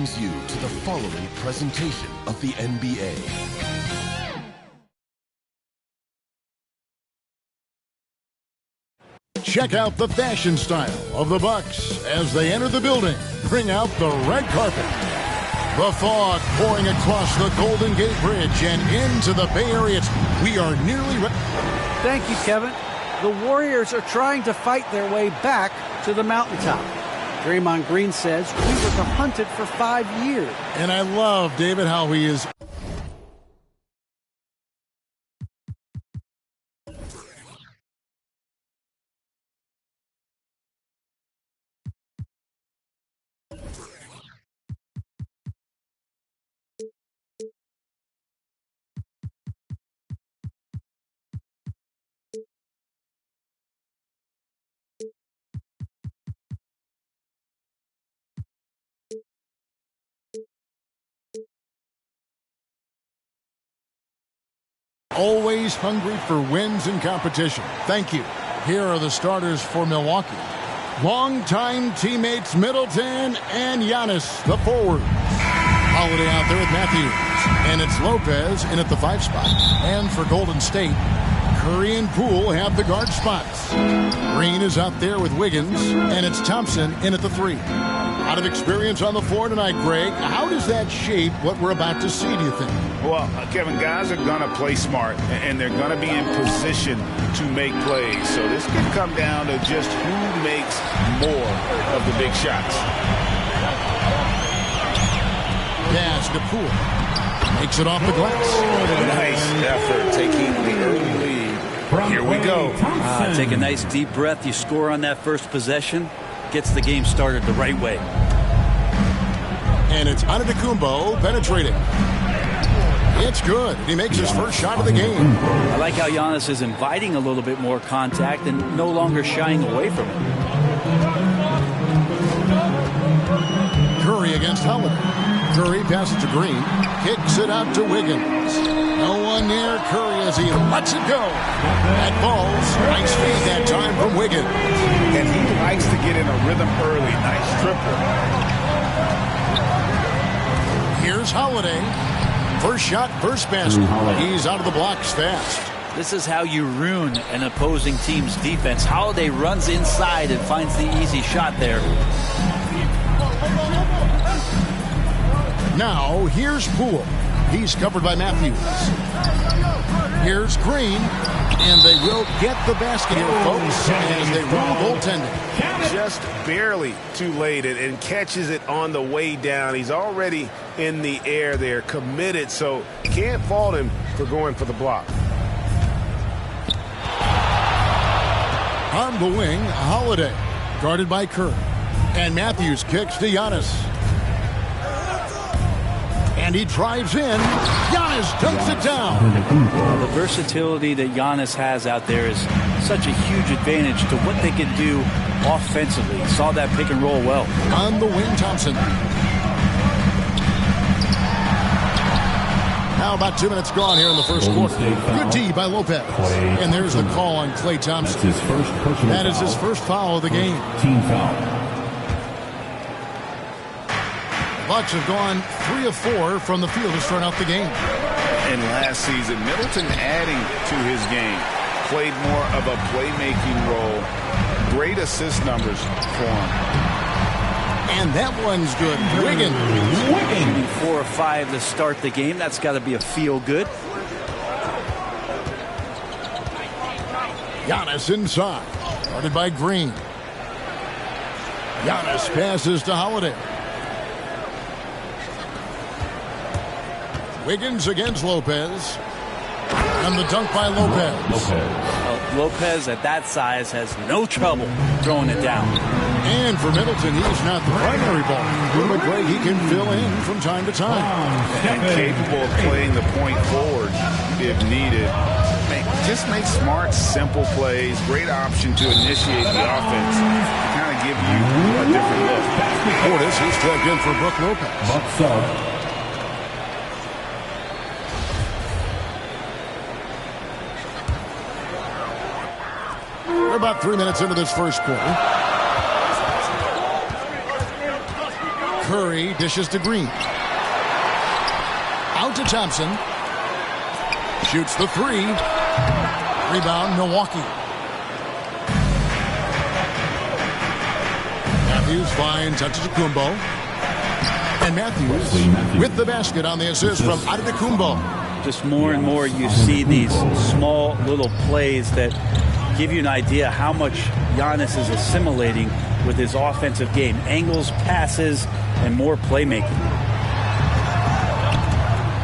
brings you to the following presentation of the NBA. Check out the fashion style of the Bucks as they enter the building. Bring out the red carpet. The fog pouring across the Golden Gate Bridge and into the Bay Area. We are nearly ready. Thank you, Kevin. The Warriors are trying to fight their way back to the mountaintop. Draymond Green says we were the hunted for 5 years. And I love, David, how he is. Always hungry for wins and competition. Thank you. Here are the starters for Milwaukee. Longtime teammates Middleton and Giannis, the forwards. Holiday out there with Matthews. And it's Lopez in at the 5 spot. And for Golden State, Curry and Poole have the guard spots. Green is out there with Wiggins. And it's Thompson in at the 3. Out of experience on the floor tonight, Greg. How does that shape what we're about to see, do you think? Well, Kevin, guys are going to play smart, and they're going to be in position to make plays. So this could come down to just who makes more of the big shots. Pass to Poole. Makes it off the glass. Nice effort taking the early lead. Here we go. Take a nice deep breath. You score on that first possession. Gets the game started the right way. And it's Antetokounmpo penetrating. It's good. He makes his first shot of the game. I like how Giannis is inviting a little bit more contact and no longer shying away from it. Curry against Holiday. Curry passes to Green. Kicks it out to Wiggins. No one near Curry as he lets it go. That falls. Nice feed that time from Wiggins. And he likes to get in a rhythm early. Nice triple. Here's Holiday. First shot, first basket. He's out of the blocks fast. This is how you ruin an opposing team's defense. Holiday runs inside and finds the easy shot there. Now, here's Poole. He's covered by Matthews. Here's Green. And they will get the basket here, folks, as they rule goaltending. Just barely too late and catches it on the way down. He's already in the air there, committed, so can't fault him for going for the block. On the wing, Holiday, guarded by Curry. And Matthews kicks to Giannis. And he drives in. Giannis dunks it down. The versatility that Giannis has out there is such a huge advantage to what they can do offensively. Saw that pick and roll well. On the wing, Thompson. Now about 2 minutes gone here in the first quarter. Good D by Lopez. And there's the call on Klay Thompson. That is his first foul of the game. Team foul. Bucks have gone 3 of 4 from the field to start out the game. And last season, Middleton adding to his game. Played more of a playmaking role. Great assist numbers for him. And that one's good. Wiggins. 4 of 5 to start the game. That's got to be a feel good. Giannis inside. Guarded by Green. Giannis passes to Holiday. Wiggins against Lopez. And the dunk by Lopez. Lopez at that size has no trouble throwing it down. And for Middleton, he's not the primary ball. But Greg, he can fill in from time to time. And capable of playing the point forward if needed. Just make smart, simple plays. Great option to initiate the offense. To kind of give you a different look. Portis is checked in for Brook Lopez. Bucks up. We're about 3 minutes into this first quarter. Curry dishes to Green. Out to Thompson. Shoots the three. Rebound, Milwaukee. Matthews finds Antetokounmpo. And Matthews with the basket on the assist from Antetokounmpo. Just more and more you see these small little plays that give you an idea how much Giannis is assimilating with his offensive game. Angles, passes, and more playmaking.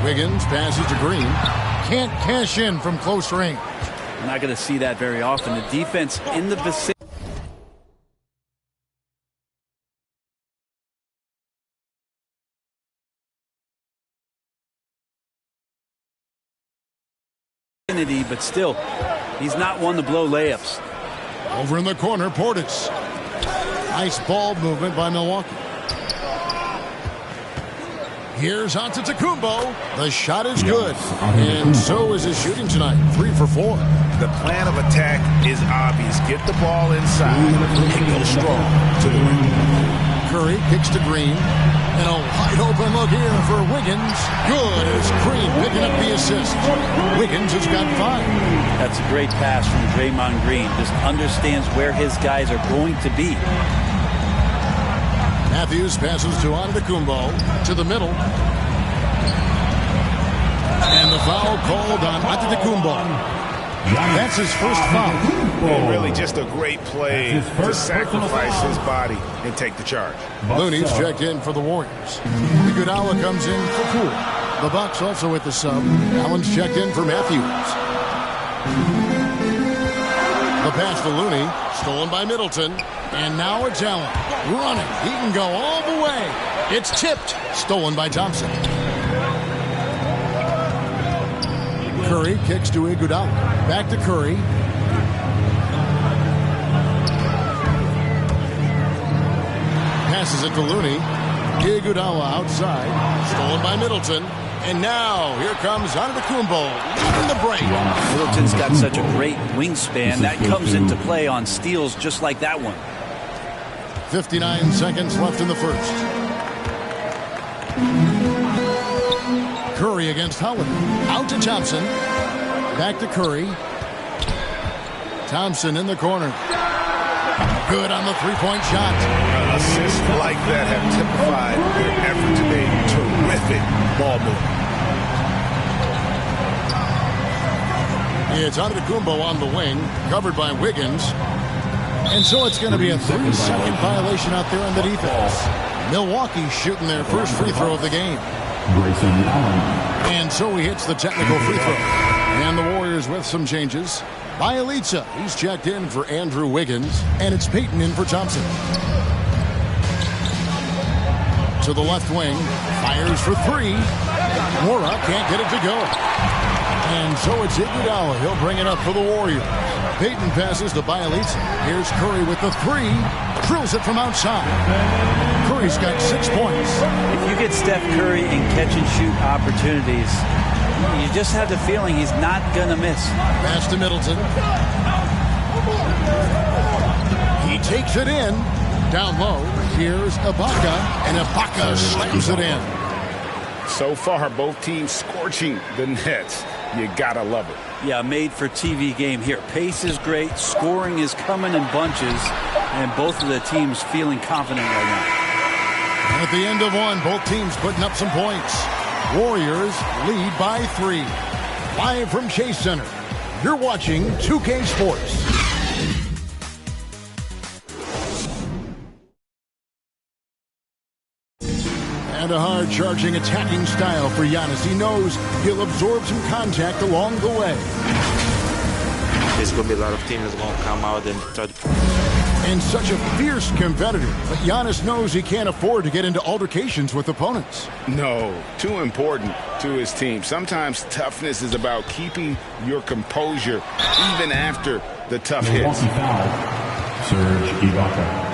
Wiggins passes to Green. Can't cash in from close range. We're not going to see that very often. The defense in the vicinity but still, he's not one to blow layups. Over in the corner, Portis. Nice ball movement by Milwaukee. Here's Antetokounmpo. The shot is good. And so is his shooting tonight. 3 for 4. The plan of attack is obvious. Get the ball inside and go strong to the rim. Curry kicks to Green. And a wide open look here for Wiggins. Good as Green picking up the assist. Wiggins has got 5. That's a great pass from Draymond Green. Just understands where his guys are going to be. Matthews passes to Antetokounmpo to the middle. And the foul called on Antetokounmpo. That's his first foul. And really just a great play to sacrifice his body and take the charge. Looney's checked in for the Warriors. Iguodala comes in for Poole. The Bucks also with the sub. Allen's checked in for Matthews. The pass to Looney, stolen by Middleton. And now it's Allen. Running. He can go all the way. It's tipped. Stolen by Thompson. Curry kicks to Iguodala. Back to Curry. Passes it to Looney. Iguodala outside. Stolen by Middleton. And now here comes Antetokounmpo leading the break. Middleton's got such a great wingspan. That comes into play on steals just like that one. 59 seconds left in the first. Curry against Howard. Out to Thompson. Back to Curry. Thompson in the corner. Good on the three-point shot. Assists like that have typified their effort today. Terrific ball movement. It's Antetokounmpo on the wing, covered by Wiggins. And so it's going to be a 3-second violation out there on the defense. Milwaukee shooting their first free throw of the game. And so he hits the technical free throw. And the Warriors with some changes. Bielitsa, he's checked in for Andrew Wiggins. And it's Payton in for Thompson. To the left wing. Fires for 3. Mora can't get it to go. And so it's Iguodala. He'll bring it up for the Warriors. Payton passes to Bielitsa. Here's Curry with the 3. Drills it from outside. Curry's got 6 points. If you get Steph Curry in catch-and-shoot opportunities, you just have the feeling he's not going to miss. Pass to Middleton. He takes it in. Down low. Here's Ibaka. And Ibaka slams it in. So far, both teams scorching the Nets. You gotta love it. Yeah, made for TV game here. Pace is great. Scoring is coming in bunches. And both of the teams feeling confident right now. At the end of one, both teams putting up some points. Warriors lead by 3. Live from Chase Center, you're watching 2K Sports. And a hard-charging, attacking style for Giannis. He knows he'll absorb some contact along the way. There's going to be a lot of teams that's going to come out and try to... And such a fierce competitor, but Giannis knows he can't afford to get into altercations with opponents. No, too important to his team. Sometimes toughness is about keeping your composure even after the tough hits. Serge Ibaka.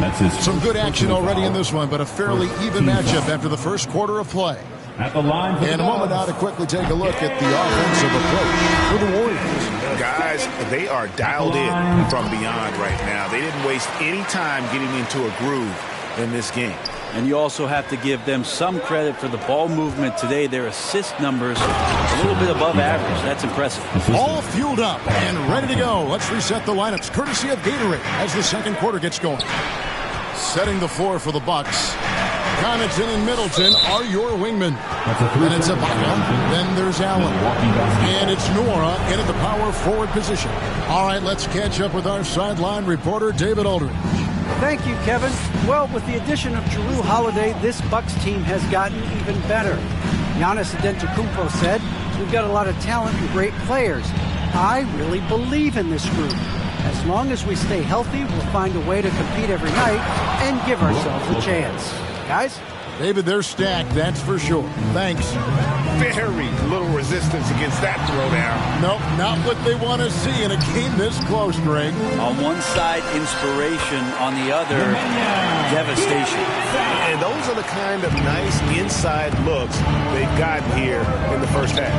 That's his Some good action already in this one, but a fairly even matchup after the first quarter of play. At the line for And a moment now to quickly take a look at the offensive approach for the Warriors. Guys, they are dialed in from beyond right now. They didn't waste any time getting into a groove in this game. And you also have to give them some credit for the ball movement today. Their assist numbers a little bit above average. That's impressive. All fueled up and ready to go. Let's reset the lineups courtesy of Gatorade as the second quarter gets going. Setting the floor for the Bucks. Connaughton and Middleton are your wingmen. Then it's Ibaka. Then there's Allen. And it's Nora in at the power forward position. All right, let's catch up with our sideline reporter, David Aldridge. Thank you, Kevin. Well, with the addition of Jrue Holiday, this Bucks team has gotten even better. Giannis Antetokounmpo said, "We've got a lot of talent and great players. I really believe in this group. As long as we stay healthy, we'll find a way to compete every night and give ourselves a chance." Guys? David, they're stacked, that's for sure. Thanks. Very little resistance against that throwdown. Nope, not what they want to see in a game this close, Greg. On one side, inspiration. On the other, devastation. And those are the kind of nice inside looks they've gotten here in the first half.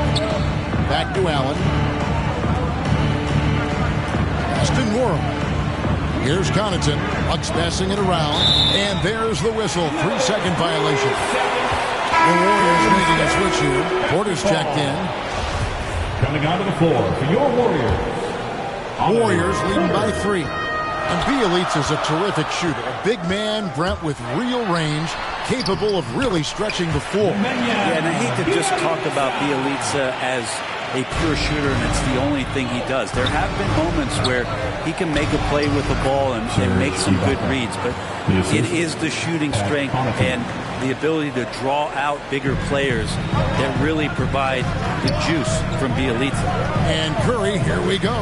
Back to Allen. Pass to Nora. Here's Connaughton. Bucks passing it around. And there's the whistle. 3-second violation. The Warriors making a switch here. Porter's checked in. Coming onto the floor for your Warriors. Warriors leading by 3. And Bielitsa's a terrific shooter. A big man, Brent, with real range, capable of really stretching the floor. Yeah, and I hate to just talk about Bielitsa as a pure shooter and it's the only thing he does. There have been moments where he can make a play with the ball and make some good reads, but it is the shooting strength and the ability to draw out bigger players that really provide the juice from Bielitsa. And Curry, here we go.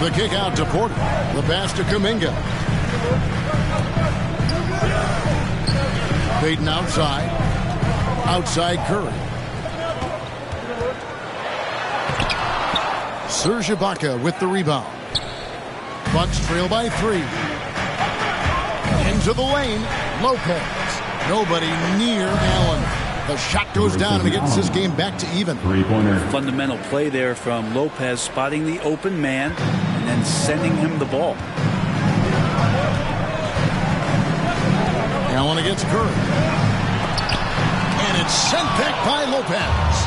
The kick out to Porter. The pass to Kuminga. Payton outside. Outside Curry. Serge Ibaka with the rebound. Bucks trail by 3. Into the lane. Lopez. Nobody near Allen. The shot goes down and it gets this game back to even. Three-pointer. Fundamental play there from Lopez, spotting the open man and then sending him the ball. Allen against Curry. And it's sent back by Lopez.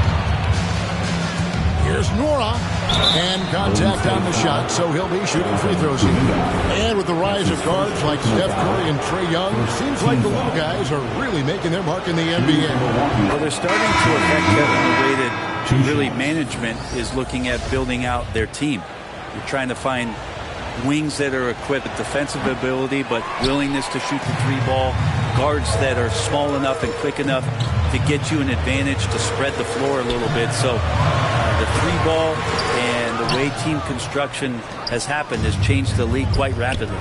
Here's Nora. And contact on the shot, so he'll be shooting free throws here. And with the rise of guards like Steph Curry and Trae Young, it seems like the little guys are really making their mark in the NBA. Well, they're starting to affect Kevin the way that really management is looking at building out their team. You're trying to find wings that are equipped with defensive ability but willingness to shoot the 3-ball, guards that are small enough and quick enough to get you an advantage to spread the floor a little bit. So the 3-ball and the way team construction has happened has changed the league quite rapidly.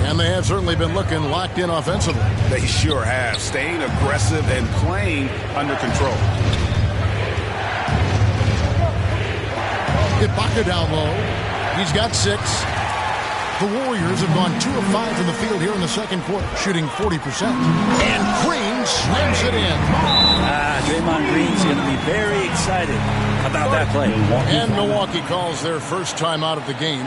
And they have certainly been looking locked in offensively. They sure have, staying aggressive and playing under control. Ibaka down low. He's got 6. The Warriors have gone 2 of 5 from the field here in the second quarter, shooting 40%. And Green slams it in. Draymond Green's going to be very excited about that play. And Milwaukee calls their first time out of the game.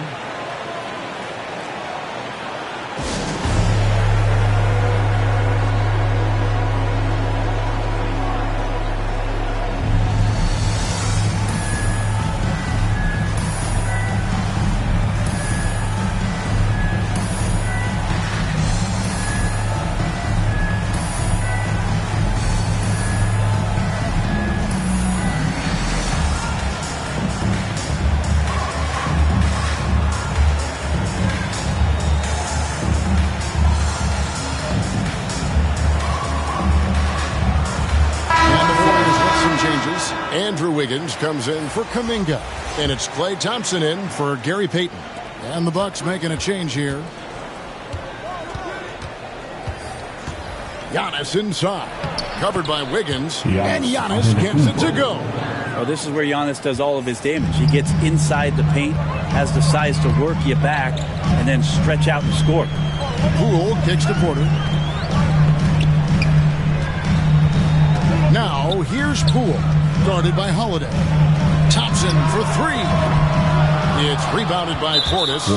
Andrew Wiggins comes in for Kuminga. And it's Klay Thompson in for Gary Payton. And the Bucks making a change here. Giannis inside. Covered by Wiggins. And Giannis gets it to go. Oh, this is where Giannis does all of his damage. He gets inside the paint, has the size to work you back, and then stretch out and score. Poole kicks to Porter. Now, here's Poole, guarded by Holiday. Thompson for 3. It's rebounded by Portis.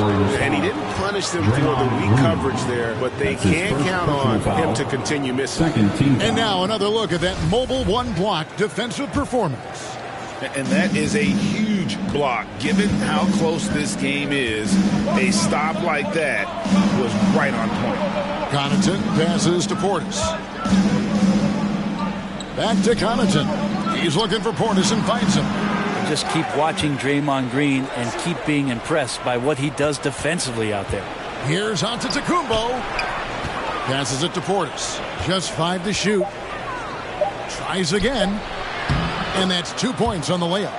And he didn't punish them for the weak coverage there, but they can count on him to continue missing. And now another look at that mobile one-block defensive performance. And that is a huge block. Given how close this game is, a stop like that was right on point. Connaughton passes to Portis. Back to Connaughton. He's looking for Portis and finds him. Just keep watching Draymond Green and keep being impressed by what he does defensively out there. Here's Antetokounmpo. Passes it to Portis. Just 5 to shoot. Tries again. And that's 2 points on the layup.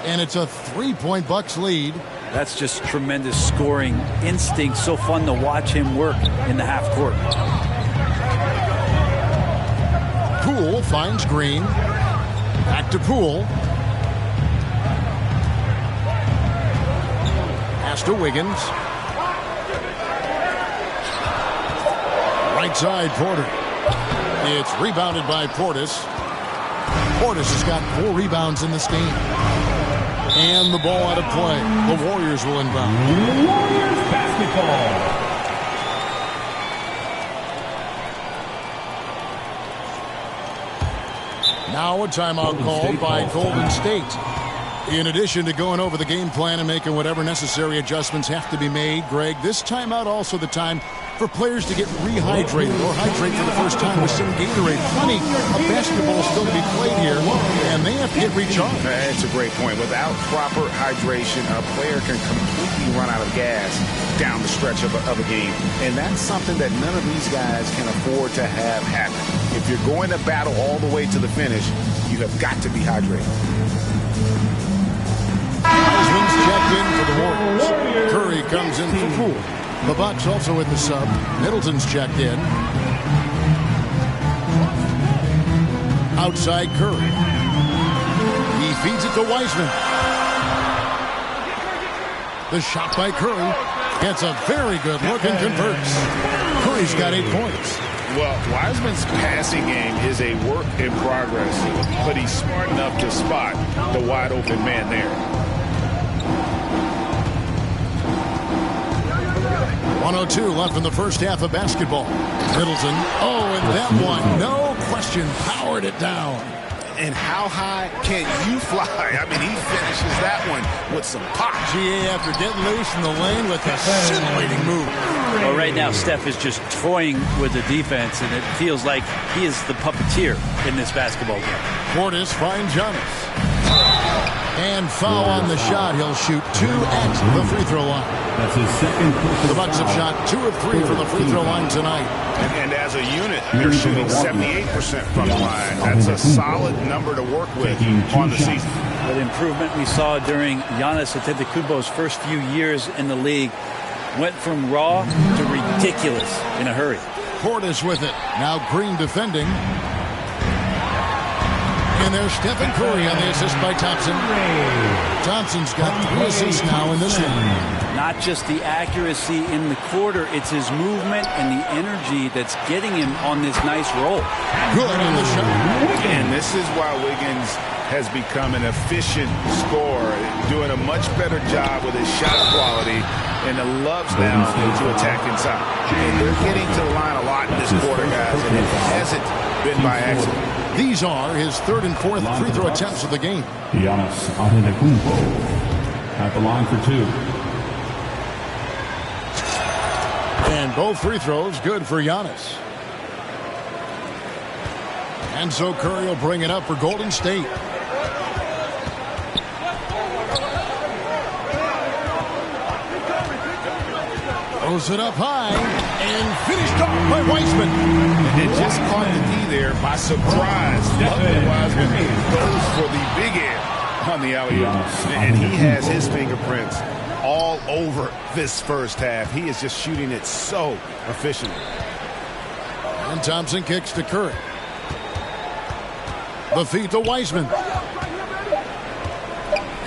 And it's a 3-point Bucks lead. That's just tremendous scoring instinct. So fun to watch him work in the half court. Poole finds Green. Back to Poole. Pass to Wiggins. Right side, Porter. It's rebounded by Portis. Portis has got 4 rebounds in this game. And the ball out of play. The Warriors will inbound. Warriors basketball. Now a timeout called by Golden State. In addition to going over the game plan and making whatever necessary adjustments have to be made, Greg, this timeout also the time for players to get rehydrated or hydrate for the first time with some Gatorade. Plenty of basketball still to be played here, and they have to get recharged. That's a great point. Without proper hydration, a player can completely run out of gas down the stretch of a game. And that's something that none of these guys can afford to have happen. If you're going to battle all the way to the finish, you have got to be hydrated. Wiseman's checked in for the Warriors. Curry comes in for Poole. The Bucks also with the sub. Middleton's checked in. Outside Curry. He feeds it to Wiseman. The shot by Curry gets a very good look and converts. Curry's got 8 points. Well, Wiseman's passing game is a work in progress, but he's smart enough to spot the wide open man there. 1:02 left in the first half of basketball. Middleton, and that one, no question, powered it down. And how high can you fly? I mean, he finishes that one with some pop. GA after getting loose in the lane with a scintillating move. Well, right now, Steph is just toying with the defense, and it feels like he is the puppeteer in this basketball game. Portis finds Giannis. And foul on the shot. He'll shoot 2 at the free throw line. That's his second. The Bucks have shot 2 of 3 from the free throw line tonight. And as a unit, they're shooting 78% from the line. That's a solid number to work with on the season. The improvement we saw during Giannis Antetokounmpo's first few years in the league went from raw to ridiculous in a hurry. Portis with it. Now Green defending. And there's Stephen Curry on the assist by Thompson. Thompson's got 3 assists now in this one. Not just the accuracy in the quarter, it's his movement and the energy that's getting him on this nice roll. Good on the shot. And this is why Wiggins has become an efficient scorer, doing a much better job with his shot quality, and loves now to attack inside. And they're getting to the line a lot in this quarter, guys, and it hasn't been by accident. These are his 3rd and 4th free throw attempts of the game. Giannis Antetokounmpo at the line for 2. And both free throws good for Giannis. And so Curry will bring it up for Golden State. Throws it up high and finished off by Wiseman. And just caught the D there by surprise. Luckily, Wiseman goes for the big end on the alley-oop. And he has his fingerprints all over this first half. He is just shooting it so efficiently. And Thompson kicks to Curry. The feed to Wiseman.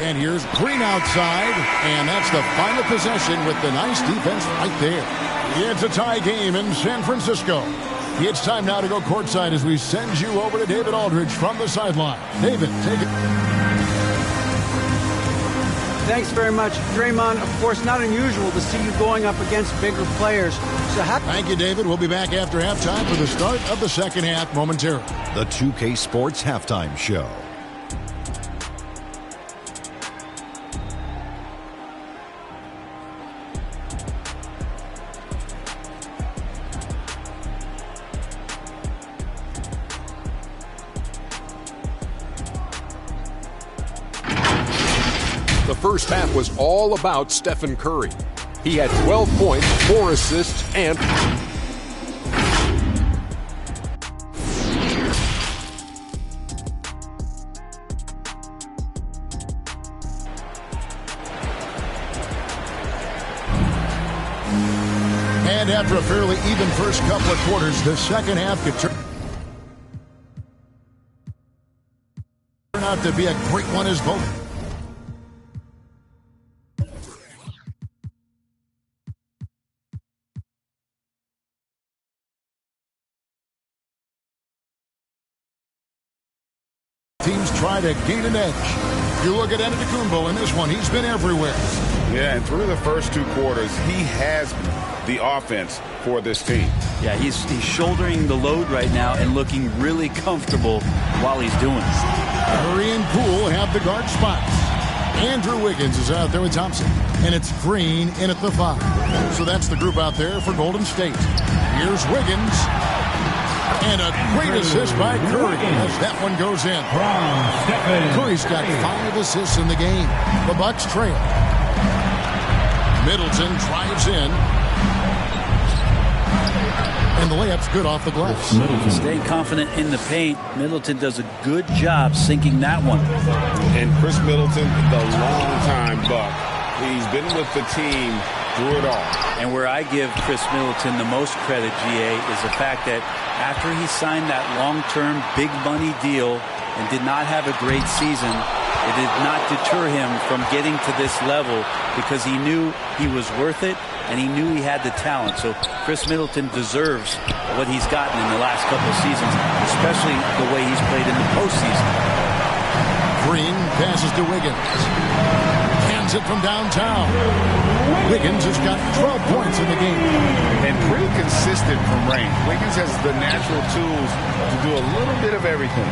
And here's Green outside, and that's the final possession with the nice defense right there. It's a tie game in San Francisco. It's time now to go courtside as we send you over to David Aldridge from the sideline. David, take it. Thanks very much, Draymond. Of course, not unusual to see you going up against bigger players. So thank you, David. We'll be back after halftime for the start of the second half momentarily. The 2K Sports Halftime Show. The first half was all about Stephen Curry. He had 12 points, 4 assists, and after a fairly even first couple of quarters, the second half could turn out to be a great one as both teams try to gain an edge. You look at Antetokounmpo in this one, he's been everywhere. Yeah, and through the first 2 quarters, he has the offense for this team. Yeah, he's shouldering the load right now and looking really comfortable while he's doing it. Curry and Poole have the guard spots. Andrew Wiggins is out there with Thompson, and it's Green in at the 5. So that's the group out there for Golden State. Here's Wiggins. And a great assist by Curry as that one goes in. Curry's got 5 assists in the game. The Bucks trail. Middleton drives in. And the layup's good off the glass. Staying confident in the paint. Middleton does a good job sinking that one. And Chris Middleton, the long-time Buck. He's been with the team through it all. And where I give Chris Middleton the most credit, GA, is the fact that after he signed that long-term big money deal and did not have a great season, it did not deter him from getting to this level because he knew he was worth it and he knew he had the talent. So Chris Middleton deserves what he's gotten in the last couple of seasons, especially the way he's played in the postseason. Green passes to Wiggins. Hands it from downtown. Wiggins has got 12 points in the game. And pretty consistent from range. Wiggins has the natural tools to do a little bit of everything.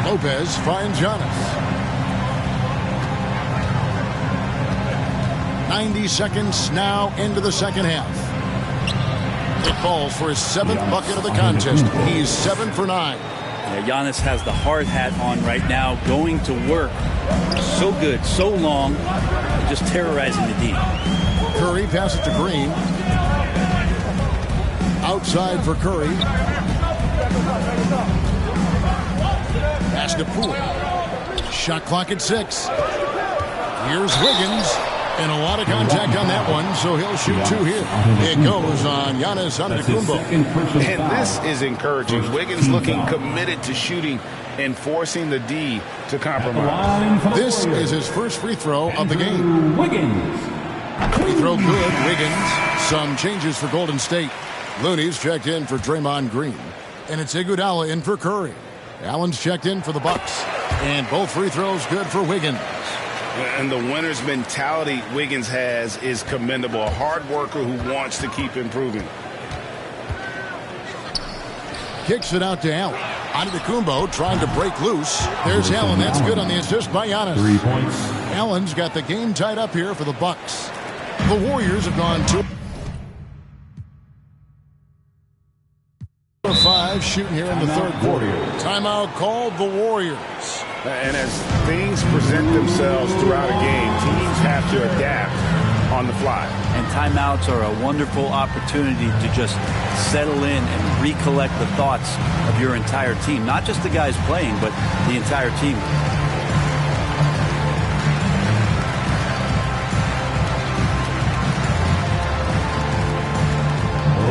Lopez finds Giannis. 90 seconds now into the second half. It falls for his 7th bucket of the contest. He's 7 for 9. Yeah, Giannis has the hard hat on right now, going to work. So good, so long, just terrorizing the D. Curry passes to Green. Outside for Curry. Pass to Poole. Shot clock at 6. Here's Wiggins. And a lot of contact on that one, so he'll shoot 2 here. It goes on Giannis Antetokounmpo. And this is encouraging. Wiggins looking committed to shooting and forcing the D to compromise. This is his first free throw of the game. Wiggins. Free throw good, Wiggins. Some changes for Golden State. Looney's checked in for Draymond Green. And it's Iguodala in for Curry. Allen's checked in for the Bucks. And both free throws good for Wiggins. And the winner's mentality Wiggins has is commendable. A hard worker who wants to keep improving. Kicks it out to Allen. Antetokounmpo trying to break loose. There's Allen. That's good on the assist by Giannis. 3 points. Allen's got the game tied up here for the Bucks. The Warriors have gone 2-5 shooting here in the third quarter. Timeout called the Warriors. And as things present themselves throughout a game, teams have to adapt on the fly. And timeouts are a wonderful opportunity to just settle in and recollect the thoughts of your entire team. Not just the guys playing, but the entire team.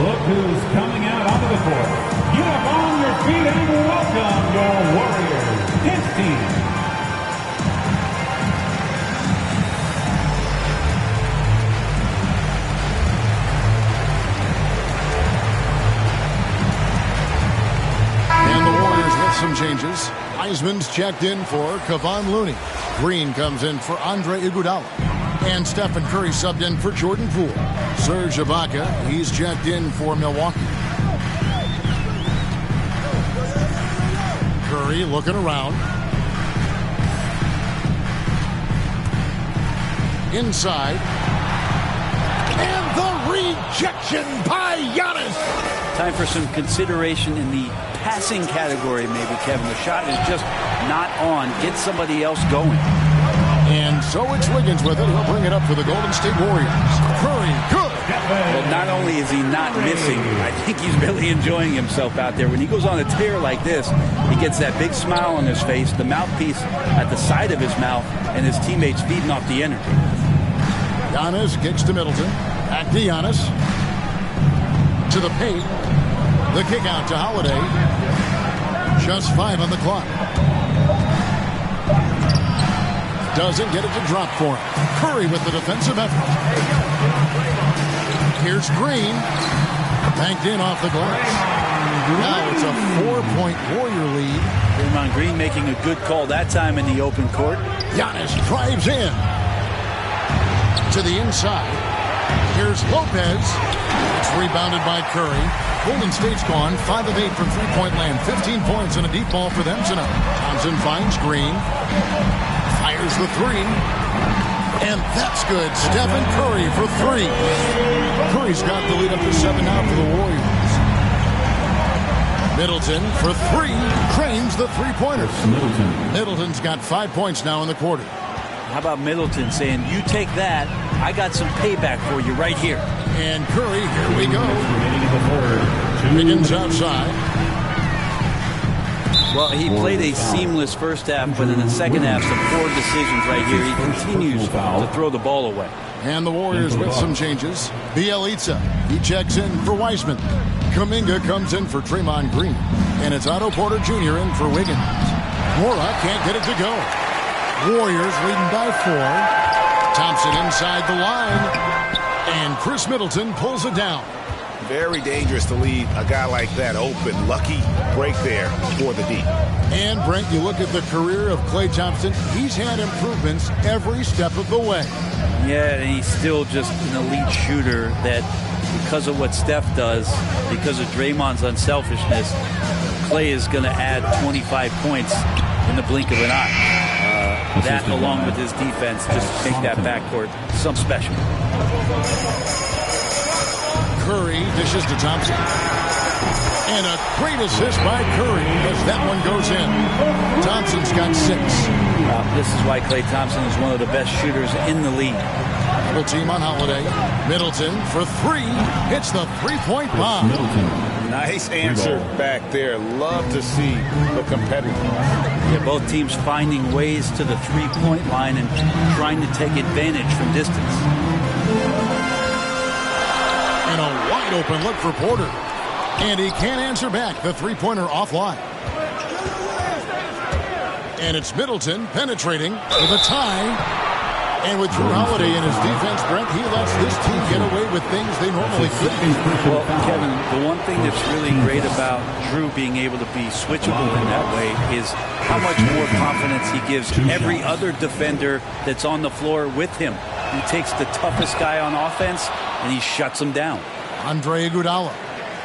Look who's coming out onto the court. Get up on your feet and welcome your Warriors. His team. And the Warriors with some changes. Wiseman's checked in for Kevon Looney. Green comes in for Andre Iguodala. And Stephen Curry subbed in for Jordan Poole. Serge Ibaka, he's checked in for Milwaukee. Curry looking around. Inside. And the rejection by Giannis. Time for some consideration in the passing category, maybe, Kevin. The shot is just not on. Get somebody else going. And so it's Wiggins with it. He'll bring it up for the Golden State Warriors. Curry, good. Well, not only is he not missing, I think he's really enjoying himself out there. When he goes on a tear like this, he gets that big smile on his face, the mouthpiece at the side of his mouth, and his teammates feeding off the energy. Giannis kicks to Middleton. Back to Giannis. To the paint. The kick out to Holiday. Just 5 on the clock. Doesn't get it to drop for him. Curry with the defensive effort. Here's Green. Banked in off the glass. Now it's a 4-point Warrior lead. Draymond Green making a good call that time in the open court. Giannis drives in. To the inside. Here's Lopez. It's rebounded by Curry. Golden State's gone 5 of 8 from three-point land. 15 points and a deep ball for them tonight. Thompson finds Green. Fires the three. And that's good. Stephen Curry for 3. Curry's got the lead up to 7 now for the Warriors. Middleton for 3. Cranes the three-pointer. Middleton's got 5 points now in the quarter. How about Middleton saying, you take that, I got some payback for you right here. And Curry, here we go. Wiggins outside. Well, he played a seamless first half, but in the second half, some poor decisions right here. He continues to throw the ball away. And the Warriors with some changes. Bielitsa, he checks in for Wiseman. Kuminga comes in for Draymond Green. And it's Otto Porter Jr. in for Wiggins. Mora can't get it to go. Warriors leading by 4. Thompson inside the line. And Chris Middleton pulls it down. Very dangerous to leave a guy like that open. Lucky break there for the D. And, Brent, you look at the career of Klay Thompson. He's had improvements every step of the way. Yeah, and he's still just an elite shooter that, because of what Steph does, because of Draymond's unselfishness, Klay is going to add 25 points in the blink of an eye. That, along with his defense, just make that backcourt something special. Curry dishes to Thompson. And a great assist by Curry as that one goes in. Thompson's got 6. This is why Klay Thompson is one of the best shooters in the league. Double team on Holiday. Middleton for 3. Hits the three-point bomb. Nice answer back there. Love to see the competitor. Yeah, both teams finding ways to the three-point line and trying to take advantage from distance. And a wide open look for Porter. And he can't answer back. The three-pointer offline. And it's Middleton penetrating with a tie. And with Drew Holiday in his defense, Brent, he lets this team get away with things they normally couldn't. Well, Kevin, the one thing that's really great about Drew being able to be switchable in that way is how much more confidence he gives every other defender that's on the floor with him. He takes the toughest guy on offense, and he shuts him down. Andre Iguodala.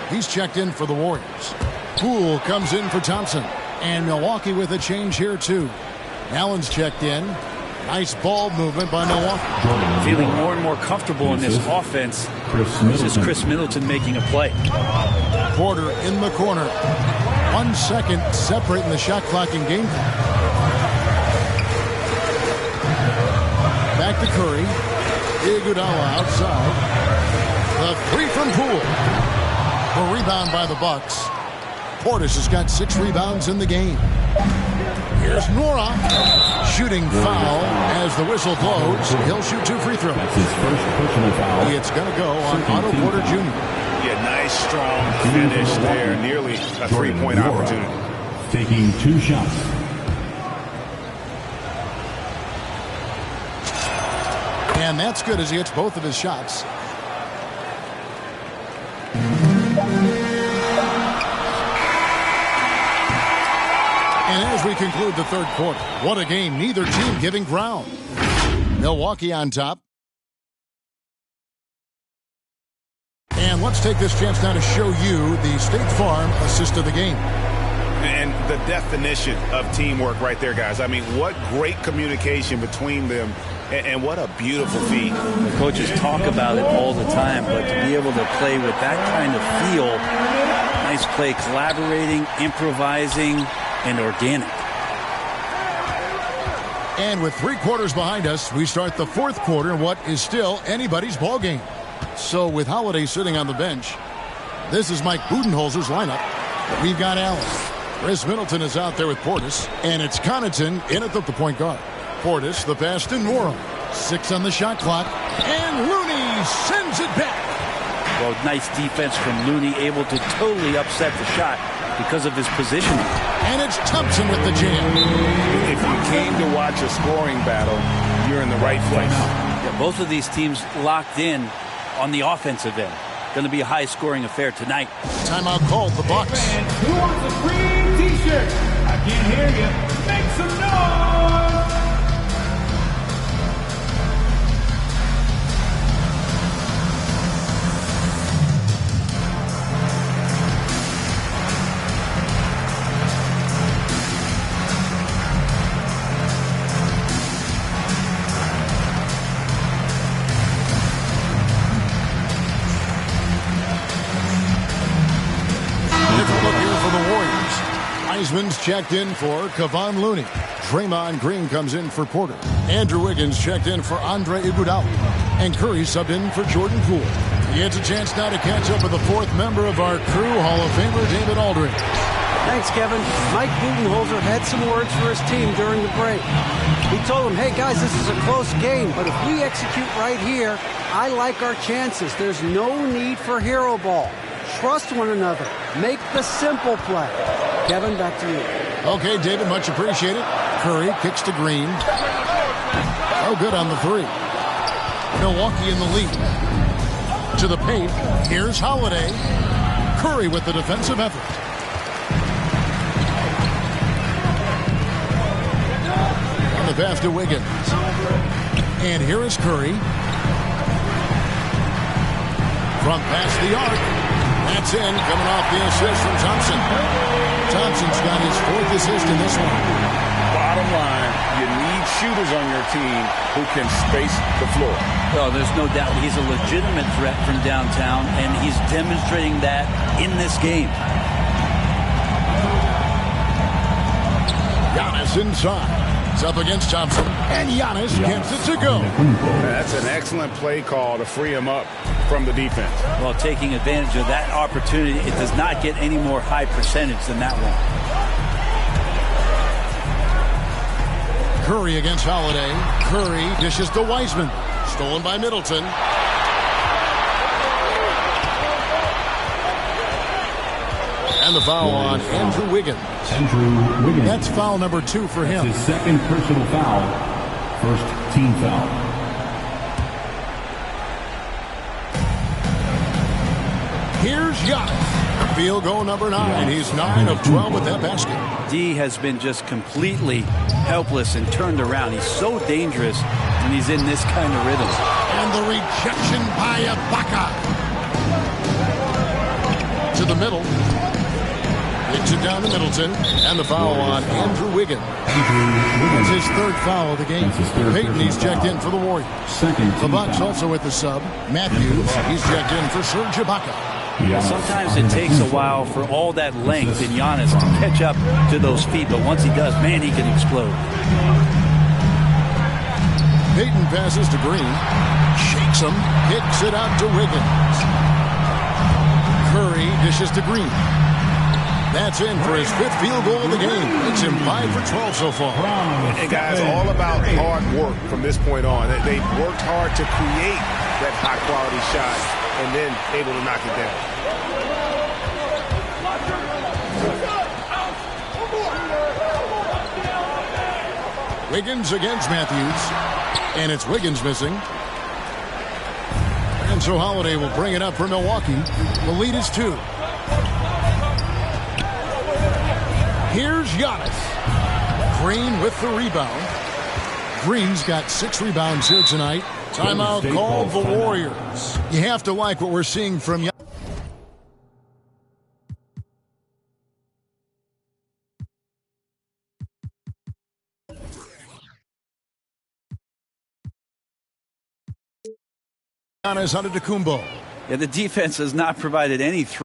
He's checked in for the Warriors. Poole comes in for Thompson. And Milwaukee with a change here, too. Allen's checked in. Nice ball movement by Milwaukee. Feeling more and more comfortable in this offense. This is Chris Middleton making a play. Porter in the corner. 1 second separating the shot clock and game clock. Back to Curry. Iguodala outside. The 3 from Poole. A rebound by the Bucks. Portis has got 6 rebounds in the game. Here's Nora. Shooting foul as the whistle blows. He'll shoot 2 free throws. That's his first personal foul. It's going to go on Otto Porter Jr. Yeah, nice, strong finish there. Nearly a three-point opportunity. Taking 2 shots. And that's good as he hits both of his shots. And as we conclude the third quarter, what a game. Neither team giving ground. Milwaukee on top. And let's take this chance now to show you the State Farm assist of the game. And the definition of teamwork right there, guys. I mean, what great communication between them, and what a beautiful feat. The coaches talk about it all the time, but to be able to play with that kind of feel, nice play, collaborating, improvising, and organic. And with 3 quarters behind us, we start the 4th quarter in what is still anybody's ball game. So with Holiday sitting on the bench, this is Mike Budenholzer's lineup. We've got Allen. Chris Middleton is out there with Portis, and it's Connaughton in at the point guard. Portis, the pass to Norham. 6 on the shot clock, and Looney sends it back. Well, nice defense from Looney, able to totally upset the shot because of his positioning. And it's Thompson with the jam. If you came to watch a scoring battle, you're in the right place. Yeah, both of these teams locked in on the offensive end. Going to be a high-scoring affair tonight. Timeout called, the Bucks. Who wants a free T-shirt? I can't hear you. Make some noise! Wiseman's checked in for Kevon Looney. Draymond Green comes in for Porter. Andrew Wiggins checked in for Andre Iguodala. And Curry subbed in for Jordan Poole. He gets a chance now to catch up with the 4th member of our crew, Hall of Famer David Aldridge. Thanks, Kevin. Mike Budenholzer had some words for his team during the break. He told them, hey, guys, this is a close game, but if we execute right here, I like our chances. There's no need for hero ball. Trust one another. Make the simple play. Kevin, back to you. Okay, David, much appreciated. Curry kicks to Green. Oh, good on the 3. Milwaukee in the lead. To the paint. Here's Holiday. Curry with the defensive effort. On the pass to Wiggins. And here is Curry. From past the arc. That's in, coming off the assist from Thompson. Thompson's got his 4th assist in this one. Bottom line, you need shooters on your team who can space the floor. Well, there's no doubt he's a legitimate threat from downtown, and he's demonstrating that in this game. Giannis inside. It's up against Thompson, and Giannis gets it to go. That's an excellent play call to free him up from the defense. Well, taking advantage of that opportunity, it does not get any more high percentage than that one. Curry against Holiday. Curry dishes to Wiseman. Stolen by Middleton. And the foul on Andrew Wiggins. That's foul number 2 for him. His 2nd personal foul. 1st team foul. Here's Giannis. Field goal number 9. He's 9 of 12 with that basket. D has been just completely helpless and turned around. He's so dangerous when he's in this kind of rhythm. And the rejection by Ibaka. To the middle. Kicks it down to Middleton. And the foul on Andrew Wiggins. That's his 3rd foul of the game. Payton, he's checked in for the Warriors. The Bucks also with the sub. Matthews, he's checked in for Serge Ibaka. Sometimes it takes a while for all that length in Giannis to catch up to those feet, but once he does, man, he can explode. Payton passes to Green. Shakes him. Kicks it out to Wiggins. Curry dishes to Green. That's in for his 5th field goal of the game. Makes him 5 for 12 so far. And guys, all about hard work from this point on. They worked hard to create that high-quality shot and then able to knock it down. Wiggins against Matthews. And it's Wiggins missing. And so Holiday will bring it up for Milwaukee. The lead is 2. Here's Giannis. Green with the rebound. Green's got 6 rebounds here tonight. Timeout called the Warriors. You have to like what we're seeing from Giannis. Giannis Antetokounmpo. Yeah, the defense has not provided any threat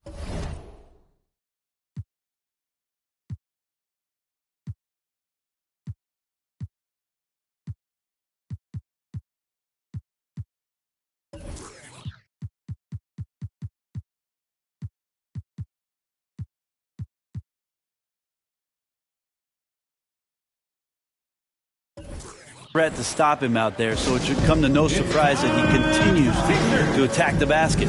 to stop him out there, so it should come to no surprise that he continues to attack the basket.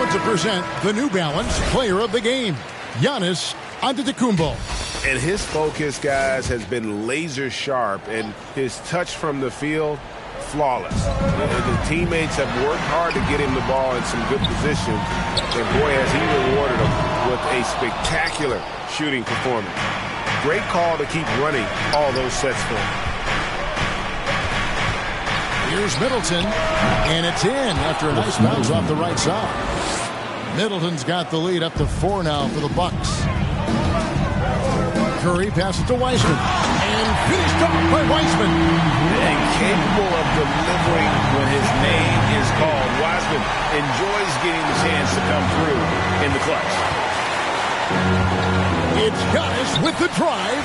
To present the New Balance Player of the Game, Giannis Antetokounmpo. And his focus, guys, has been laser sharp, and his touch from the field, flawless. The teammates have worked hard to get him the ball in some good positions, and boy, has he rewarded them with a spectacular shooting performance. Great call to keep running all those sets for him. Here's Middleton, and it's in after a nice bounce off the right side. Middleton's got the lead up to 4 now for the Bucks. Curry passes to Wiseman, and finished off by Wiseman. And capable of delivering when his name is called. Wiseman enjoys getting the chance to come through in the clutch. It's Giannis with the drive.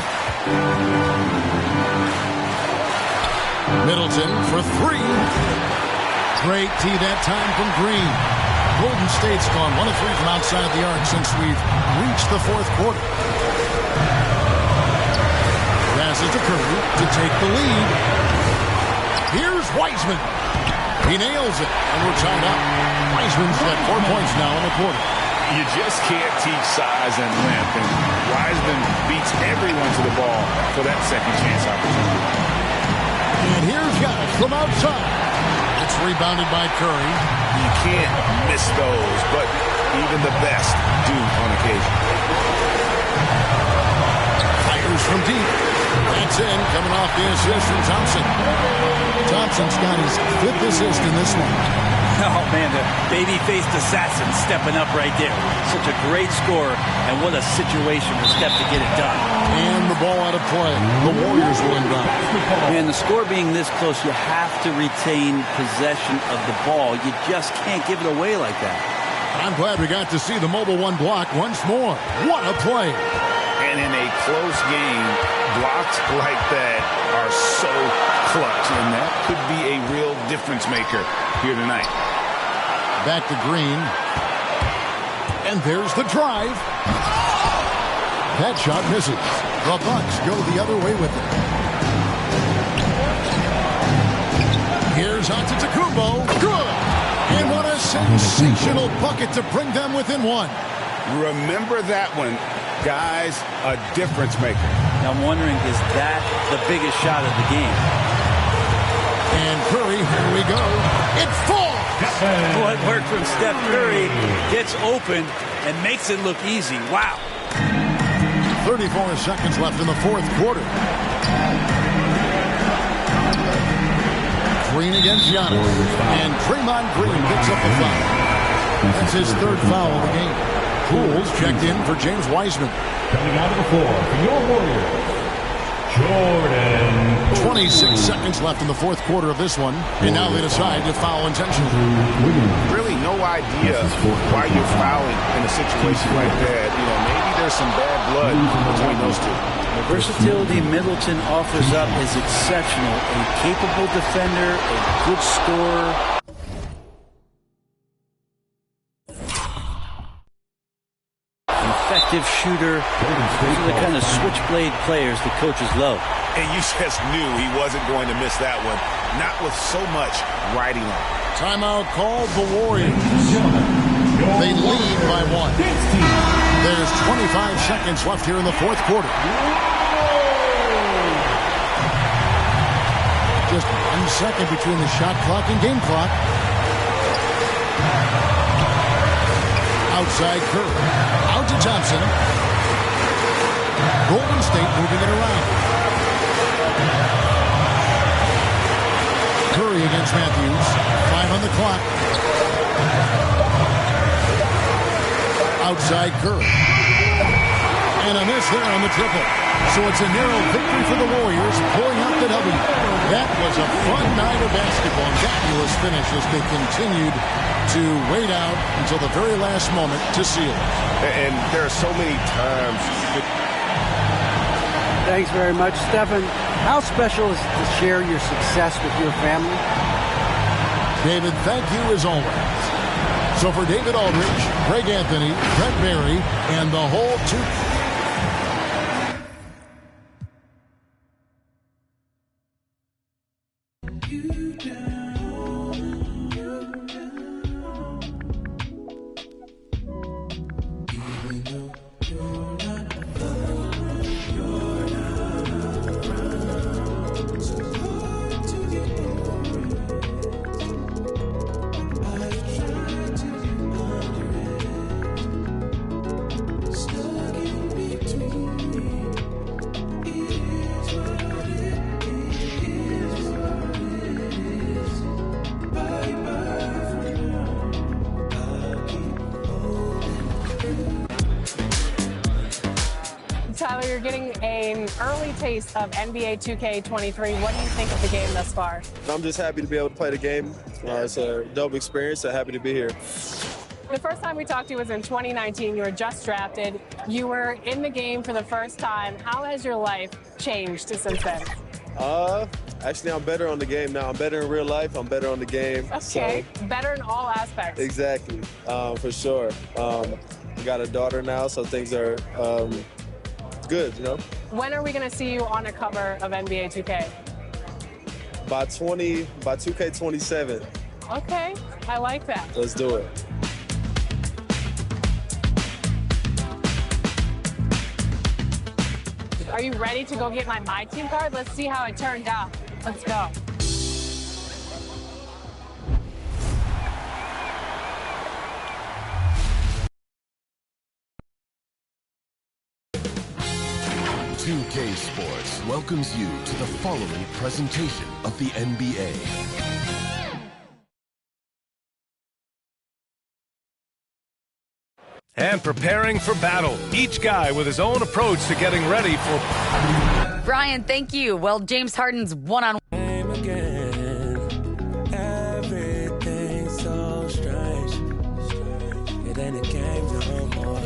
Middleton for 3. Great tee that time from Green. Golden State's gone 1 of 3 from outside the arc since we've reached the 4th quarter. Passes to Curry to take the lead. Here's Wiseman. He nails it, and we're tied up. Wiseman's got 4 points now in the quarter. You just can't teach size and length, and Wiseman beats everyone to the ball for that second chance opportunity. And here's Giannis from outside. It's rebounded by Curry. You can't miss those, but even the best do on occasion. Fires from deep. That's in, coming off the assist from Thompson. Thompson's got his 5th assist in this one. Oh, man, the baby-faced assassin stepping up right there. Such a great score, and what a situation to step to get it done. And the ball out of play. The Warriors will inbound. Man, the score being this close, you have to retain possession of the ball. You just can't give it away like that. I'm glad we got to see the mobile 1 block once more. What a play. And in a close game, blocks like that are so clutch, and that could be a real difference maker here tonight. Back to Green. And there's the drive. That shot misses. The Bucks go the other way with it. Here's Antetokounmpo. Good. And what a sensational bucket to bring them within 1. Remember that one. Guys, a difference maker. Now I'm wondering, is that the biggest shot of the game? And Curry, here we go. It falls! What work from Steph Curry, gets open and makes it look easy. Wow. 34 seconds left in the 4th quarter. Green against Giannis. And Draymond Green picks up the foul. That's his 3rd foul of the game. Pools checked in for James Wiseman. Coming out of the floor for your Warriors, Jordan. 26 seconds left in the 4th quarter of this one. And now they decide to foul intentionally. Really no idea why you're fouling in a situation like that. You know, maybe there's some bad blood between those two. The versatility Middleton offers up is exceptional. A capable defender, a good scorer. effective shooter. Those are the kind of switchblade players the coaches love. And you just knew he wasn't going to miss that one. Not with so much riding on. Timeout called the Warriors. They lead by 1. There's 25 seconds left here in the fourth quarter. Just 1 second between the shot clock and game clock. Outside Curry. Out to Johnson. Golden State moving it around. Curry against Matthews. 5 on the clock. Outside Curry. And a miss there on the triple. So it's a narrow victory for the Warriors, pulling out the W. That was a fun night of basketball. Fabulous finish as they continued to wait out until the very last moment to seal it. And there are so many times. Thanks very much, Stephen. How special is it to share your success with your family? David, thank you as always. So for David Aldridge, Greg Anthony, Brent Berry, and the whole two. 'Early taste of NBA 2K23. What do you think of the game thus far? I'm just happy to be able to play the game. It's a dope experience, so happy to be here. The first time we talked to you was in 2019. You were just drafted. You were in the game for the first time. How has your life changed since then? Actually, I'm better on the game now. I'm better in real life. I'm better on the game. Okay, so, better in all aspects. Exactly, for sure. I got a daughter now, so things are good, you know? When are we going to see you on a cover of NBA 2K? By 2K27. Okay, I like that. Let's do it. Are you ready to go get my team card? Let's see how it turned out. Let's go. UK Sports welcomes you to the following presentation of the NBA. And preparing for battle. Each guy with his own approach to getting ready for... Brian, thank you. Well, James Harden's one-on-one. Everything's so strange. It ain't a game no more.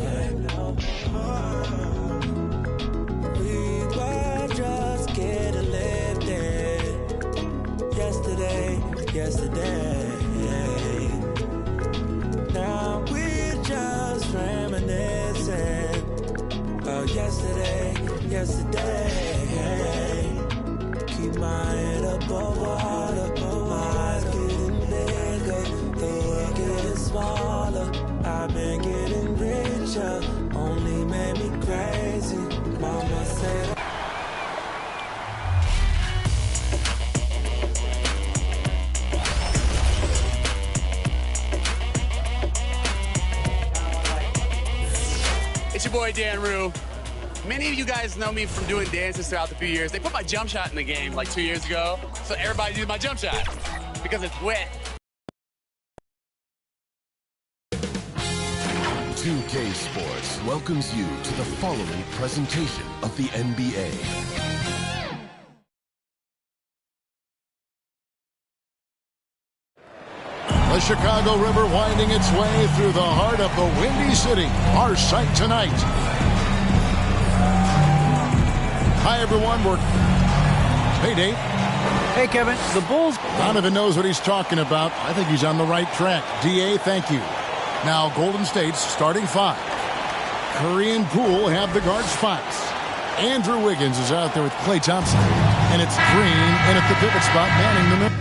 We were just getting lifted. Yesterday. Now we're just reminiscing about yesterday. Keep my head above water, my eyes getting bigger, the world getting smaller. I've been getting richer, only made me crazy. Mama said. It's your boy Dan Rue. Many of you guys know me from doing dances throughout the few years. They put my jump shot in the game like 2 years ago, so everybody uses my jump shot because it's wet. 2K Sports welcomes you to the following presentation of the NBA. The Chicago River winding its way through the heart of the Windy City. Our sight tonight. Hi, everyone. Hey, Dave. Hey, Kevin. The Bulls. Donovan knows what he's talking about. I think he's on the right track. DA, thank you. Now, Golden State's starting five. Curry and Poole have the guard spots. Andrew Wiggins is out there with Klay Thompson. And it's Green in at the pivot spot, manning the middle.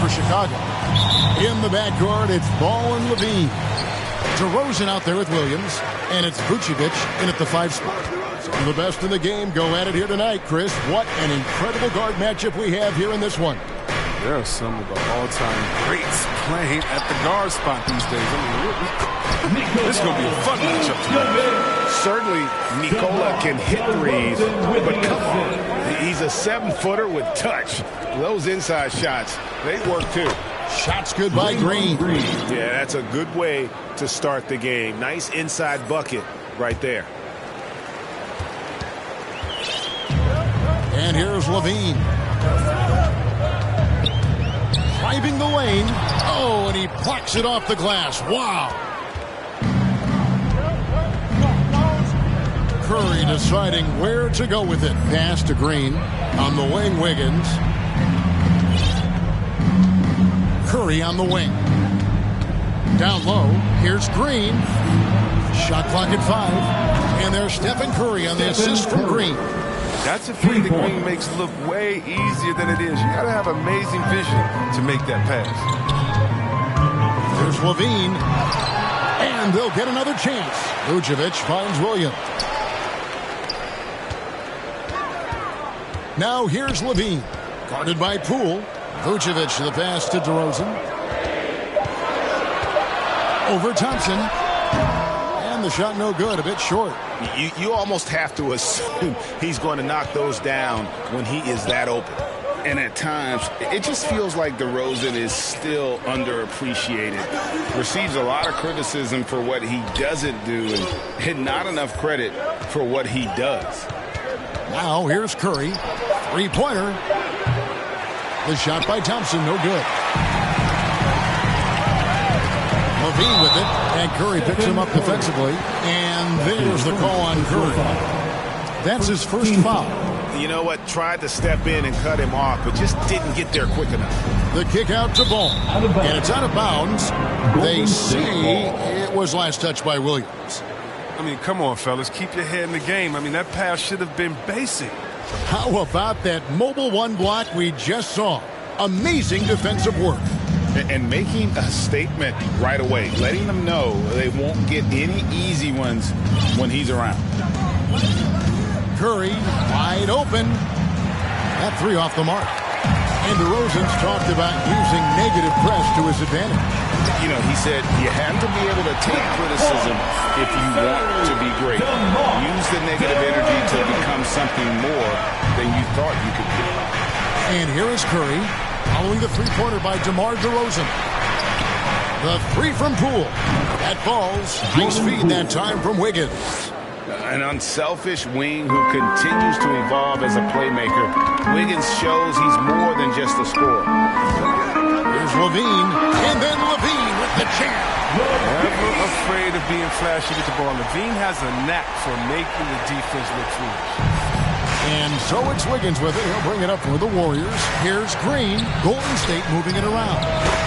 For Chicago. In the backcourt, it's Ball and Levine. DeRozan out there with Williams. And it's Vucevic in at the 5 spot. Some of the best in the game go at it here tonight, Chris. What an incredible guard matchup we have here in this one. There are some of the all-time greats playing at the guard spot these days. I mean, this is going to be a fun matchup tonight. Certainly, Nikola can hit threes, but come on. He's a 7-footer with touch. Those inside shots, they work too. Shots good by Green. Yeah, that's a good way to start the game. Nice inside bucket right there. And here's Levine. Driving the lane. Oh, and he plucks it off the glass. Wow. Curry deciding where to go with it. Pass to Green. On the wing, Wiggins. Curry on the wing. Down low. Here's Green. Shot clock at 5. And there's Stephen Curry on the assist from Green. That's a feed that Green makes look way easier than it is. You got to have amazing vision to make that pass. There's Levine. And they'll get another chance. Vucevic finds Williams. Now here's Levine. Guarded by Poole. Vucevic the pass to DeRozan. Over Thompson. And the shot no good, a bit short. You almost have to assume he's going to knock those down when he is that open. And at times, it just feels like DeRozan is still underappreciated. Receives a lot of criticism for what he doesn't do and not enough credit for what he does. Now here's Curry. Three-pointer. The shot by Thompson, no good. Levine with it, and Curry picks him up defensively. And there's the call on Curry. That's his first foul. You know what? Tried to step in and cut him off, but just didn't get there quick enough. The kick out to Ball. And it's out of bounds. They say it was last touched by Williams. I mean, come on, fellas. Keep your head in the game. I mean, that pass should have been basic. How about that mobile one block we just saw? Amazing defensive work. And making a statement right away, letting them know they won't get any easy ones when he's around. Curry wide open. That 3 off the mark. And DeRozan's talked about using negative press to his advantage. You know, he said you have to be able to take criticism if you want to be great. Use the negative energy to become something more than you thought you could be. And here is Curry following the three-pointer by DeMar DeRozan. The 3 from Poole. That falls. Nice feed that time from Wiggins. An unselfish wing who continues to evolve as a playmaker. Wiggins shows he's more than just a scorer. Here's Levine, and then Levine with the jam. Never afraid of being flashy with the ball. Levine has a knack for making the defense look foolish. And so it's Wiggins with it. He'll bring it up for the Warriors. Here's Green. Golden State moving it around.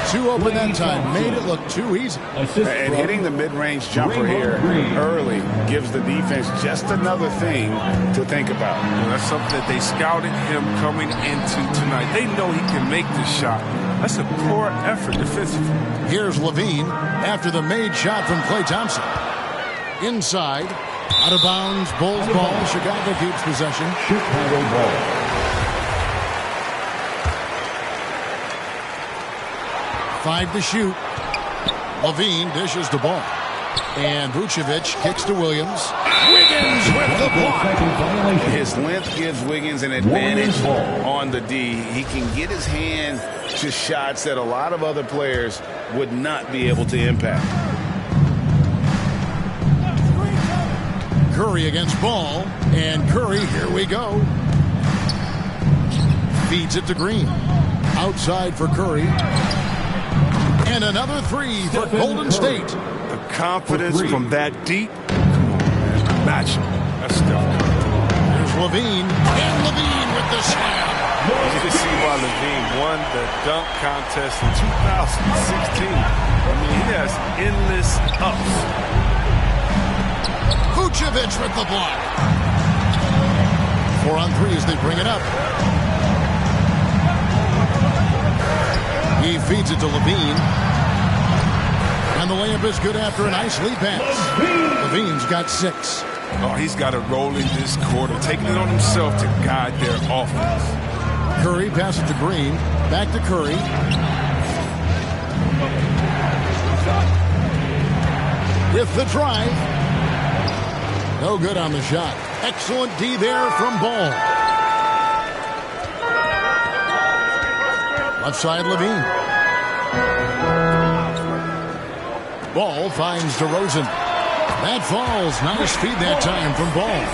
2 open that time. Made it look too easy. And hitting the mid-range jumper here early gives the defense just another thing to think about. Well, that's something that they scouted him coming into tonight. They know he can make this shot. That's a poor effort defensively. Here's Levine after the made shot from Klay Thompson. Inside. Out of bounds. Bulls ball. Chicago keeps possession. Chicago ball. 5 to shoot. Levine dishes the ball. And Vucevic kicks to Williams. Wiggins with the block. His length gives Wiggins an advantage on the D. He can get his hand to shots that a lot of other players would not be able to impact. Curry against Ball. And Curry, here we go. Feeds it to Green. Outside for Curry. And another three for Golden State. The confidence from that deep. Come on, man. Match him. That's Steph Curry. Here's Levine. And Levine with the slam. You can see why Levine won the dunk contest in 2016. I mean, he has endless ups. Vucevic with the block. 4 on 3 as they bring it up. He feeds it to Levine. And the layup is good after a nice lead pass. Levine's got 6. Oh, he's got a role in this quarter, taking it on himself to guide their offense. Curry passes to Green. Back to Curry. With the drive. No good on the shot. Excellent D there from Ball. Left side, Levine. Ball finds DeRozan. That falls. Nice feed that time from Ball.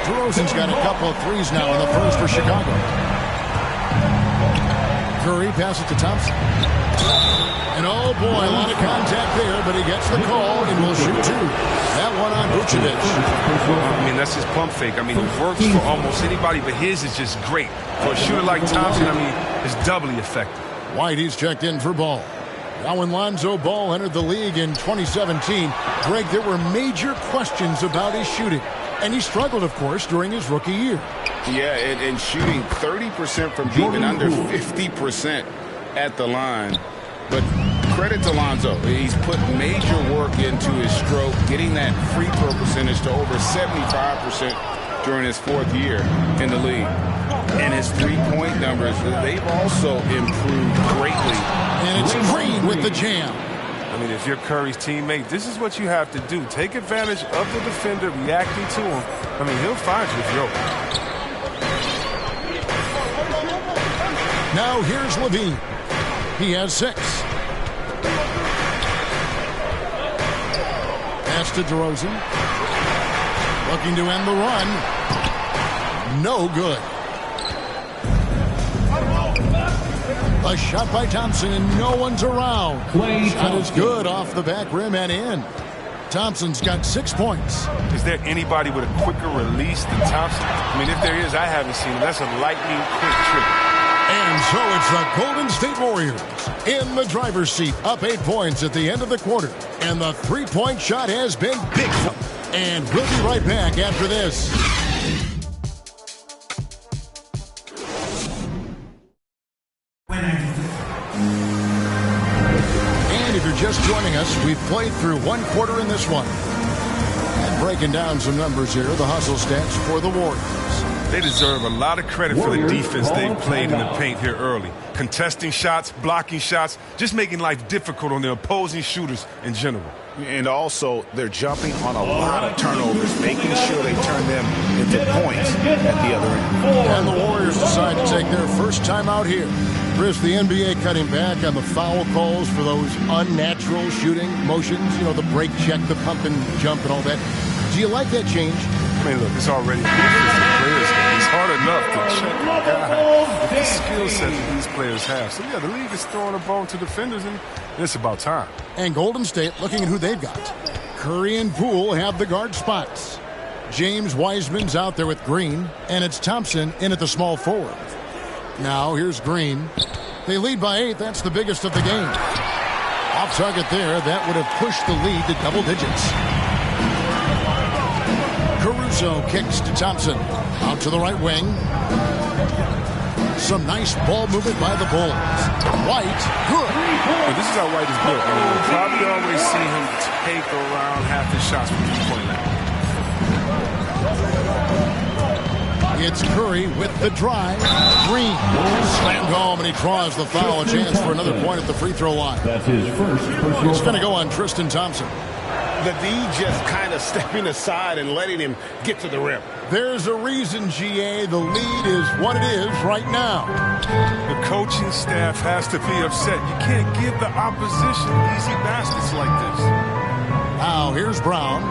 DeRozan's got a couple of threes now in the first for Chicago. Curry passes to Thompson. And oh boy, a lot of contact there, but he gets the call and will shoot 2. That one on Vucevic. I mean, that's his pump fake. I mean, it works for almost anybody, but his is just great. For a shooter like Thompson, I mean, it's doubly effective. Whitey's checked in for Ball. Now when Lonzo Ball entered the league in 2017, Greg, there were major questions about his shooting. And he struggled, of course, during his rookie year. Yeah, and shooting 30% from deep and under 50% at the line. But credit to Lonzo. He's put major work into his stroke, getting that free throw percentage to over 75% during his 4th year in the league. And his three-point numbers, they've also improved greatly. And it's Green with the jam. I mean, if you're Curry's teammate, this is what you have to do. Take advantage of the defender reacting to him. I mean, he'll find you if you're open. Now here's Levine. He has 6. Pass to DeRozan. Looking to end the run. No good. A shot by Thompson, and no one's around. Shot is good off the back rim and in. Thompson's got 6 points. Is there anybody with a quicker release than Thompson? I mean, if there is, I haven't seen him. That's a lightning quick trigger. And so it's the Golden State Warriors in the driver's seat, up 8 points at the end of the quarter. And the three-point shot has been big. And we'll be right back after this. And if you're just joining us, we've played through 1 quarter in this one. And breaking down some numbers here, the hustle stats for the Warriors. They deserve a lot of credit for the defense they've played in the paint here early. Contesting shots, blocking shots, just making life difficult on the opposing shooters in general. And also, they're jumping on a lot of turnovers, making sure they turn them into points at the other end. And the Warriors decide to take their first time out here. Chris, the NBA cutting back on the foul calls for those unnatural shooting motions. You know, the break check, the pump and jump and all that. Do you like that change? I mean, look, it's already defensive players. It's hard enough to check a guy with the skill set that these players have. So, yeah, the league is throwing a bone to defenders, and it's about time. And Golden State looking at who they've got. Curry and Poole have the guard spots. James Wiseman's out there with Green, and it's Thompson in at the small forward. Now, here's Green. They lead by 8. That's the biggest of the game. Off target there. That would have pushed the lead to double digits. Caruso kicks to Thompson. Out to the right wing. Some nice ball movement by the Bulls. White, good. And this is how White is built. You'll probably always see him take around half his shots from 3-point line. It's Curry with the drive. Green slammed home, and he draws the foul. A chance for another point at the free throw line. That's his first personal. It's going to go on Tristan Thompson. The D just kind of stepping aside and letting him get to the rim. There's a reason, GA. The lead is what it is right now. The coaching staff has to be upset. You can't give the opposition easy baskets like this. Now, here's Brown.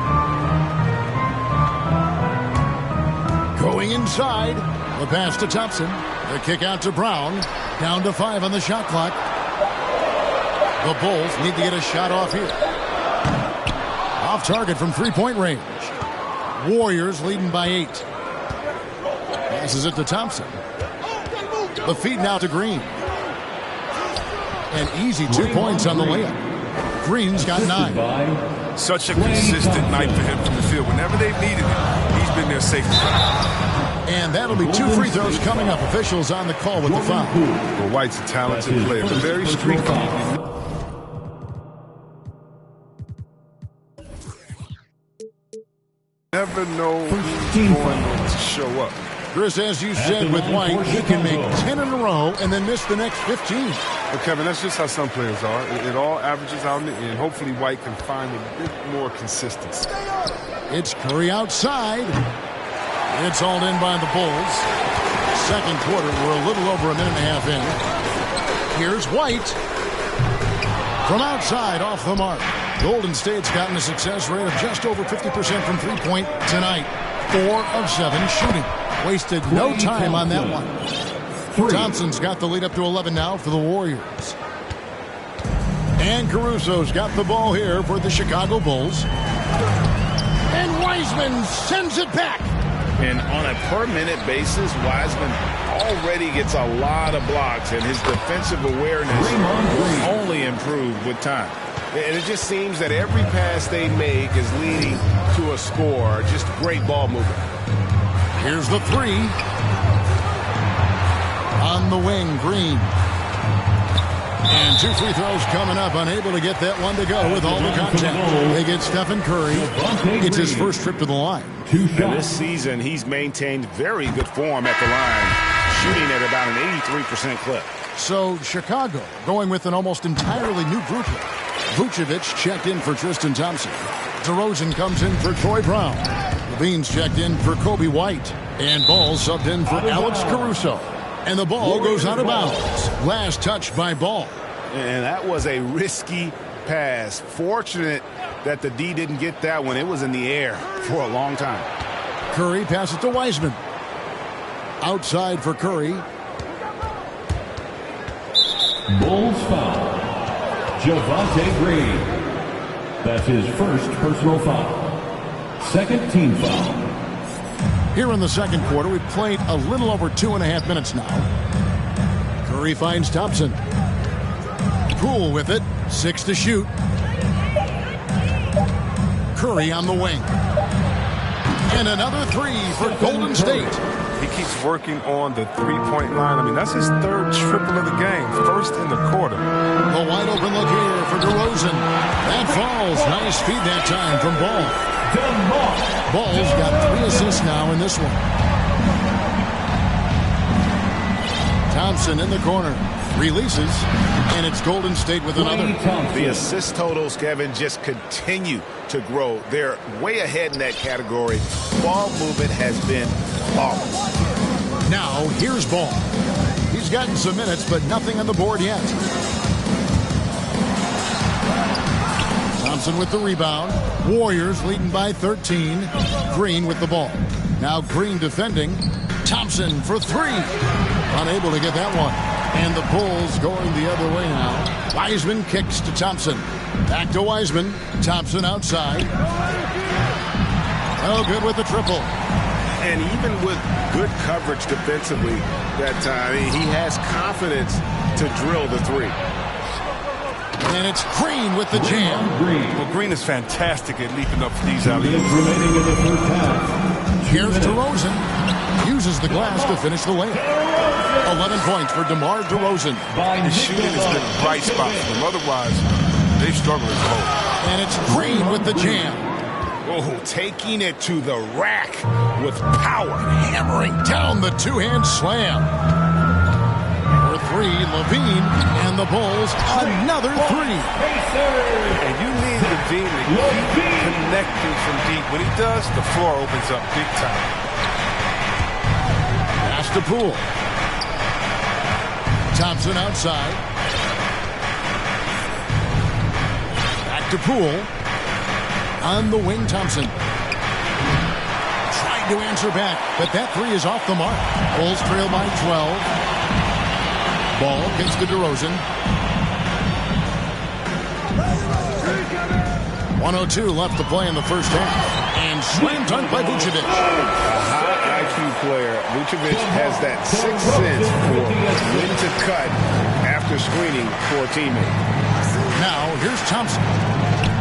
Going inside. The pass to Thompson. The kick out to Brown. Down to 5 on the shot clock. The Bulls need to get a shot off here. Off target from 3-point range. Warriors leading by 8. Passes it to Thompson. The feed now to Green. An easy 2 points on the layup. Green's got 9. Such a consistent night for him from the field. Whenever they've needed him, he's been their safety valve. And that'll be 2 free throws coming up. Officials on the call with the foul. Well, White's a talented player, but very streaky. Never know who's going to show up. Chris, as you said with White, he can make 10 in a row and then miss the next 15. Well, Kevin, that's just how some players are. It all averages out in the end. Hopefully White can find a bit more consistency. It's Curry outside. It's hauled in by the Bulls. Second quarter, we're a little over a minute and a half in. Here's White. From outside, off the mark. Golden State's gotten a success rate of just over 50% from three-point tonight. 4 of 7 shooting. Wasted no time on that one. Thompson's got the lead up to 11 now for the Warriors. And Caruso's got the ball here for the Chicago Bulls. And Wiseman sends it back. And on a per-minute basis, Wiseman already gets a lot of blocks, and his defensive awareness will only improve with time. And it just seems that every pass they make is leading to a score. Just great ball movement. Here's the 3. On the wing, Green. And 2 free throws coming up. Unable to get that one to go with all the contact. They get Stephen Curry. It's his first trip to the line. And this season, he's maintained very good form at the line, shooting at about an 83% clip. So Chicago going with an almost entirely new group here. Vucevic checked in for Tristan Thompson. DeRozan comes in for Troy Brown. Levine's checked in for Kobe White. And Ball subbed in for Alex Caruso. And the ball goes out of bounds. Last touch by Ball. And that was a risky pass. Fortunate that the D didn't get that one. It was in the air for a long time. Curry passes to Wiseman. Outside for Curry. Bulls foul. Javonte Green. That's his first personal foul. Second team foul. Here in the second quarter, we've played a little over 2.5 minutes now. Curry finds Thompson. Poole with it. 6 to shoot. Curry on the wing. And another 3 for Golden State. He keeps working on the three-point line. I mean, that's his third triple of the game. First in the quarter. The wide open look here for DeRozan. That falls. Nice feed that time from Ball. Ball's got 3 assists now in this one. Thompson in the corner. Releases. And it's Golden State with another. The assist totals, Kevin, just continue to grow. They're way ahead in that category. Ball movement has been flawless. Now, here's Ball. He's gotten some minutes, but nothing on the board yet. Thompson with the rebound. Warriors leading by 13. Green with the ball. Now Green defending. Thompson for 3. Unable to get that one. And the Bulls going the other way now. Wiseman kicks to Thompson. Back to Wiseman. Thompson outside. Oh, good with the triple. And even with good coverage defensively that time, he has confidence to drill the 3. And it's Green with the jam. Well, Green is fantastic at leaping up for these alley-oops. Here's DeRozan. Uses the glass to finish the layup. 11 points for DeMar DeRozan. His shooting has been a bright spot for them. Otherwise, they've struggled as a whole. And it's Green with the jam. Oh, taking it to the rack with power. Hammering down the two-hand slam. For three, Levine, and the Bulls, another three. And you need Levine to keep connecting from deep. When he does, the floor opens up big time. Pass to Poole. Thompson outside. Back to Poole. On the wing, Thompson. Trying to answer back, but that three is off the mark. Bulls trail by 12. Ball gets to DeRozan. 1:02 left to play in the first half. And slam dunk by Vucevic. A high IQ player. Vucevic has that sixth sense for when to cut after screening for a teammate. Now, here's Thompson.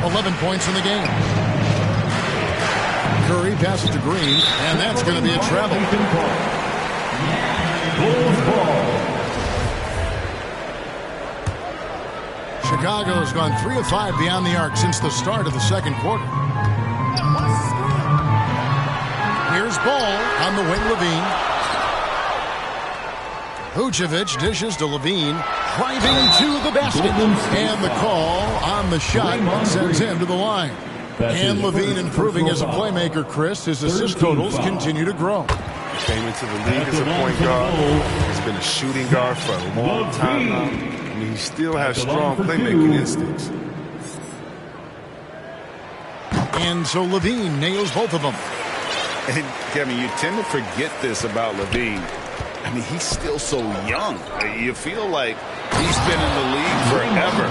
11 points in the game. Curry passes to Green, and that's going to be a travel. Chicago has gone 3 of 5 beyond the arc since the start of the second quarter. Here's Ball on the wing, Levine. Vucevic dishes to Levine, driving to the basket. And the call on the shot sends him to the line. And Levine improving as a playmaker, Chris. His assist totals continue to grow. He came into the league as a point guard. He's been a shooting guard for a long time now. I mean, he still has strong playmaking instincts. And so Levine nails both of them. And Kevin, you tend to forget this about Levine. I mean, he's still so young. You feel like he's been in the league forever.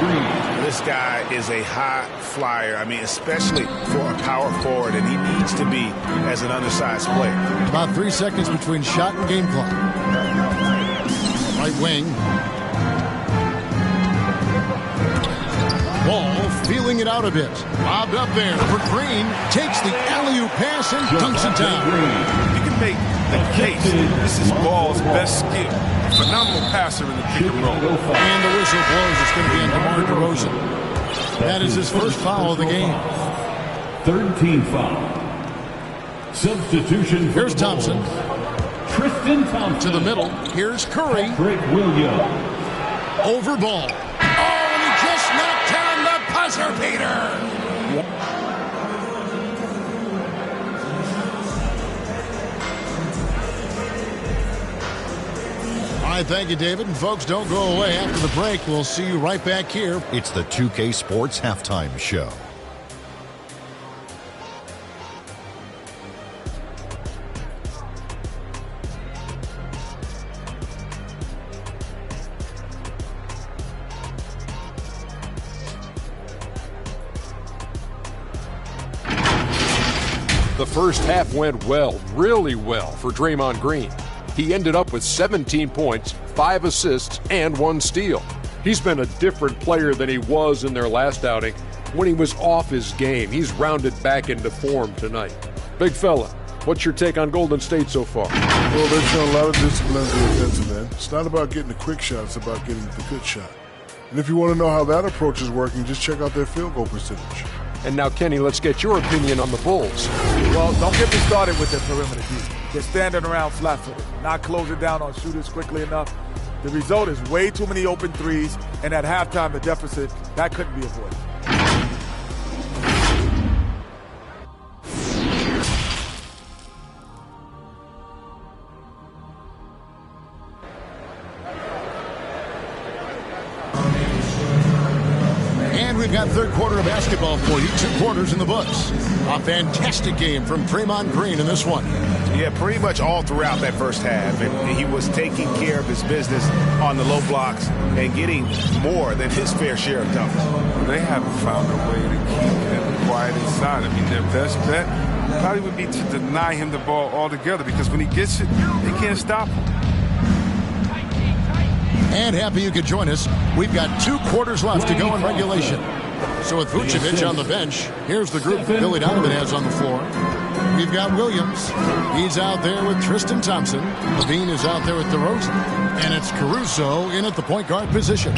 This guy is a high flyer. I mean, especially for a power forward, and he needs to be as an undersized player. About 3 seconds between shot and game clock. Right wing. Ball feeling it out a bit. Lobbed up there for Green. Takes the alley-oop pass and dunks it down. You can make the case. This is Ball's best skill. Phenomenal passer in the pick and roll. And the whistle blows. It's going to be on DeMar DeRozan. That is his first foul of the game. Third team foul. Substitution. Here's Thompson. Tristan Thompson. To the middle. Here's Curry. Rick Williams. Over Ball. Just knocked down the buzzer beater. All right, thank you, David. And folks, don't go away. After the break, we'll see you right back here. It's the 2K Sports Halftime Show. The first half went well, really well for Draymond Green. He ended up with 17 points, 5 assists, and 1 steal. He's been a different player than he was in their last outing when he was off his game. He's rounded back into form tonight. Big fella, what's your take on Golden State so far? Well, they've shown a lot of discipline on the offensive end. It's not about getting the quick shot, it's about getting the good shot. And if you want to know how that approach is working, just check out their field goal percentage. And now, Kenny, let's get your opinion on the Bulls. Well, don't get me started with their perimeter defense. They're standing around flat-footed, not closing down on shooters quickly enough. The result is way too many open threes, and at halftime, the deficit, that couldn't be avoided. We've got third quarter of basketball for you. 2 quarters in the books. A fantastic game from Draymond Green in this one. Yeah, pretty much all throughout that first half. And he was taking care of his business on the low blocks and getting more than his fair share of dunks. Well, they haven't found a way to keep him quiet inside. I mean, their best bet probably would be to deny him the ball altogether, because when he gets it, they can't stop him. And happy you could join us. We've got 2 quarters left to go in regulation. So with Vucevic on the bench, here's the group Billy Donovan has on the floor. We've got Williams. He's out there with Tristan Thompson. Levine is out there with DeRozan. And it's Caruso in at the point guard position.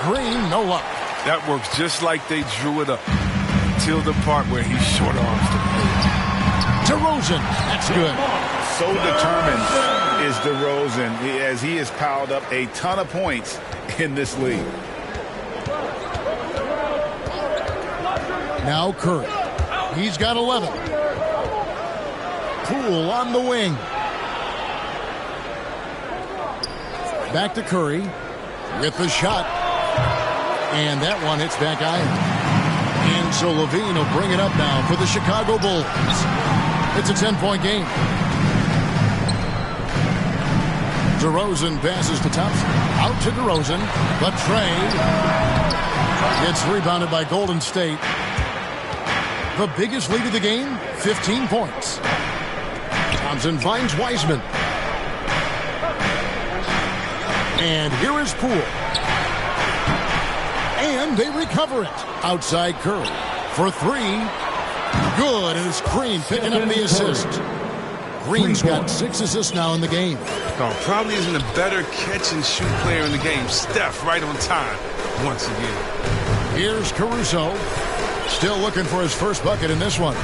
Green, no luck. That works just like they drew it up. Till the part where he short arms the play. DeRozan, that's good. So determined is DeRozan as he has piled up a ton of points in this league. Now Curry. He's got 11. Poole on the wing. Back to Curry with the shot. And that one hits back iron. And so Levine will bring it up now for the Chicago Bulls. It's a 10-point game. DeRozan passes to Thompson. Out to DeRozan. But Trey gets rebounded by Golden State. The biggest lead of the game, 15 points. Thompson finds Wiseman. And here is Poole. And they recover it. Outside Curry for three. Good, and it's Green picking up the assist. Green's got 6 assists now in the game. No, probably isn't a better catch-and-shoot player in the game. Steph right on time once again. Here's Caruso. Still looking for his first bucket in this one.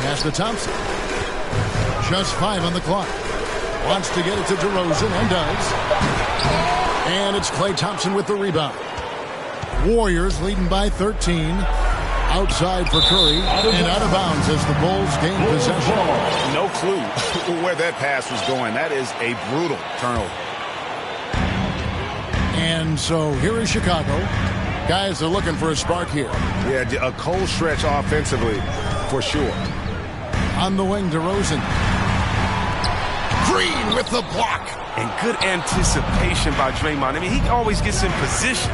Pass to Thompson. Just 5 on the clock. Wants to get it to DeRozan and does. And it's Klay Thompson with the rebound. Warriors leading by 13. Outside for Curry and out of bounds as the Bulls gain possession. No clue where that pass was going. That is a brutal turnover. And so here is Chicago. Guys are looking for a spark here. Yeah, a cold stretch offensively for sure. On the wing, DeRozan. Green with the block. And good anticipation by Draymond. I mean, he always gets in position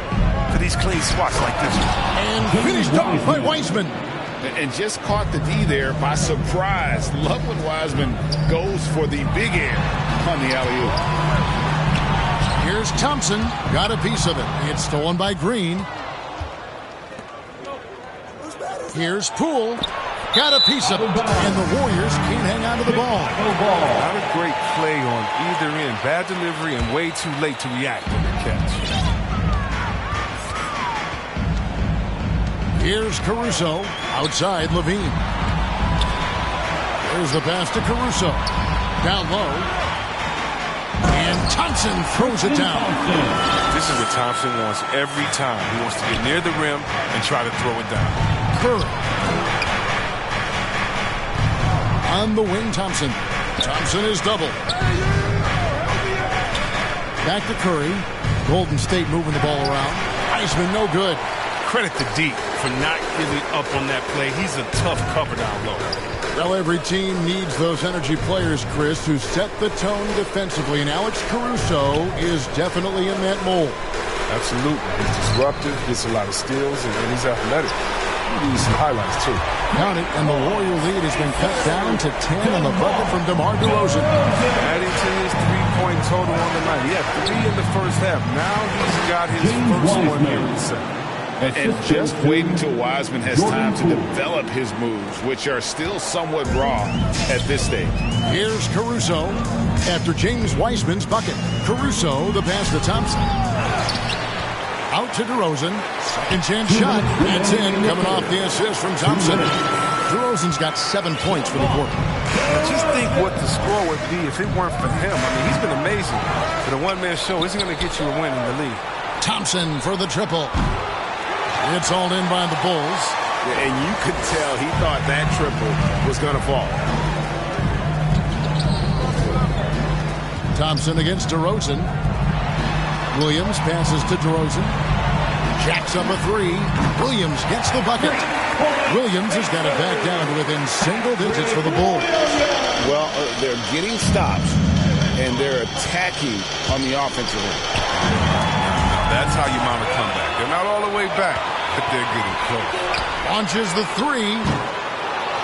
for these clean spots like this one. And finished off by Wiseman. And just caught the D there by surprise. Love when Wiseman goes for the big air on the alley-oop. Here's Thompson. Got a piece of it. It's stolen by Green. Here's Poole. Got a piece of it. And the Warriors can't hang on to the ball. Not a great play on either end. Bad delivery and way too late to react on the catch. Here's Caruso. Outside Levine. There's the pass to Caruso. Down low. And Thompson throws it down. This is what Thompson wants every time. He wants to get near the rim and try to throw it down. Curry. On the wing, Thompson. Thompson is double. Back to Curry. Golden State moving the ball around. Wiseman, no good. Credit to D for not giving up on that play. He's a tough cover down low. Well, every team needs those energy players, Chris, who set the tone defensively. And Alex Caruso is definitely in that mold. Absolutely. He's disruptive, gets a lot of steals, and he's athletic. He needs some highlights, too. Count it, and the Warrior lead has been cut down to 10 on the bucket from DeMar DeRozan. Adding to his three-point total on the night. He had 3 in the first half. Now he's got his first one here in the second. And just wait until Wiseman has time to develop his moves, which are still somewhat raw at this stage. Here's Caruso after James Wiseman's bucket. Caruso, the pass to Thompson. Out to DeRozan. Second chance shot. That's in. Coming off the assist from Thompson. DeRozan's got 7 points for the quarter. Just think what the score would be if it weren't for him. I mean, he's been amazing. For the one-man show, he's going to get you a win in the league. Thompson for the triple. It's all in by the Bulls. And you could tell he thought that triple was going to fall. Thompson against DeRozan. Williams passes to DeRozan. Jacks up a 3. Williams gets the bucket. Williams has got it back down to within single digits for the Bulls. Well, they're getting stops, and they're attacking on the offensive end. That's how you mount a comeback. They're not all the way back, but they're getting close. Launches the 3.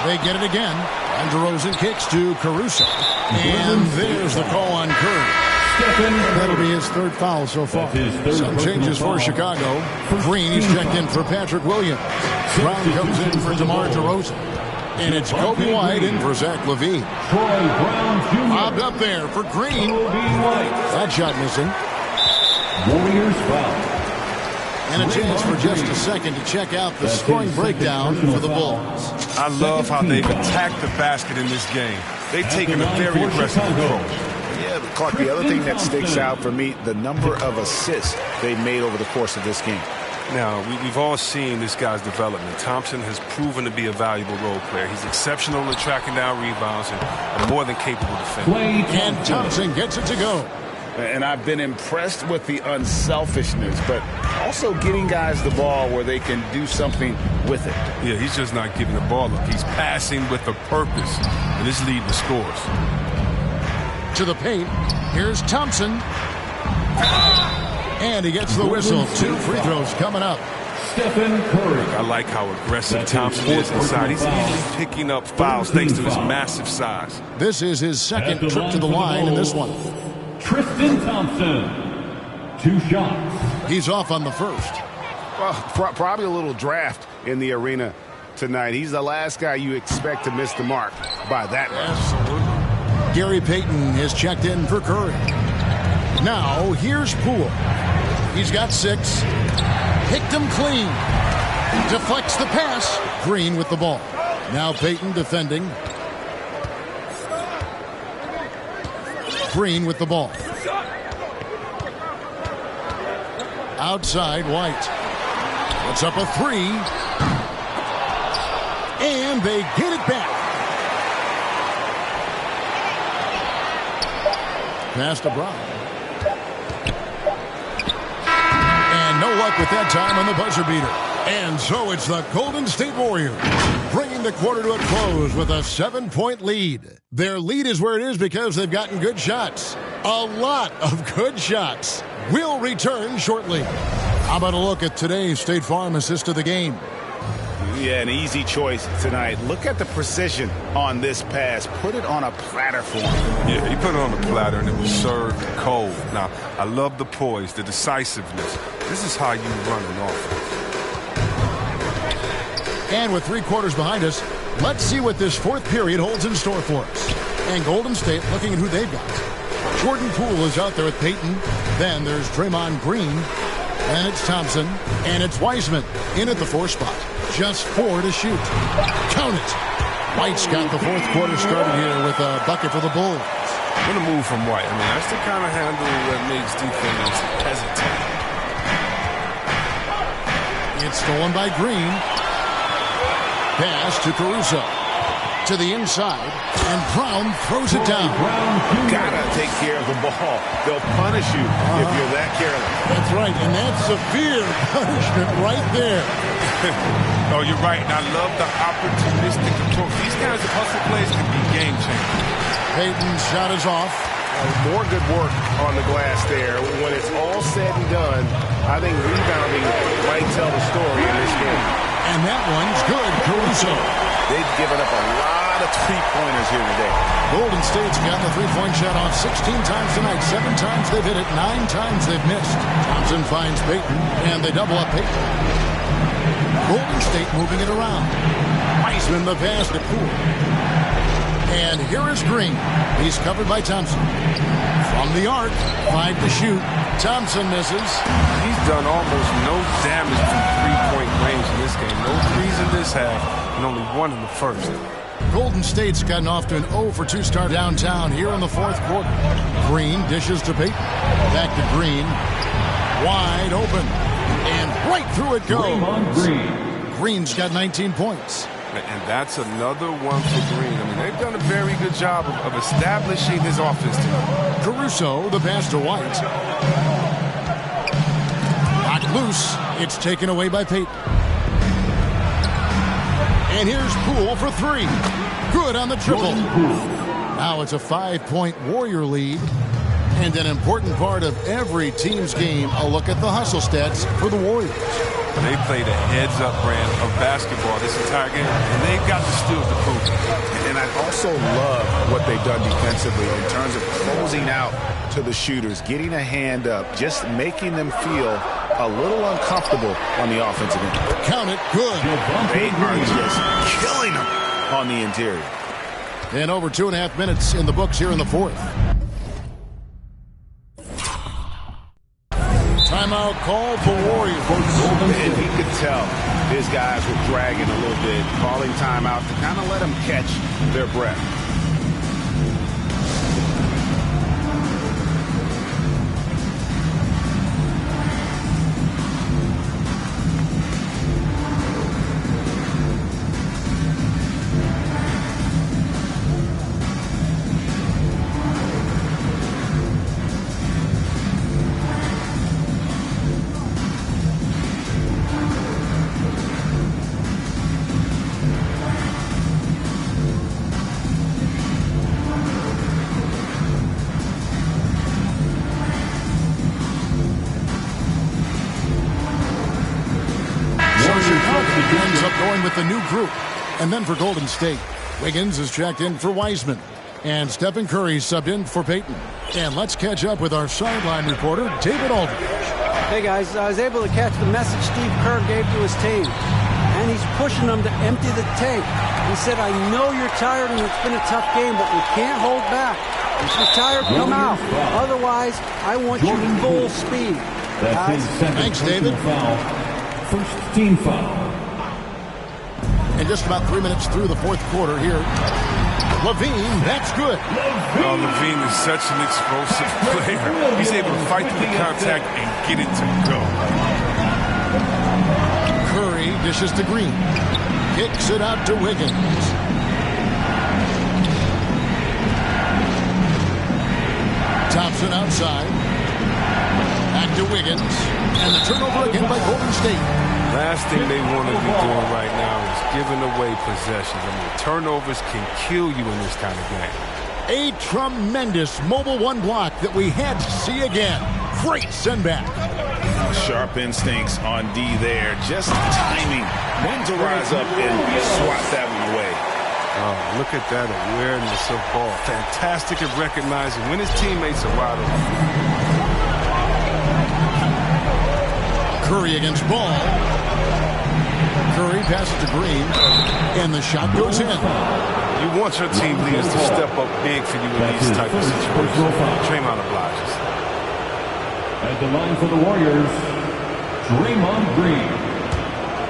They get it again. And DeRozan kicks to Caruso. And there's the call on Curry. That'll be his third foul so far. Some changes for Chicago. Green, he's checked in for Patrick Williams. Brown comes in for DeMar DeRozan. And it's Kobe White in for Zach LaVine. Bobbed up there for Green. That shot missing. Warriors foul. And a chance for just a second to check out the scoring breakdown for the Bulls. I love how they've attacked the basket in this game. They've taken a very aggressive approach. Yeah, Clark, the other thing that sticks out for me, the number of assists they've made over the course of this game. Now, we've all seen this guy's development. Thompson has proven to be a valuable role player. He's exceptional at tracking down rebounds and more than capable defender. And Thompson gets it to go. And I've been impressed with the unselfishness, but also getting guys the ball where they can do something with it. Yeah, he's just not giving the ball up. He's passing with a purpose, and this lead the scores. To the paint. Here's Thompson. And he gets the whistle. 2 free throws coming up. Stephen Curry. I like how aggressive Thompson is inside. He's easily picking up fouls thanks to his massive size. This is his second trip to the line in this one. Tristan Thompson. 2 shots. He's off on the first. Well, probably a little draft in the arena tonight. He's the last guy you expect to miss the mark by that much. Absolutely. Gary Payton has checked in for Curry. Now, here's Poole. He's got 6. Picked him clean. Deflects the pass. Green with the ball. Now Payton defending. Green with the ball. Outside, White. Puts up a 3. And they get it back. Pass to Brown. And no luck with that time on the buzzer beater. And so it's the Golden State Warriors bringing the quarter to a close with a 7-point lead. Their lead is where it is because they've gotten good shots. A lot of good shots. We'll return shortly. How about a look at today's State Farm assist of the game? Yeah, an easy choice tonight. Look at the precision on this pass. Put it on a platter for him. Yeah, he put it on a platter and it was served cold. Now, I love the poise, the decisiveness. This is how you run an offense. And with 3 quarters behind us, let's see what this 4th period holds in store for us. And Golden State looking at who they've got. Jordan Poole is out there with Payton. Then there's Draymond Green. And it's Thompson. And it's Wiseman in at the 4 spot. Just 4 to shoot. Count it. White's got the 4th quarter started here with a bucket for the Bulls. What a move from White. I mean, that's the kind of handle that makes defenders hesitate. It's stolen by Green. Pass to Caruso. To the inside. And Brown throws it down. Gotta take care of the ball. They'll punish you if you're that careless. That's right. And that's severe punishment right there. Oh, you're right. And I love the opportunistic approach. These kinds of hustle plays can be game changers. Payton's shot is off. More good work on the glass there. When it's all said and done, I think rebounding might tell the story in this game. And that one's good. Caruso. They've given up a lot of 3-pointers here today. Golden State's gotten the 3-point shot off 16 times tonight. 7 times they've hit it. 9 times they've missed. Thompson finds Payton, and they double up Payton. Golden State moving it around. Wiseman the pass to Poole. And here is Green. He's covered by Thompson. From the arc, 5 to shoot. Thompson misses. He's done almost no damage from 3-point range in this game. No threes in this half, and only 1 in the first. Golden State's gotten off to an 0-for-2 start downtown here in the 4th quarter. Green dishes to Payton. Back to Green. Wide open. And right through it goes. Green's got 19 points. And that's another one for Green. I mean, they've done a very good job of establishing his offense tonight. Caruso, the pass to White. Knocked loose. It's taken away by Payton. And here's Poole for 3. Good on the triple. Now it's a 5-point Warrior lead. And an important part of every team's game, a look at the hustle stats for the Warriors. They played a heads-up brand of basketball this entire game, and they've got the skills to prove it. And I also love what they've done defensively in terms of closing out to the shooters, getting a hand up, just making them feel a little uncomfortable on the offensive end. Count it, good. They are just killing them on the interior. And over 2.5 minutes in the books here in the fourth. Timeout call for Warriors. And he could tell his guys were dragging a little bit, calling timeout to kind of let them catch their breath. Ends up going with the new group. And then for Golden State, Wiggins is checked in for Wiseman. And Stephen Curry subbed in for Payton. And let's catch up with our sideline reporter, David Aldridge. Hey guys, I was able to catch the message Steve Kerr gave to his team. And he's pushing them to empty the tank. He said, I know you're tired and it's been a tough game, but we can't hold back. If you're tired, come out. Otherwise, I want you full speed. Guys. Thanks, David. First team foul. And just about 3 minutes through the fourth quarter here. Levine, that's good. Oh, Levine is such an explosive player. He's able to fight through the contact and get it to go. Curry dishes to Green. Kicks it out to Wiggins. Thompson outside. Back to Wiggins. And the turnover again by Golden State. Last thing they want to be doing right now is giving away possessions. I mean, turnovers can kill you in this kind of game. A tremendous mobile one block that we had to see again. Great send back. Sharp instincts on D there. Just timing when to rise up and swat that one away. Oh, look at that awareness of ball. Fantastic at recognizing when his teammates are wide open. Curry against Ball. Curry passes to Green, and the shot goes in. You want your team leaders to step up big for you in these type of situations. Draymond obliges. At the line for the Warriors, Draymond Green.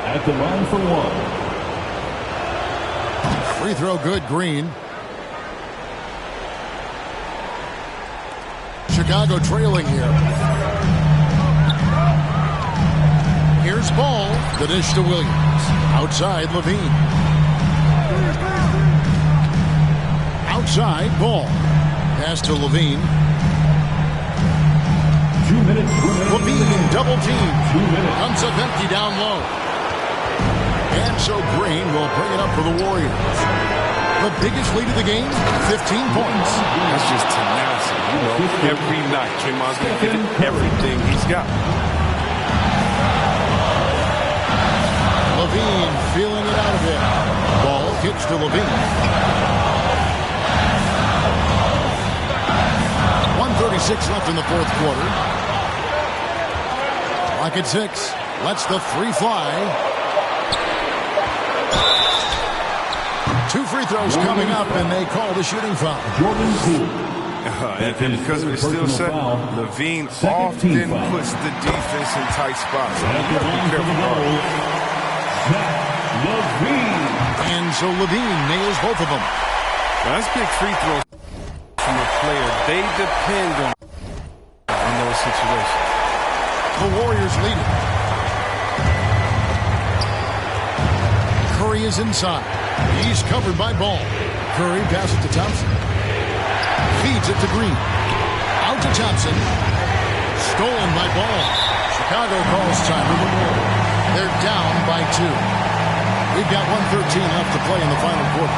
At the line for one. Free throw good, Green. Chicago trailing here. Here's Ball. The dish to Williams. Outside, Levine. Outside, Ball. Pass to Levine. 2 minutes remaining. Levine, double team. Comes up empty down low. And so Green will bring it up for the Warriors. The biggest lead of the game, 15 points. That's just tenacity. You know, every night, Draymond's going to give it everything he's got. Levine feeling it out of it. Ball kicks to Levine. 1:36 left in the fourth quarter. Clock at 6. Lets the three fly. 2 free throws coming up, and they call the shooting foul. And because we're still set, Levine often puts the defense in tight spots. So you got to be careful. And so Levine nails both of them. Now, that's big free throws from a player. They depend on in those situations. The Warriors lead it. Curry is inside. He's covered by Ball. Curry passes to Thompson. Feeds it to Green. Out to Thompson. Stolen by Ball. Chicago calls time. They're down by 2. We've got 1:13 left to play in the final quarter.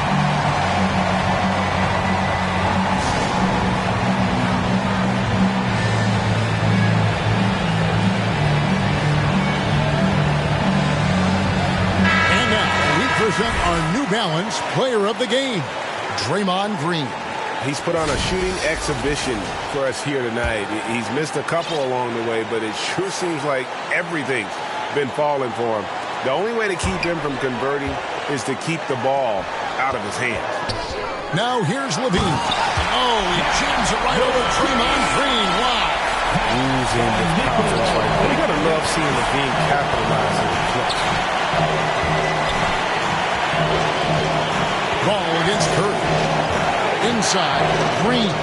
Challenge Player of the Game, Draymond Green. He's put on a shooting exhibition for us here tonight. He's missed a couple along the way, but it sure seems like everything's been falling for him. The only way to keep him from converting is to keep the ball out of his hands. Now here's Levine. Oh, he jams it right over Draymond Green. Wow. Losing his confidence right there. You're going to love seeing Levine capitalize in the clutch. Ball against Curry. Inside, Green.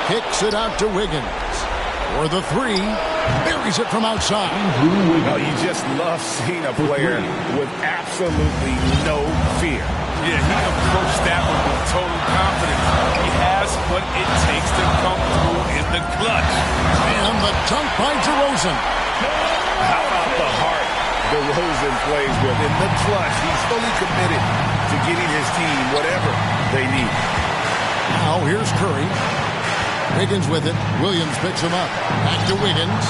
Kicks it out to Wiggins. For the three. Buries it from outside. Oh, you just love seeing a player with absolutely no fear. Yeah, he approached that one with total confidence. He has what it takes to come through in the clutch. And the dunk by DeRozan. How about the heart DeRozan plays with? In the clutch, he's fully committed to getting his team whatever they need. Now here's Curry. Wiggins with it. Williams picks him up. Back to Wiggins.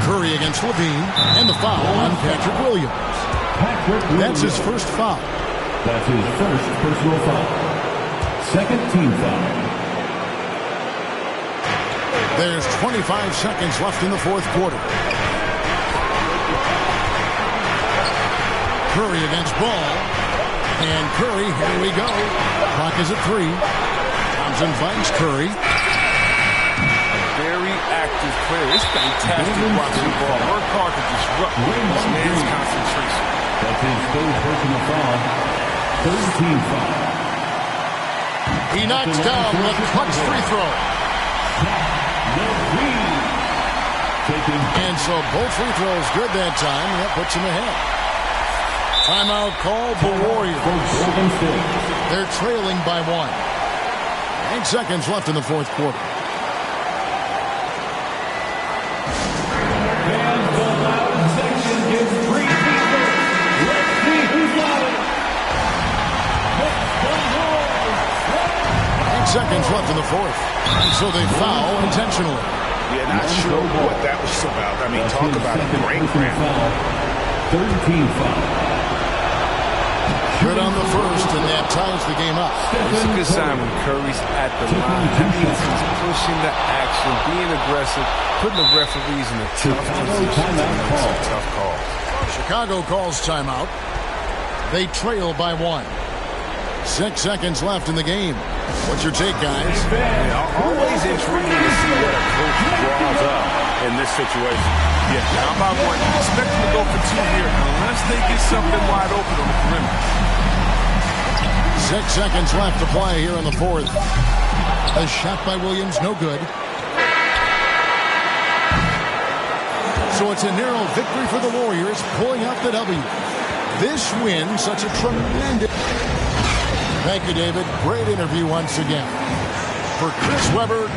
Curry against Levine. And the foul on Patrick Williams. That's his first foul. That's his first personal foul. Second team foul. There's 25 seconds left in the fourth quarter. Curry against Ball. And Curry, here we go. Clock is at 3. Thompson finds Curry. A very active player. It's fantastic watching Ball. Work hard to disrupt this man's concentration. That's his third personal foul. Third team foul. He knocks down the clutch free throw. And so both free throws good that time, and that puts him ahead. Timeout call for Warriors. They're trailing by 1. 8 seconds left in the fourth quarter. And the loud section gives 3 people. Let's see who's louder. 8 seconds left in the fourth. And so they foul intentionally. Yeah, not sure what that was about. I mean, talk about a brain cramp. Third team foul. Good on the first, and that ties the game up. It's a good sign when Curry's at the line. That means he's pushing the action, being aggressive, putting the referees in a tough position to make some tough calls. Chicago calls timeout. They trail by 1. 6 seconds left in the game. What's your take, guys? Yeah, always intriguing to see what a coach draws up in this situation. Yeah, down by 1. You expect them to go for 2 here unless they get something wide open on the perimeter. 6 seconds left to play here in the fourth. A shot by Williams, no good. So it's a narrow victory for the Warriors, pulling out the W. This win, such a tremendous... Thank you, David. Great interview once again. For Chris Webber...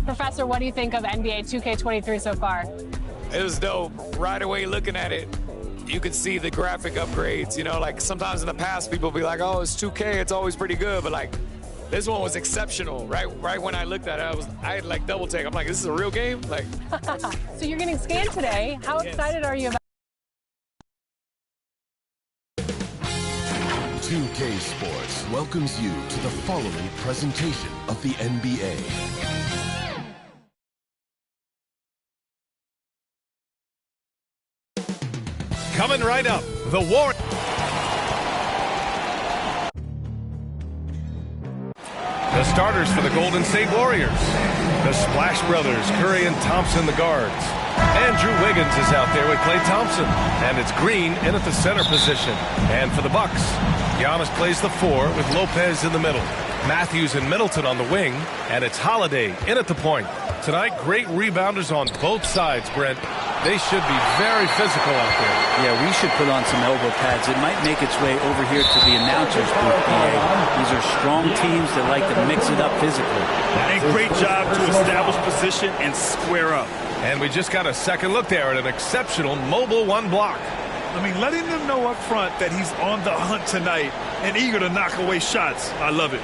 Professor, what do you think of NBA 2K23 so far? It was dope. Right away looking at it, you could see the graphic upgrades. You know, like sometimes in the past people be like, oh, it's 2K, it's always pretty good, but like this one was exceptional. Right when I looked at it, I had like double take. I'm like, this is a real game? Like So you're getting scanned today. How excited are you about 2K Sports welcomes you to the following presentation of the NBA. Coming right up, the Warriors. The starters for the Golden State Warriors. The Splash Brothers, Curry and Thompson, the guards. Andrew Wiggins is out there with Klay Thompson. And it's Green in at the center position. And for the Bucks, Giannis plays the 4 with Lopez in the middle. Matthews and Middleton on the wing. And it's Holiday in at the point. Tonight, great rebounders on both sides, Brent. They should be very physical out there. Yeah, we should put on some elbow pads. It might make its way over here to the announcers booth, PA. These are strong teams that like to mix it up physically. And great job to establish position and square up. And we just got a second look there at an exceptional mobile 1 block. I mean, letting them know up front that he's on the hunt tonight and eager to knock away shots. I love it.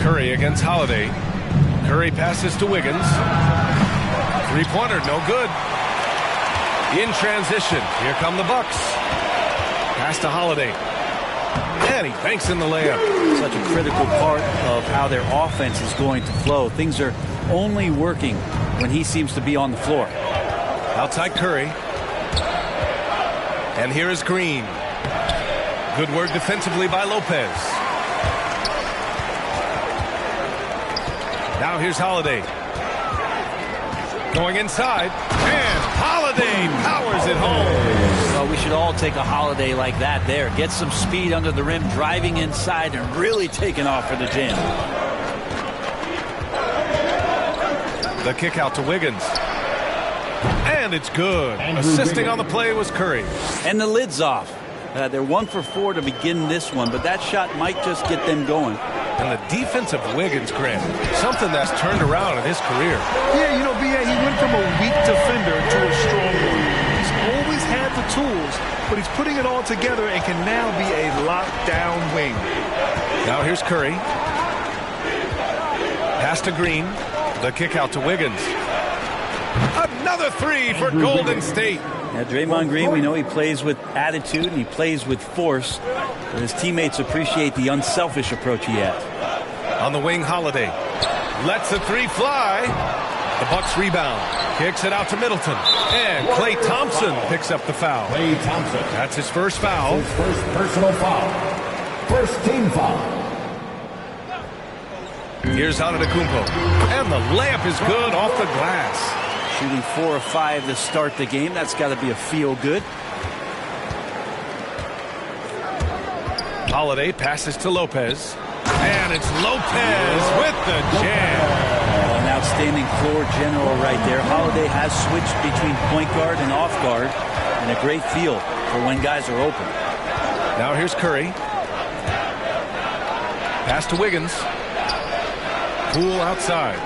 Curry against Holiday. Curry passes to Wiggins. Three-pointer, no good. In transition, here come the Bucks. Pass to Holiday. And he banks in the layup. Such a critical part of how their offense is going to flow. Things are only working when he seems to be on the floor. Outside Curry. And here is Green. Good work defensively by Lopez. Now here's Holiday. Going inside. And Holiday powers it home. Well, we should all take a Holiday like that there. Get some speed under the rim, driving inside, and really taking off for the jam. The kick out to Wiggins. And it's good. Assisting on the play was Curry. And the lid's off. They're 1 for 4 to begin this one, but that shot might just get them going. And the defense of Wiggins, Grant, something that's turned around in his career. Yeah, you know, B.A., he went from a weak defender to a strong one. He's always had the tools, but he's putting it all together and can now be a lockdown wing. Now here's Curry. Pass to Green. The kick out to Wiggins. Another 3 for Golden State. Now, Draymond Green, we know he plays with attitude and he plays with force, but his teammates appreciate the unselfish approach he has. On the wing, Holiday lets the 3 fly. The Bucks rebound. Kicks it out to Middleton. And Klay Thompson picks up the foul. Klay Thompson. That's his first foul. His first personal foul. First team foul. Here's Antetokounmpo. And the layup is good off the glass. Shooting 4 of 5 to start the game. That's got to be a feel-good. Holiday passes to Lopez. And it's Lopez with the jam. An outstanding floor general right there. Holiday has switched between point guard and off guard, and a great feel for when guys are open. Now here's Curry. Pass to Wiggins. Poole outside.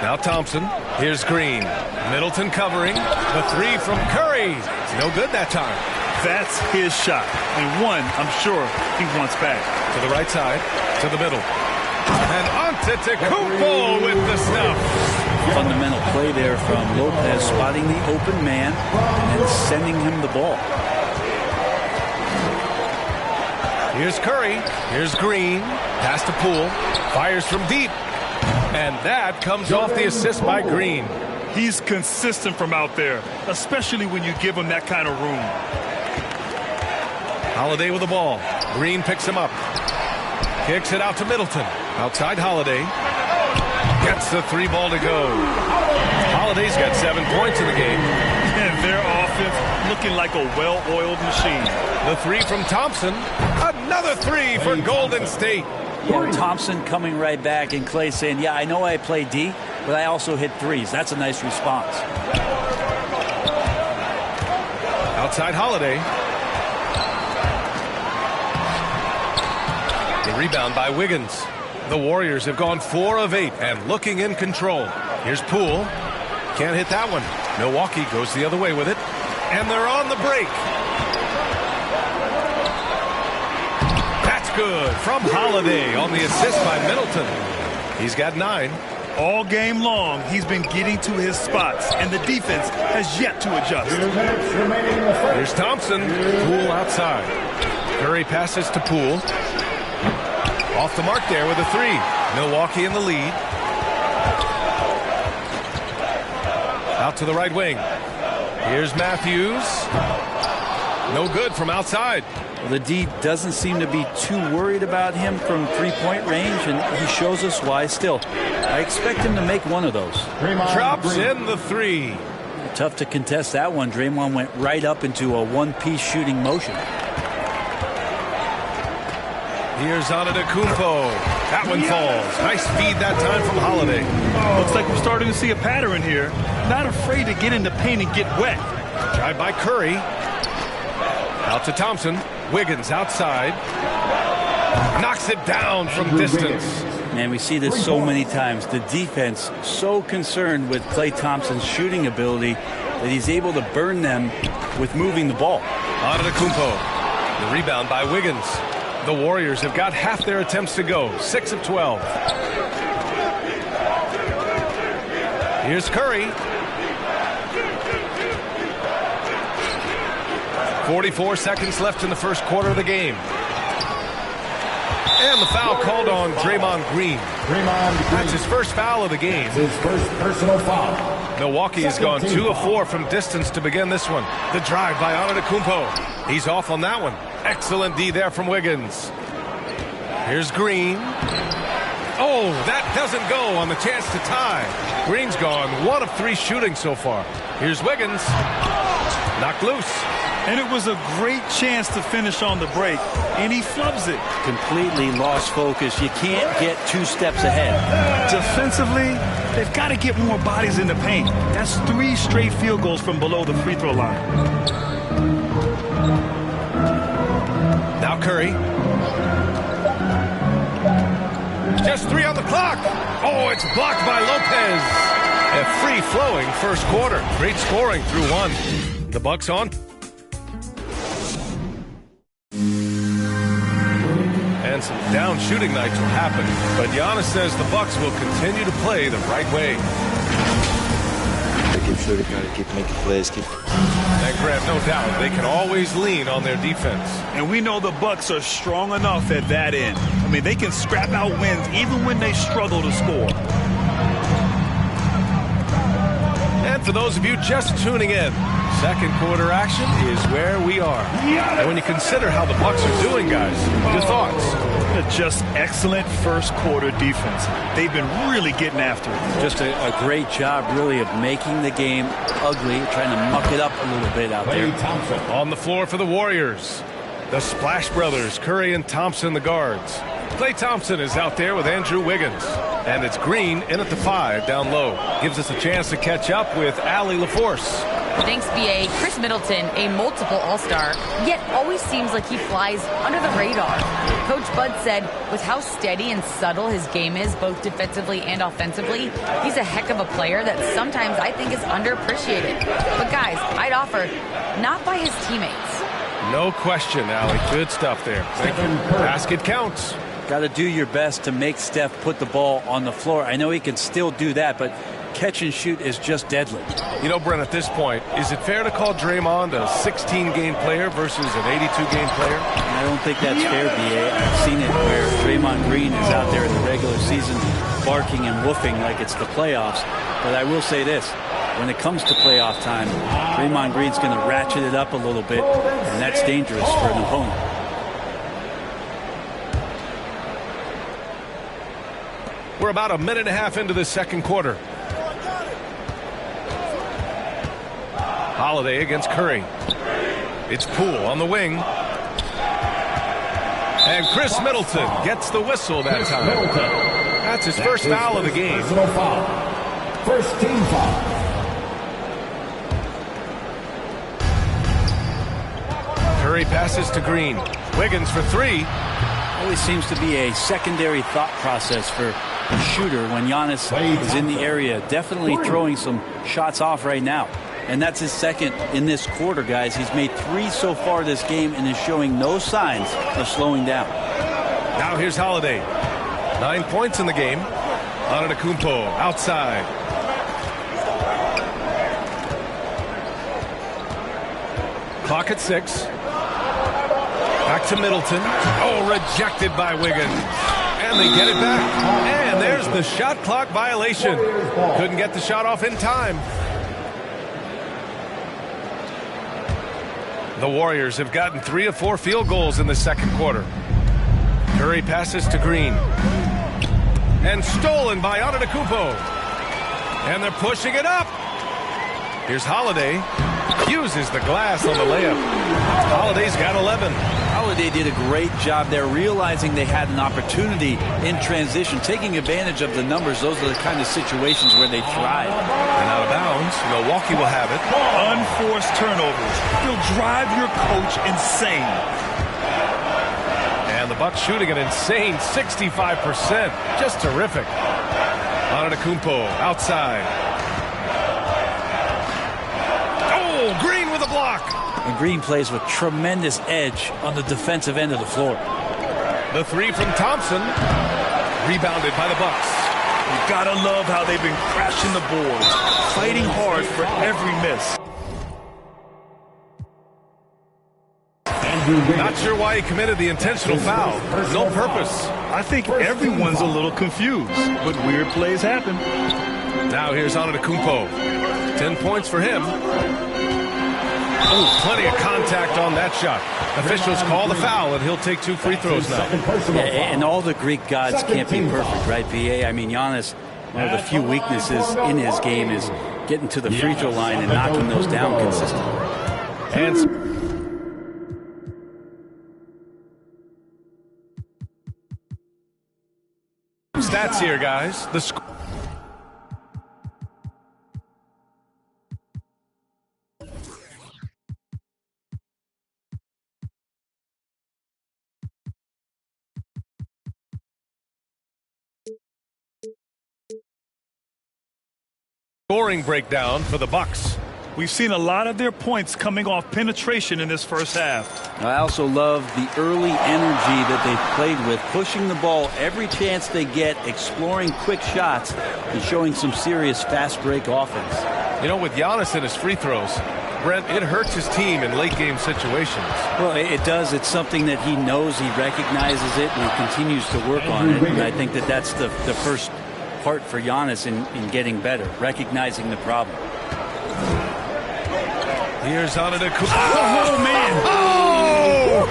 Now Thompson. Here's Green. Middleton covering. The 3 from Curry. It's no good that time. That's his shot. And one, I'm sure, he wants back. To the right side. To the middle. And Antetokounmpo with the stuff. Fundamental play there from Lopez, spotting the open man and then sending him the ball. Here's Curry. Here's Green. Pass to Poole. Fires from deep. And that comes off the assist by Green. He's consistent from out there, especially when you give him that kind of room. Holiday with the ball. Green picks him up. Kicks it out to Middleton. Outside Holiday. Gets the 3 ball to go. Holiday's got 7 points in the game. And their offense looking like a well-oiled machine. The 3 from Thompson. Another 3 for Golden State. Yeah, Thompson coming right back, and Klay saying, yeah, I know I play D, but I also hit 3s. That's a nice response. Outside Holiday. The rebound by Wiggins. The Warriors have gone 4 of 8 and looking in control. Here's Poole. Can't hit that one. Milwaukee goes the other way with it. And they're on the break. That's good from Holiday on the assist by Middleton. He's got 9. All game long, he's been getting to his spots, and the defense has yet to adjust. Here's Thompson. Poole outside. Curry passes to Poole. Off the mark there with a 3. Milwaukee in the lead. Out to the right wing. Here's Matthews. No good from outside. Well, the D doesn't seem to be too worried about him from three-point range, and he shows us why still. I expect him to make one of those. Drops in the three. Tough to contest that one. Draymond went right up into a one-piece shooting motion. Here's Antetokounmpo. That one falls. Nice feed that time from Holiday. Looks like we're starting to see a pattern here. Not afraid to get in the paint and get wet. Drive by Curry. Out to Thompson. Wiggins outside. Knocks it down from distance. Man, we see this so many times. The defense so concerned with Klay Thompson's shooting ability that he's able to burn them with moving the ball. Antetokounmpo. The rebound by Wiggins. The Warriors have got half their attempts to go. 6 of 12. Here's Curry. 44 seconds left in the first quarter of the game. And the foul called on Draymond Green. That's his first foul of the game. His first personal foul. Milwaukee has gone 2 of 4 from distance to begin this one. The drive by Antetokounmpo. He's off on that one. Excellent D there from Wiggins. Here's Green. Oh, that doesn't go on the chance to tie. Green's gone 1 of 3 shooting so far. Here's Wiggins. Knocked loose. And it was a great chance to finish on the break, and he flubs it. Completely lost focus. You can't get 2 steps ahead. Defensively, they've got to get more bodies in the paint. That's 3 straight field goals from below the free throw line. Now Curry. Just 3 on the clock. Oh, it's blocked by Lopez. A free-flowing first quarter. Great scoring through 1. The Bucks on. And some down shooting nights will happen, but Giannis says the Bucks will continue to play the right way. They keep shooting, gotta keep making plays, And Grant, no doubt, they can always lean on their defense. And we know the Bucks are strong enough at that end. I mean, they can scrap out wins even when they struggle to score. And for those of you just tuning in, second quarter action is where we are. And when you consider how the Bucks are doing, guys, your thoughts? Just excellent first quarter defense. They've been really getting after it. Just a great job, really, of making the game ugly, trying to muck it up a little bit out there. On the floor for the Warriors, the Splash Brothers, Curry and Thompson, the guards. Klay Thompson is out there with Andrew Wiggins. And it's Green in at the 5 down low. Gives us a chance to catch up with Allie LaForce. Thanks, B.A. Chris Middleton, a multiple All-Star, yet always seems like he flies under the radar. Coach Bud said, with how steady and subtle his game is, both defensively and offensively, he's a heck of a player that sometimes I think is underappreciated. But guys, I'd offer, not by his teammates. No question, Allie. Good stuff there. Thank you. Basket counts. Got to do your best to make Steph put the ball on the floor. I know he can still do that, but catch and shoot is just deadly. You know, Brent, at this point, is it fair to call Draymond a 16-game player versus an 82-game player? I don't think that's fair, B.A. I've seen it where Draymond Green is out there in the regular season barking and woofing like it's the playoffs. But I will say this. When it comes to playoff time, Draymond Green's going to ratchet it up a little bit, and that's dangerous for an opponent. We're about a minute and a half into the second quarter. Holiday against Curry. It's Poole on the wing. And Chris Middleton gets the whistle that time. That's his first foul of the game. First team foul. Curry passes to Green. Wiggins for 3. Always seems to be a secondary thought process for a shooter when Giannis is in the area. Definitely throwing some shots off right now. And that's his second in this quarter, guys. He's made 3 so far this game and is showing no signs of slowing down. Now here's Holiday. 9 points in the game. Antetokounmpo outside. Clock at 6. Back to Middleton. Oh, rejected by Wiggins. And they get it back. And there's the shot clock violation. Couldn't get the shot off in time. The Warriors have gotten 3 of 4 field goals in the second quarter. Curry passes to Green. And stolen by Antetokounmpo. And they're pushing it up. Here's Holiday. Uses the glass on the layup. Holiday's got 11. Holiday did a great job there, realizing they had an opportunity in transition, taking advantage of the numbers. Those are the kind of situations where they thrive. And out of bounds, Milwaukee will have it. Unforced turnovers. They'll drive your coach insane. And the Bucks shooting an insane 65%. Just terrific. Antetokounmpo outside. Oh, Green with a block. And Green plays with tremendous edge on the defensive end of the floor. The 3 from Thompson. Rebounded by the Bucks. You gotta love how they've been crashing the boards, fighting hard for every miss. Not sure why he committed the intentional foul. No purpose. I think everyone's a little confused, but weird plays happen. Now here's Antetokounmpo. 10 points for him. Oh, plenty of contact on that shot. Officials call the foul, and he'll take 2 free throws now. Yeah, and all the Greek gods can't be perfect, right, VA? I mean, Giannis, one of the few weaknesses in his game is getting to the free throw line and knocking those down consistently. And stats here, guys. The scoring breakdown for the Bucks. We've seen a lot of their points coming off penetration in this first half. I also love the early energy that they've played with, pushing the ball every chance they get, exploring quick shots, and showing some serious fast break offense. You know, with Giannis and his free throws, Brent, it hurts his team in late game situations. Well, it does. It's something that he knows, he recognizes it, and he continues to work on it. And I think that that's the first part for Giannis in getting better, recognizing the problem. Here's Antetokounmpo. Oh, man. Oh!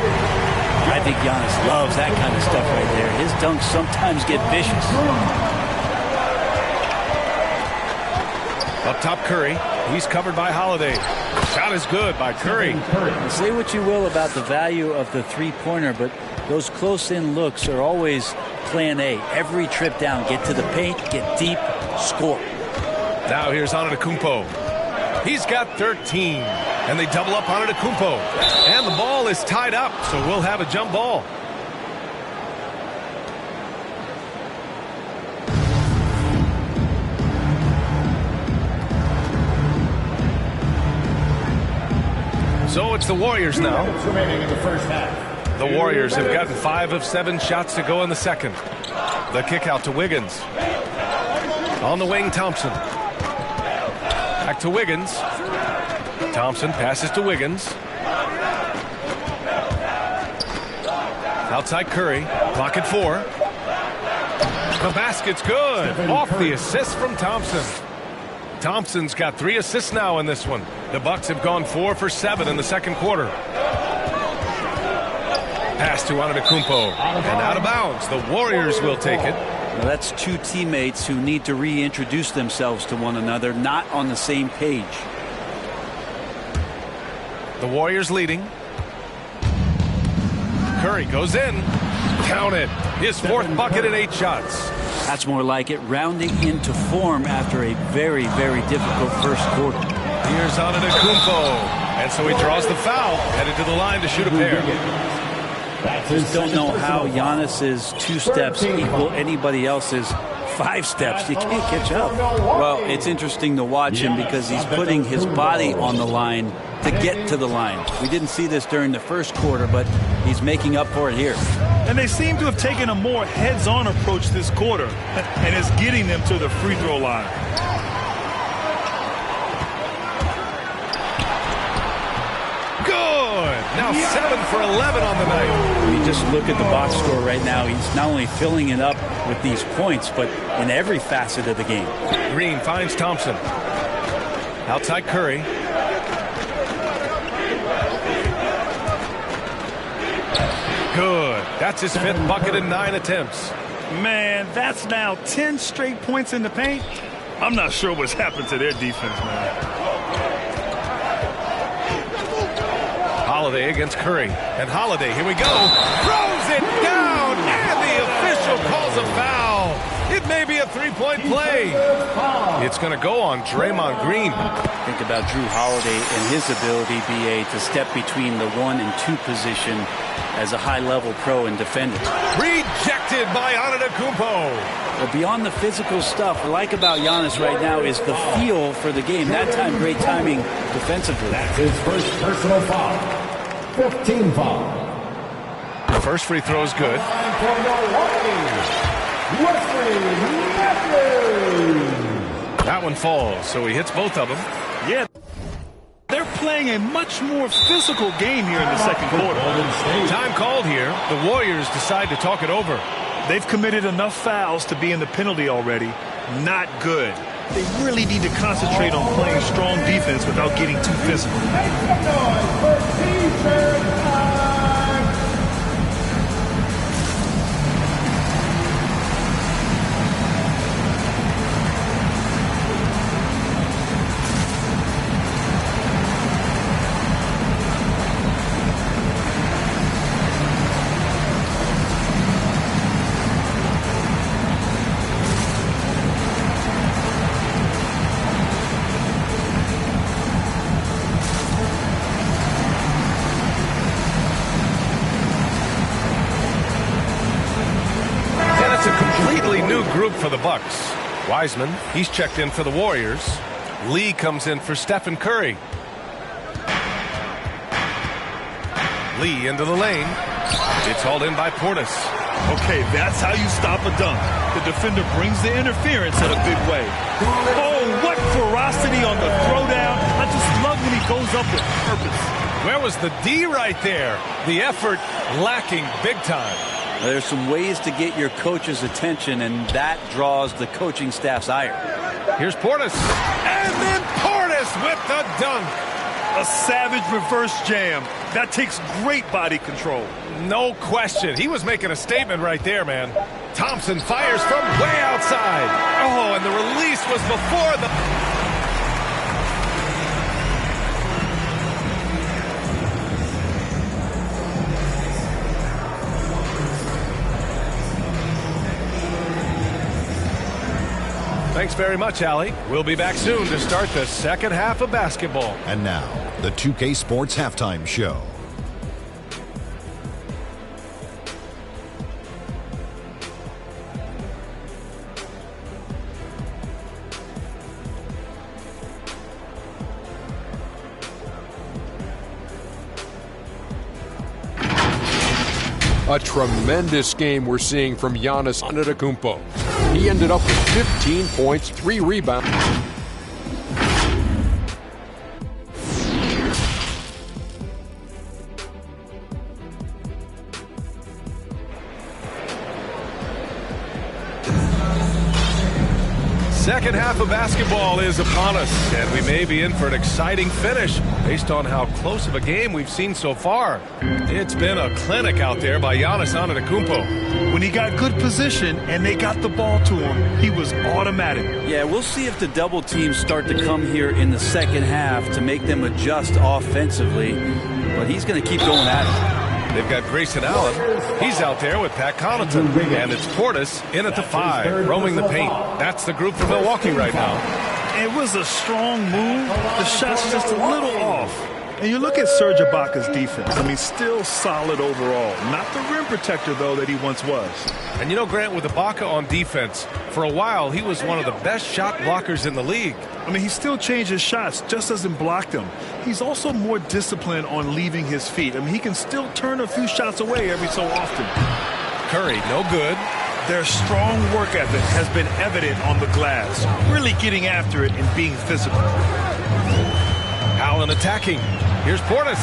I think Giannis loves that kind of stuff right there. His dunks sometimes get vicious. Up top, Curry. He's covered by Holiday. Shot is good by Curry. Say what you will about the value of the three-pointer, but those close-in looks are always plan A. Every trip down, get to the paint, get deep, score. Now here's Antetokounmpo. He's got 13, and they double up on Antetokounmpo. And the ball is tied up, so we'll have a jump ball. So it's the Warriors now. The Warriors have gotten 5 of 7 shots to go in the second. The kick out to Wiggins. On the wing, Thompson. Back to Wiggins. Thompson passes to Wiggins. Outside Curry. Clock at 4. The basket's good. Off the assist from Thompson. Thompson's got 3 assists now in this one. The Bucks have gone 4 for 7 in the second quarter. Pass to Antetokounmpo. And out of bounds. The Warriors will take it. Now that's 2 teammates who need to reintroduce themselves to one another, not on the same page. The Warriors leading. Curry goes in. Count it. His 4th bucket in 8 shots. That's more like it, rounding into form after a very, very difficult first quarter. Here's Antetokounmpo. And so he draws the foul, headed to the line to shoot a pair. Just don't know how Giannis's 2 steps equal anybody else's 5 steps. You can't catch up. Well, it's interesting to watch him because he's putting his body on the line to get to the line. We didn't see this during the first quarter, but he's making up for it here. And they seem to have taken a more heads-on approach this quarter, and it's getting them to the free throw line. Now 7 for 11 on the night. You just look at the box score right now. He's not only filling it up with these points, but in every facet of the game. Green finds Thompson. Outside Curry. Good. That's his 5th bucket in 9 attempts. Man, that's now 10 straight points in the paint. I'm not sure what's happened to their defense, man. Holiday against Curry. And Holiday, here we go. Throws it down, and the official calls a foul. It may be a 3-point play. It's going to go on Draymond Green. Think about Drew Holiday and his ability, BA, to step between the 1 and 2 position as a high-level pro and defender. Rejected by Antetokounmpo. Well, beyond the physical stuff, what I like about Giannis right now is the feel for the game. That time, great timing defensively. That's his first personal foul. 15 foul. The first free throw is good. That one falls, so he hits both of them. Yeah. They're playing a much more physical game here in the second quarter. Time called here. The Warriors decide to talk it over. They've committed enough fouls to be in the penalty already. Not good. They really need to concentrate on playing strong defense without getting too physical. Make some noise for T-shirt time. For the Bucks. Wiseman, he's checked in for the Warriors. Lee comes in for Stephen Curry. Lee into the lane. It's hauled in by Portis. Okay, that's how you stop a dunk. The defender brings the interference in a big way. Oh, what ferocity on the throwdown. I just love when he goes up with purpose. Where was the D right there? The effort lacking big time. There's some ways to get your coach's attention, and that draws the coaching staff's ire. Here's Portis. And then Portis with the dunk. A savage reverse jam. That takes great body control. No question. He was making a statement right there, man. Thompson fires from way outside. Oh, and the release was before the... Thanks very much, Allie. We'll be back soon to start the second half of basketball. And now, the 2K Sports Halftime Show. A tremendous game we're seeing from Giannis Antetokounmpo. He ended up with 15 points, 3 rebounds. Second half of basketball is upon us, and we may be in for an exciting finish based on how close of a game we've seen so far. It's been a clinic out there by Giannis Antetokounmpo. When he got good position and they got the ball to him, he was automatic. Yeah, we'll see if the double teams start to come here in the second half to make them adjust offensively, but he's going to keep going at it. They've got Grayson Allen. He's out there with Pat Connaughton. And it's Portis in at the 5, roaming the paint. That's the group for Milwaukee right now. It was a strong move. The shot's just a little off. And you look at Serge Ibaka's defense. I mean, still solid overall. Not the rim protector, though, that he once was. And you know, Grant, with Ibaka on defense, for a while he was one of the best shot blockers in the league. I mean, he still changes shots, just doesn't block them. He's also more disciplined on leaving his feet. I mean, he can still turn a few shots away every so often. Curry, no good. Their strong work ethic has been evident on the glass, really getting after it and being physical. Allen attacking. Here's Portis.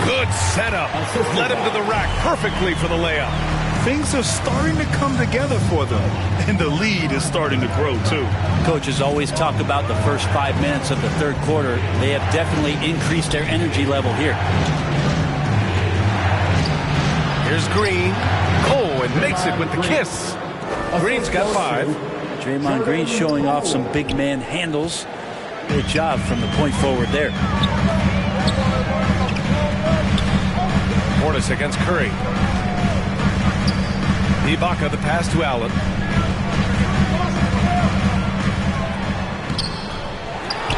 Good setup. Led him to the rack perfectly for the layup. Things are starting to come together for them, and the lead is starting to grow, too. Coaches always talk about the first 5 minutes of the third quarter. They have definitely increased their energy level here. Here's Green. Oh, and makes it with the kiss. Green's got 5. Draymond Green showing off some big man handles. Good job from the point forward there. Portis against Curry. Ibaka, the pass to Allen.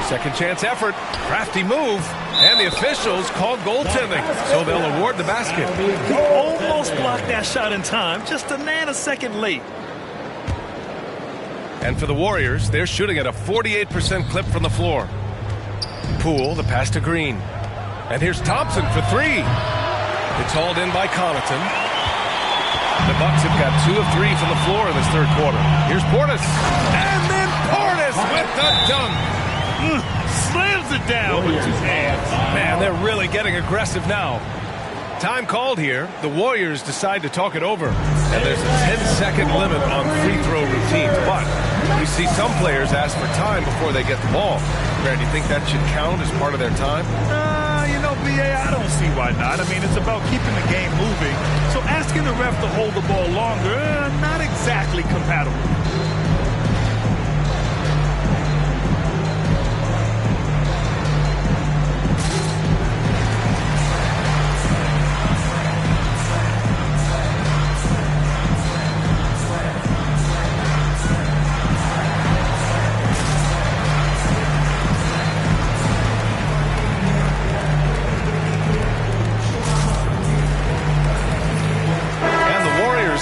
Second chance effort. Crafty move. And the officials called goaltending, so they'll award the basket. He almost blocked that shot in time, just a nanosecond late. And for the Warriors, they're shooting at a 48% clip from the floor. Poole, the pass to Green. And here's Thompson for 3. It's hauled in by Connaughton. The Bucks have got 2 of 3 from the floor in this third quarter. Here's Portis. And then Portis with the dunk. Slams it down with 2 hands. Man, they're really getting aggressive now. Time called here. The Warriors decide to talk it over. And there's a 10-second limit on free throw routines. But we see some players ask for time before they get the ball. Brad, do you think that should count as part of their time? You know, BA, I don't see why not. I mean, it's about keeping the game moving. So asking the ref to hold the ball longer, not exactly compatible.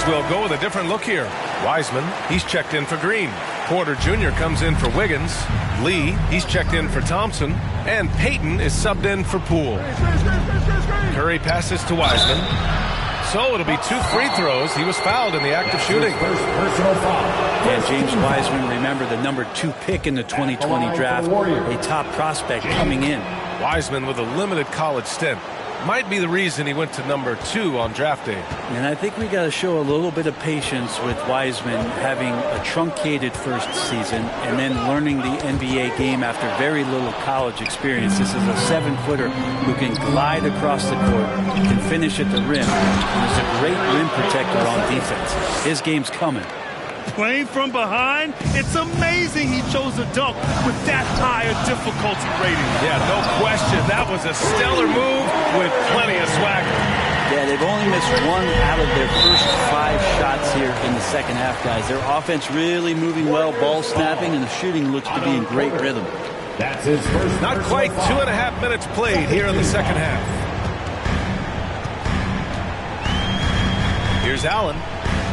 Will go with a different look here. Wiseman, he's checked in for Green. Porter Jr. comes in for Wiggins. Lee, he's checked in for Thompson. And Payton is subbed in for Poole. Curry passes to Wiseman. So it'll be 2 free throws. He was fouled in the act of shooting. And James Wiseman, remember, the number 2 pick in the 2020 draft, a top prospect coming in. Wiseman with a limited college stint. Might be the reason he went to number 2 on draft day. And I think we got to show a little bit of patience with Wiseman having a truncated first season and then learning the NBA game after very little college experience. This is a 7-footer who can glide across the court, can finish at the rim, and is a great rim protector on defense. His game's coming. Playing from behind, it's amazing he chose a dunk with that higher difficulty rating. Yeah, no question. That was a stellar move with plenty of swagger. Yeah, they've only missed 1 out of their first 5 shots here in the second half, guys. Their offense really moving well, ball snapping, and the shooting looks to be in great rhythm. That's his first. Not quite 2.5 minutes played here in the second half. Here's Allen.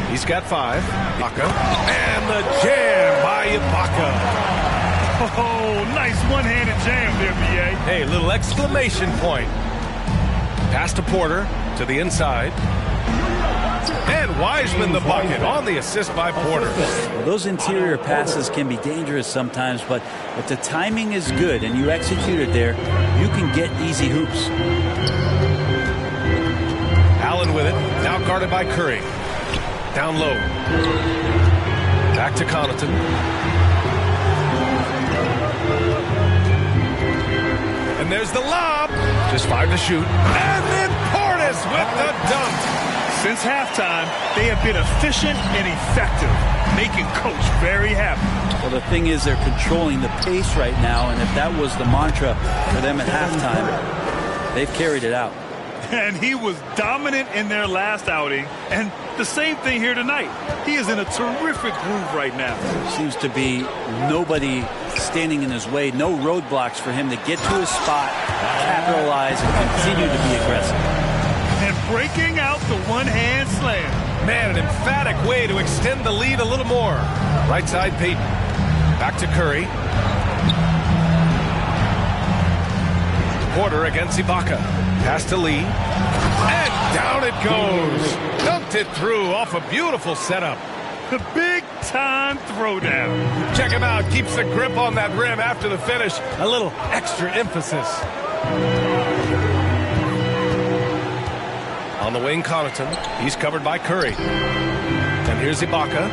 He's got 5. Ibaka. And the jam by Ibaka. Oh, nice one-handed jam there, B.A. Hey, little exclamation point. Pass to Porter to the inside. And Wiseman the bucket on the assist by Porter. Well, those interior passes can be dangerous sometimes, but if the timing is good and you execute it there, you can get easy hoops. Allen with it. Now guarded by Curry. Down low. Back to Connaughton. And there's the lob. Just 5 to shoot. And then Portis with the dunk. Since halftime, they have been efficient and effective, making Coach very happy. Well, the thing is they're controlling the pace right now, and if that was the mantra for them at halftime, they've carried it out. And he was dominant in their last outing, and the same thing here tonight. He is in a terrific groove right now. Seems to be nobody standing in his way, no roadblocks for him to get to his spot, capitalize, and continue to be aggressive. And breaking out the one-hand slam. Man, an emphatic way to extend the lead a little more. Right side, Payton. Back to Curry. Porter against Ibaka. Pass to Lee. And down it goes. Dunked it through off a beautiful setup. The big-time throwdown. Check him out. Keeps the grip on that rim after the finish. A little extra emphasis. On the wing, Connaughton. He's covered by Curry. And here's Ibaka.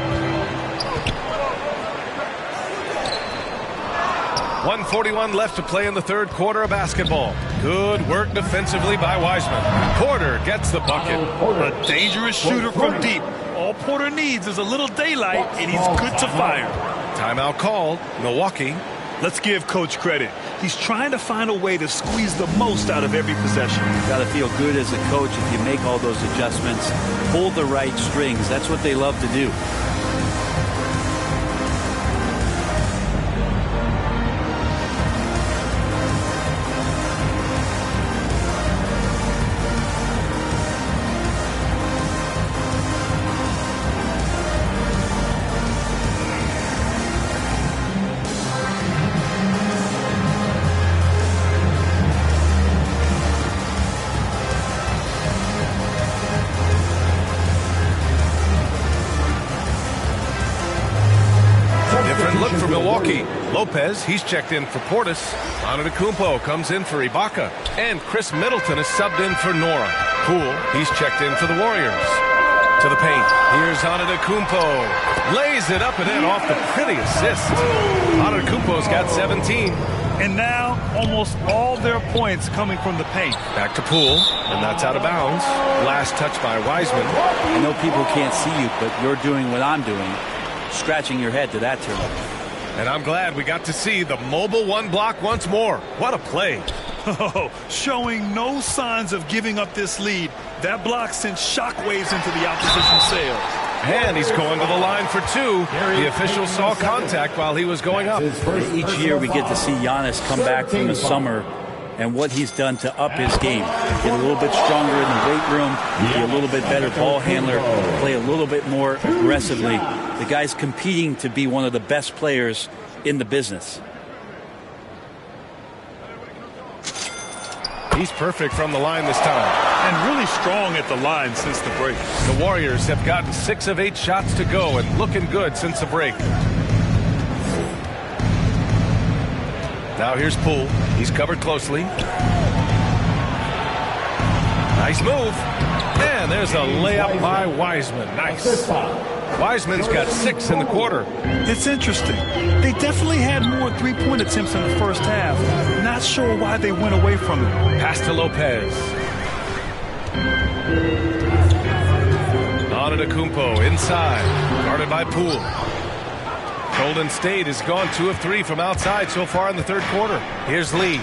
1:41 left to play in the third quarter of basketball. Good work defensively by Wiseman. Porter gets the bucket. A dangerous shooter from deep. All Porter needs is a little daylight, and he's good to fire. Timeout called. Milwaukee. Let's give Coach credit. He's trying to find a way to squeeze the most out of every possession. Got to feel good as a coach if you make all those adjustments. Pull the right strings. That's what they love to do. Lopez, he's checked in for Portis. Antetokounmpo comes in for Ibaka. And Chris Middleton is subbed in for Nora. Poole, he's checked in for the Warriors. To the paint. Here's Antetokounmpo. Lays it up and in off the pretty assist. Antetokounmpo's got 17. And now, almost all their points coming from the paint. Back to Poole, and that's out of bounds. Last touch by Wiseman. I know people can't see you, but you're doing what I'm doing. Scratching your head to that turnover. And I'm glad we got to see the mobile one block once more. What a play. Oh, showing no signs of giving up this lead. That block sent shockwaves into the opposition sails. And he's going to the line for two. The official saw contact while he was going up. Each year we get to see Giannis come back from the summer and what he's done to up his game. Get a little bit stronger in the weight room, be a little bit better ball handler, play a little bit more aggressively. The guy's competing to be one of the best players in the business. He's perfect from the line this time. And really strong at the line since the break. The Warriors have gotten 6 of 8 shots to go and looking good since the break. Now here's Poole. He's covered closely. Nice move. And there's a layup by Wiseman. Nice. Wiseman's got 6 in the quarter. It's interesting. They definitely had more three-point attempts in the first half. Not sure why they went away from it. Pass to Lopez. Antetokounmpo inside. Guarded by Poole. Golden State has gone 2 of 3 from outside so far in the third quarter. Here's Lee.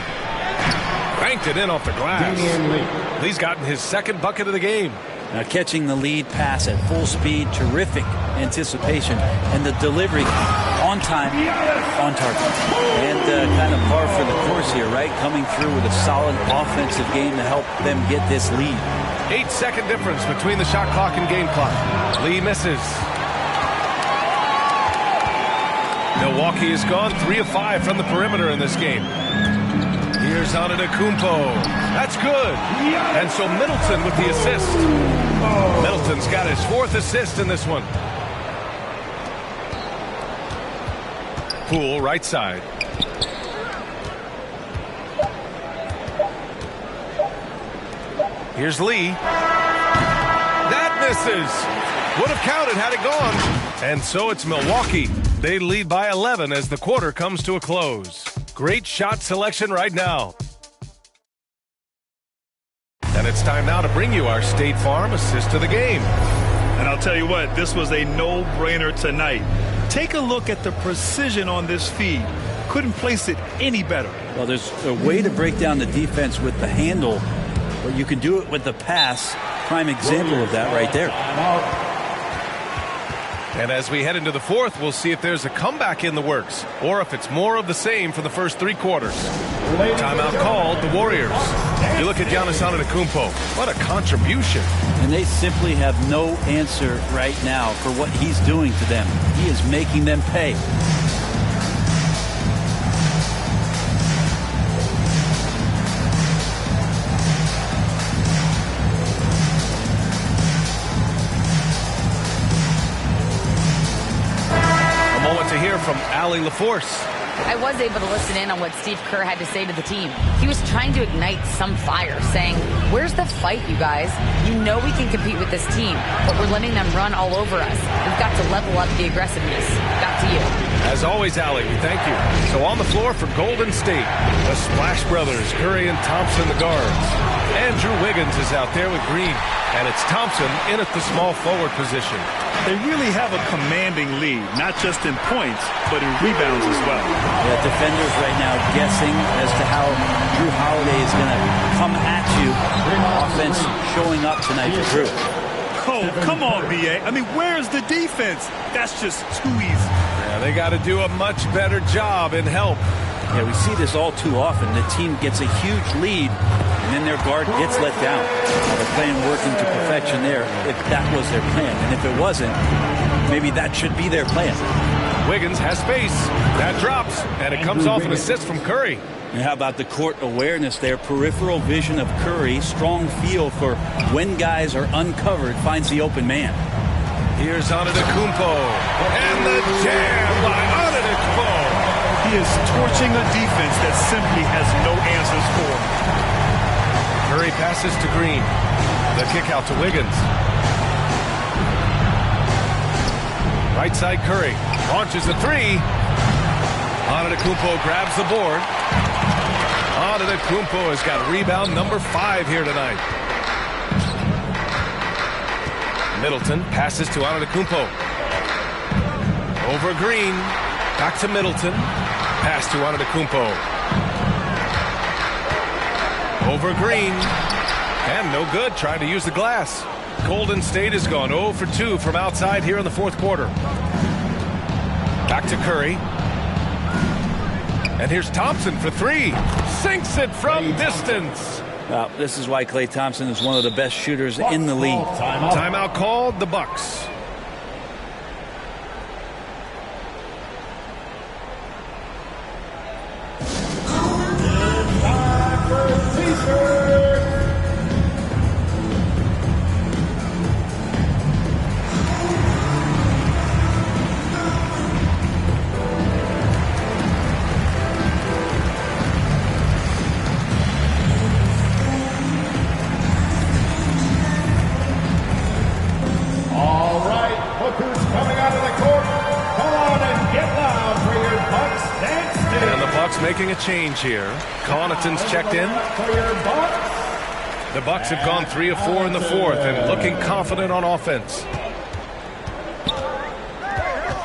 Banked it in off the glass. Lee's gotten his 2nd bucket of the game. Now catching the lead pass at full speed, terrific anticipation, and the delivery on time, on target. And kind of par for the course here, right? Coming through with a solid offensive game to help them get this lead. 8-second difference between the shot clock and game clock. Lee misses. Milwaukee has gone 3 of 5 from the perimeter in this game. Here's Antetokounmpo. That's good. And so Middleton with the assist. Middleton's got his 4th assist in this one. Poole right side. Here's Lee. That misses. Would have counted had it gone. And so it's Milwaukee. They lead by 11 as the quarter comes to a close. Great shot selection right now. And it's time now to bring you our State Farm assist of the game. And I'll tell you what, this was a no-brainer tonight. Take a look at the precision on this feed. Couldn't place it any better. Well, there's a way to break down the defense with the handle, but you can do it with the pass. Prime example of that right there. And as we head into the fourth, we'll see if there's a comeback in the works or if it's more of the same for the first 3 quarters. Timeout called, the Warriors. You look at Giannis Antetokounmpo. What a contribution. And they simply have no answer right now for what he's doing to them. He is making them pay. To hear from Allie LaForce. I was able to listen in on what Steve Kerr had to say to the team. He was trying to ignite some fire, saying, "Where's the fight, you guys? You know we can compete with this team, but we're letting them run all over us. We've got to level up the aggressiveness." Back to you. As always, Allie, we thank you. So on the floor for Golden State, the Splash Brothers, Curry and Thompson, the guards. Andrew Wiggins is out there with Green, and it's Thompson in at the small forward position. They really have a commanding lead, not just in points, but in rebounds as well. Yeah, defenders right now guessing as to how Drew Holiday is going to come at you. Offense showing up tonight for Drew. Oh, come on, B.A. I mean, where's the defense? That's just too easy. Yeah, they got to do a much better job in help. Yeah, we see this all too often. The team gets a huge lead, and then their guard gets let down. They're playing working to perfection there if that was their plan. And if it wasn't, maybe that should be their plan. Wiggins has space. That drops, and it comes off an assist from Curry. And how about the court awareness there? Peripheral vision of Curry. Strong feel for when guys are uncovered, finds the open man. Here's Antetokounmpo. And the jam by Antetokounmpo. He is torching a defense that simply has no answers for him. Curry passes to Green. The kick out to Wiggins. Right side Curry. Launches a three. Antetokounmpo grabs the board. Antetokounmpo has got rebound number 5 here tonight. Middleton passes to Antetokounmpo. Over Green. Back to Middleton. Pass to Antetokounmpo. Over Green. And no good. Trying to use the glass. Golden State has gone 0 for 2 from outside here in the fourth quarter. Back to Curry. And here's Thompson for 3. Sinks it from distance. This is why Klay Thompson is one of the best shooters in the league. Timeout called, the Bucks. Making a change here. Connaughton's checked in. The Bucks have gone 3 of 4 in the fourth and looking confident on offense.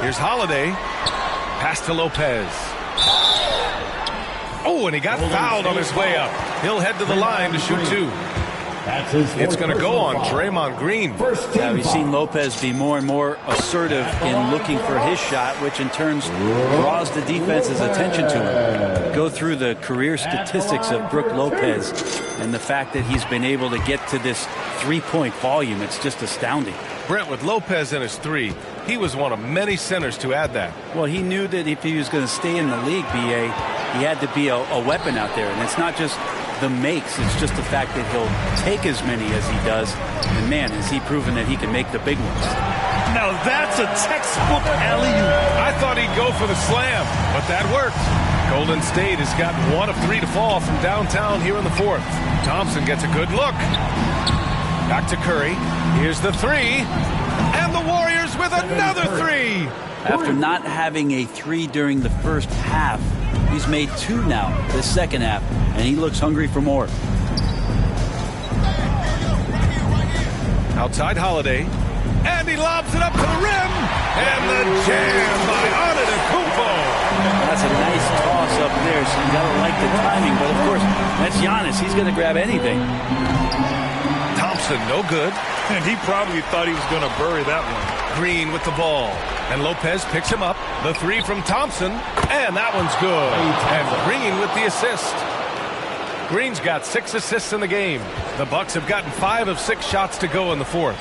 Here's Holiday. Pass to Lopez. Oh, and he got fouled on his way up. He'll head to the line to shoot 2. It's going to go on Draymond Green. Yeah, we've seen Lopez be more and more assertive in looking for his shot, which in turn draws the defense's attention to him. Go through the career statistics of Brook Lopez and the fact that he's been able to get to this three-point volume. It's just astounding. Brent, with Lopez in his 3, he was one of many centers to add that. Well, he knew that if he was going to stay in the league, B.A., he had to be a weapon out there. And it's not just the makes, it's just the fact that he'll take as many as he does. And man, has he proven that he can make the big ones. Now that's a textbook alley-oop. I thought he'd go for the slam, but that worked. Golden State has got 1 of 3 to fall from downtown here in the fourth. Thompson gets a good look. Back to Curry. Here's the 3. And the Warriors with another 3. After not having a 3 during the first half, he's made 2 now the second half, and he looks hungry for more. Outside Holiday. And he lobs it up to the rim. And the jam by Antetokounmpo. That's a nice toss up there, so you gotta like the timing. But of course, that's Giannis. He's gonna grab anything. Thompson, no good. And he probably thought he was gonna bury that one. Green with the ball. And Lopez picks him up. The 3 from Thompson. And that one's good. And Green with the assist. Green's got 6 assists in the game. The Bucks have gotten 5 of 6 shots to go in the fourth.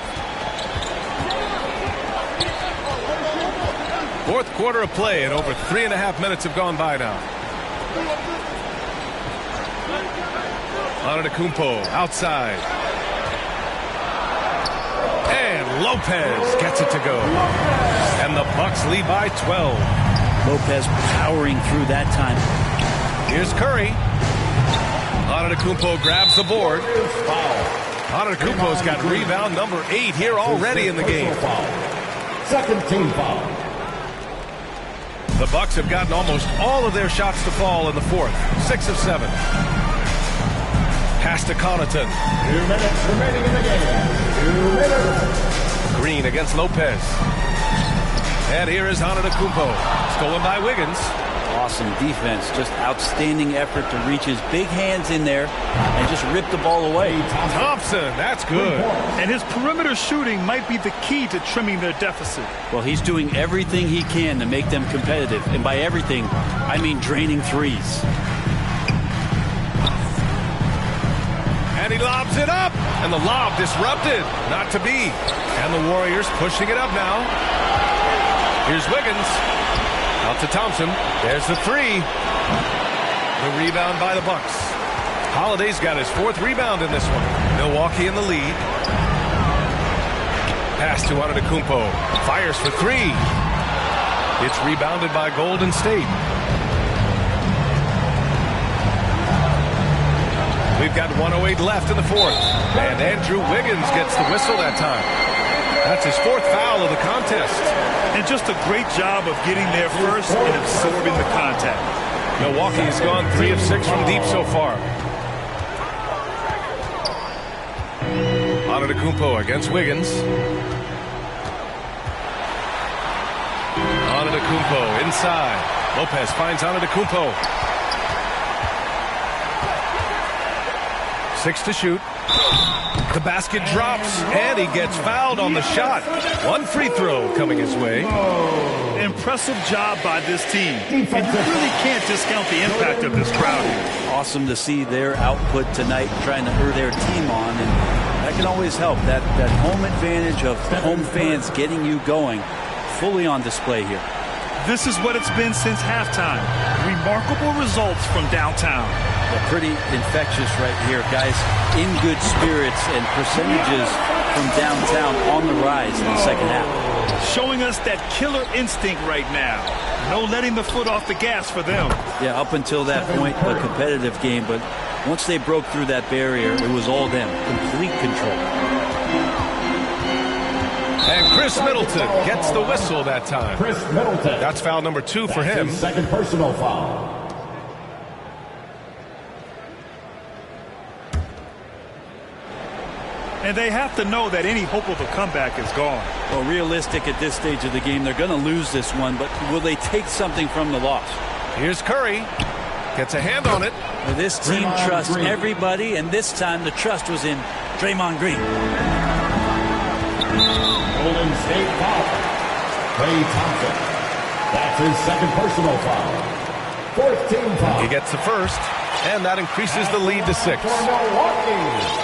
Fourth quarter of play, and over 3.5 minutes have gone by now. Antetokounmpo outside. And Lopez gets it to go. And the Bucks lead by 12. Lopez powering through that time. Here's Curry. Antetokounmpo grabs the board. Antetokounmpo's got rebound number 8 here already in the game. Second team foul. The Bucks have gotten almost all of their shots to fall in the fourth. 6 of 7. Pass to Connaughton. 2 minutes remaining in the game. 2 minutes. Green against Lopez. And here is Antetokounmpo. Stolen by Wiggins. Awesome defense. Just outstanding effort to reach his big hands in there and just rip the ball away. Thompson, that's good. And his perimeter shooting might be the key to trimming their deficit. Well, he's doing everything he can to make them competitive. And by everything, I mean draining threes. And he lobs it up. And the lob disrupted. Not to be. And the Warriors pushing it up now. Here's Wiggins. Out to Thompson. There's the three. The rebound by the Bucks. Holiday's got his 4th rebound in this one. Milwaukee in the lead. Pass to Antetokounmpo. Fires for 3. It's rebounded by Golden State. We've got 1:08 left in the fourth. And Andrew Wiggins gets the whistle that time. That's his 4th foul of the contest. And just a great job of getting there first and absorbing the contact. Milwaukee has gone 3 of 6 from deep so far. Antetokounmpo against Wiggins. Antetokounmpo inside. Lopez finds Antetokounmpo. 6 to shoot. The basket drops, and he gets fouled on the shot. 1 free throw coming his way. Impressive job by this team. And you really can't discount the impact of this crowd here. Awesome to see their output tonight, trying to hurt their team on, and that can always help. That home advantage of home fans getting you going, fully on display here. This is what it's been since halftime. Remarkable results from downtown. They're pretty infectious right here, guys. In good spirits and percentages from downtown on the rise in the second half. Showing us that killer instinct right now. No letting the foot off the gas for them. Yeah, up until that point, a competitive game. But once they broke through that barrier, it was all them. Complete control. And Chris Middleton gets the whistle that time. Chris Middleton. That's foul number 2 for him. His 2nd personal foul. And they have to know that any hope of a comeback is gone. Well, realistic at this stage of the game, they're going to lose this one, but will they take something from the loss? Here's Curry. Gets a hand on it. Well, this team trusts everybody, and this time the trust was in Draymond Green. Golden State foul. Klay Thompson. That's his 2nd personal foul. 4th team foul. He gets the first, and that increases the lead to 6. For Milwaukee,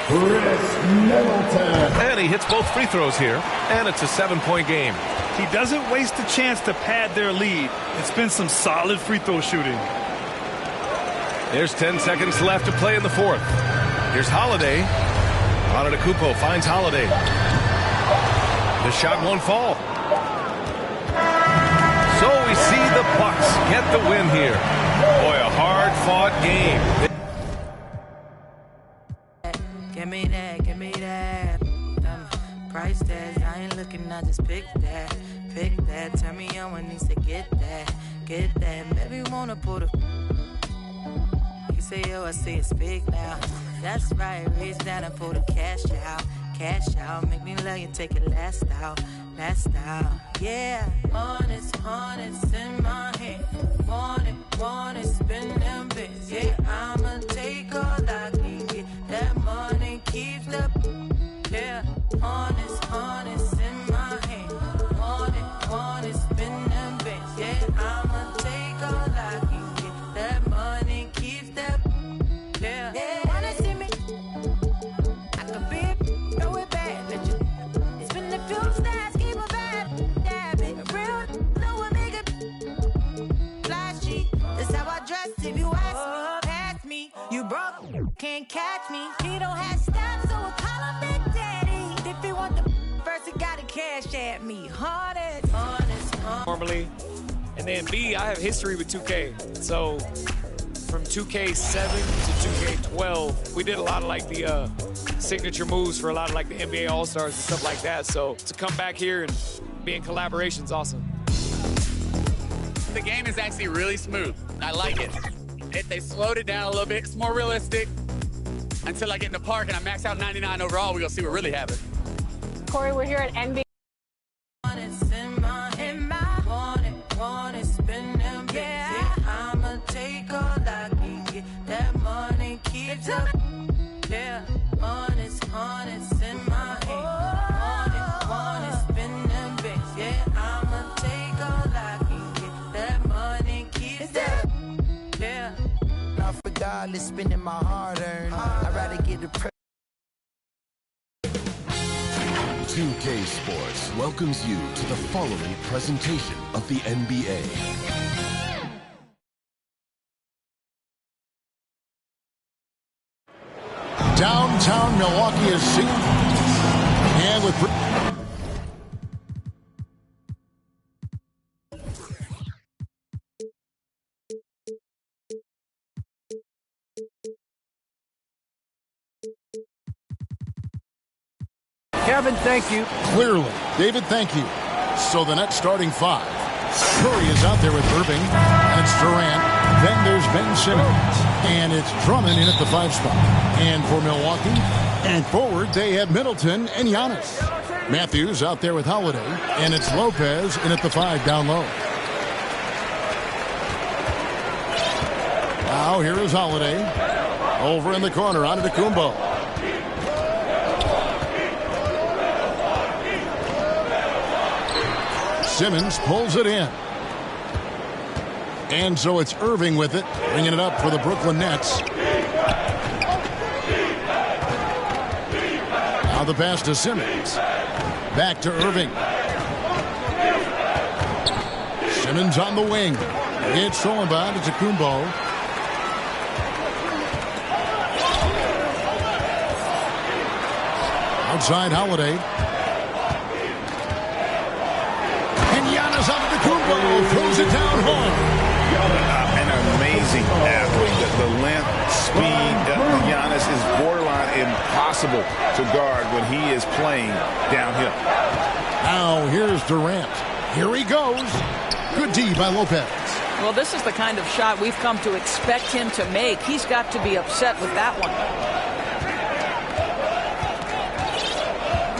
Chris Middleton. And he hits both free throws here, and it's a 7-point game. He doesn't waste a chance to pad their lead. It's been some solid free throw shooting. There's 10 seconds left to play in the fourth. Here's Holiday. Antetokounmpo finds Holiday. The shot won't fall. So we see the Bucks get the win here. Boy, a hard-fought game. Give me that, give me that. Price tags, I ain't looking, I just pick that. Pick that, turn me on when needs to get that. Get that, baby wanna put a... You say, yo, I say it's big now. That's right, reach down and pull the cash out. Cash out, make me love you, take it last out. Last out, yeah. Honest in my hand. Want it, spend them bits. Yeah, I'ma take all I can get. That money keeps the... Yeah, honest in my hand. Want it, spend them bits. Yeah, I'ma take all I can get. That money keeps the... Yeah, wanna see me? I could be throw it back. Let you... It's been a few stars, keep a vibe. Dab it, real, no one make it flashy. That's how I dress if you ask me. Pass me, you broke, can't catch me. He don't have steps, so I call him Big Daddy. If he want the first, he gotta cash at me. Honest. Normally, and then B, I have history with 2K. So from 2K7 to 2K12, we did a lot of like the signature moves for a lot of like the NBA All-Stars and stuff like that. So to come back here and be in collaboration is awesome. the game is actually really smooth. I like it. If they slowed it down a little bit, it's more realistic. Until I get in the park and I max out 99 overall, we're going to see what really happens. Corey, we're here at NBA. I'ma take all I can get. That money keeps up. Yeah, honest in my hand. Honest, spin them bits. Yeah, I'ma take all I can get. That money keeps up. Yeah. Not regardless, spending my hard-earned. I'd rather get the 2K Sports welcomes you to the following presentation of the NBA. Downtown Milwaukee is seen. And with Kevin, thank you. Clearly. David, thank you. So the next starting five. Curry is out there with Irving, and it's Durant. Then there's Ben Simmons, and it's Drummond in at the 5 spot. And for Milwaukee, and forward, they have Middleton and Giannis. Matthews out there with Holiday, and it's Lopez in at the 5 down low. Now here is Holiday. Over in the corner, on to Kumbo. Simmons pulls it in. And so it's Irving with it, bringing it up for the Brooklyn Nets. Now the pass to Simmons. Back to Irving. Simmons on the wing. It's Solomon to Kumbo. Outside Holiday. Throws it down home. An amazing athlete. The length, speed. Giannis is borderline impossible to guard when he is playing downhill. Now here's Durant. Here he goes. Good D by Lopez. Well, this is the kind of shot we've come to expect him to make. He's got to be upset with that one.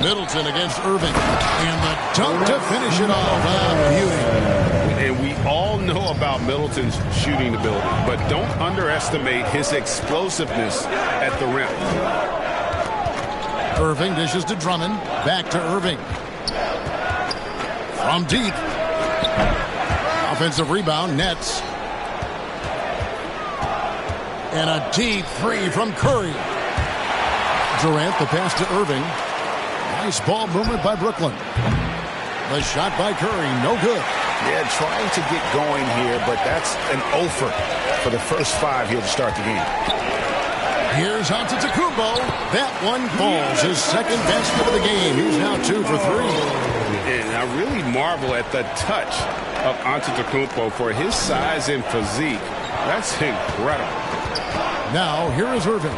Middleton against Irving. And the dunk to finish it off. Beauty. And we all know about Middleton's shooting ability, but don't underestimate his explosiveness at the rim. Irving dishes to Drummond. Back to Irving. From deep. Offensive rebound, Nets. And a deep three from Curry. Durant, the pass to Irving. Nice ball movement by Brooklyn. The shot by Curry, no good. Yeah, trying to get going here, but that's an offer for the first 5 here to start the game. Here's Antetokounmpo. That one falls. His second basket of the game. He's now 2 for 3. And I really marvel at the touch of Antetokounmpo for his size and physique. That's incredible. Now, here is Irving.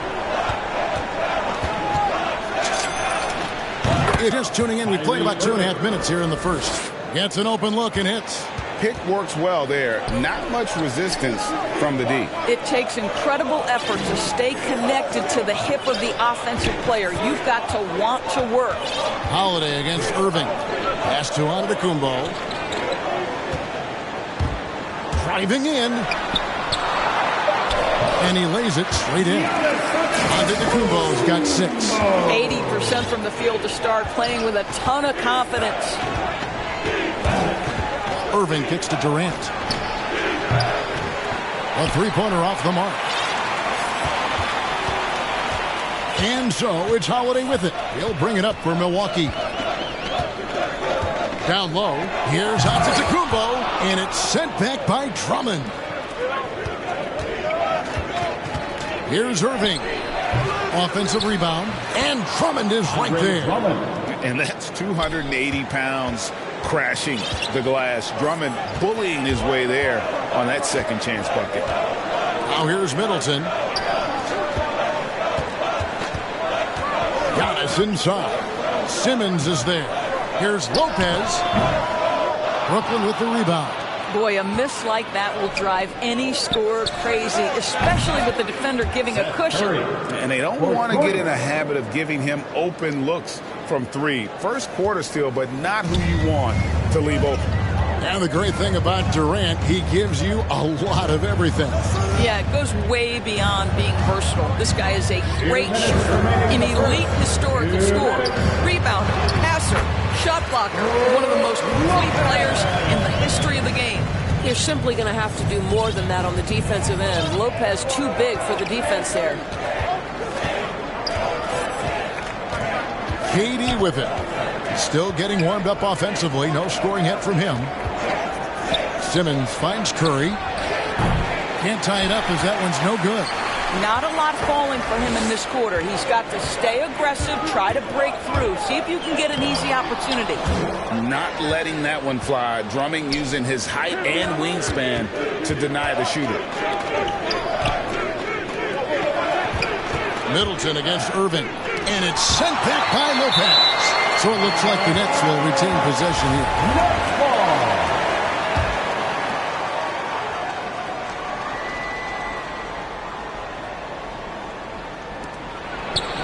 You're just tuning in. We played about 2.5 minutes here in the first. Gets an open look and hits. Pick works well there. Not much resistance from the D. It takes incredible effort to stay connected to the hip of the offensive player. You've got to want to work. Holiday against Irving. Pass to Antetokounmpo. Driving in. And he lays it straight in. Antetokounmpo's got 6. 80% from the field to start, playing with a ton of confidence. Irving kicks to Durant. A three-pointer off the mark. And so it's Holiday with it. He'll bring it up for Milwaukee. Down low. Here's Antetokounmpo. And it's sent back by Drummond. Here's Irving. Offensive rebound. And Drummond is right there. And that's 280 pounds crashing the glass. Drummond bullying his way there on that second chance bucket. Now here's Middleton. Giannis inside. Simmons is there. Here's Lopez. Brooklyn with the rebound. Boy, a miss like that will drive any scorer crazy, especially with the defender giving a cushion. And they don't want to get in a habit of giving him open looks from three. First quarter still, but not who you want to leave open. And the great thing about Durant, he gives you a lot of everything. Yeah, it goes way beyond being versatile. This guy is a great shooter, an elite historical scorer, rebounder, passer, shot blocker, one of the most complete players in the history of the game. You're simply going to have to do more than that on the defensive end. Lopez too big for the defense there. KD with it. Still getting warmed up offensively. No scoring hit from him. Simmons finds Curry. Can't tie it up as that one's no good. Not a lot falling for him in this quarter. He's got to stay aggressive, try to break through, see if you can get an easy opportunity. Not letting that one fly. Drummond using his height and wingspan to deny the shooter. Middleton against Irving. And it's sent back by Lopez. So it looks like the Nets will retain possession here.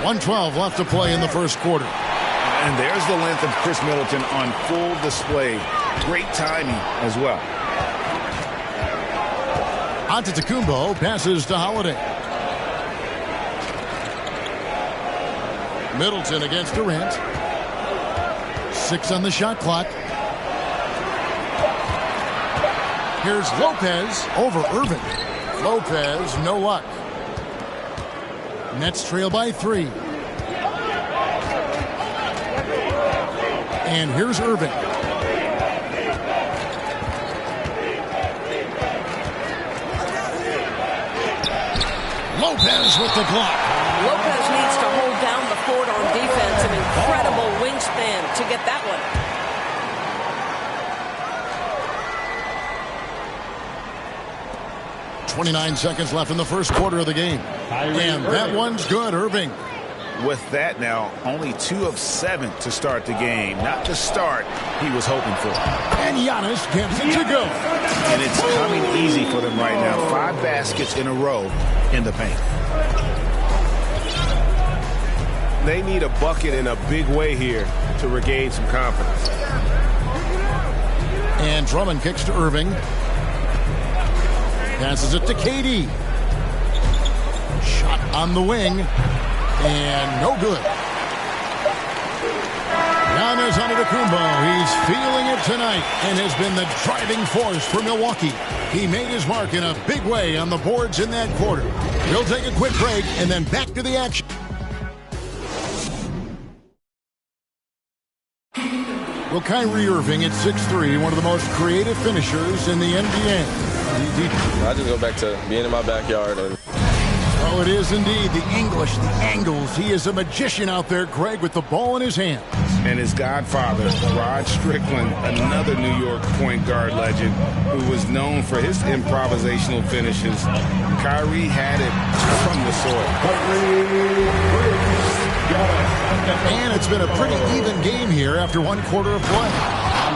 1:12 left to play in the first quarter. And there's the length of Chris Middleton on full display. Great timing as well. Antetokounmpo passes to Holiday. Middleton against Durant. 6 on the shot clock. Here's Lopez over Irving. Lopez, no luck. Nets trail by 3. And here's Irving. Lopez with the block. Lopez needs to hold down the fort on defense. An incredible wingspan to get that one. .29 seconds left in the first quarter of the game. And that one's good, Irving. With that now, only 2 of 7 to start the game. Not the start he was hoping for. And Giannis gets it to go. And it's coming easy for them right now. 5 baskets in a row in the paint. They need a bucket in a big way here to regain some confidence. And Drummond kicks to Irving. Passes it to KD. Shot on the wing. And no good. Giannis Antetokounmpo. He's feeling it tonight and has been the driving force for Milwaukee. He made his mark in a big way on the boards in that quarter. We'll take a quick break and then back to the action. Well, Kyrie Irving at 6'3", one of the most creative finishers in the NBA. I just go back to being in my backyard. Oh, it is indeed. The English, the angles. He is a magician out there, Greg, with the ball in his hand. And his godfather, Rod Strickland, another New York point guard legend who was known for his improvisational finishes. Kyrie had it from the soil. And it's been a pretty even game here after 1 quarter of play.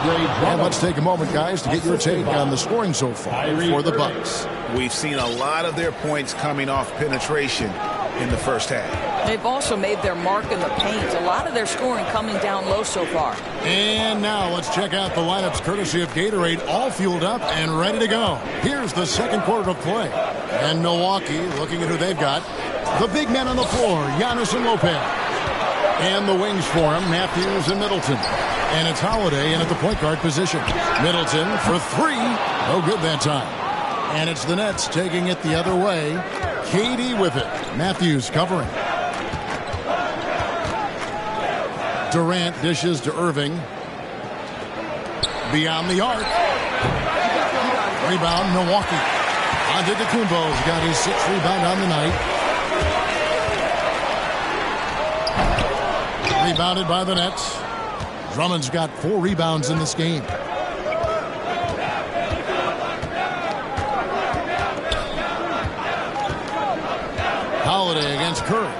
And let's take a moment, guys, to get your take on the scoring so far for the Bucks. We've seen a lot of their points coming off penetration in the first half. They've also made their mark in the paint. A lot of their scoring coming down low so far. And now let's check out the lineups courtesy of Gatorade, all fueled up and ready to go. Here's the second quarter of play. And Milwaukee, looking at who they've got. The big men on the floor, Giannis and Lopez. And the wings for him, Matthews and Middleton. And it's Holiday in at the point guard position. Middleton for 3. No good that time. And it's the Nets taking it the other way. KD with it. Matthews covering. Durant dishes to Irving. Beyond the arc. Rebound, Milwaukee. Antetokounmpo's got his 6th rebound on the night. Rebounded by the Nets. Drummond's got 4 rebounds in this game. Holiday against Curry.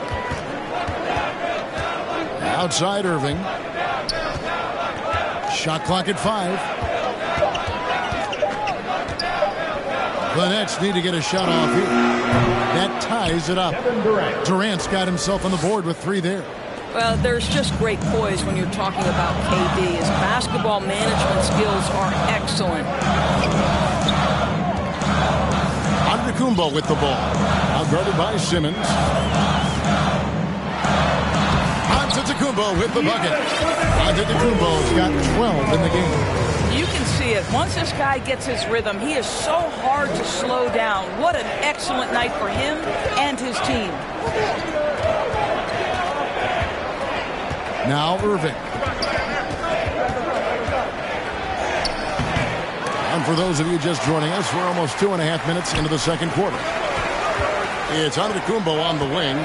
Outside Irving. Shot clock at 5. The Nets need to get a shot off here. That ties it up. Durant's got himself on the board with 3 there. Well, there's just great poise when you're talking about KD. His basketball management skills are excellent. Antetokounmpo with the ball. Outguarded by Simmons. Antetokounmpo with the bucket. Antetokounmpo's got 12 in the game. You can see it. Once this guy gets his rhythm, he is so hard to slow down. What an excellent night for him and his team. Now Irving. And for those of you just joining us, we're almost 2.5 minutes into the second quarter. It's Antetokounmpo on the wing.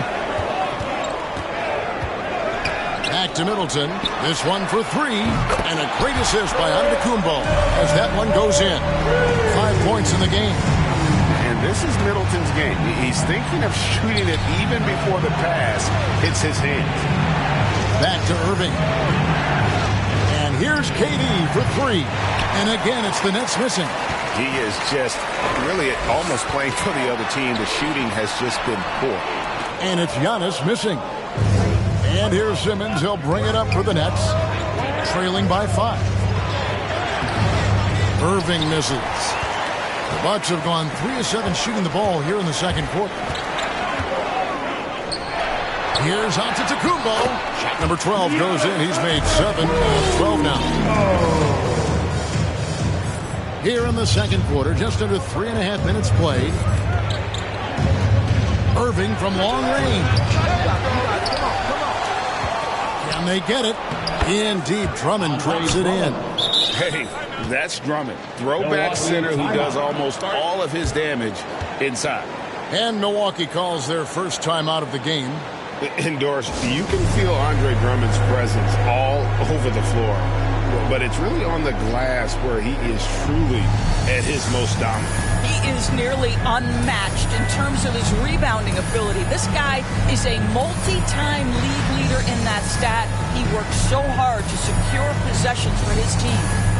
Back to Middleton. This one for 3. And a great assist by Antetokounmpo as that one goes in. 5 points in the game. And this is Middleton's game. He's thinking of shooting it even before the pass hits his hands. Back to Irving. And here's KD for 3. And again, it's the Nets missing. He is just really almost playing for the other team. The shooting has just been poor. And it's Giannis missing. And here's Simmons. He'll bring it up for the Nets. Trailing by 5. Irving misses. The Bucks have gone 3 of 7 shooting the ball here in the second quarter. Here's Antetokounmpo. Shot number 12 goes in. He's made 7. 12 now. Here in the second quarter, just under 3.5 minutes played. Irving from long range. Can they get it? In deep, Drummond drives it in. Hey, that's Drummond. Throwback center who does almost all of his damage inside. And Milwaukee calls their first time out of the game. Indoors, you can feel Andre Drummond's presence all over the floor. But it's really on the glass where he is truly at his most dominant. He is nearly unmatched in terms of his rebounding ability. This guy is a multi-time league leader in that stat. He works so hard to secure possessions for his team.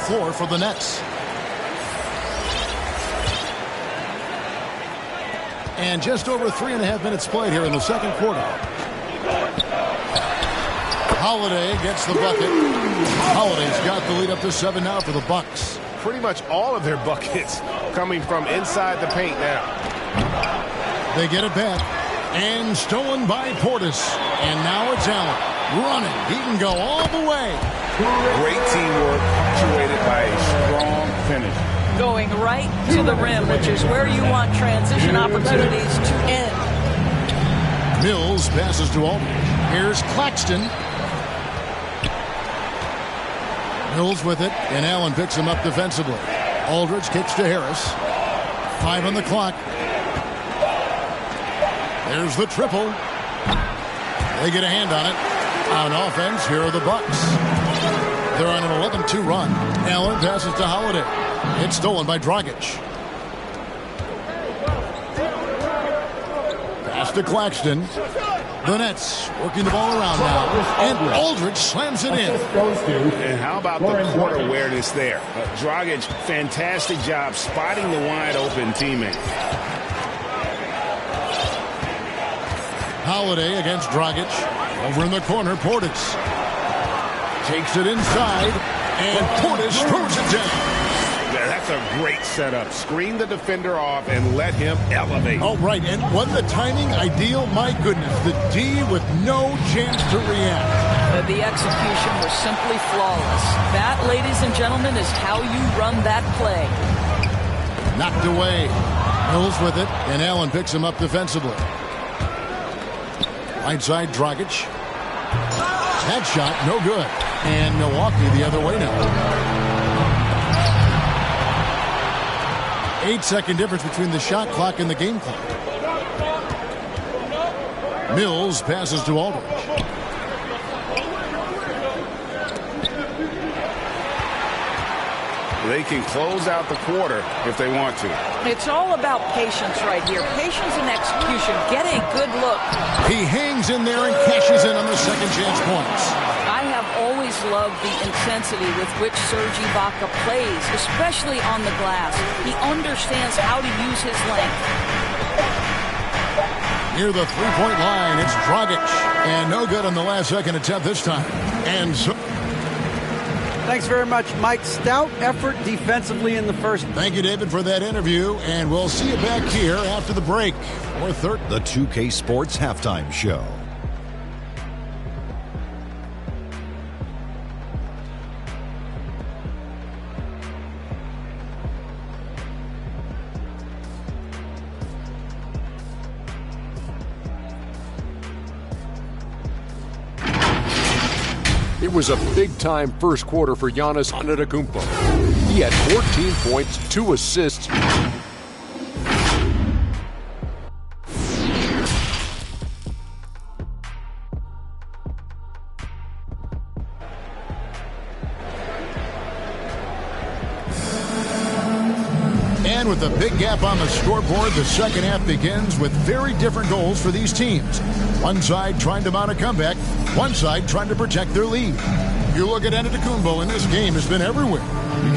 Floor for the Nets. And just over 3.5 minutes played here in the second quarter. Holiday gets the bucket. Holiday's got the lead up to 7 now for the Bucks. Pretty much all of their buckets coming from inside the paint now. They get it back. And stolen by Portis. And now it's Allen. Running. He can go all the way. Great teamwork, punctuated by a strong finish. Going right to the rim, which is where you want transition opportunities to end. Mills passes to Aldridge. Here's Claxton. Mills with it, and Allen picks him up defensively. Aldridge kicks to Harris. 5 on the clock. There's the triple. They get a hand on it. On offense, here are the Bucks. They're on an 11-2 run. Allen passes to Holiday. It's stolen by Dragic. Pass to Claxton. The Nets working the ball around now. And Aldridge slams it in. And how about the court awareness there? Dragic, fantastic job spotting the wide open teammate. Holiday against Dragic. Over in the corner, Portis. Takes it inside, and Portis throws it down. Yeah, that's a great setup. Screen the defender off and let him elevate. Oh, right, and wasn't the timing ideal? My goodness, the D with no chance to react. The execution was simply flawless. That, ladies and gentlemen, is how you run that play. Knocked away. Mills with it, and Allen picks him up defensively. Right side, Dragic. That shot, no good. And Milwaukee the other way now. 8-second difference between the shot clock and the game clock. Mills passes to Aldridge. they can close out the quarter if they want to. It's all about patience right here. Patience and execution. Get a good look. He hangs in there and cashes in on the second chance points. I have always loved the intensity with which Serge Ibaka plays, especially on the glass. He understands how to use his length. Near the three-point line, it's Dragic. And no good on the last second attempt this time. And so... Thanks very much, Mike. Stout effort defensively in the first. Thank you, David, for that interview. And we'll see you back here after the break. Or third. The 2K Sports Halftime Show. It was a big-time first quarter for Giannis Antetokounmpo. He had 14 points, 2 assists. And with a big gap on the scoreboard, the second half begins with very different goals for these teams. One side trying to mount a comeback, one side trying to protect their lead. You look at Antetokounmpo, and this game has been everywhere.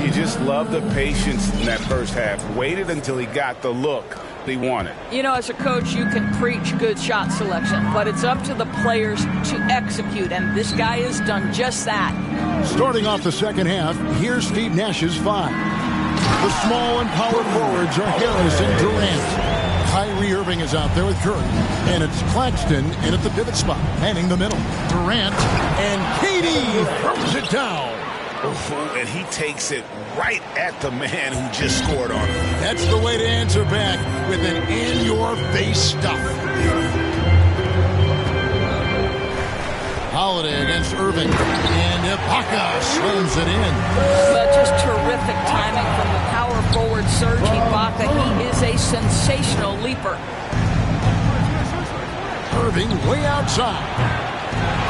You just love the patience in that first half. Waited until he got the look he wanted. You know, as a coach, you can preach good shot selection, but it's up to the players to execute, and this guy has done just that. Starting off the second half, here's Steve Nash's 5. The small and power forwards are Harris and Durant. Kyrie Irving is out there with Curry. And it's Claxton in at the pivot spot, manning the middle. Durant and KD throws it down. And he takes it right at the man who just scored on him. That's the way to answer back with an in-your-face stuff. Holiday against Irving. And Ibaka slams it in. But just terrific timing from the power forward Serge Ibaka. He is a sensational leaper. Irving way outside.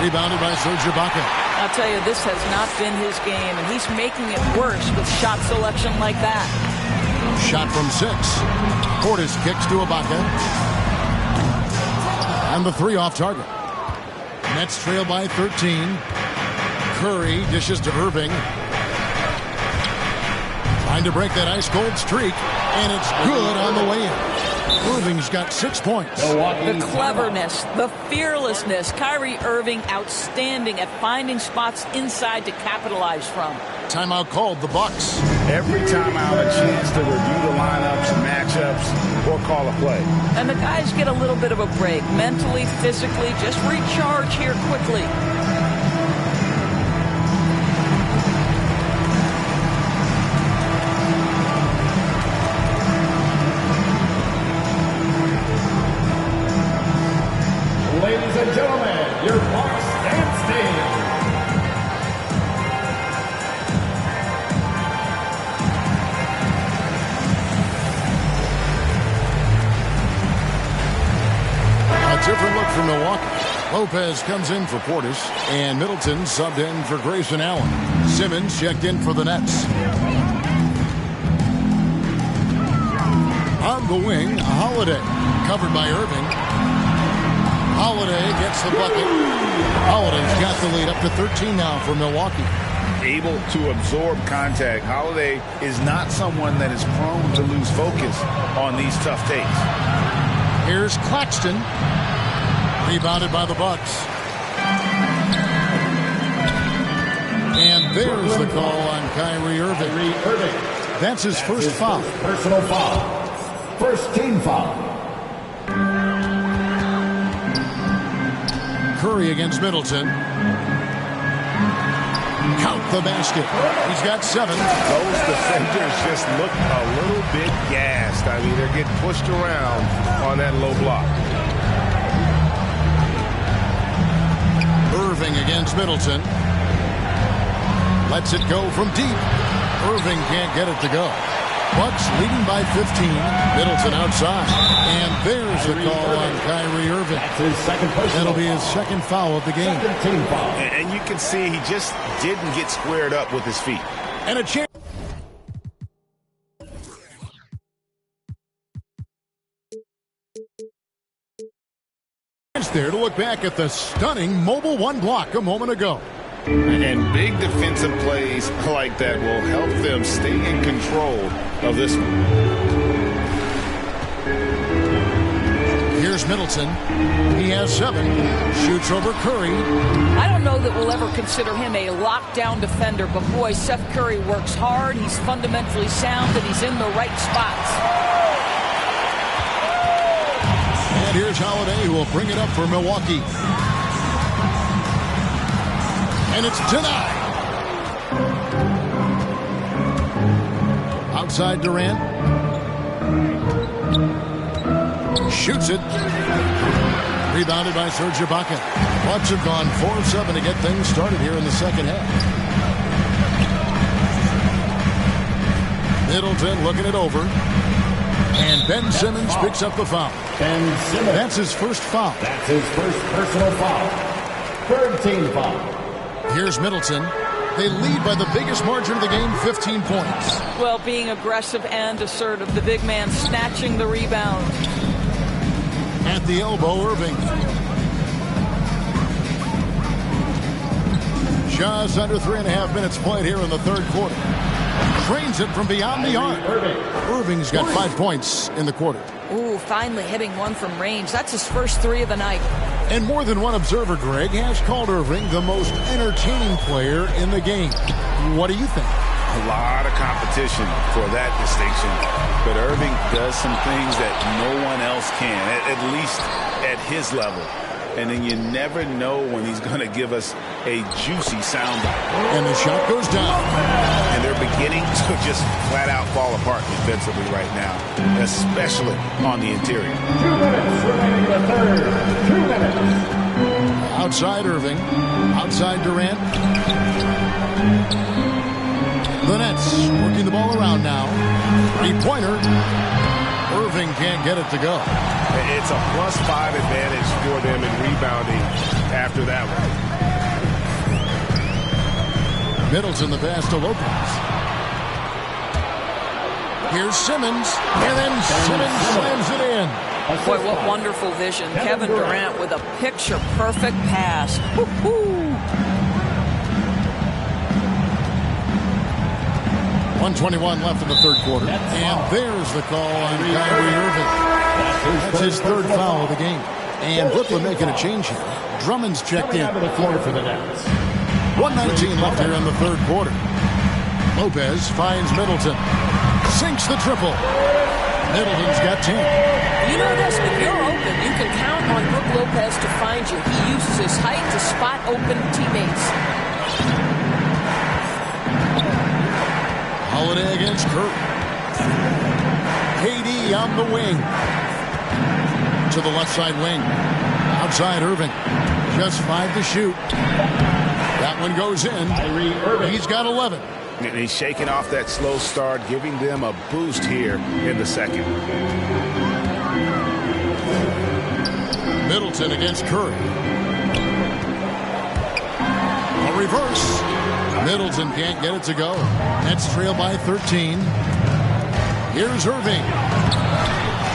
Rebounded by Serge Ibaka. I'll tell you, this has not been his game, and he's making it worse with shot selection like that. Shot from 6. Portis kicks to Ibaka. And the 3 off target. Nets trail by 13. Curry dishes to Irving. Trying to break that ice-cold streak. And it's good on the way in. Irving's got 6 points. The cleverness, the fearlessness. Kyrie Irving outstanding at finding spots inside to capitalize from. Timeout called, the Bucks. Every timeout a chance to review the lineups, matchups, or call a play. And the guys get a little bit of a break. Mentally, physically, just recharge here quickly. Ladies and gentlemen, your Bucks dance team. A different look from Milwaukee. Lopez comes in for Portis, and Middleton subbed in for Grayson Allen. Simmons checked in for the Nets. On the wing, Holiday, covered by Irving. Holiday gets the bucket. Holiday's got the lead up to 13 now for Milwaukee. Able to absorb contact. Holiday is not someone that is prone to lose focus on these tough takes. Here's Claxton. Rebounded by the Bucks. And there's the call on Kyrie Irving. That's his first foul. Personal foul. First team foul. Curry against Middleton. Count the basket. He's got 7. Those defenders just look a little bit gassed. I mean, they're getting pushed around on that low block. Irving against Middleton. Lets it go from deep. Irving can't get it to go. Bucks leading by 15. Middleton outside. And there's the call on Kyrie Irving. That'll be his second foul of the game. And you can see he just didn't get squared up with his feet. And a chance. There to look back at the stunning Mobile One block a moment ago. And big defensive plays like that will help them stay in control of this one. Here's Middleton. He has 7. Shoots over Curry. I don't know that we'll ever consider him a lockdown defender, but boy, Seth Curry works hard. He's fundamentally sound, and he's in the right spots. And here's Holiday, who will bring it up for Milwaukee. And it's denied. Outside Durant. Shoots it. Rebounded by Serge Ibaka. Bucks have gone 4 of 7 to get things started here in the second half. Middleton looking it over. And Ben Simmons picks up the foul. Ben Simmons. That's his first foul. That's his first personal foul. Third team foul. Here's Middleton. They lead by the biggest margin of the game, 15 points. Well, being aggressive and assertive. The big man snatching the rebound. At the elbow, Irving. Just under 3.5 minutes played here in the third quarter. Trains it from beyond the arc. Irving's got 5 points in the quarter. Ooh, finally hitting one from range. That's his first 3 of the night. And more than one observer, Greg, has called Irving the most entertaining player in the game. What do you think? A lot of competition for that distinction. But Irving does some things that no one else can, at least at his level. And then you never know when he's going to give us a juicy soundbite. And the shot goes down. And they're beginning to just flat out fall apart defensively right now, especially on the interior. 2 minutes remaining in the third. 2 minutes. Outside Irving. Outside Durant. The Nets working the ball around now. 3-pointer. Irving can't get it to go. It's a +5 advantage for them in rebounding after that one. Middleton the pass to Lopez. Here's Simmons. And then Simmons slams it in. Boy, what wonderful vision. Kevin Durant with a picture-perfect pass. Woo-hoo. 1:21 left in the third quarter. And there's the call on Kyrie Irving. That's his third foul of the game. And Brooklyn making a change here. Drummond's checked in. 1:19 left here in the third quarter. Lopez finds Middleton. Sinks the triple. Middleton's got 10. You know this, if you're open, you can count on Brook Lopez to find you. He uses his height to spot open teammates. Holiday against Curry. KD on the wing. To the left side wing. Outside Irving. Just 5 to shoot. That one goes in. He's got 11. And he's shaking off that slow start, giving them a boost here in the second. Middleton against Curry. A reverse. Middleton can't get it to go. Nets trail by 13. Here's Irving.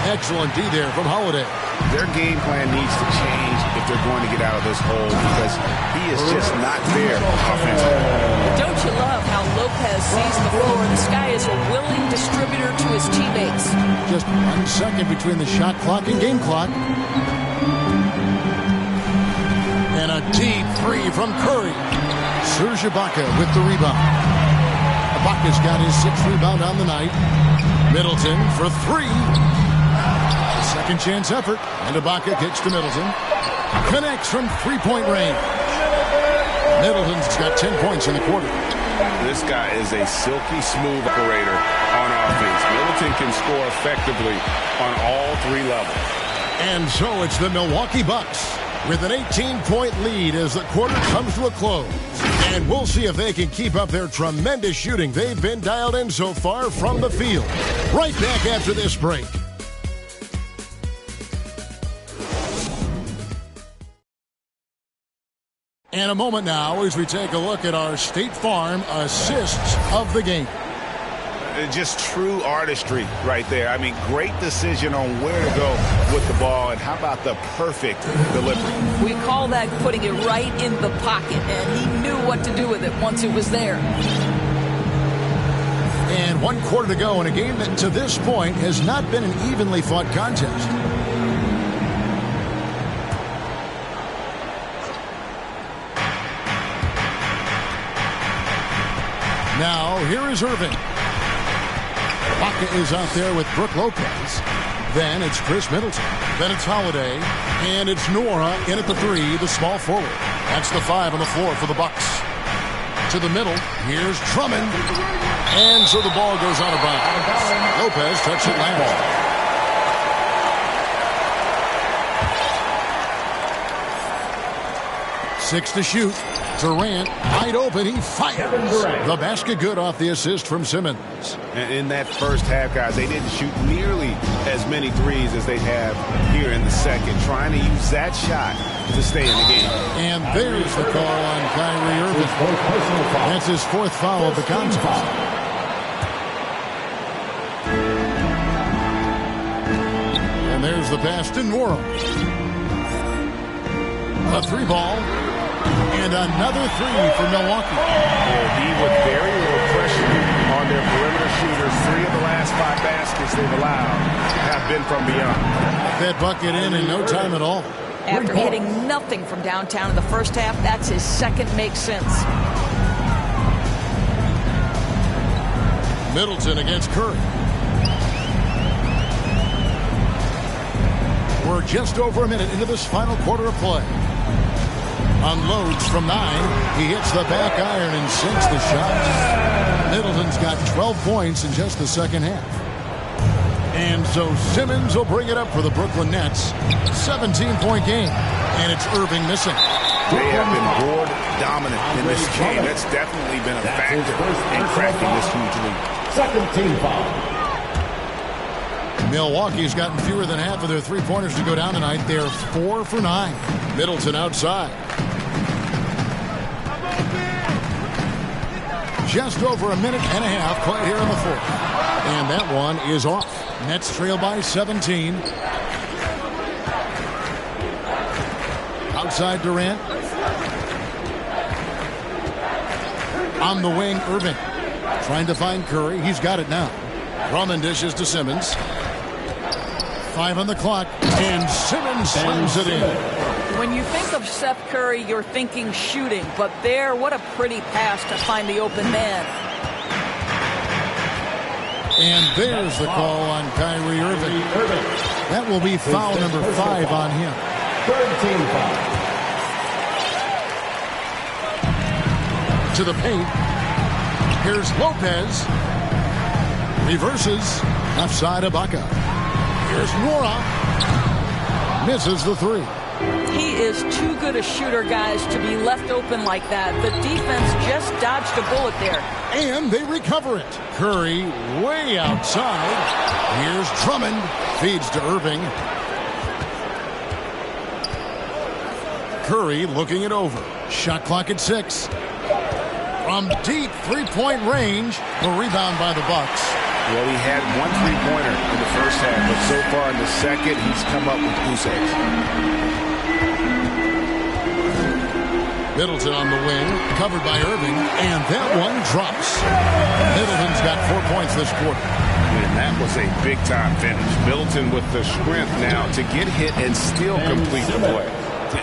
Excellent D there from Holiday. Their game plan needs to change if they're going to get out of this hole because he is just not there offensively. Don't you love how Lopez sees the floor? This guy is a willing distributor to his teammates. Just 1 second between the shot clock and game clock. And a deep three from Curry. Serge Ibaka with the rebound. Ibaka's got his 6th rebound on the night. Middleton for 3. Second chance effort. And Ibaka kicks to Middleton. Connects from 3-point range. Middleton's got 10 points in the quarter. This guy is a silky smooth operator on offense. Middleton can score effectively on all 3 levels. And so it's the Milwaukee Bucks with an 18-point lead as the quarter comes to a close. And we'll see if they can keep up their tremendous shooting they've been dialed in so far from the field. Right back after this break. And a moment now as we take a look at our State Farm assists of the game. Just true artistry right there. I mean, great decision on where to go with the ball, and how about the perfect delivery? We call that putting it right in the pocket, and he knew what to do with it once it was there. And 1 quarter to go in a game that to this point has not been an evenly fought contest. Now, here is Irving. Baca is out there with Brook Lopez. Then it's Chris Middleton. Then it's Holiday. And it's Nora in at the 3, the small forward. That's the 5 on the floor for the Bucks. To the middle. Here's Drummond. And so the ball goes out of bounds. Lopez touched it last. 6 to shoot. Durant wide open. He fires. The basket good off the assist from Simmons. In that first half, guys, they didn't shoot nearly as many threes as they have here in the second, trying to use that shot to stay in the game. And there's the call on Kyrie Irving. That's his 4th foul of the contest. And there's the pass to Nora. A 3 ball. And another 3 for Milwaukee. Will be with very little pressure on their perimeter shooters. 3 of the last 5 baskets they've allowed have been from beyond. That bucket in no time at all. After hitting nothing from downtown in the first half, that's his second make sense. Middleton against Curry. We're just over a minute into this final quarter of play. Unloads from 9. He hits the back iron and sinks the shot. Middleton's got 12 points in just the second half. And so Simmons will bring it up for the Brooklyn Nets. 17-point game. And it's Irving missing. They have been board dominant in this game. That's definitely been a factor in cracking this huge lead. Second team foul. Milwaukee's gotten fewer than half of their three-pointers to go down tonight. They're 4 for 9. Middleton outside. Just over a minute and a half played here in the 4th. And that one is off. Nets trail by 17. Outside Durant. On the wing, Irving. Trying to find Curry. He's got it now. Drummond dishes to Simmons. 5 on the clock. And Simmons slams it in. When you think of Seth Curry, you're thinking shooting. But there, what a pretty pass to find the open man. And there's the call on Kyrie Irving. That will be foul number 5 on him. Third team foul. To the paint. Here's Lopez. Reverses. Left side of Baca. Here's Nora. Misses the 3. He is too good a shooter, guys, to be left open like that. The defense just dodged a bullet there. And they recover it. Curry way outside. Here's Drummond. Feeds to Irving. Curry looking it over. Shot clock at 6. From deep three-point range. The rebound by the Bucks. Well, he had 1 3-pointer in the first half, but so far in the second, he's come up with goose eggs. Middleton on the wing, covered by Irving, and that one drops. Middleton's got 4 points this quarter. And that was a big-time finish. Middleton with the strength now to get hit and still complete the play.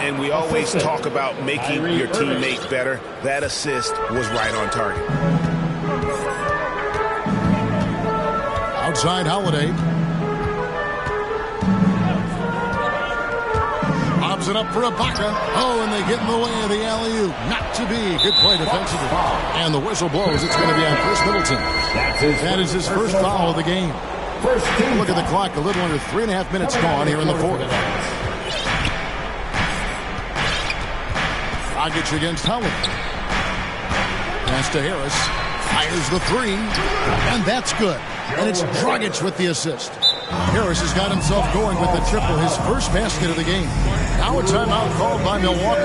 And we always talk about making your teammates better. That assist was right on target. Outside Holiday. Lobs it up for Ibaka. Oh, and they get in the way of the alley-oop. Not to be. Good play defensively. And the whistle blows. It's going to be on Chris Middleton. That is his first foul of the game. Look at the clock. A little under 3.5 minutes gone here in the 4th. Dragic against Holiday. Pass to Harris. Fires the 3. And that's good. And it's Dragic with the assist. Harris has got himself going with the triple, his first basket of the game. Now a timeout called by Milwaukee.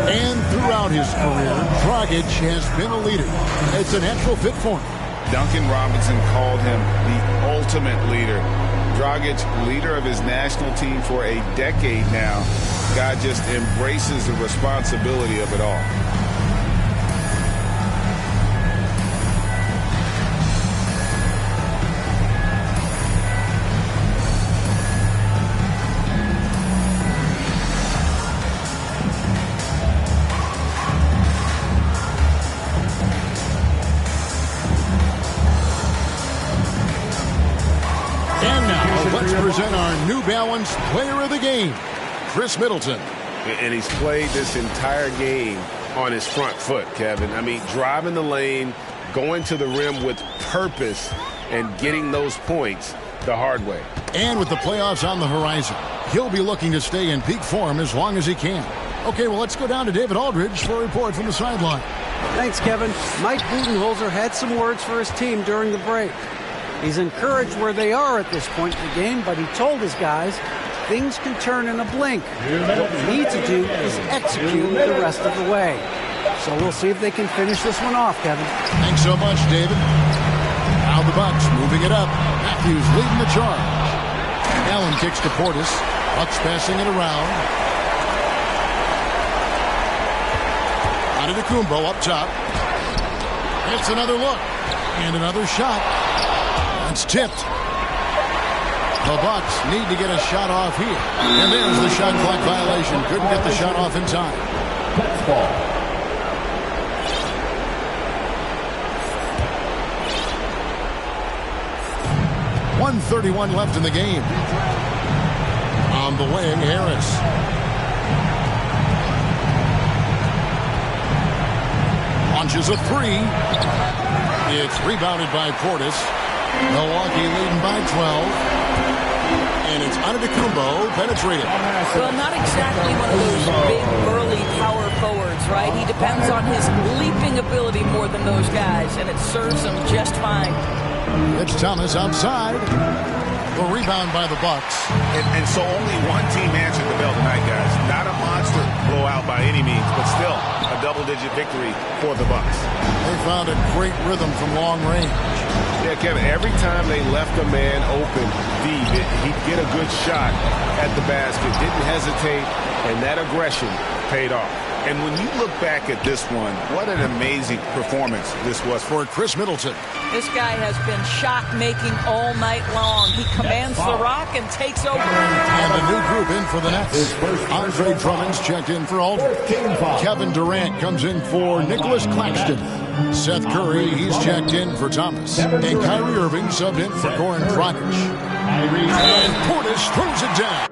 And throughout his career, Dragic has been a leader. It's a natural fit for him. Duncan Robinson called him the ultimate leader. Dragic, leader of his national team for a decade now. Guy just embraces the responsibility of it all. Let's present our New Balance Player of the Game, Chris Middleton. And he's played this entire game on his front foot, Kevin. I mean, driving the lane, going to the rim with purpose, and getting those points the hard way. And with the playoffs on the horizon, he'll be looking to stay in peak form as long as he can. Okay, well, let's go down to David Aldridge for a report from the sideline. Thanks, Kevin. Mike Budenholzer had some words for his team during the break. He's encouraged where they are at this point in the game, but he told his guys things can turn in a blink. What we need to do is execute the rest of the way. So we'll see if they can finish this one off, Kevin. Thanks so much, David. Now the Bucks moving it up. Matthews leading the charge. Allen kicks to Portis. Bucks passing it around. Antetokounmpo up top. It's another look. And another shot. It's tipped. The Bucks need to get a shot off here. And there's the shot clock violation. Couldn't get the shot off in time. That's ball. .131 left in the game. On the wing, Harris. Launches a three. It's rebounded by Portis. Milwaukee leading by 12. And it's Antetokounmpo penetrated. Well, not exactly one of those big, burly power forwards, right? He depends on his leaping ability more than those guys, and it serves him just fine. It's Thomas outside. The rebound by the Bucks. And so only one team answered the bell tonight, guys. Not a monster blowout by any means, but still a double-digit victory for the Bucks. They found a great rhythm from long range. Yeah, Kevin, every time they left a man open deep, he'd get a good shot at the basket. Didn't hesitate, and that aggression paid off. And when you look back at this one, what an amazing performance this was for Chris Middleton. This guy has been shot-making all night long. He commands the rock and takes over. And a new group in for the Nets. Andre Drummond's checked in for Aldridge. Kevin Durant comes in for Nicholas Claxton. Seth Curry, he's checked in for Thomas. And Kyrie Irving subbed in for Goran Dragic. And Portis throws it down.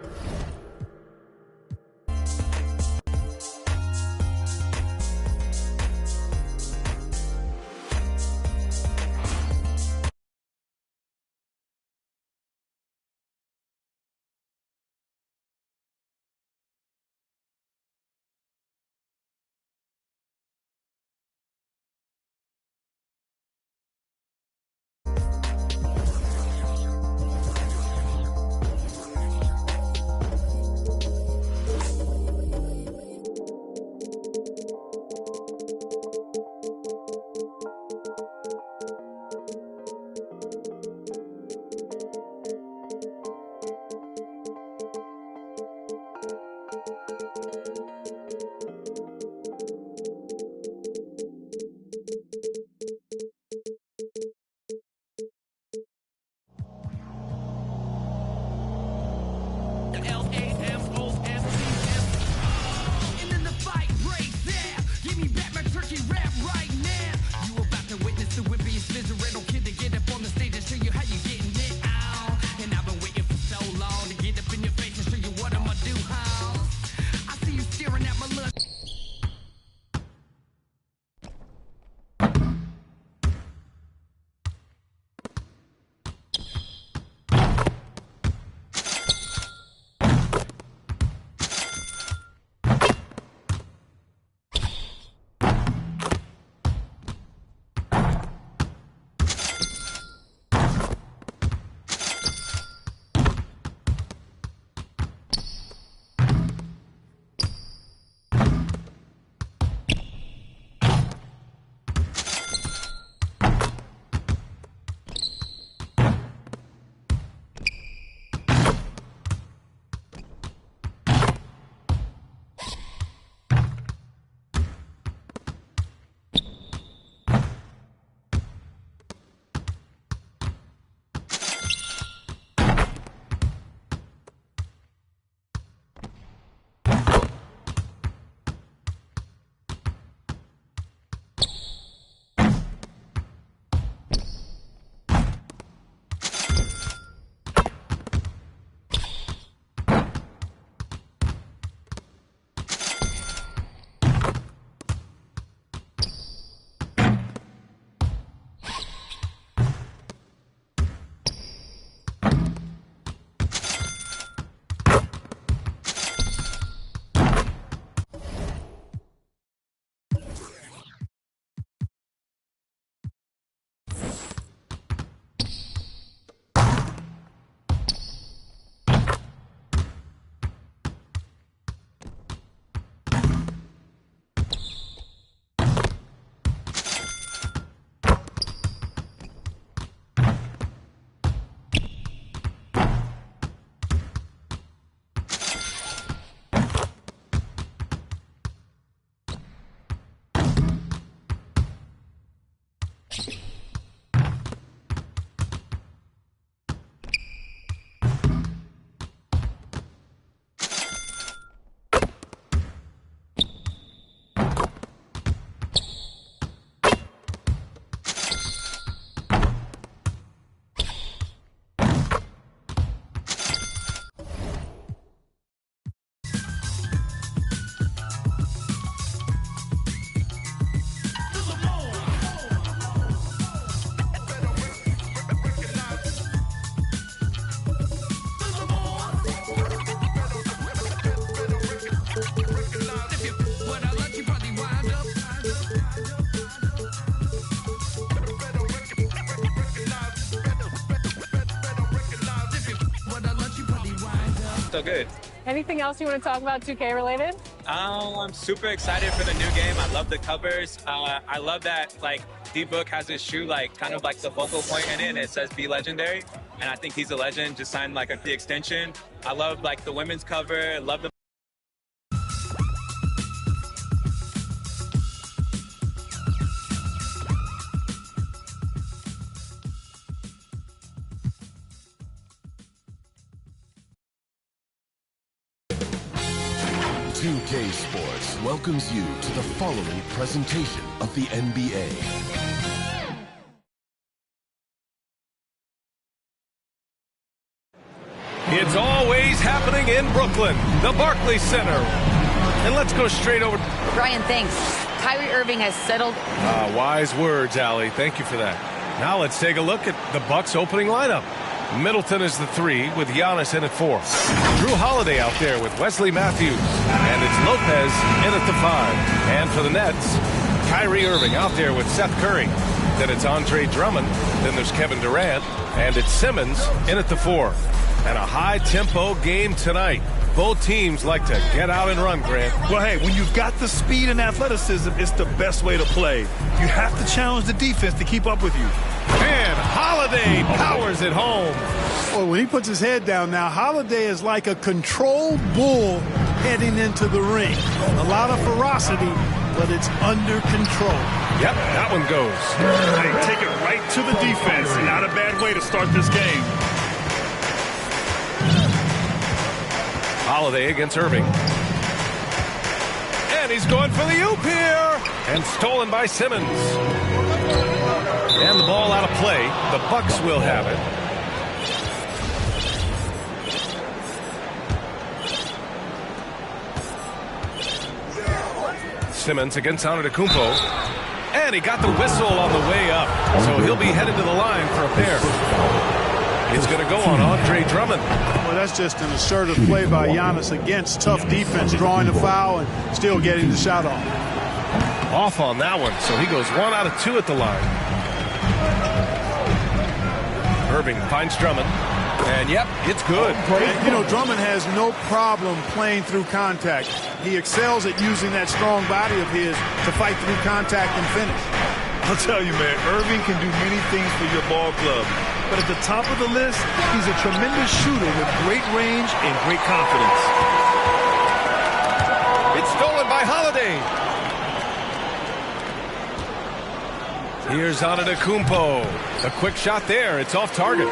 Still good. Anything else you want to talk about 2K related? I'm super excited for the new game. I love the covers. I love that like D-Book has his shoe like kind of like the focal point in it, and it says "Be Legendary," and I think he's a legend. Just signed like the extension. I love like the women's cover. Love the. .2K Sports welcomes you to the following presentation of the NBA. It's always happening in Brooklyn, the Barclays Center. And let's go straight over. Brian, thanks. Kyrie Irving has settled. Wise words, Allie. Thank you for that. Now let's take a look at the Bucks opening lineup. Middleton is the 3 with Giannis in at 4. Drew Holiday out there with Wesley Matthews. And it's Lopez in at the 5. And for the Nets, Kyrie Irving out there with Seth Curry. Then it's Andre Drummond. Then there's Kevin Durant. And it's Simmons in at the 4. And a high-tempo game tonight. Both teams like to get out and run, Grant. Well, hey, when you've got the speed and athleticism, it's the best way to play. You have to challenge the defense to keep up with you. And Holiday powers it home. Well, when he puts his head down now, Holiday is like a controlled bull heading into the ring. A lot of ferocity, but it's under control. Yep, that one goes. Hey, take it right to the defense. Not a bad way to start this game. Holiday against Irving. And he's going for the oop here. And stolen by Simmons. And the ball out of play. The Bucks will have it. Simmons against Antetokounmpo. And he got the whistle on the way up. So he'll be headed to the line for a pair. It's going to go on Andre Drummond. Well, that's just an assertive play by Giannis against tough defense, drawing the foul and still getting the shot off. Off on that one, so he goes 1 out of 2 at the line. Irving finds Drummond, and yep, it's good. You know, Drummond has no problem playing through contact. He excels at using that strong body of his to fight through contact and finish. I'll tell you, man, Irving can do many things for your ball club. But at the top of the list, he's a tremendous shooter with great range and great confidence. It's stolen by Holiday. Here's Antetokounmpo. A quick shot there. It's off target.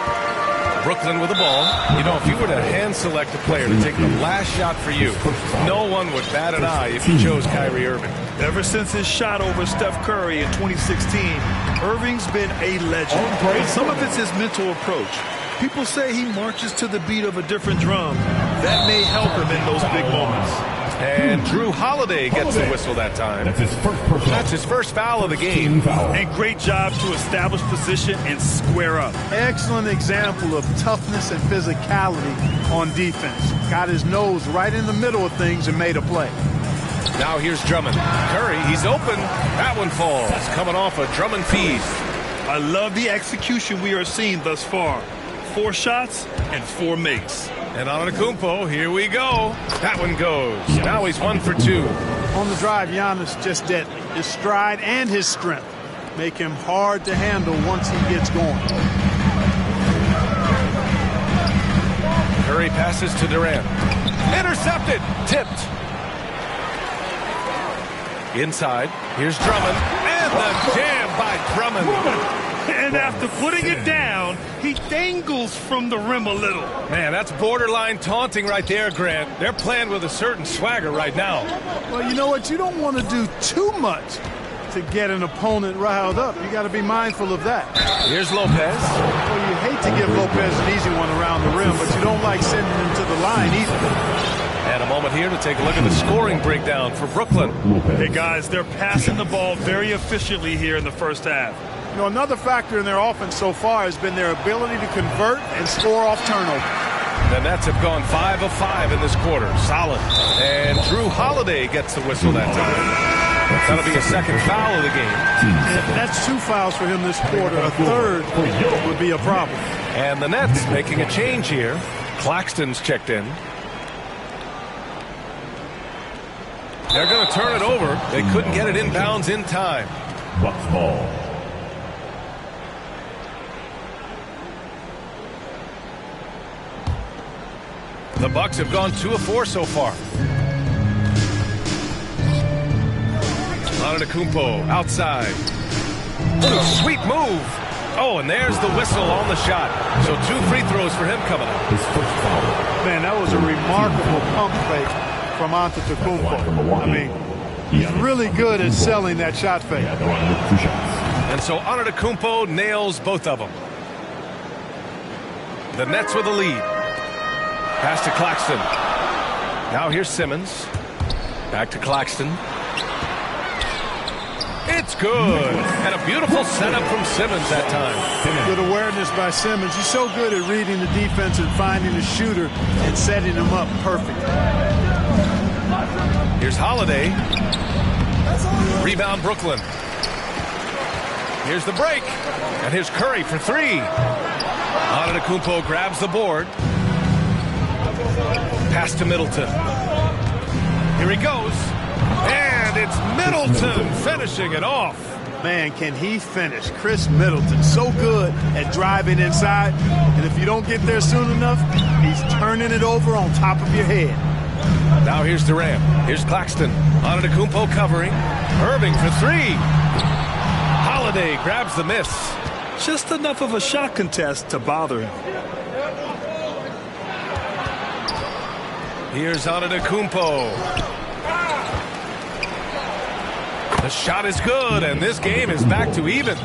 Brooklyn with the ball. You know, if you were to hand select a player to take the last shot for you, no one would bat an eye if you chose Kyrie Irving. Ever since his shot over Steph Curry in 2016, Irving's been a legend. And some of it's his mental approach. People say he marches to the beat of a different drum. That may help him in those big moments. And Drew Holiday gets the whistle that time. That's his first foul of the game. And great job to establish position and square up. Excellent example of toughness and physicality on defense. Got his nose right in the middle of things and made a play. Now here's Drummond. Curry, he's open. That one falls. Coming off a Drummond feed. I love the execution we are seeing thus far. 4 shots and 4 makes. And Antetokounmpo, here we go. That one goes. Now he's 1 for 2. On the drive, Giannis just deadly. His stride and his strength make him hard to handle once he gets going. Curry passes to Durant. Intercepted. Tipped. Inside, here's Drummond, and the jam by Drummond. And after putting it down, he dangles from the rim a little. Man, that's borderline taunting right there, Grant. They're playing with a certain swagger right now. Well, you know what? You don't want to do too much to get an opponent riled up. You got to be mindful of that. Here's Lopez. Well, you hate to give Lopez an easy one around the rim, but you don't like sending him to the line either. And a moment here to take a look at the scoring breakdown for Brooklyn. Hey, guys, they're passing the ball very efficiently here in the first half. You know, another factor in their offense so far has been their ability to convert and score off turnover. The Nets have gone 5 of 5 in this quarter. Solid. And Drew Holiday gets the whistle that time. That'll be a second foul of the game. That's 2 fouls for him this quarter. A third would be a problem. And the Nets making a change here. Claxton's checked in. They're going to turn it over. They couldn't get it inbounds in time. Bucks ball. The Bucks have gone 2 of 4 so far. Antetokounmpo outside. Oh, sweet move. Oh, and there's the whistle on the shot. So 2 free throws for him coming up. His first foul. Man, that was a remarkable pump fake from Antetokounmpo. I mean, he's really good at selling that shot fake. And so Antetokounmpo nails both of them. The Nets with a lead. Pass to Claxton. Now here's Simmons. Back to Claxton. It's good. And a beautiful setup from Simmons that time. Good awareness by Simmons. He's so good at reading the defense and finding the shooter and setting him up perfect. Here's Holiday. Rebound Brooklyn. Here's the break. And here's Curry for 3. Antetokounmpo grabs the board. Pass to Middleton. Here he goes. And it's Middleton finishing it off. Man, can he finish. Chris Middleton, so good at driving inside. And if you don't get there soon enough, he's turning it over on top of your head. Now here's Durant. Here's Claxton. Antetokounmpo covering. Irving for 3. Holiday grabs the miss. Just enough of a shot contest to bother him. Here's Antetokounmpo. The shot is good, and this game is back to even.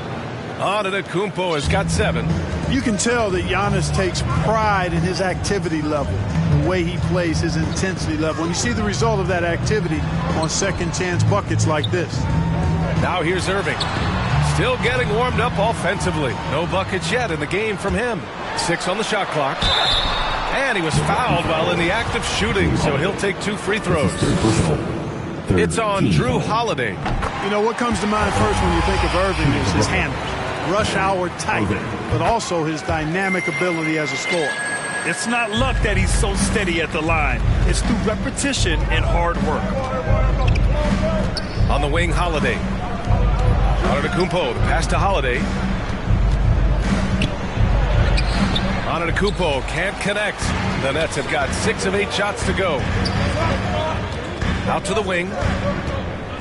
Antetokounmpo has got 7. You can tell that Giannis takes pride in his activity level, the way he plays, his intensity level. And you see the result of that activity on second chance buckets like this. Now here's Irving. Still getting warmed up offensively. No buckets yet in the game from him. 6 on the shot clock. And he was fouled while in the act of shooting, so he'll take 2 free throws. It's on Jrue Holiday. You know, what comes to mind first when you think of Irving is his handle. Rush hour tight, but also his dynamic ability as a scorer. It's not luck that he's so steady at the line. It's through repetition and hard work. On the wing, Holiday. Antetokounmpo, the pass to Holiday. Antetokounmpo can't connect. The Nets have got 6 of 8 shots to go. Out to the wing.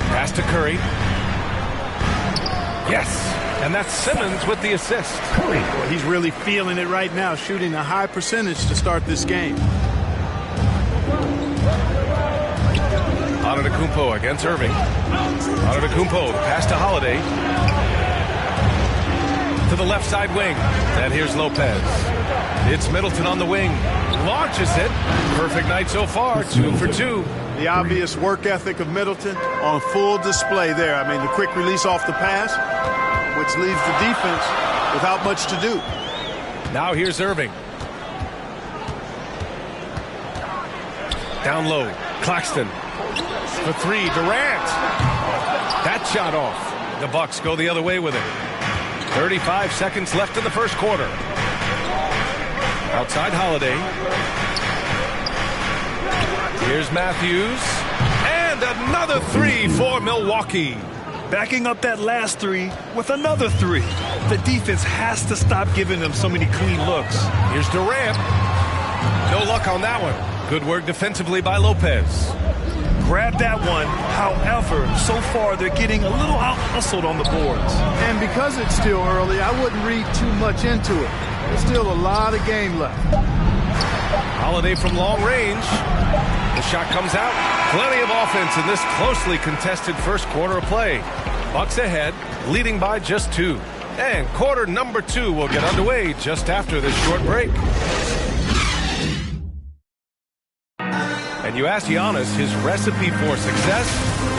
Pass to Curry. Yes. And that's Simmons with the assist. Curry, he's really feeling it right now, shooting a high percentage to start this game. Antetokounmpo against Irving. Antetokounmpo, the pass to Holiday. To the left side wing. And here's Lopez. It's Middleton on the wing. Launches it. Perfect night so far. 2 for 2. The obvious work ethic of Middleton on full display there. I mean, the quick release off the pass, which leaves the defense without much to do. Now here's Irving. Down low. Claxton. For 3. Durant. That shot off. The Bucks go the other way with it. 35 seconds left in the first quarter. Outside Holiday. Here's Matthews. And another 3 for Milwaukee. Backing up that last 3 with another 3. The defense has to stop giving them so many clean looks. Here's Durant. No luck on that one. Good work defensively by Lopez. Grab that one. However, so far they're getting a little out-hustled on the boards. And because it's still early, I wouldn't read too much into it. There's still a lot of game left. Holiday from long range. The shot comes out. Plenty of offense in this closely contested first quarter of play. Bucks ahead, leading by just 2. And quarter number 2 will get underway just after this short break. And you ask Giannis, his recipe for success,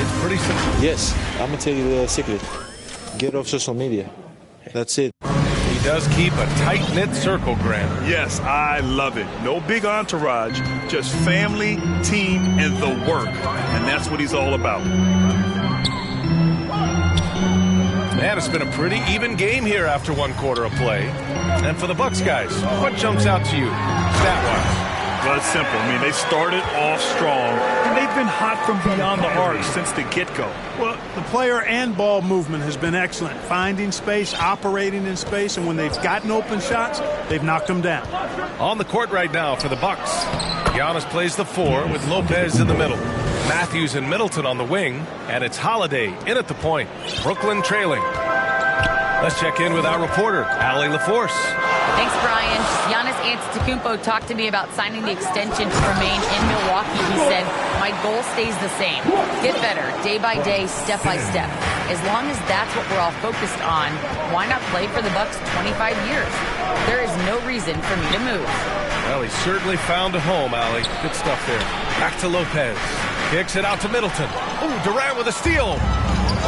it's pretty simple. Yes, I'm going to tell you the secret. Get off social media. That's it. He does keep a tight-knit circle, Grant. Yes, I love it. No big entourage, just family, team, and the work. And that's what he's all about. Man, it's been a pretty even game here after 1 quarter of play. And for the Bucks guys, what jumps out to you, stat-wise? Well, it's simple. I mean, they started off strong, and they've been hot from beyond the arc since the get-go. Well, the player and ball movement has been excellent. Finding space, operating in space, and when they've gotten open shots, they've knocked them down. On the court right now for the Bucks, Giannis plays the 4 with Lopez in the middle. Matthews and Middleton on the wing, and it's Holiday in at the point. Brooklyn trailing. Let's check in with our reporter, Allie LaForce. Thanks, Brian. Giannis Antetokounmpo talked to me about signing the extension to remain in Milwaukee. He said, my goal stays the same. Get better, day by day, step by step. As long as that's what we're all focused on, why not play for the Bucks 25 years? There is no reason for me to move. Well, he certainly found a home, Allie. Good stuff there. Back to Lopez. Kicks it out to Middleton. Ooh, Durant with a steal.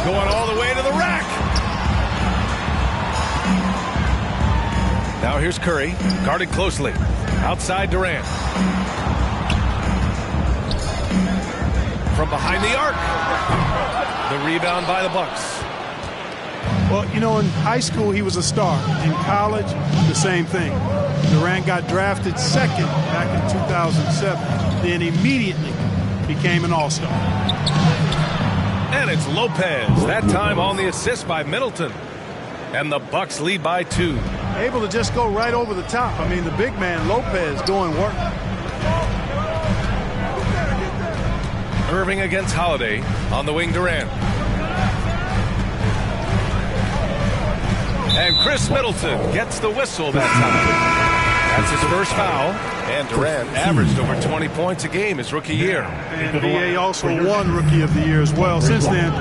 Going all the way to the rack. Now here's Curry, guarded closely. Outside Durant. From behind the arc. The rebound by the Bucks. Well, you know, in high school, he was a star. In college, the same thing. Durant got drafted second back in 2007, then immediately became an all-star. And it's Lopez, that time on the assist by Middleton. And the Bucks lead by 2. Able to just go right over the top. I mean, the big man, Lopez, going work. Irving against Holiday. On the wing, Durant. And Chris Middleton gets the whistle that time. That's his first foul. And Durant averaged over 20 points a game his rookie year. And BA also won Rookie of the Year as well. Since then,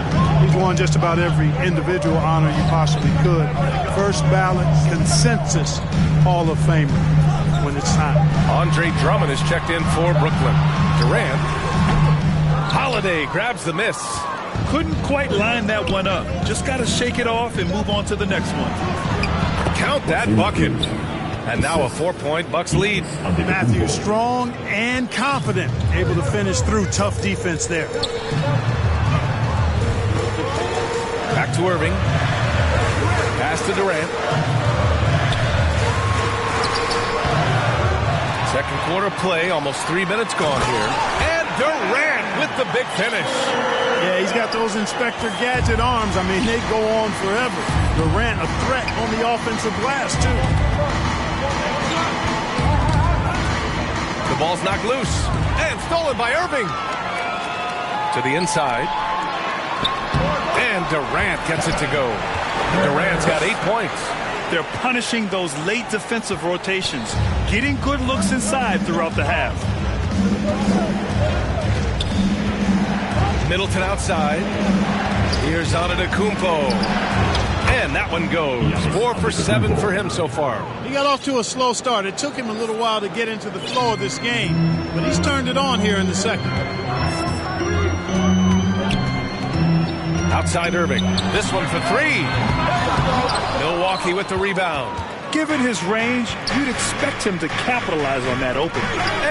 he's won just about every individual honor you possibly could. First ballot, consensus Hall of Famer when it's time. Andre Drummond is checked in for Brooklyn. Durant. Holiday grabs the miss. Couldn't quite line that one up. Just got to shake it off and move on to the next one. Count that bucket. And now a 4-point Bucks lead. Matthews strong and confident, able to finish through tough defense there. Back to Irving. Pass to Durant. Second quarter play, almost 3 minutes gone here. And Durant with the big finish. Yeah, he's got those Inspector Gadget arms. I mean, they go on forever. Durant, a threat on the offensive glass, too. The ball's knocked loose and stolen by Irving. To the inside. And Durant gets it to go. Durant's got 8 points. They're punishing those late defensive rotations, getting good looks inside throughout the half. Middleton outside. Here's Antetokounmpo. And that one goes. 4 for 7 for him so far. He got off to a slow start. It took him a little while to get into the flow of this game, but he's turned it on here in the second. Outside Irving. This one for 3. Milwaukee with the rebound. Given his range, you'd expect him to capitalize on that opening.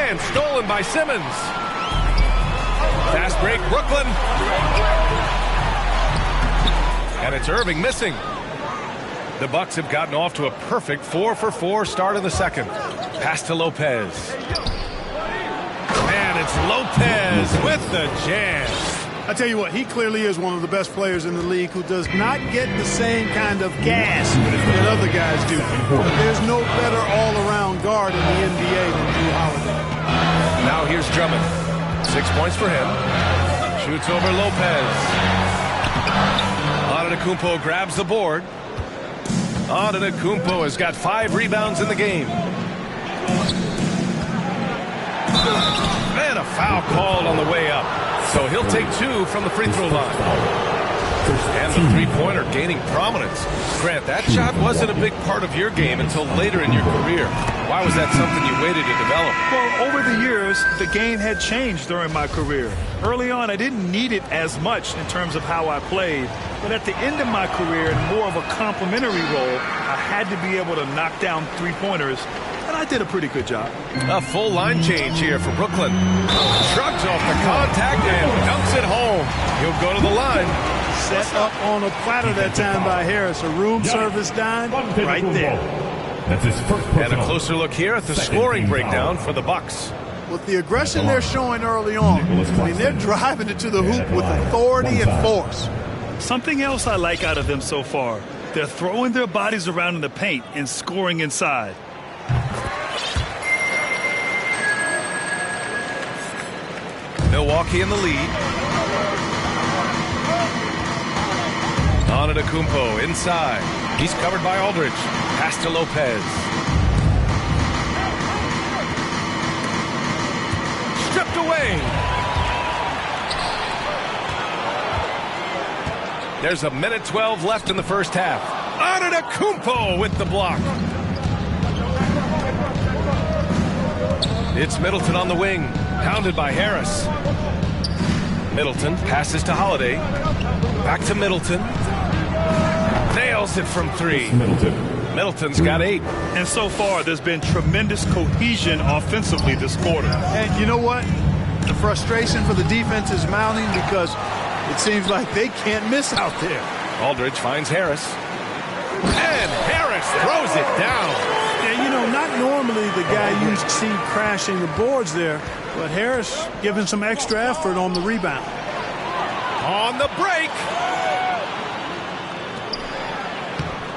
And stolen by Simmons. Fast break, Brooklyn. And it's Irving missing. The Bucks have gotten off to a perfect 4 for 4 start in the second. Pass to Lopez. And it's Lopez with the jam. I tell you what, he clearly is one of the best players in the league who does not get the same kind of gas that other guys do. There's no better all-around guard in the NBA than Jrue Holiday. Now here's Drummond. 6 points for him. Shoots over Lopez. Antetokounmpo grabs the board. Antetokounmpo has got 5 rebounds in the game. And a foul called on the way up. So he'll take 2 from the free throw line. And the three-pointer gaining prominence. Grant, that shot wasn't a big part of your game until later in your career. Why was that something you waited to develop? Well, over the years, the game had changed during my career. Early on, I didn't need it as much in terms of how I played. But at the end of my career, in more of a complimentary role, I had to be able to knock down three-pointers. And I did a pretty good job. A full line change here for Brooklyn. Shrugs off the contact and dumps it home. He'll go to the line. Set up on a platter that time by Harris. A room service dime right there. That's his first and a closer look here at the scoring breakdown for the Bucks. with the aggression they're showing early on, I mean, they're driving it to the hoop with authority and force. Something else I like out of them so far, they're throwing their bodies around in the paint and scoring inside. Milwaukee in the lead. Antetokounmpo inside. He's covered by Aldridge. Pass to Lopez. Stripped away. There's 1:12 left in the first half. Antetokounmpo with the block. It's Middleton on the wing, pounded by Harris. Middleton passes to Holiday. Back to Middleton. Nails it from three. Middleton's got 8. And so far, there's been tremendous cohesion offensively this quarter. And you know what? The frustration for the defense is mounting because it seems like they can't miss out there. Aldridge finds Harris. And Harris throws it down. Yeah, you know, not normally the guy you see crashing the boards there, but Harris giving some extra effort on the rebound. On the break.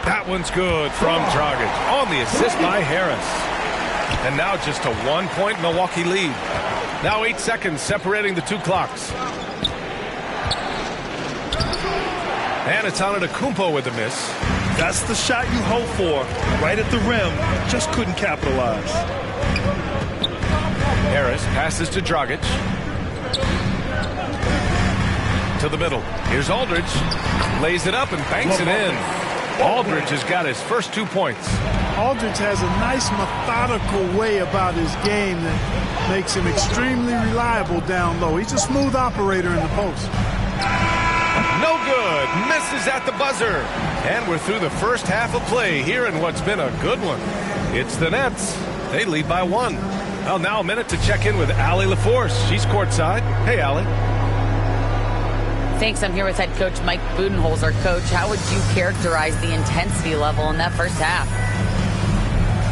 That one's good from Dragic on the assist by Harris. And now just a 1-point Milwaukee lead. Now 8 seconds separating the two clocks. And it's Antetokounmpo with the miss. That's the shot you hope for. Right at the rim. Just couldn't capitalize. Harris passes to Dragic. To the middle. Here's Aldridge. Lays it up and banks it in. Aldridge has got his first 2 points. Aldridge has a nice methodical way about his game that makes him extremely reliable down low. He's a smooth operator in the post. No good. Misses at the buzzer. And we're through the first half of play here in what's been a good one. It's the Nets. They lead by 1. Well, now a minute to check in with Allie LaForce. She's courtside. Hey, Allie. Thanks. I'm here with head coach Mike Budenholzer. Coach, how would you characterize the intensity level in that first half?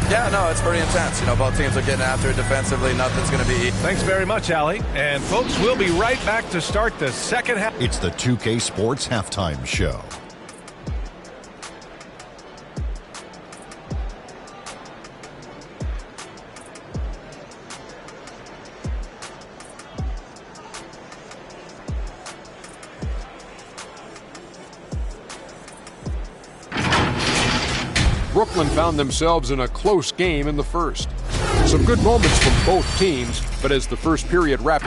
Yeah, no, it's pretty intense. You know, both teams are getting after it defensively. Nothing's going to be easy. Thanks very much, Allie. And, folks, we'll be right back to start the second half. It's the 2K Sports Halftime Show. Brooklyn found themselves in a close game in the first. Some good moments from both teams, but as the first period wrapped,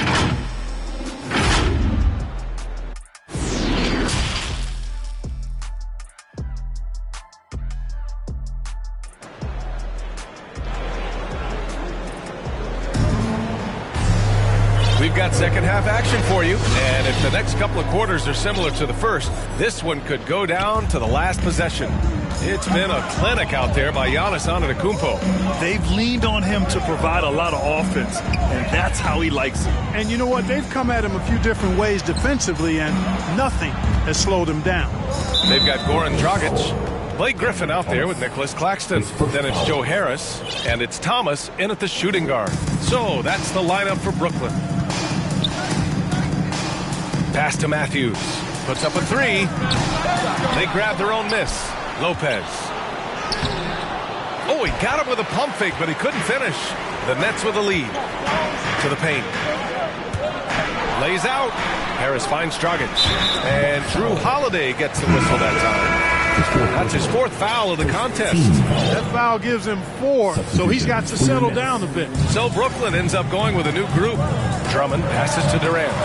we've got second half action for you. And if the next couple of quarters are similar to the first, this one could go down to the last possession. It's been a clinic out there by Giannis Antetokounmpo. They've leaned on him to provide a lot of offense, and that's how he likes it. And you know what? They've come at him a few different ways defensively, and nothing has slowed him down. They've got Goran Dragic. Blake Griffin out there with Nicholas Claxton. Then it's Joe Harris, and it's Thomas in at the shooting guard. So that's the lineup for Brooklyn. Pass to Matthews. Puts up a 3. They grab their own miss. Lopez. Oh, he got him with a pump fake, but he couldn't finish. The Nets with a lead. To the paint. Lays out. Harris finds Dragic. And Drew Holiday gets the whistle that time. That's his 4th foul of the contest. That foul gives him 4, so he's got to settle down a bit. So Brooklyn ends up going with a new group. Drummond passes to Durant.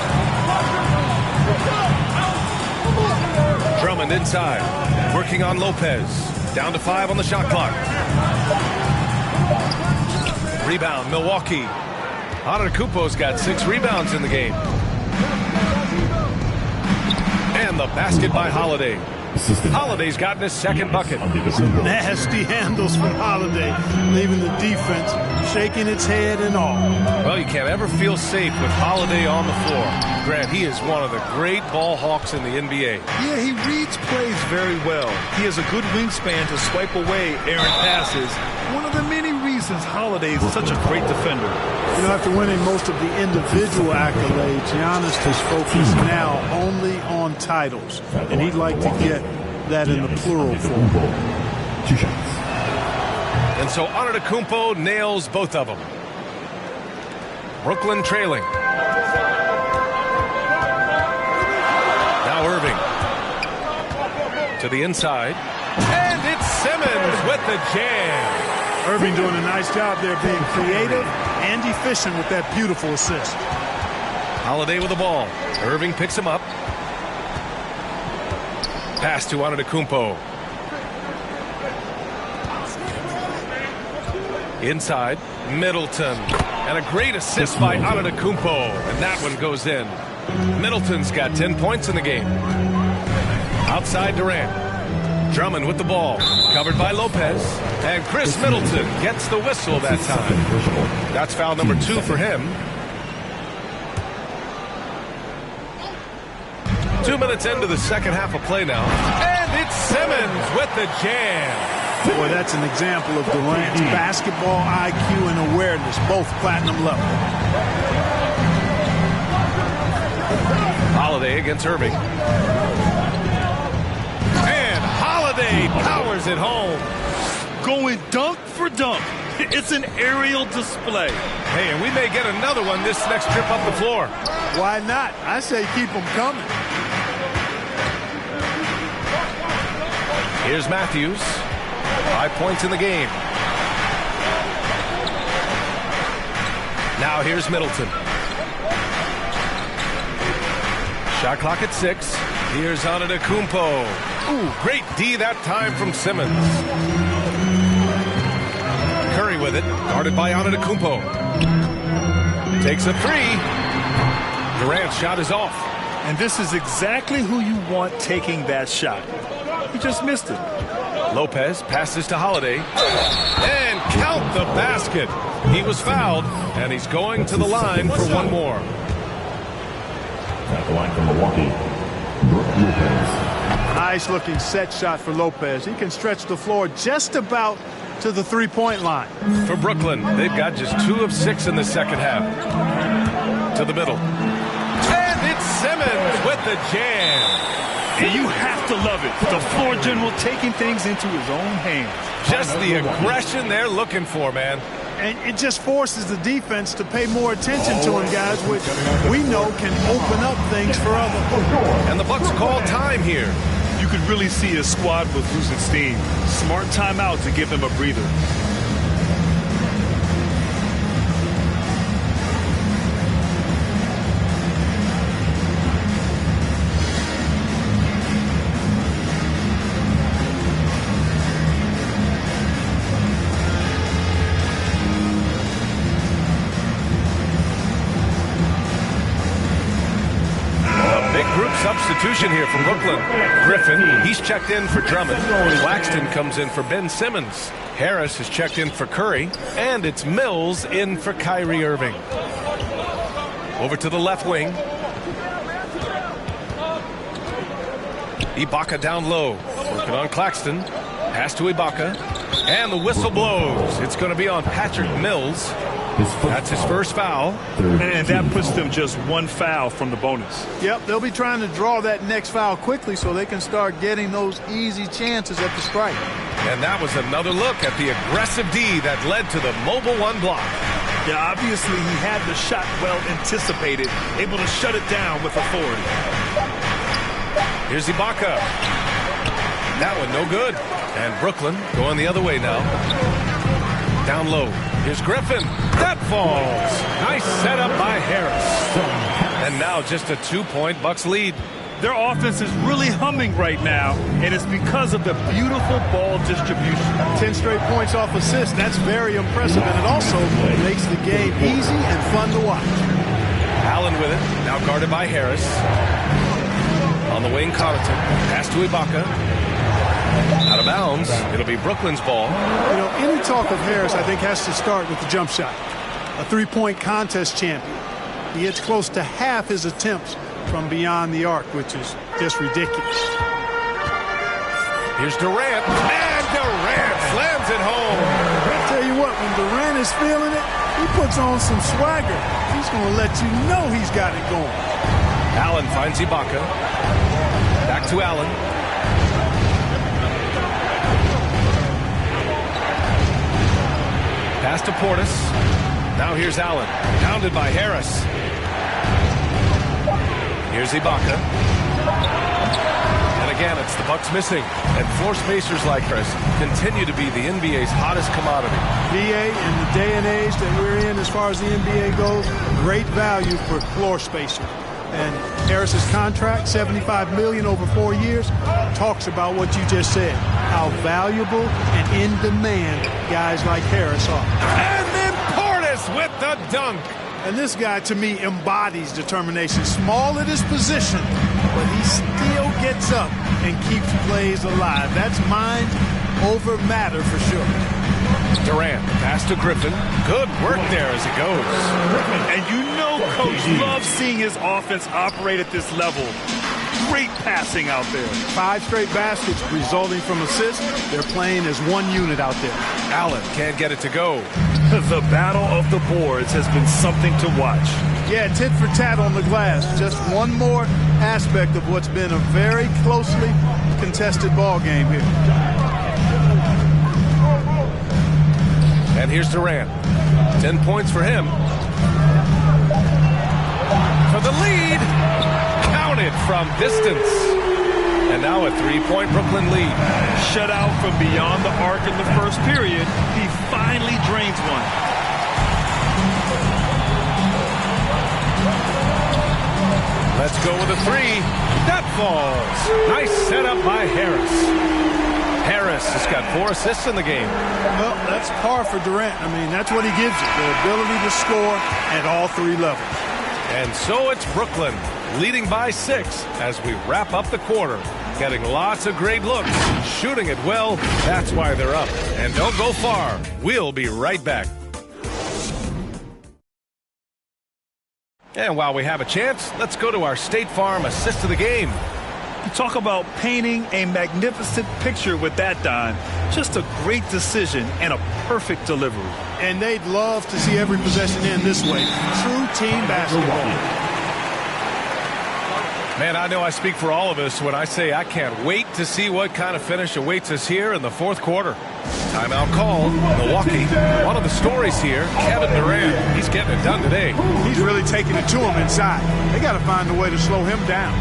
Drummond inside, working on Lopez. Down to 5 on the shot clock. Rebound, Milwaukee. Antetokounmpo's got 6 rebounds in the game. And the basket by Holiday. Holiday's gotten his second bucket. Nasty handles from Holiday, leaving the defense shaking its head and all. Well, you can't ever feel safe with Holiday on the floor. Grant, he is one of the great ball hawks in the NBA. Yeah, he reads plays very well. He has a good wingspan to swipe away errant passes. One of the many reasons since Holiday is such a great defender. You know, after winning most of the individual accolades, Giannis is focused now only on titles, and he'd like to get that in the plural form. And so Antetokounmpo nails both of them. Brooklyn trailing. Now Irving. To the inside. And it's Simmons with the jam. Irving doing a nice job there being creative and efficient with that beautiful assist. Holiday with the ball. Irving picks him up. Pass to Antetokounmpo. Inside, Middleton. And a great assist by Antetokounmpo. And that one goes in. Middleton's got 10 points in the game. Outside Durant. Drummond with the ball. Covered by Lopez. And Chris Middleton gets the whistle that time. That's foul number 2 for him. 2 minutes into the second half of play now. And it's Simmons with the jam. Boy, that's an example of Durant's basketball IQ and awareness, both platinum level. Holiday against Irving. And Holiday powers it home. Going dunk for dunk. It's an aerial display. Hey, and we may get another one this next trip up the floor. Why not? I say keep them coming. Here's Matthews. 5 points in the game. Now here's Middleton. Shot clock at 6. Here's Antetokounmpo. Ooh, great D that time from Simmons. Curry with it, guarded by Antetokounmpo. Takes a 3. Durant's shot is off. And this is exactly who you want taking that shot. He just missed it. Lopez passes to Holiday. And count the basket. He was fouled, and he's going to the line for one more. At the line from Milwaukee, Lopez. Nice looking set shot for Lopez. He can stretch the floor just about to the three-point line. For Brooklyn, they've got just 2 of 6 in the second half. To the middle. And it's Simmons with the jam. And you have to love it. The floor general taking things into his own hands. Just the aggression they're looking for, man. And it just forces the defense to pay more attention to him, guys, which we know can open up things for others. And the Bucks call time here. You could really see his squad was losing steam. Smart timeout to give him a breather. Substitution here from Brooklyn. Griffin, he's checked in for Drummond. Claxton comes in for Ben Simmons. Harris is checked in for Curry. And it's Mills in for Kyrie Irving. Over to the left wing. Ibaka down low. Working on Claxton. Pass to Ibaka. And the whistle blows. It's going to be on Patrick Mills. That's his first foul. And that puts them just 1 foul from the bonus. Yep, they'll be trying to draw that next foul quickly so they can start getting those easy chances at the strike. And that was another look at the aggressive D that led to the mobile 1 block. Yeah, obviously he had the shot well anticipated, able to shut it down with authority. Here's Ibaka. That one no good. And Brooklyn going the other way now. Down low. Here's Griffin. That falls. Nice setup by Harris. And now just a 2-point Bucks lead. Their offense is really humming right now, and it's because of the beautiful ball distribution. 10 straight points off assists. That's very impressive, and it also makes the game easy and fun to watch. Allen with it. Now guarded by Harris. On the wing, Connaughton. Pass to Ibaka. Out of bounds. It'll be Brooklyn's ball. You know, any talk of Harris, I think, has to start with the jump shot. A 3-point contest champion. He hits close to half his attempts from beyond the arc, which is just ridiculous. Here's Durant. And Durant slams it home. I tell you what, when when Durant is feeling it, he puts on some swagger. He's going to let you know he's got it going. Allen finds Ibaka. Back to Allen. Pass to Portis. Now here's Allen. Pounded by Harris. Here's Ibaka. And again, it's the Bucks missing. And floor spacers like Harris continue to be the NBA's hottest commodity. BA, in the day and age that we're in as far as the NBA goes, great value for floor spacer. And Harris's contract, $75 million over 4 years, talks about what you just said, how valuable and in demand guys like Harris are. And then Portis with the dunk. And this guy, to me, embodies determination. Small at his position, but he still gets up and keeps plays alive. That's mind over matter for sure. Durant, pass to Griffin. Good work there as it goes. And you know Coach loves seeing his offense operate at this level. Great passing out there. 5 straight baskets resulting from assists. They're playing as one unit out there. Allen can't get it to go. The battle of the boards has been something to watch. Yeah, tit for tat on the glass. Just one more aspect of what's been a very closely contested ball game here. And here's Durant. 10 points for him. For the lead. Counted from distance. And now a 3-point Brooklyn lead. Shut out from beyond the arc in the first period. He finally drains one. Let's go with a 3. That falls. Nice setup by Harris. Harris has got 4 assists in the game. Well, that's par for Durant. I mean, that's what he gives you, the ability to score at all 3 levels. And so it's Brooklyn leading by 6 as we wrap up the quarter. Getting lots of great looks, shooting it well. That's why they're up. And don't go far. We'll be right back. And while we have a chance, let's go to our State Farm assist of the game. You talk about painting a magnificent picture with that, Don. Just a great decision and a perfect delivery. And they'd love to see every possession end this way. True team basketball. Man, I know I speak for all of us when I say I can't wait to see what kind of finish awaits us here in the 4th quarter. Timeout called. Milwaukee. One of the stories here, Kevin Durant. He's getting it done today. He's really taking it to him inside. They got to find a way to slow him down.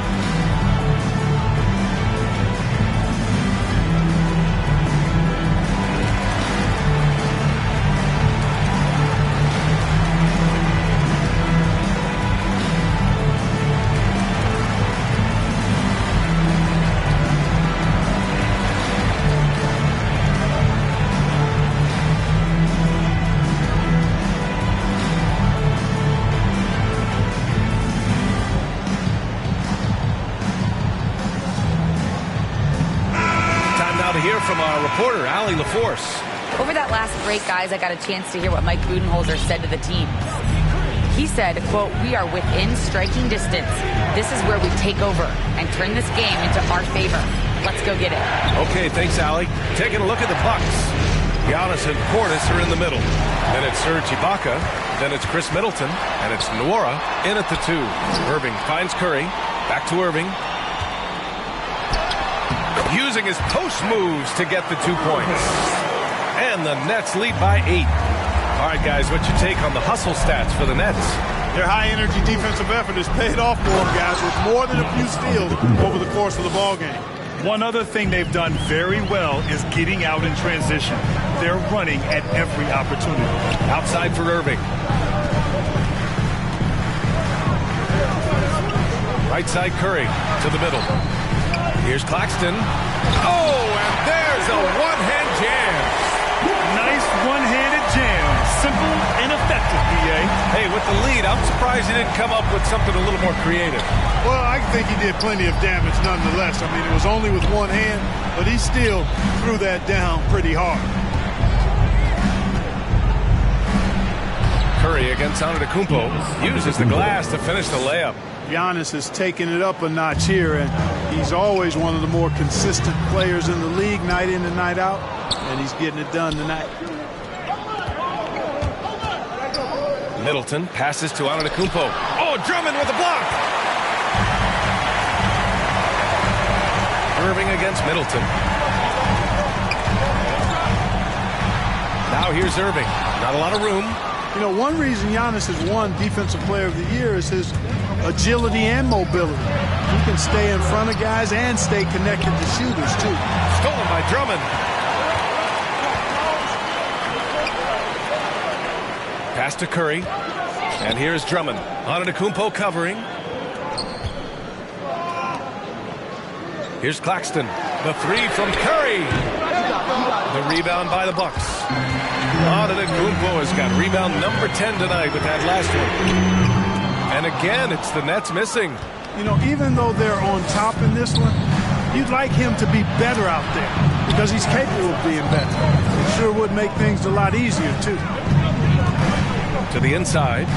From our reporter, Allie LaForce. Over that last break, guys, I got a chance to hear what Mike Budenholzer said to the team. He said, quote, "We are within striking distance. This is where we take over and turn this game into our favor. Let's go get it." Okay, thanks, Allie. Taking a look at the Bucks. Giannis and Portis are in the middle. Then it's Serge Ibaka. Then it's Chris Middleton. And it's Nwora in at the 2. Irving finds Curry. Back to Irving. Using his post moves to get the 2 points. And the Nets lead by 8. All right, guys, what's your take on the hustle stats for the Nets? Their high-energy defensive effort has paid off for them, guys, with more than a few steals over the course of the ball game. One other thing they've done very well is getting out in transition. They're running at every opportunity. Outside for Irving. Right side Curry to the middle. Here's Claxton. Oh, and there's a one-hand jam. Nice one-handed jam. Simple and effective, B.A. Hey, with the lead, I'm surprised he didn't come up with something a little more creative. Well, I think he did plenty of damage nonetheless. I mean, it was only with one hand, but he still threw that down pretty hard. Curry against Antetokounmpo uses the glass to finish the layup. Giannis has taken it up a notch here, and he's always one of the more consistent players in the league night in and night out, and he's getting it done tonight. Middleton passes to Antetokounmpo. Oh, Drummond with a block. Irving against Middleton. Now here's Irving. Not a lot of room. You know, one reason Giannis has won Defensive Player of the Year is his agility and mobility. He can stay in front of guys and stay connected to shooters, too. Stolen by Drummond. Pass to Curry. And here's Drummond. Antetokounmpo covering. Here's Claxton. The three from Curry. The rebound by the Bucks. Antetokounmpo has got rebound number 10 tonight with that last one. And again, it's the Nets missing. You know, even though they're on top in this one, you'd like him to be better out there because he's capable of being better. It sure would make things a lot easier, too. To the inside.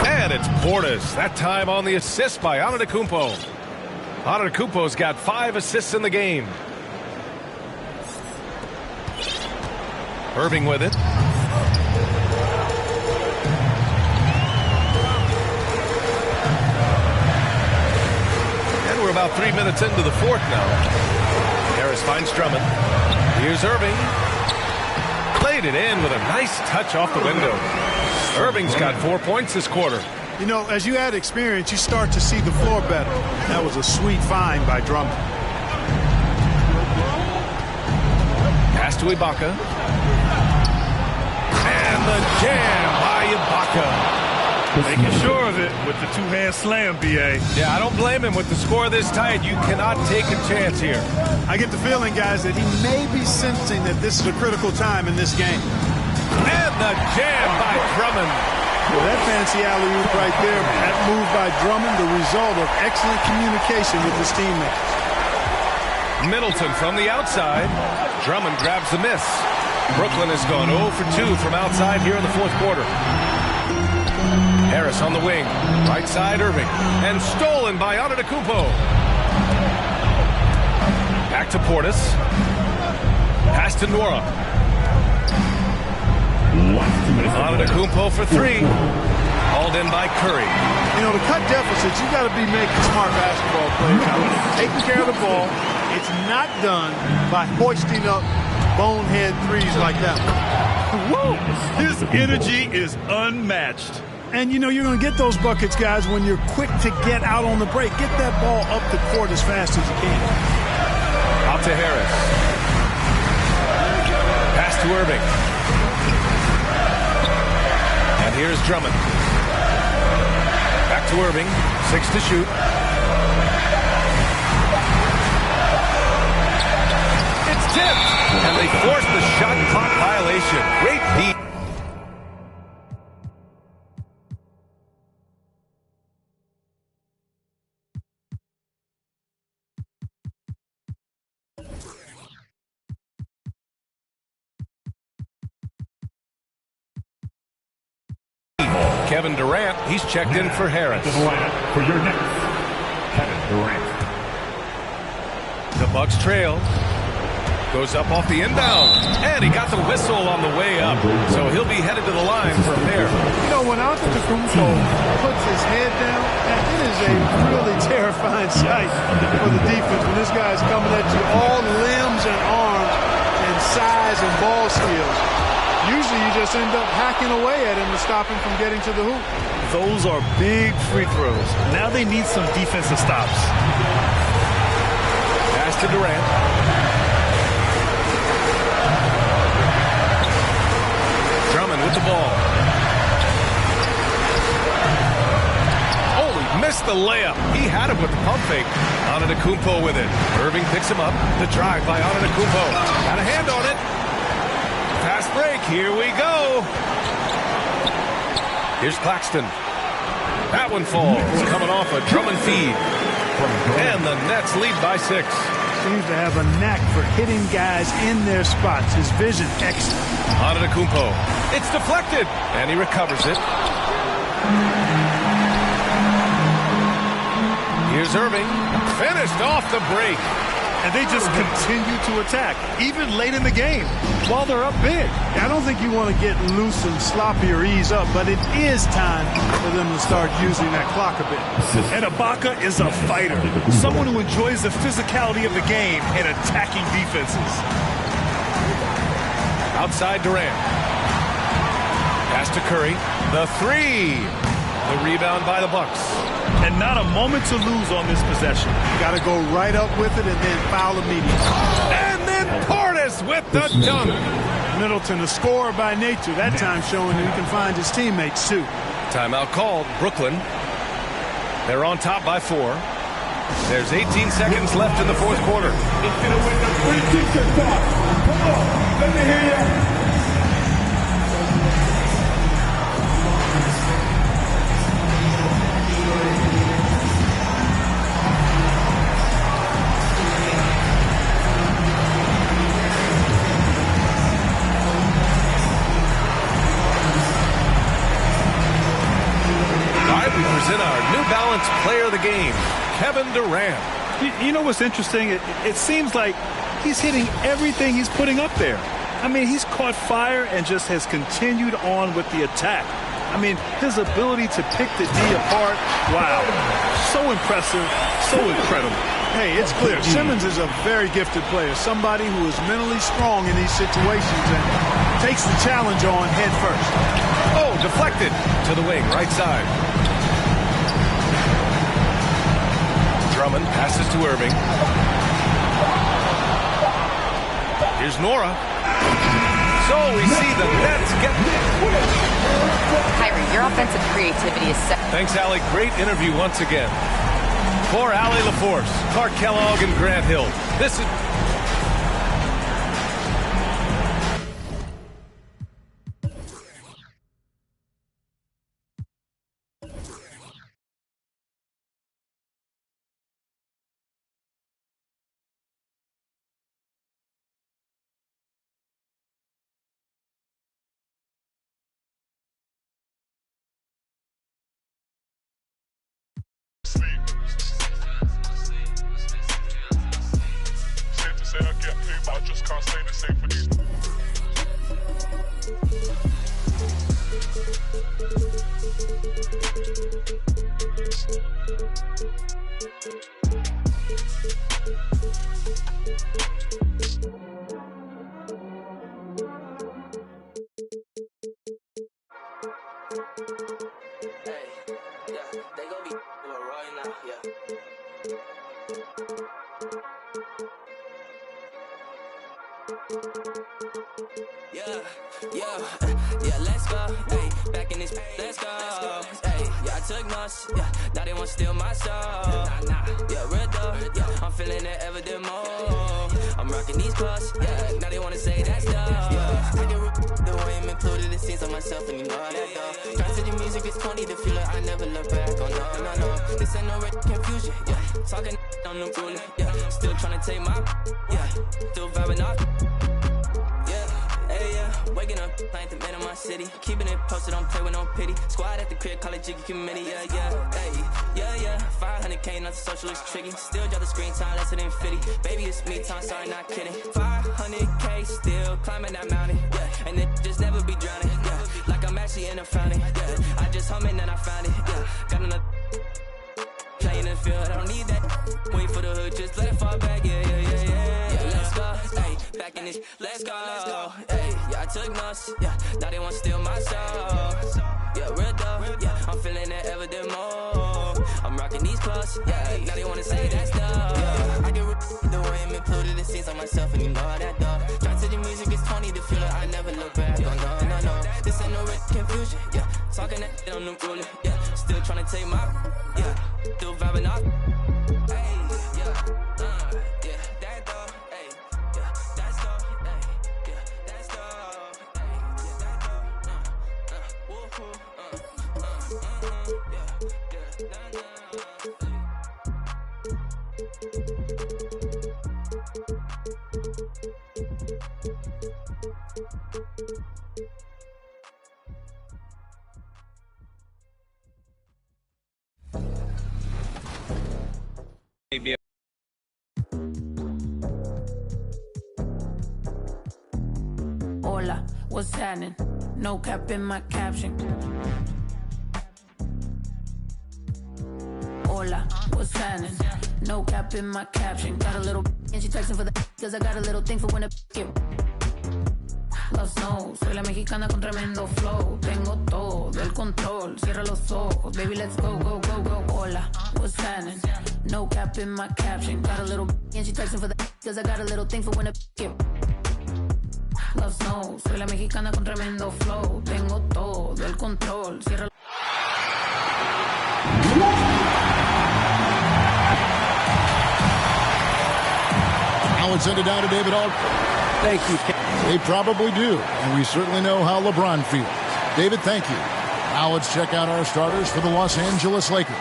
And it's Portis. That time on the assist by Antetokounmpo. Antetokounmpo's got 5 assists in the game. Irving with it. And we're about 3 minutes into the fourth now. Harris finds Drummond. Here's Irving. Played it in with a nice touch off the window. Irving's got 4 points this quarter. You know, as you add experience, you start to see the floor better. That was a sweet find by Drummond. Pass to Ibaka. And the jam by Ibaka. Making sure of it with the two-hand slam, B.A. Yeah, I don't blame him with the score this tight. You cannot take a chance here. I get the feeling, guys, that he may be sensing that this is a critical time in this game. And the jam by Drummond. Well, that fancy alley-oop right there, that move by Drummond, the result of excellent communication with his teammates. Middleton from the outside. Drummond grabs the miss. Brooklyn has gone 0 for 2 from outside here in the fourth quarter. Harris on the wing. Right side, Irving. And stolen by Antetokounmpo. Back to Portis. Pass to Nora. Antetokounmpo for 3. Hauled in by Curry. You know, to cut deficits, you got to be making smart basketball plays. Taking care of the ball. It's not done by hoisting up bonehead threes like that. Woo! His energy is unmatched. And, you know, you're going to get those buckets, guys, when you're quick to get out on the break. Get that ball up the court as fast as you can. Out to Harris. Pass to Irving. And here's Drummond. Back to Irving. 6 to shoot. It's tipped. And they force the shot clock violation. Great beat. Kevin Durant, he's checked in for Harris. For your next, Kevin Durant. The Bucks trail. Goes up off the inbound. And he got the whistle on the way up. So he'll be headed to the line for a pair. You know, when Antetokounmpo puts his head down, it is a really terrifying sight for the defense when this guy's coming at you all limbs and arms and size and ball skills. Usually you just end up hacking away at him to stop him from getting to the hoop. Those are big free throws. Now they need some defensive stops. Pass to Durant. Drummond with the ball. Oh, he missed the layup. He had it with the pump fake. Antetokounmpo with it. Irving picks him up. The drive by Antetokounmpo. Got a hand on it. Fast break, here we go. Here's Claxton. That one falls, coming off a Drummond feed. And the Nets lead by 6. Seems to have a knack for hitting guys in their spots. His vision excellent. Antetokounmpo. It's deflected, and he recovers it. Here's Irving. Finished off the break. and they just continue to attack, even late in the game, while they're up big. I don't think you want to get loose and sloppy or ease up, but it is time for them to start using that clock a bit. And Ibaka is a fighter, someone who enjoys the physicality of the game and attacking defenses. Outside Durant. Pass to Curry. The three. The rebound by the Bucks. And not a moment to lose on this possession. Got to go right up with it and then foul immediately. And then Portis with the dunk. Middleton, a scorer by nature, that time showing that he can find his teammates too. Timeout called. Brooklyn. They're on top by 4. There's 18 seconds left in the fourth quarter. Come on, let me hear you. Our New Balance player of the game, Kevin Durant. You know what's interesting? It seems like he's hitting everything he's putting up there. I mean, he's caught fire and just has continued on with the attack. I mean, his ability to pick the D apart, wow, so impressive, so incredible. Hey, it's clear. Simmons is a very gifted player, somebody who is mentally strong in these situations and takes the challenge on head first. Oh, deflected to the wing, right side. Drummond passes to Irving. Here's Nora. So we see the Nets get... Kyrie, your offensive creativity is set. Thanks, Allie. Great interview once again. For Allie LaForce, Clark Kellogg, and Grant Hill. This is... Yeah, let's go. Hey, back in this, let's go. Hey, yeah, I took notes. Yeah, now they want to steal my soul. Yeah, real dope. Yeah, I'm feeling it ever the more. I'm rocking these clothes. Yeah, now they want to say that's dope. Yeah, I get the way I'm included. It seems like myself, and you know how that go. Try to the music is 20 to feel it. I never look back. Oh no. This ain't no confusion. Yeah, talking on the ruler. Yeah, still trying to take my. Yeah, still vibing off. Waking up, I ain't the man of my city. Keeping it posted, don't play with no pity. Squad at the crib, call it Jiggy Committee. Yeah. 500K, not the social looks tricky. Still drop the screen time, less than 50. Baby, it's me time, sorry, not kidding. 500K, still climbing that mountain. Yeah, and it just never be drowning. Yeah, like I'm actually in a fountain. Yeah, I just humming and I found it. Yeah, got another playing in the field. I don't need that. Wait for the hood, just let it fall back. Yeah. Let's go. Hey, back in this, let's go. Hey, yeah, I took notes. Yeah, now they want to steal my soul. Yeah, real dope. Yeah, I'm feeling it ever the more. I'm rocking these clothes. Yeah, now they want to say that's dope. Yeah, I get the way I'm included. It seems like myself, and you know how that dope. Try to the music is 20 to feel it. I never look back. Oh no. This ain't no confusion. Yeah, talking that on the ruler. Yeah, still trying to take my. Yeah, still vibing off. happening? No cap in my caption. Hola, what's happening? No cap in my caption. Got a little and she texting for the cause I got a little thing for when it get. Los no, soy la mexicana con tremendo flow. Tengo todo el control. Cierra los ojos, baby, let's go, go, go, go. Hola, what's happening? No cap in my caption. Got a little and she texting for the cause I got a little thing for when it get. Los no, soy la mexicana con tremendo flow. Tengo todo el control. Cierra. Now let's send it down to David Alt. Thank you. They probably do, and we certainly know how LeBron feels. David, thank you. Now let's check out our starters for the Los Angeles Lakers.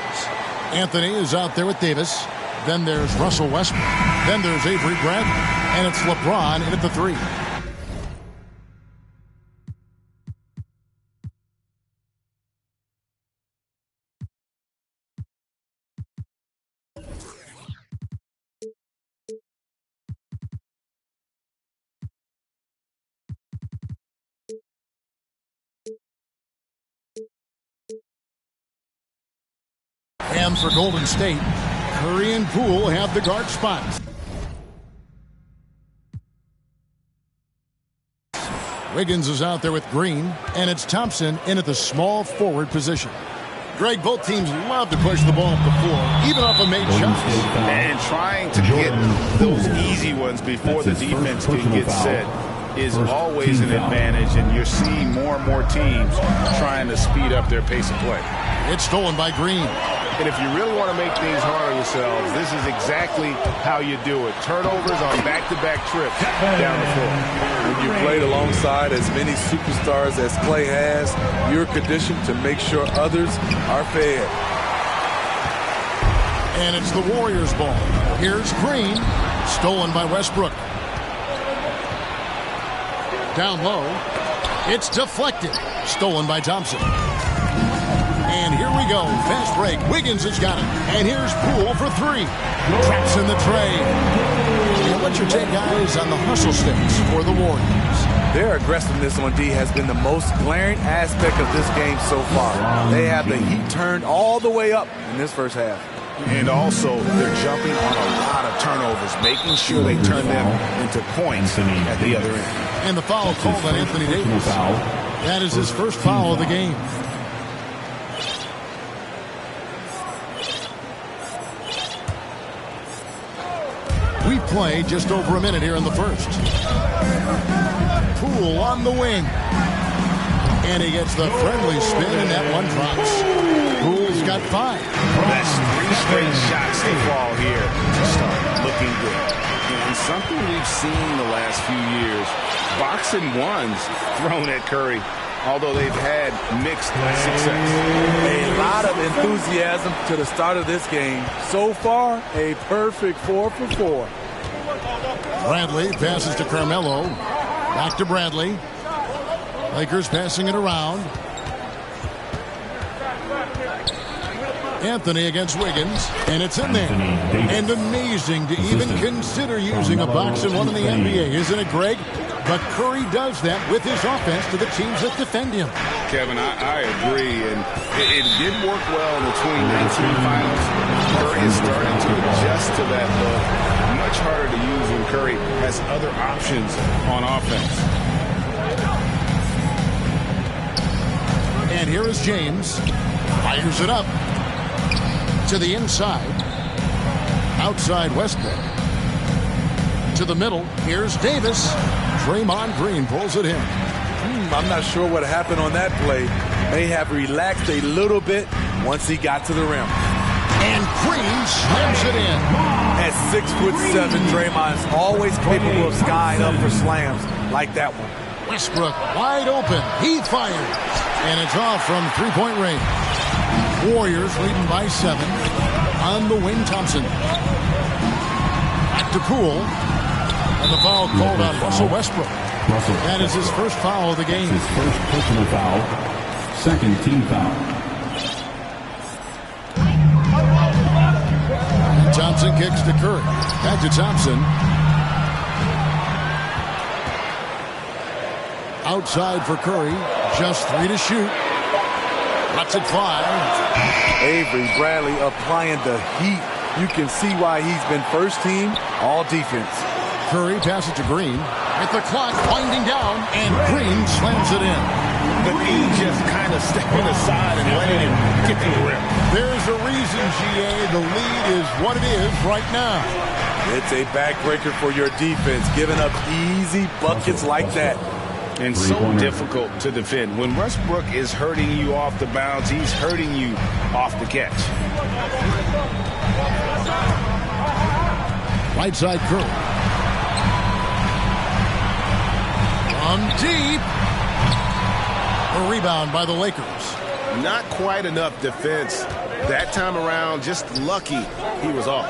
Anthony is out there with Davis. Then there's Russell Westbrook. Then there's Avery Bradley. And it's LeBron in at the 3. And for Golden State, Curry and Poole have the guard spots. Wiggins is out there with Green, and it's Thompson in at the small forward position. Greg, both teams love to push the ball up the floor, even off a made shots. And trying to get those easy ones before the defense can get set is always an advantage, and you're seeing more and more teams trying to speed up their pace of play. It's stolen by Green. And if you really want to make things hard on yourselves, this is exactly how you do it. Turnovers on back-to-back trips down the floor. When you played alongside as many superstars as Clay has, you're conditioned to make sure others are fed. And it's the Warriors' ball. Here's Green, stolen by Westbrook. Down low, it's deflected, stolen by Thompson. And here we go, fast break. Wiggins has got it. And here's Poole for 3. Traps in the tray. And what's your take, guys, on the hustle sticks for the Warriors? Their aggressiveness on D has been the most glaring aspect of this game so far. They have the heat turned all the way up in this first half. And also, they're jumping on a lot of turnovers, making sure they turn them into points at the other end. And the foul called on Anthony Davis. That is his first foul of the game. We play just over a minute here in the first. Poole on the wing. And he gets the friendly spin, and that one drops. Poole's got 5. That's 3 straight shots to fall here to start looking good. And something we've seen the last few years, boxing ones thrown at Curry, although they've had mixed success. A lot of enthusiasm to the start of this game. So far, a perfect 4 for 4. Bradley passes to Carmelo. Back to Bradley. Lakers passing it around. Anthony against Wiggins, and it's in there. And amazing to even consider using a box and one in the NBA, isn't it, Greg? But Curry does that with his offense to the teams that defend him. Kevin, I agree, and it did work well in the 2019 finals. Curry is starting to adjust to that look. Much harder to use when Curry has other options on offense. And here is James. Fires it up. To the inside. Outside Westbrook. To the middle. Here's Davis. Draymond Green pulls it in. I'm not sure what happened on that play. May have relaxed a little bit once he got to the rim. And Green slams it in. At 6'7", Draymond's always capable of skying up for slams like that one. Westbrook wide open. He fires. And it's off from three-point range. Warriors leading by 7. On the wing, Thompson. Back to Poole. And the foul called on Russell Westbrook. That is his first foul of the game. His first personal foul. Second team foul. Thompson kicks to Curry. Back to Thompson. Outside for Curry. Just 3 to shoot. Lets it fly. Avery Bradley applying the heat. You can see why he's been first team all defense. Curry passes to Green. With the clock winding down, and Green slams it in. But he just kind of stepping aside and letting him get the grip. There's a reason, GA. The lead is what it is right now. It's a backbreaker for your defense, giving up easy buckets like that. And so difficult to defend. When Westbrook is hurting you off the bounce, he's hurting you off the catch. Right side Curry. From deep. A rebound by the Lakers. Not quite enough defense that time around. Just lucky he was off.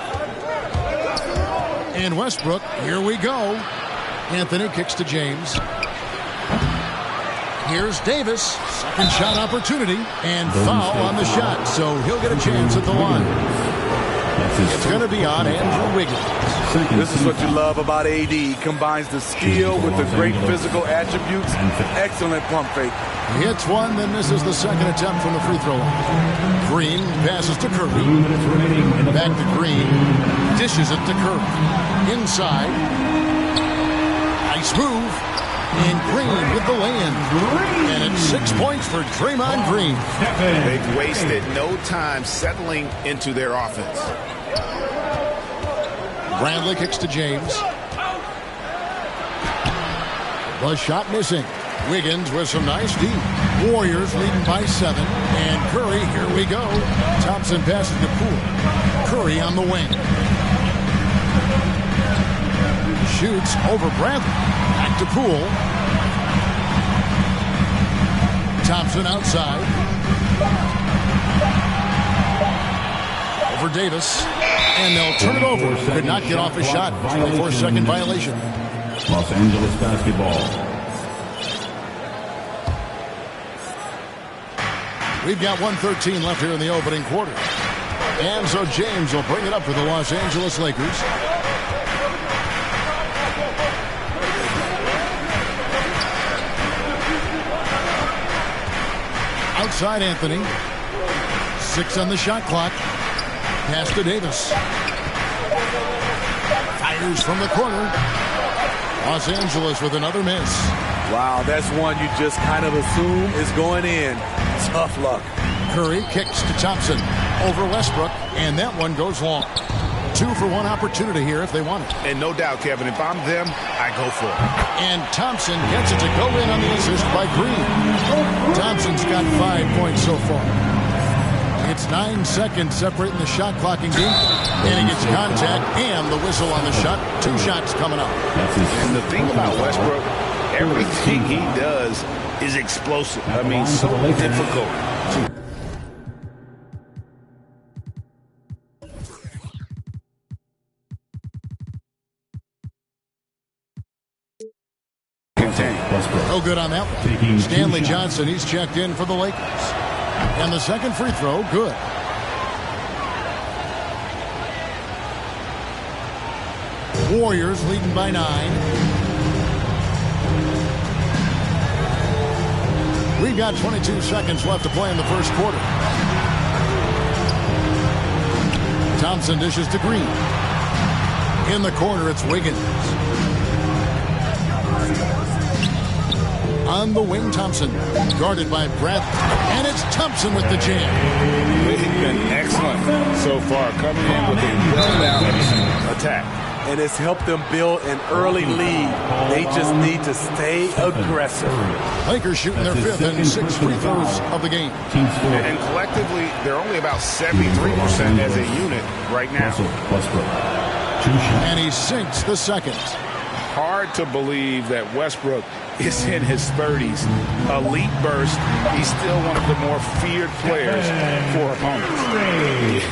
And Westbrook, here we go. Anthony kicks to James. Here's Davis. Second shot opportunity. And foul on the shot. So he'll get a chance at the line. It's going to be on Andrew Wiggins. This is what you love about AD. He combines the skill with the great physical attributes. Excellent pump fake. He hits one, then misses the second attempt from the free throw line. Green passes to Curry. Back to Green. Dishes it to Curry. Inside. Nice move. And Green with the lay-in. And it's 6 points for Draymond Green. They've wasted no time settling into their offense. Bradley kicks to James. The shot missing. Wiggins with some nice D. Warriors leading by 7. And Curry, here we go. Thompson passes to Poole. Curry on the wing. Shoots over Bradley. Back to Poole. Thompson outside. Over Davis. And they'll turn it over. Could not get off a shot. 24-second violation. Los Angeles basketball. We've got 1:13 left here in the opening quarter. And so James will bring it up for the Los Angeles Lakers. Outside Anthony. 6 on the shot clock. Pass to Davis. Fires from the corner. Los Angeles with another miss. Wow, that's one you just kind of assume is going in. Tough luck. Curry kicks to Thompson over Westbrook, and that one goes long. 2 for 1 opportunity here if they want it. And no doubt, Kevin, if I'm them, I go for it. And Thompson gets it to go in on the assist by Green. Thompson's got 5 points so far. It's 9 seconds separating the shot clock and game. And he gets contact and the whistle on the shot. 2 shots coming up. And the thing about Westbrook, everything he does is explosive. I mean, so difficult. No good on that one. Stanley Johnson, he's checked in for the Lakers. And the second free throw, good. Warriors leading by 9. We've got 22 seconds left to play in the first quarter. Thompson dishes to Green. In the corner, it's Wiggins. On the wing, Thompson, guarded by Bradley. And it's Thompson with the jam. They've been excellent so far, coming in with a well-balanced attack. And it's helped them build an early lead. They just need to stay aggressive. Lakers shooting their 5th and 6 free throws of the game. And collectively, they're only about 73% as a unit right now. And he sinks the second. Hard to believe that Westbrook is in his 30s. Elite burst. He's still one of the more feared players for opponents.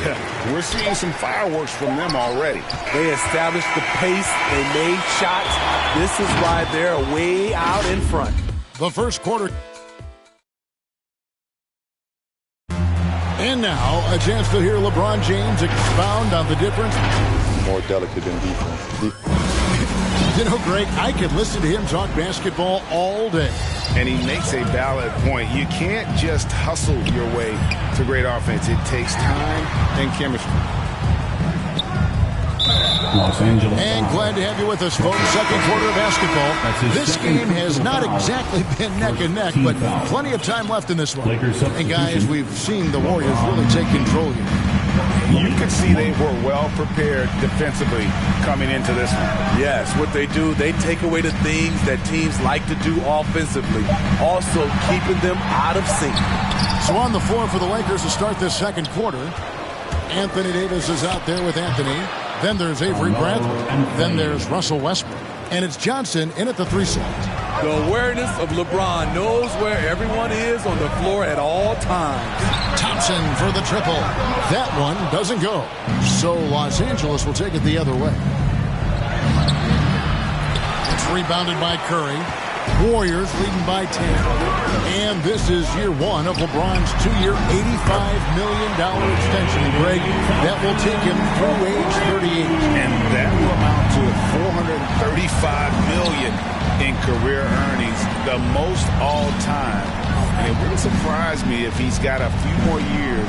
Yeah, we're seeing some fireworks from them already. They established the pace. They made shots. This is why they're way out in front. The first quarter. And now, a chance to hear LeBron James expound on the difference. More delicate than defense. You know, Greg, I could listen to him talk basketball all day. And he makes a valid point. You can't just hustle your way to great offense. It takes time and chemistry. Los Angeles. And glad to have you with us, folks. Second quarter of basketball. This game has not exactly been neck and neck, but plenty of time left in this one. And guys, we've seen the Warriors really take control here. You could see they were well prepared defensively coming into this one. Yes, what they do, they take away the things that teams like to do offensively, also keeping them out of sync. So on the floor for the Lakers to start this second quarter, Anthony Davis is out there with Anthony. Then there's Avery Bradley. Then there's Russell Westbrook. And it's Johnson in at the 3 slot. The awareness of LeBron knows where everyone is on the floor at all times. Thompson for the triple. That one doesn't go. So Los Angeles will take it the other way. It's rebounded by Curry. Warriors leading by 10. And this is year one of LeBron's 2-year, $85 million extension. Greg, that will take him through age 38. And that will amount to $435 million in career earnings, the most all time. And it wouldn't surprise me if he's got a few more years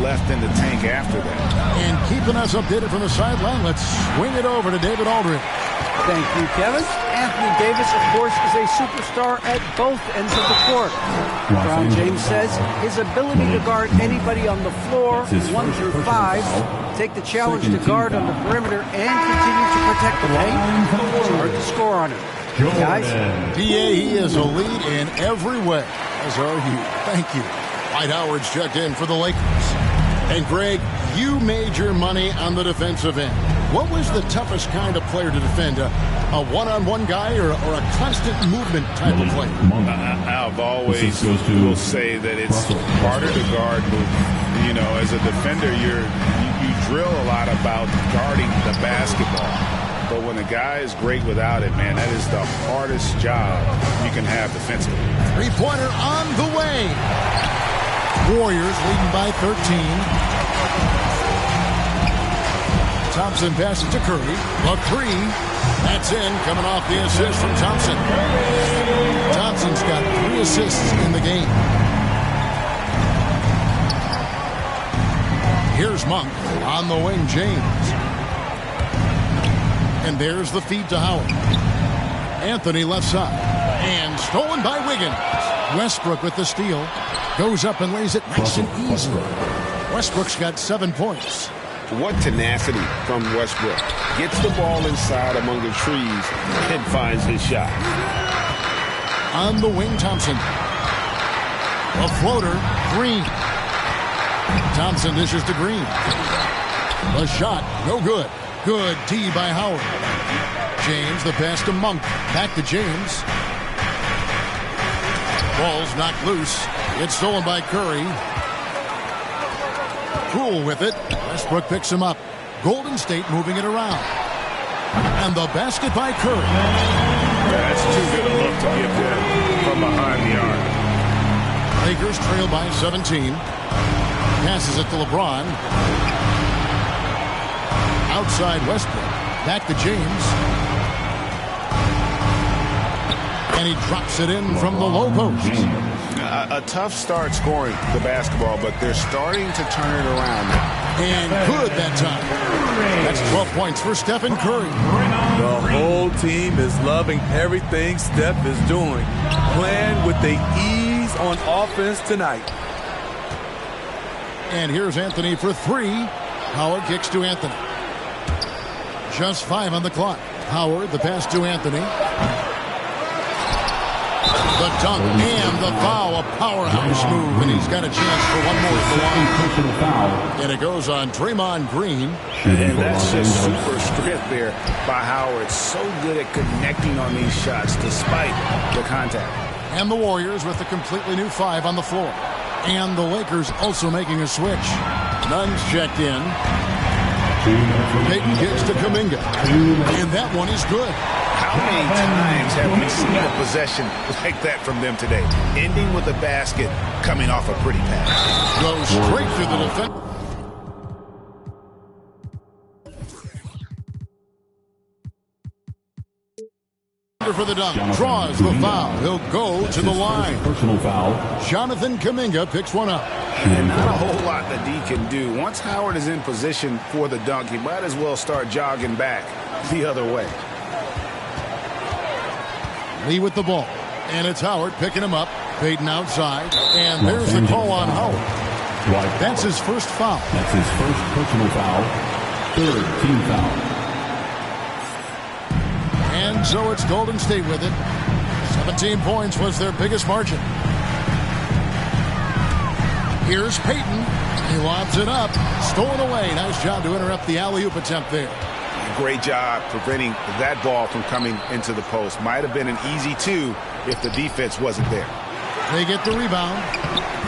left in the tank after that. And keeping us updated from the sideline, let's swing it over to David Aldridge. Thank you, Kevin. Anthony Davis, of course, is a superstar at both ends of the court. LeBron James says his ability to guard anybody on the floor, 1 through 5, take the challenge to guard on the perimeter, and continue to protect the paint. It's hard to score on him. Guys? PA, he is a lead in every way, as are you. Thank you. Dwight Howard's checked in for the Lakers. And Greg, you made your money on the defensive end. What was the toughest kind of player to defend? A one-on-one guy or a constant movement type of player? I've always will say that it's harder to guard movement. You know, as a defender, you drill a lot about guarding the basketball. But when a guy is great without it, man, that is the hardest job you can have defensively. Three-pointer on the way. Warriors leading by 13. Thompson passes to Curry. A 3. That's in, coming off the assist from Thompson. Thompson's got 3 assists in the game. Here's Monk on the wing, James. And there's the feed to Howard. Anthony left side. And stolen by Wiggins. Westbrook with the steal. Goes up and lays it nice and easy. Westbrook's got 7 points. What tenacity from Westbrook. Gets the ball inside among the trees and finds his shot. On the wing, Thompson. A floater, Green. Thompson dishes to Green. The shot, no good. Good D by Howard. James, the pass to Monk. Back to James. Ball's knocked loose. It's stolen by Curry. Cool with it. Westbrook picks him up. Golden State moving it around. And the basket by Curry. That's too good a look to give them from behind the arc. Lakers trail by 17. Passes it to LeBron. Outside Westbrook. Back to James. And he drops it in from the low post. A tough start scoring the basketball, but they're starting to turn it around. And good that time. That's 12 points for Stephen Curry. The whole team is loving everything Steph is doing. Playing with the ease on offense tonight. And here's Anthony for 3. Howard kicks to Anthony. Just 5 on the clock. Howard, the pass to Anthony. The dunk and the foul, a powerhouse move, and he's got a chance for one more at the line. And it goes on Draymond Green. And that's just super strength there by Howard. So good at connecting on these shots despite the contact. And the Warriors with a completely new 5 on the floor. And the Lakers also making a switch. Nunn's checked in. Payton kicks to Kuminga. And that one is good. How many times have we seen a possession like that from them today? Ending with a basket, coming off a pretty pass. Goes straight to the defense. under for the dunk. Draws the foul. He'll go to the line. Personal foul. Jonathan Kuminga picks one up. And not a whole lot that D can do. Once Howard is in position for the dunk, he might as well start jogging back the other way. Lee with the ball. And it's Howard picking him up. Payton outside. And there's the call on Howard. That's his first foul. That's his first personal foul. Third team foul. And so it's Golden State with it. 17 points was their biggest margin. Here's Payton. He lobs it up. Stolen away. Nice job to interrupt the alley-oop attempt there. Great job preventing that ball from coming into the post. Might have been an easy two if the defense wasn't there. They get the rebound.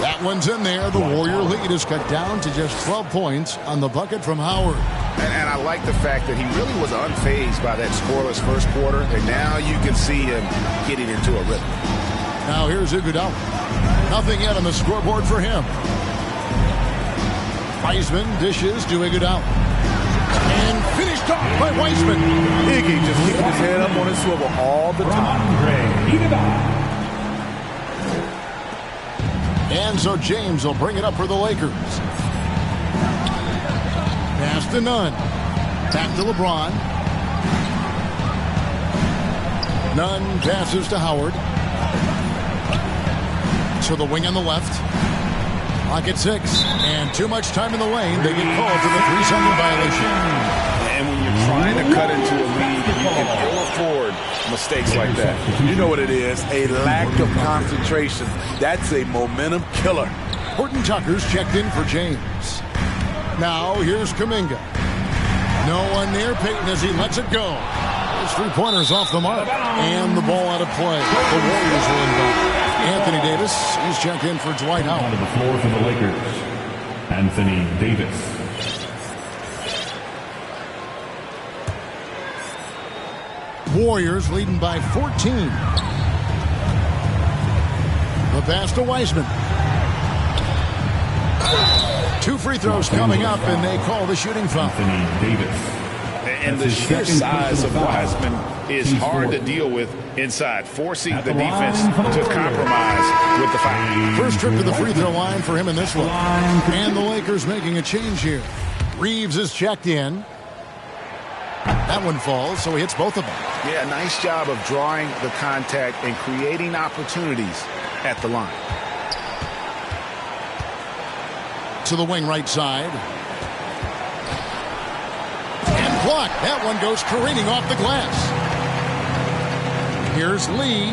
That one's in there. The Warrior lead is cut down to just 12 points on the bucket from Howard. And I like the fact that he really was unfazed by that scoreless first quarter. And now you can see him getting into a rhythm. Now here's Iguodala. Nothing yet on the scoreboard for him. Wiseman dishes to Iguodala. And finished off by Wiseman. Iggy just keeping his head up on his swivel all the time. And so James will bring it up for the Lakers. Pass to Nunn. Back to LeBron. Nunn passes to Howard. So the wing on the left. Clock at 6. And too much time in the lane. They get called for the 3-second violation. And when you're trying to cut into a lead, you can ill afford mistakes like that. You know what it is, a lack of concentration. That's a momentum killer. Horton Tucker's checked in for James. Now here's Kuminga. No one near Payton as he lets it go. His three-pointers off the mark. And the ball out of play. The Warriors will inbound. Anthony Davis, he's checked in for Dwight Howard. On the floor for the Lakers, Anthony Davis. Warriors leading by 14. The pass to Wiseman. 2 free throws coming up, and they call the shooting foul. Anthony Davis. And the sheer size of Wiseman is hard to deal with inside, forcing the defense to compromise with the foul. First trip to the free throw line for him in this one. And the Lakers making a change here. Reeves is checked in. That one falls, so he hits both of them. Yeah, nice job of drawing the contact and creating opportunities at the line. To the wing right side. And blocked. That one goes careening off the glass. Here's Lee.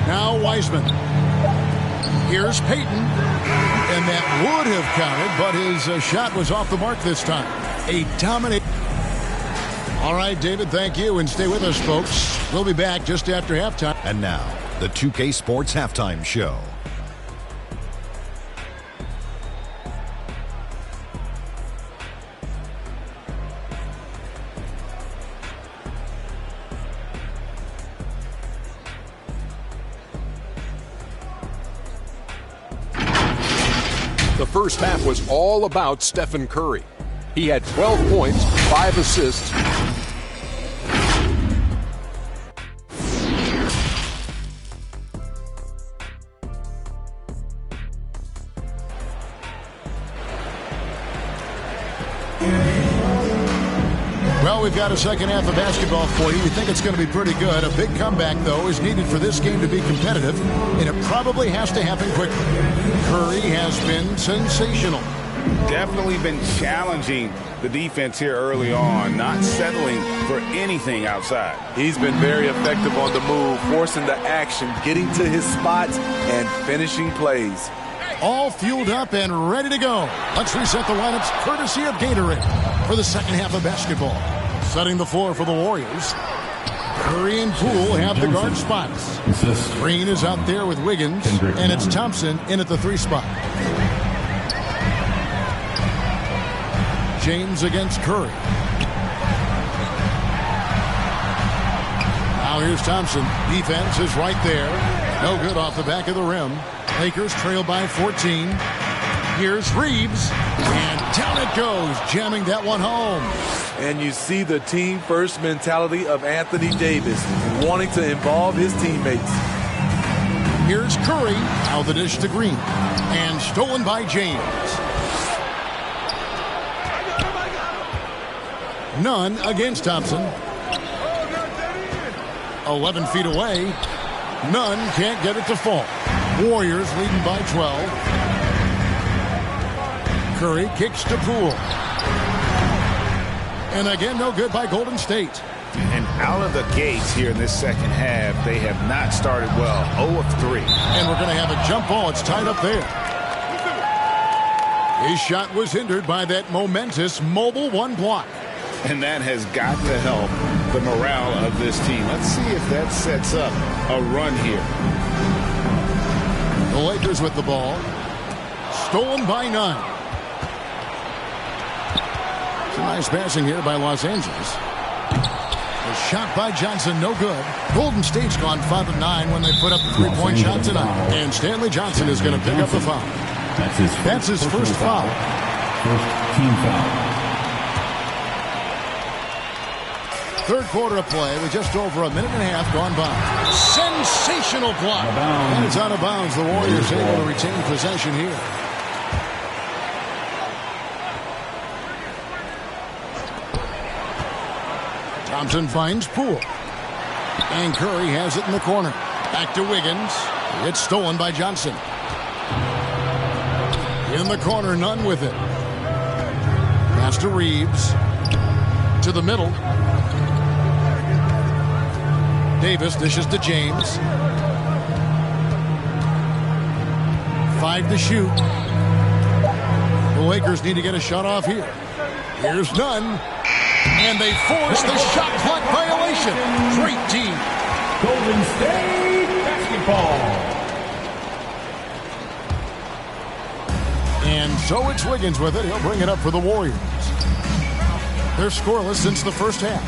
Now Wiseman. Here's Payton. And that would have counted, but his shot was off the mark this time. A dominant. All right, David, thank you. And stay with us, folks. We'll be back just after halftime. And now, the 2K Sports Halftime Show. The first half was all about Stephen Curry. He had 12 points, 5 assists. Well, we've got a second half of basketball for you. We think it's going to be pretty good. A big comeback, though, is needed for this game to be competitive, and it probably has to happen quickly. Curry has been sensational. Definitely been challenging the defense here early on, not settling for anything outside. He's been very effective on the move, forcing the action, getting to his spots, and finishing plays. All fueled up and ready to go. Let's reset the lineups courtesy of Gatorade for the second half of basketball. Setting the floor for the Warriors. Curry and Poole have the guard spots. Green is out there with Wiggins, and it's Thompson in at the 3 spot. James against Curry. Now here's Thompson. Defense is right there. No good off the back of the rim. Lakers trail by 14. Here's Reeves. And down it goes, jamming that one home. And you see the team-first mentality of Anthony Davis, wanting to involve his teammates. Here's Curry, out the dish to Green, and stolen by James. Nunn against Thompson. 11 feet away. Nunn can't get it to fall. Warriors leading by 12. Curry kicks to Poole. And again, no good by Golden State. And out of the gates here in this second half, they have not started well. 0 of 3. And we're going to have a jump ball. It's tied up there. His shot was hindered by that momentous mobile one block. And that has got to help the morale of this team. Let's see if that sets up a run here. The Lakers with the ball. Stolen by Nunn. Some nice passing here by Los Angeles. A shot by Johnson, no good. Golden State's gone 5 of 9 when they put up the three-point shot tonight. And Stanley Johnson is going to pick up the foul. That's his first foul. First team foul. Third quarter of play with just over a minute and a half gone by. Sensational block. And it's out of bounds. The Warriors able to retain possession here. Thompson finds Poole. And Curry has it in the corner. Back to Wiggins. It's stolen by Johnson. In the corner, Nunn with it. Pass to Reeves. To the middle. Davis dishes to James. 5 to shoot. The Lakers need to get a shot off here. Here's Nunn. And they force the shot clock violation. Great team. Golden State basketball. And so it's Wiggins with it. He'll bring it up for the Warriors. They're scoreless since the first half.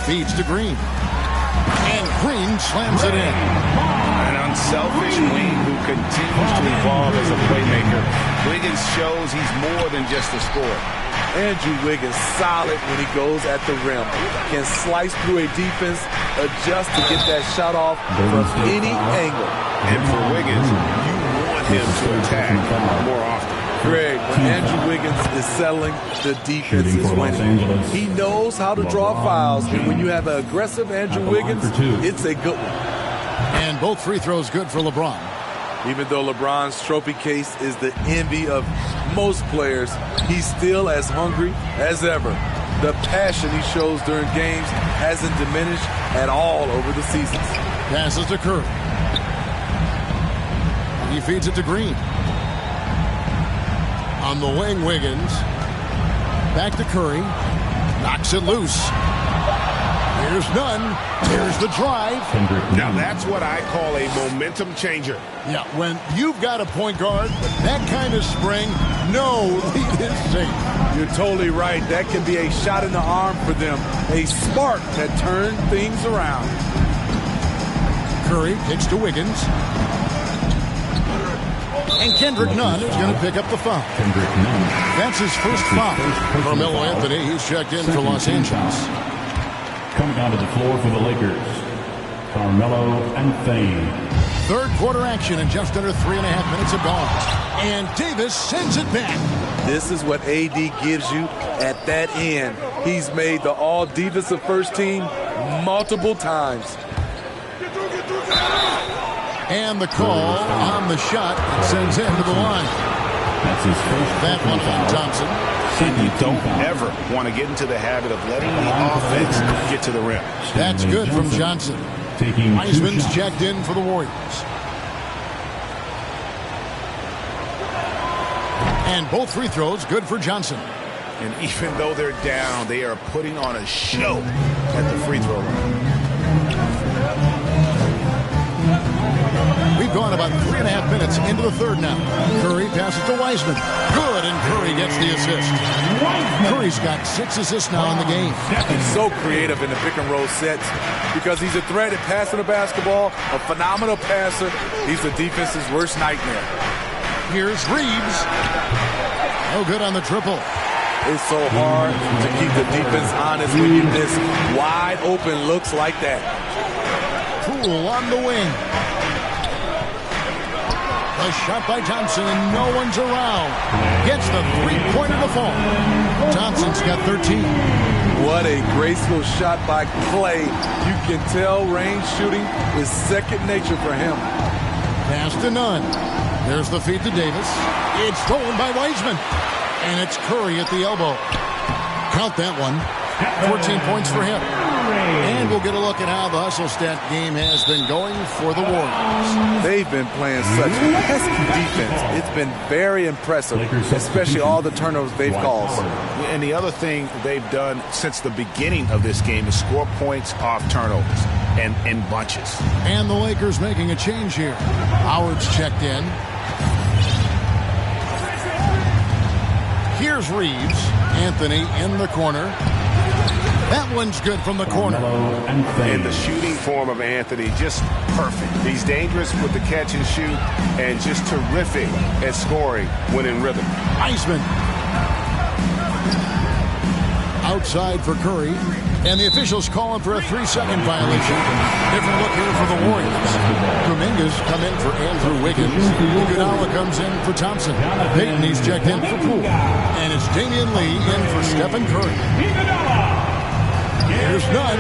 Feeds to Green. And Green slams it in. An unselfish wing who continues to evolve as a playmaker. Wiggins shows he's more than just a scorer. Andrew Wiggins solid when he goes at the rim. Can slice through a defense, adjust to get that shot off from any angle. And for Wiggins, you want him to attack more often. Greg, when Andrew Wiggins is settling, the defense is winning. He knows how to draw fouls, and when you have an aggressive Andrew Wiggins, it's a good one. And both free throws good for LeBron. Even though LeBron's trophy case is the envy of most players, he's still as hungry as ever. The passion he shows during games hasn't diminished at all over the seasons. Passes to Curry. He feeds it to Green. On the wing, Wiggins. Back to Curry. Knocks it loose. Here's Nunn. Here's the drive. Now that's what I call a momentum changer. Yeah, when you've got a point guard with that kind of spring, no lead is safe. You're totally right. That can be a shot in the arm for them. A spark that turns things around. Curry kicks to Wiggins. And Kendrick Nunn is going to pick up the foul. That's his first foul. Carmelo Anthony, he's checked in for Los Angeles. Coming onto the floor for the Lakers, Carmelo Anthony. Third quarter action in just under 3.5 minutes have gone. And Davis sends it back. This is what AD gives you at that end. He's made the all-defensive first team multiple times. And the call on the shot sends him to the line. That's his first. That one from Thompson. And you don't ever want to get into the habit of letting the offense get to the rim. That's good from Johnson. Wiseman's checked in for the Warriors. And both free throws good for Johnson. And even though they're down, they are putting on a show at the free throw line. We've gone about 3.5 minutes into the third now. Curry passes to Wiseman. Good, and Curry gets the assist. Curry's got 6 assists now in the game. He's so creative in the pick and roll sets because he's a threat at passing the basketball, a phenomenal passer. He's the defense's worst nightmare. Here's Reeves. No good on the triple. It's so hard to keep the defense honest when you miss wide open looks like that. Poole on the wing. A shot by Thompson, and no one's around. Gets the three-pointer to fall. Thompson's got 13. What a graceful shot by Clay. You can tell range shooting is second nature for him. Pass to Nunn. There's the feed to Davis. It's stolen by Wiseman. And it's Curry at the elbow. Count that one. 14 points for him. And we'll get a look at how the hustle stat game has been going for the Warriors. They've been playing such pesky defense. It's been very impressive, especially all the turnovers they've caused. And the other thing they've done since the beginning of this game is score points off turnovers and in bunches. And the Lakers making a change here. Howard's checked in. Here's Reeves. Anthony in the corner. That one's good from the corner. And the shooting form of Anthony, just perfect. He's dangerous with the catch and shoot and just terrific at scoring when in rhythm. Wiseman. Outside for Curry. And the officials calling for a 3-second violation. Different look here for the Warriors. Dominguez come in for Andrew Wiggins. Iguodala comes in for Thompson. Payton, he's checked in for Poole. And it's Damian Lee in for Stephen Curry. Here's Nunn.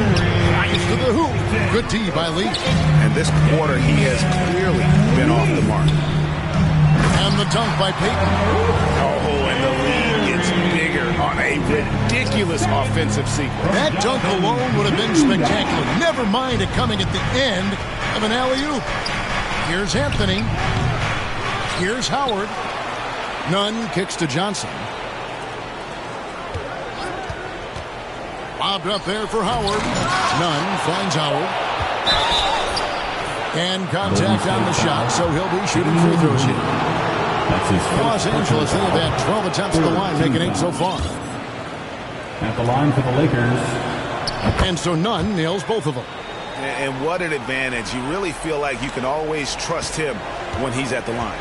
Nice to the hoop. Good D by Lee. And this quarter, he has clearly been off the mark. And the dunk by Payton. Oh, and the lead gets bigger on a ridiculous offensive sequence. That dunk alone would have been spectacular. Never mind it coming at the end of an alley-oop. Here's Anthony. Here's Howard. Nunn kicks to Johnson. Lobbed up there for Howard. Nunn finds Howard. And contact on the shot, so he'll be shooting free throws here. Los Angeles, they have had 12 attempts at the line, making 8 so far. At the line for the Lakers. And so Nunn nails both of them. And what an advantage. You really feel like you can always trust him when he's at the line.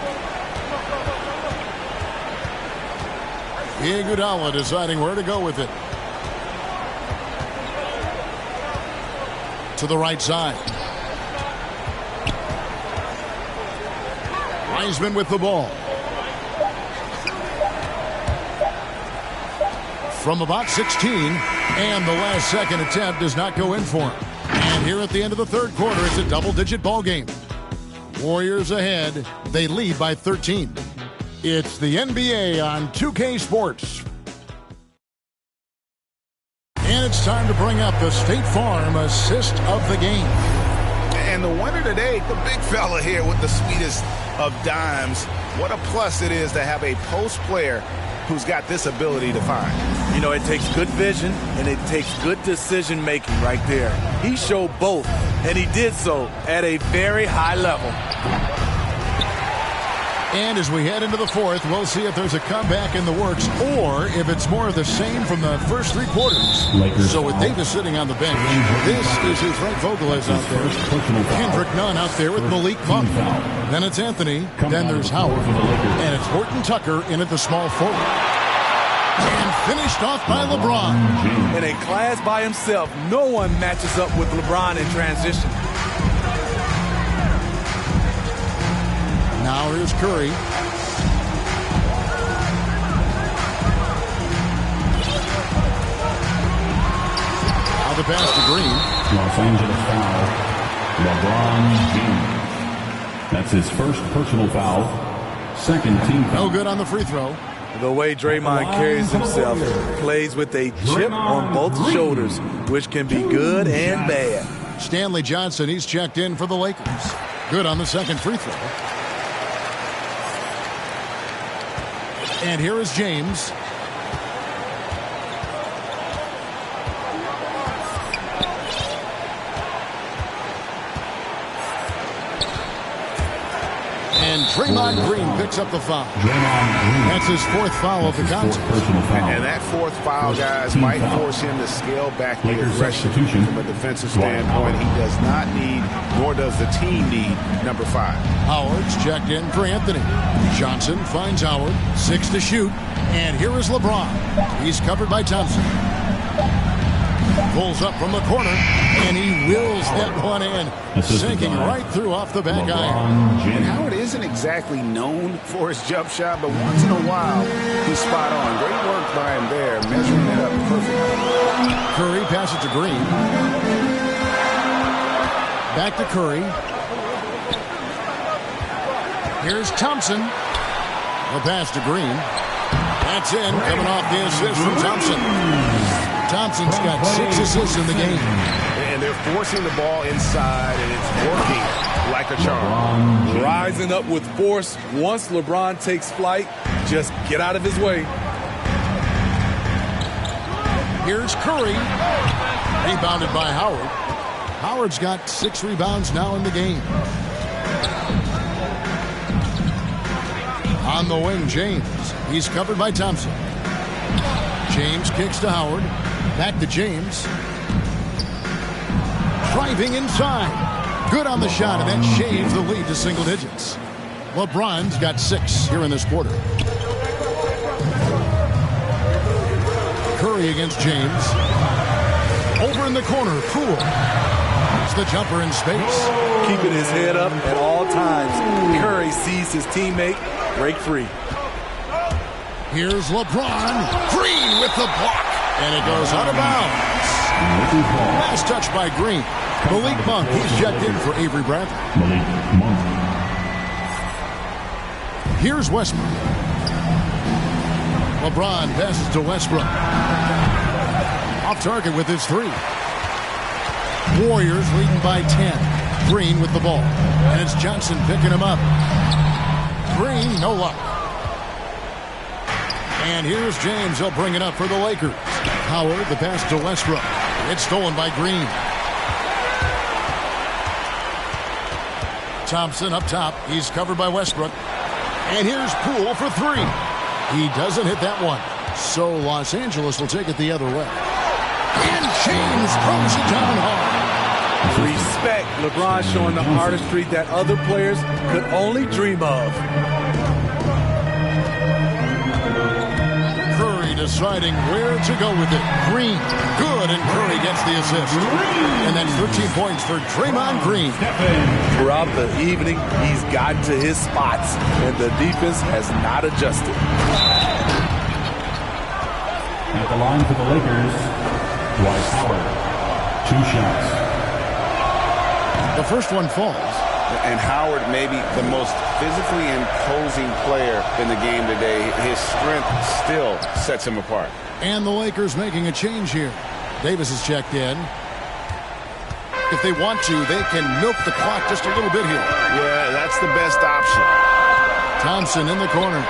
Iguodala deciding where to go with it. To the right side. Wiseman with the ball. From about 16, and the last second attempt does not go in for him. And here at the end of the third quarter, it's a double-digit ball game. Warriors ahead. They lead by 13. It's the NBA on 2K Sports. And it's time to bring up the State Farm assist of the game. And the winner today, the big fella here with the sweetest of dimes. What a plus it is to have a post player who's got this ability to find. You know, it takes good vision and it takes good decision making right there. He showed both, and he did so at a very high level. And as we head into the fourth, we'll see if there's a comeback in the works or if it's more of the same from the first 3 quarters. So with Davis sitting on the bench, this is who Frank Vogel is out there. Kendrick Nunn out there with Malik Monk. Then it's Anthony. Then there's Howard. And it's Horton Tucker in at the small forward. And finished off by LeBron. In a class by himself, no one matches up with LeBron in transition. Now here's Curry. Now the pass to Green. Los Angeles foul. LeBron James. That's his first personal foul. Second team foul. No good on the free throw. The way Draymond carries himself, plays with a chip on both shoulders, which can be good and bad. Stanley Johnson, he's checked in for the Lakers. Good on the second free throw. And here is James. And Draymond Green picks up the foul. That's his fourth foul of the contest. And that fourth foul, guys, might force him to scale back the aggression from a defensive standpoint. He does not need, nor does the team need, number 5. Howard's checked in for Anthony. Johnson finds Howard, 6 to shoot. And here is LeBron. He's covered by Thompson. Pulls up from the corner, and he wills that one in, sinking right through off the back iron. And Howard isn't exactly known for his jump shot, but once in a while, he's spot on. Great work by him there, measuring it up perfectly. Curry passes to Green. Back to Curry. Here's Thompson. The pass to Green. That's in, coming off the assist from Thompson. Thompson's got 6 assists in the game. And they're forcing the ball inside, and it's working like a charm. Rising up with force. Once LeBron takes flight, just get out of his way. Here's Curry. Rebounded by Howard. Howard's got 6 rebounds now in the game. On the wing, James. He's covered by Thompson. James kicks to Howard. Back to James. Driving inside. Good on the shot, and that shaves the lead to single digits. LeBron's got 6 here in this quarter. Curry against James. Over in the corner, Poole. It's the jumper in space. Keeping his head up at all times. Curry sees his teammate break free. Here's LeBron. Green with the block. And it goes out of bounds. Last touch by Green. Malik Monk, he's checked in for Avery Bradley. Here's Westbrook. LeBron passes to Westbrook. Off target with his 3. Warriors leading by 10. Green with the ball. And it's Johnson picking him up. Green, no luck. And here's James. He'll bring it up for the Lakers. Howard, the pass to Westbrook. It's stolen by Green. Thompson up top. He's covered by Westbrook. And here's Poole for 3. He doesn't hit that one. So Los Angeles will take it the other way. And James throws it down hard. Respect. LeBron showing the artistry that other players could only dream of. Deciding where to go with it. Green, good, and Curry gets the assist. And that's 13 points for Draymond Green. Throughout the evening, he's gotten to his spots, and the defense has not adjusted. At the line for the Lakers, Dwight Howard. 2 shots. The first one falls. And Howard may be the most physically imposing player in the game today. His strength still sets him apart. And the Lakers making a change here. Davis is checked in. If they want to, they can milk the clock just a little bit here. Yeah, that's the best option. Thompson in the corner.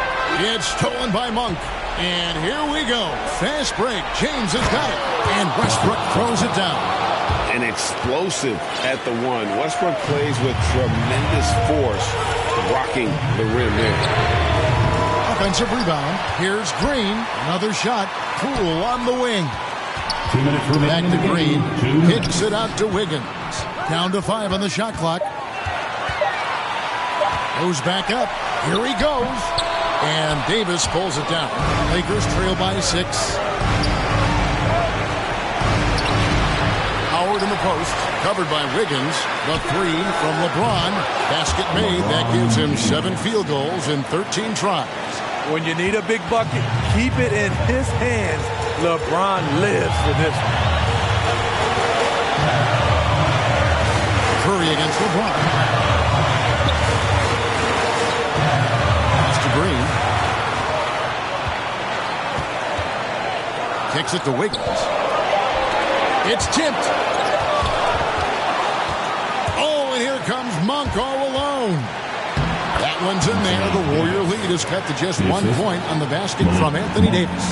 It's stolen by Monk. And here we go. Fast break. James has got it. And Westbrook throws it down. And explosive at the 1. Westbrook plays with tremendous force, rocking the rim there. Offensive rebound. Here's Green. Another shot. Poole on the wing. 2 minutes remaining. Back to Green. Hits it out to Wiggins. Down to 5 on the shot clock. Goes back up. Here he goes. And Davis pulls it down. Lakers trail by 6. Howard in the post, covered by Wiggins. The 3 from LeBron. Basket made. That gives him 7 field goals in 13 tries. When you need a big bucket, keep it in his hands. LeBron lives for this one. Curry against LeBron. Pass to Green. Kicks it to Wiggins. It's tipped. Oh, and here comes Monk all alone. That one's in there. The Warrior lead is cut to just 1 point on the basket from Anthony Davis.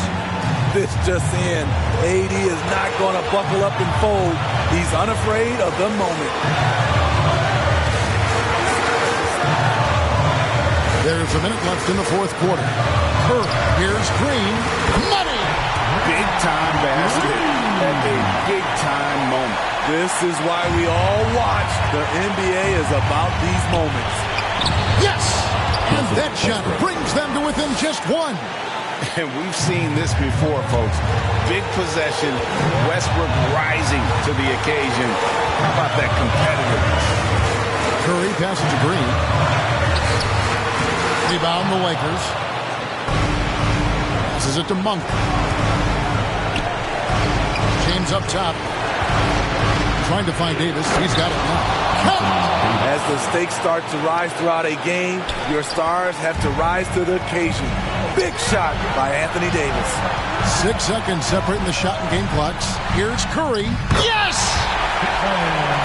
This just in. AD is not going to buckle up and fold. He's unafraid of the moment. a minute left in the fourth quarter. Curry, here's Green. Money! Big-time basket at a big-time moment. This is why we all watch. The NBA is about these moments. Yes! And that shot brings them to within just one. And we've seen this before, folks. Big possession, Westbrook rising to the occasion. How about that competitiveness? Curry passes to Green. Rebound the Lakers. Passes it to Monk. James up top. Trying to find Davis. He's got it now. As the stakes start to rise throughout a game, your stars have to rise to the occasion. Big shot by Anthony Davis. 6 seconds separating the shot and game clocks. Here's Curry. Yes!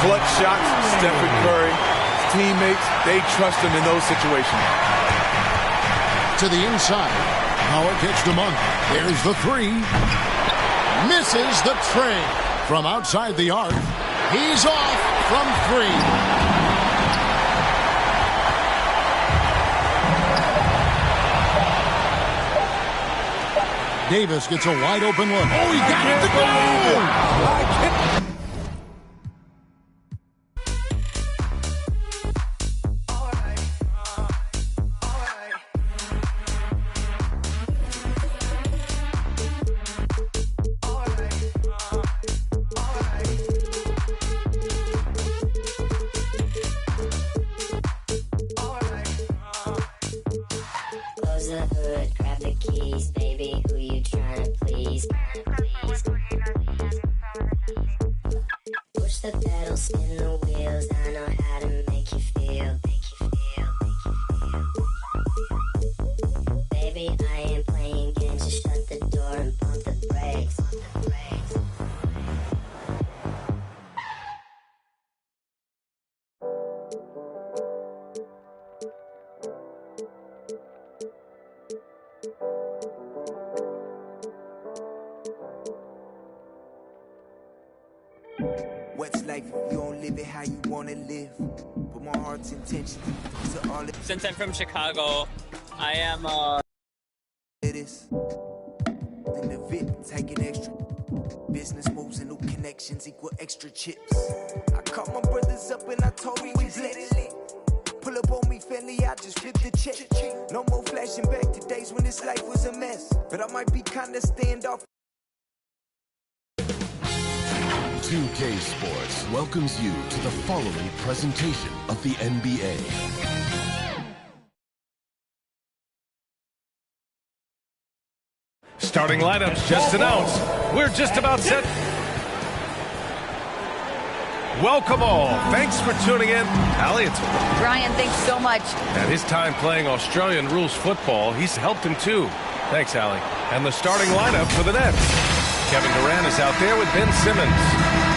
Clutch shots, Stephen Curry. His teammates, they trust him in those situations. To the inside. Howard gets to Monk. There's the three. Misses the tray. From outside the arc. He's off from three. Davis gets a wide open look. Oh, he got it to go! Close the hood, grab the keys, baby. Who you trying to please? Push the pedal, spin the wheels. I know how to make you feel. Baby, I ain't playing games. Just shut the door and pump the brakes. What's life if you don't live it how you want to live? Put my heart's intention to all it. Since I'm from Chicago, I am It is. Then the VIP taking extra. Business moves and new connections equal extra chips. I called my brothers up and I told me we blessed. Pull up on me, family, I just flipped the check. No more flashing back to days when this life was a mess. But I might be kinda standoff. 2K Sports welcomes you to the following presentation of the NBA. Starting lineups just announced. We're just about set. Welcome all. Thanks for tuning in. Allie, it's Brian, thanks so much. At his time playing Australian rules football, he's helped him too. Thanks, Allie. And the starting lineup for the Nets. Kevin Durant is out there with Ben Simmons.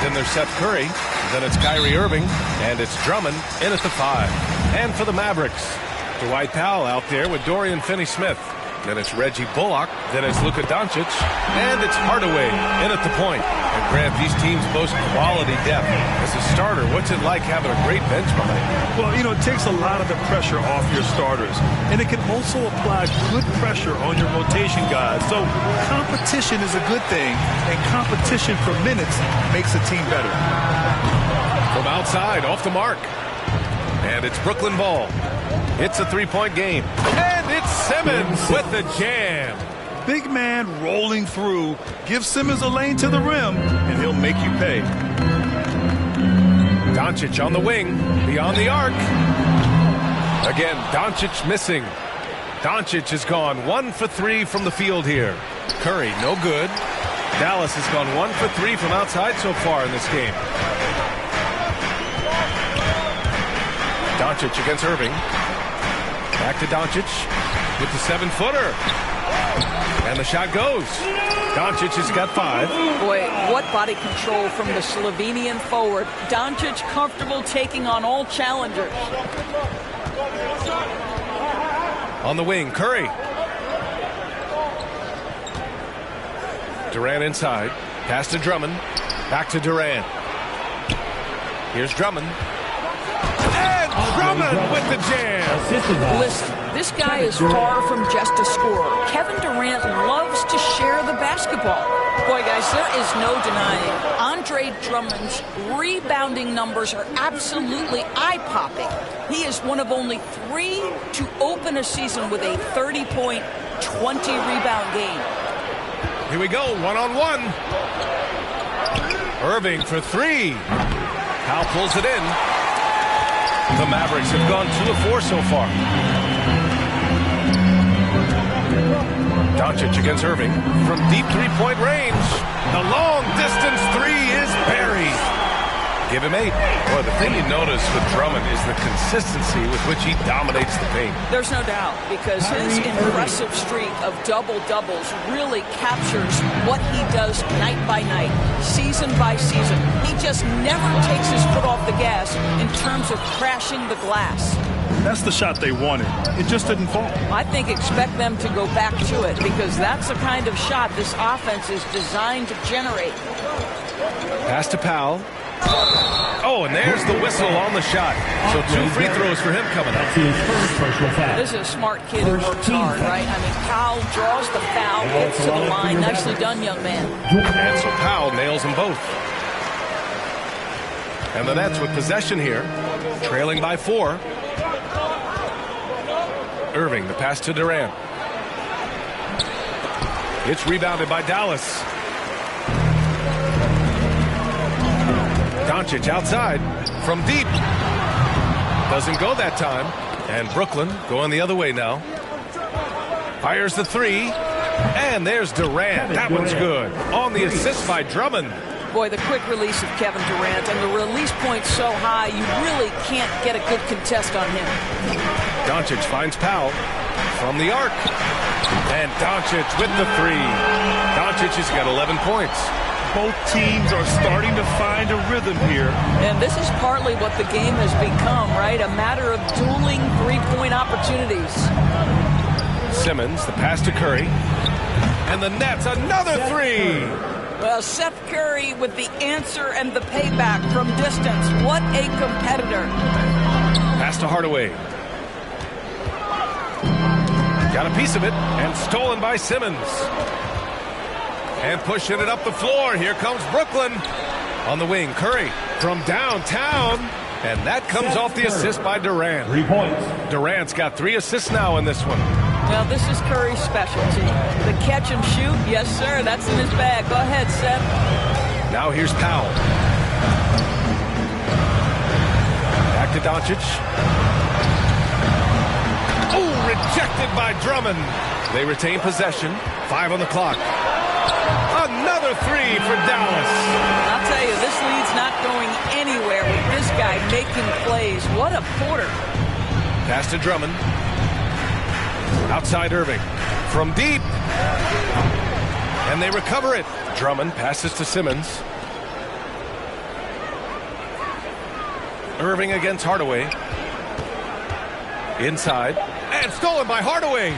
Then there's Seth Curry. Then it's Kyrie Irving. And it's Drummond in at the 5. And for the Mavericks, Dwight Powell out there with Dorian Finney-Smith. Then it's Reggie Bullock. Then it's Luka Doncic. And it's Hardaway in at the point. And Grant, these teams boast quality depth. As a starter, what's it like having a great bench behind you? Well, you know, it takes a lot of the pressure off your starters. And it can also apply good pressure on your rotation guys. So competition is a good thing. And competition for minutes makes a team better. From outside, off the mark. And it's Brooklyn ball. It's a three-point game. And it's Simmons with the jam. Big man rolling through. Give Simmons a lane to the rim, and he'll make you pay. Doncic on the wing, beyond the arc. Again, Doncic missing. Doncic has gone 1 for 3 from the field here. Curry, no good. Dallas has gone 1 for 3 from outside so far in this game. Doncic against Irving. Back to Doncic with the 7-footer. And the shot goes. Doncic has got 5. Boy, what body control from the Slovenian forward. Doncic comfortable taking on all challengers. On the wing, Curry. Durant inside. Pass to Drummond. Back to Durant. Here's Drummond. And Drummond with the jam. This guy is far from just a scorer. Kevin Durant loves to share the basketball. Boy, guys, there is no denying Andre Drummond's rebounding numbers are absolutely eye-popping. He is one of only 3 to open a season with a 30-point, 20-rebound game. Here we go, one-on-one. Irving for 3. Powell pulls it in. The Mavericks have gone 2 of 4 so far. Doncic against Irving from deep three-point range. The long-distance 3 is buried. Give him 8. Boy, the thing you notice with Drummond is the consistency with which he dominates the paint. There's no doubt, because his impressive streak of double-doubles really captures what he does night by night, season by season. He just never takes his foot off the gas in terms of crashing the glass. That's the shot they wanted. It just didn't fall. I think expect them to go back to it, because that's the kind of shot this offense is designed to generate. Pass to Powell. Oh, and there's the whistle on the shot. So 2 free throws for him coming up. This is a smart kid who works hard, right? I mean, Powell draws the foul, gets to the line. Nicely done, young man. And so Powell nails them both. And the Nets with possession here, trailing by 4. Irving, the pass to Durant. It's rebounded by Dallas. Doncic outside from deep. Doesn't go that time. And Brooklyn going the other way now. Fires the 3. And there's Durant. That one's good. On the assist by Drummond. Boy, the quick release of Kevin Durant, and the release point so high, you really can't get a good contest on him. Doncic finds Powell from the arc. And Doncic with the 3. Doncic has got 11 points. Both teams are starting to find a rhythm here. And this is partly what the game has become, right? A matter of dueling three-point opportunities. Simmons, the pass to Curry. And the Nets, another 3. Well, Seth Curry with the answer and the payback from distance. What a competitor. Pass to Hardaway. Got a piece of it, and stolen by Simmons. And pushing it up the floor. Here comes Brooklyn. On the wing, Curry from downtown. And that comes off the assist by Durant. 3 points. Durant's got 3 assists now in this one. Well, this is Curry's specialty. The catch and shoot, yes, sir. That's in his bag. Go ahead, Seth. Now here's Powell. Back to Doncic. Oh, rejected by Drummond. They retain possession. 5 on the clock. Another 3 for Dallas. I'll tell you, this lead's not going anywhere with this guy making plays. What a quarter. Pass to Drummond. Outside Irving. From deep. And they recover it. Drummond passes to Simmons. Irving against Hardaway. Inside. And stolen by Hardaway.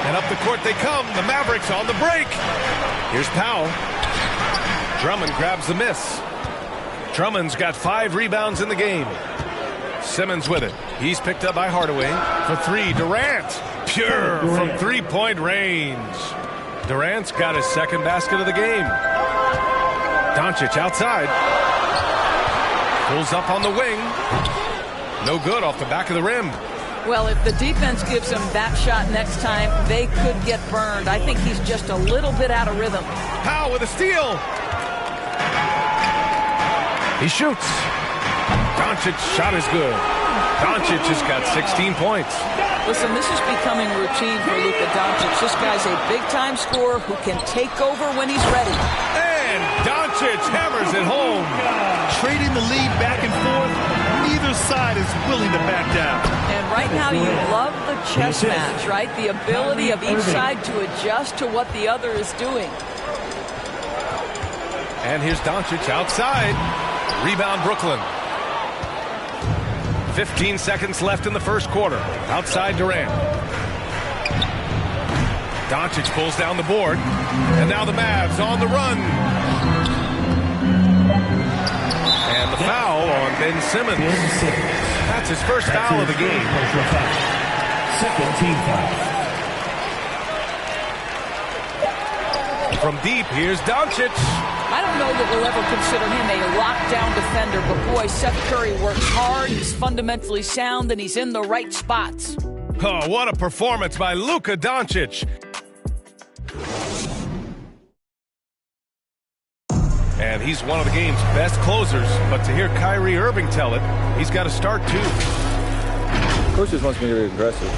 And up the court they come. The Mavericks on the break. Here's Powell. Drummond grabs the miss. Drummond's got 5 rebounds in the game. Simmons with it. He's picked up by Hardaway for 3. Durant. Pure from 3-point range. Durant's got his second basket of the game. Doncic outside. Pulls up on the wing. No good off the back of the rim. Well, if the defense gives him that shot next time, they could get burned. I think he's just a little bit out of rhythm. Powell with a steal. He shoots. Doncic's shot is good. Doncic has got 16 points. Listen, this is becoming routine for Luka Doncic. This guy's a big-time scorer who can take over when he's ready. And Doncic hammers it home. Trading the lead back and forth, neither side is willing to back down. And right now you love the chess match, right? The ability of each side to adjust to what the other is doing. And here's Doncic outside. Rebound Brooklyn. 15 seconds left in the first quarter. Outside Durant. Doncic pulls down the board. And now the Mavs on the run. And the foul on Ben Simmons. That's his first foul of the game. Second team foul. From deep, here's Doncic. I don't know that we'll ever consider him a lockdown defender, but boy, Seth Curry works hard, he's fundamentally sound, and he's in the right spots. Oh, what a performance by Luka Doncic. And he's one of the game's best closers, but to hear Kyrie Irving tell it, he's got to start too. Coach just wants me to be aggressive.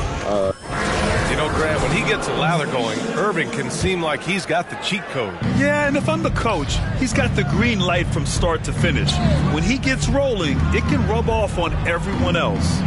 You know, Grant, when he gets a lather going, Irving can seem like he's got the cheat code. Yeah, and if I'm the coach, he's got the green light from start to finish. When he gets rolling, it can rub off on everyone else.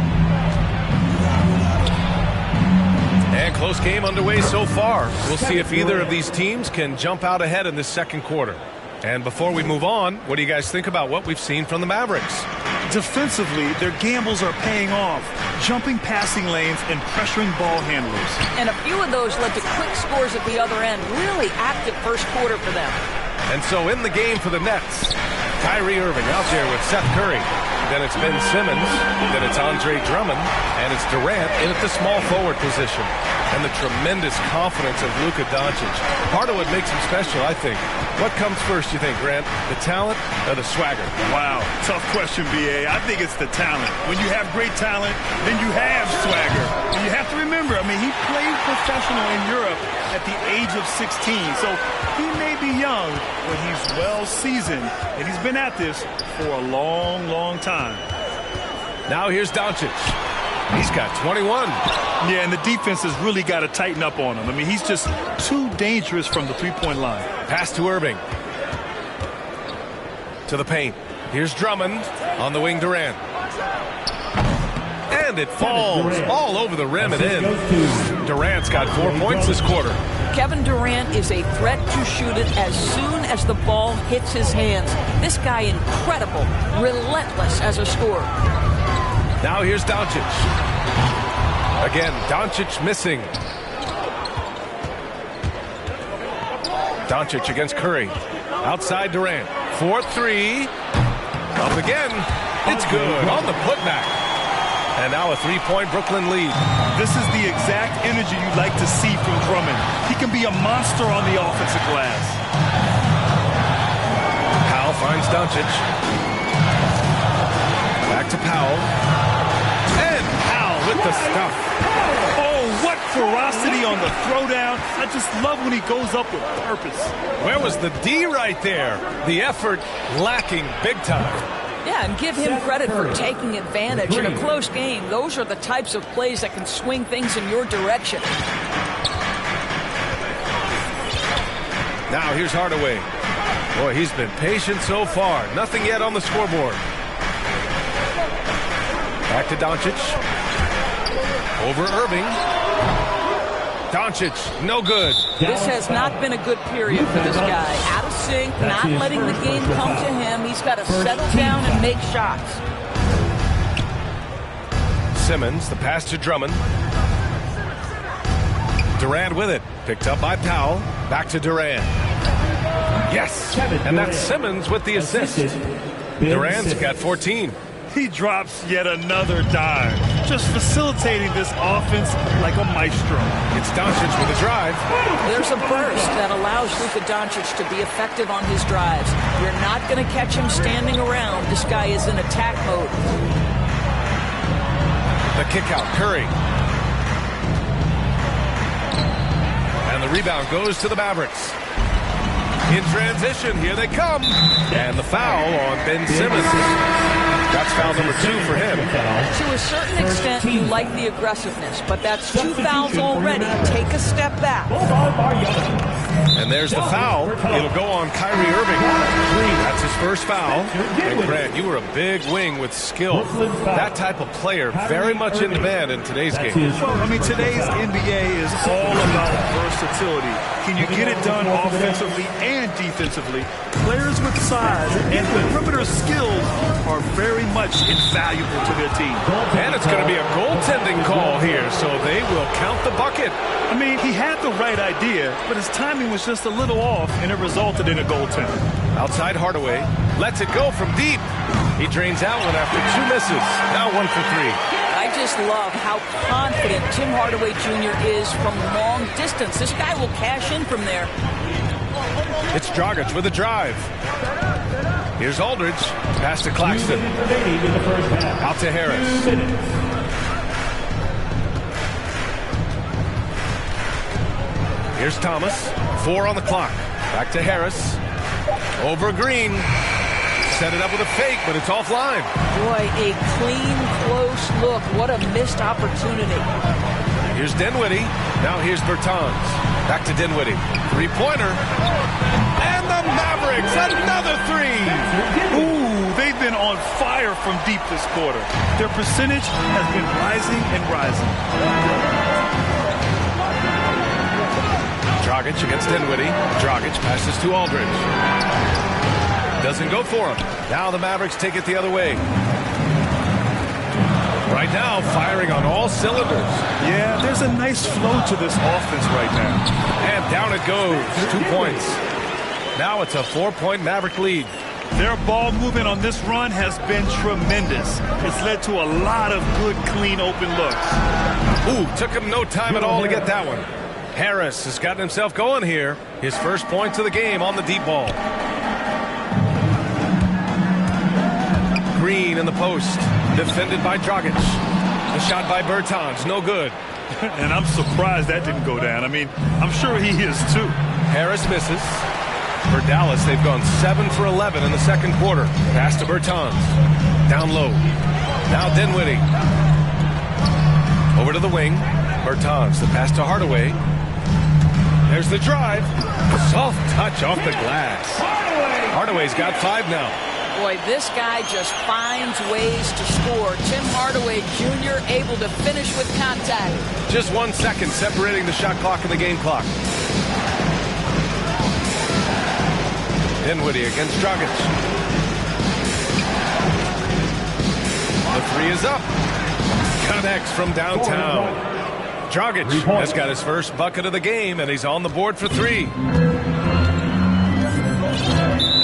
And close game underway so far. We'll see if either of these teams can jump out ahead in this second quarter. And before we move on, what do you guys think about what we've seen from the Mavericks? Defensively, their gambles are paying off, jumping passing lanes and pressuring ball handlers. And a few of those led to quick scores at the other end. Really active first quarter for them. And so in the game for the Nets, Kyrie Irving out there with Seth Curry. Then it's Ben Simmons. Then it's Andre Drummond. And it's Durant in at the small forward position. And the tremendous confidence of Luka Doncic. Part of what makes him special, I think. What comes first, you think, Grant? The talent or the swagger? Wow, tough question, B.A. I think it's the talent. When you have great talent, then you have swagger. And you have to remember, I mean, he played professional in Europe at the age of 16. So he may be young, but he's well seasoned. And he's been at this for a long, long time. Now here's Doncic. He's got 21. Yeah, and the defense has really got to tighten up on him. I mean, he's just too dangerous from the three-point line. Pass to Irving. To the paint. Here's Drummond. On the wing, Durant. And it falls all over the rim and in. Durant's got 4 points this quarter. Kevin Durant is a threat to shoot it as soon as the ball hits his hands. This guy incredible, relentless as a scorer. Now here's Doncic. Again, Doncic missing. Doncic against Curry. Outside Durant. 4-3. Up again. It's good on the putback. And now a three-point Brooklyn lead. This is the exact energy you'd like to see from Drummond. He can be a monster on the offensive glass. Powell finds Doncic. Back to Powell. And Powell with the stuff. Oh, what ferocity on the throwdown. I just love when he goes up with purpose. Where was the D right there? The effort lacking big time. Yeah, and give him credit for taking advantage in a close game. Those are the types of plays that can swing things in your direction. Now here's Hardaway. Boy, he's been patient so far. Nothing yet on the scoreboard. Back to Doncic. Over Irving. Doncic, no good. This has not been a good period for this guy. Out of sync, not letting the game come to him. He's got to settle down and make shots. Simmons, the pass to Drummond. Durant with it. Picked up by Powell. Back to Durant. Yes! And that's Simmons with the assist. Durant's got 14. He drops yet another dime, just facilitating this offense like a maestro. It's Doncic with a drive. There's a burst that allows Luka Doncic to be effective on his drives. You're not going to catch him standing around. This guy is in attack mode. The kick out, Curry. And the rebound goes to the Mavericks. In transition, here they come. And the foul on Ben Simmons. That's foul number 2 for him. To a certain extent, you like the aggressiveness, but that's 2 fouls already. Take a step back. And there's the foul. It'll go on Kyrie Irving. That's his first foul. And Grant, you were a big wing with skill. That type of player very much in demand in today's game. Well, I mean, today's NBA is all about versatility. Can you get it done offensively and defensively? Players with size and perimeter skills are very much invaluable to their team. And it's going to be a goaltending call here, so they will count the bucket. I mean, he had the right idea, but his timing was just a little off, and it resulted in a goaltender. Outside Hardaway, lets it go from deep. He drains out one after 2 misses. Now 1 for 3. I just love how confident Tim Hardaway Jr. is from long distance. This guy will cash in from there. It's Dragic with a drive. Here's Aldridge. Pass to Claxton. Out to Harris. Here's Thomas. 4 on the clock. Back to Harris. Over Green. Set it up with a fake, but it's offline. Boy, a clean, close look. What a missed opportunity. Here's Dinwiddie. Now here's Bertans. Back to Dinwiddie. Three-pointer. And the Mavericks, another three. Ooh, they've been on fire from deep this quarter. Their percentage has been rising and rising. Dragic against Dinwiddie. Dragic passes to Aldridge. Doesn't go for him. Now the Mavericks take it the other way. Right now, firing on all cylinders. Yeah, there's a nice flow to this offense right now. And down it goes. 2 points. Now it's a 4-point Maverick lead. Their ball movement on this run has been tremendous. It's led to a lot of good, clean, open looks. Ooh, took him no time at all to get that one. Harris has gotten himself going here. His first points of the game on the deep ball. Green in the post. Defended by Dragic. The shot by Bertans, no good. And I'm surprised that didn't go down. I mean, I'm sure he is too. Harris misses. For Dallas, they've gone 7 for 11 in the second quarter. Pass to Bertans. Down low. Now Dinwiddie. Over to the wing. Bertans, the pass to Hardaway. There's the drive. Soft touch off the glass. Hardaway's got 5 now. Boy, this guy just finds ways to score. Tim Hardaway Jr. able to finish with contact. Just 1 second separating the shot clock and the game clock. Dinwiddie against Dragic. The three is up. Connects from downtown. Dragic has got his first bucket of the game, and he's on the board for 3.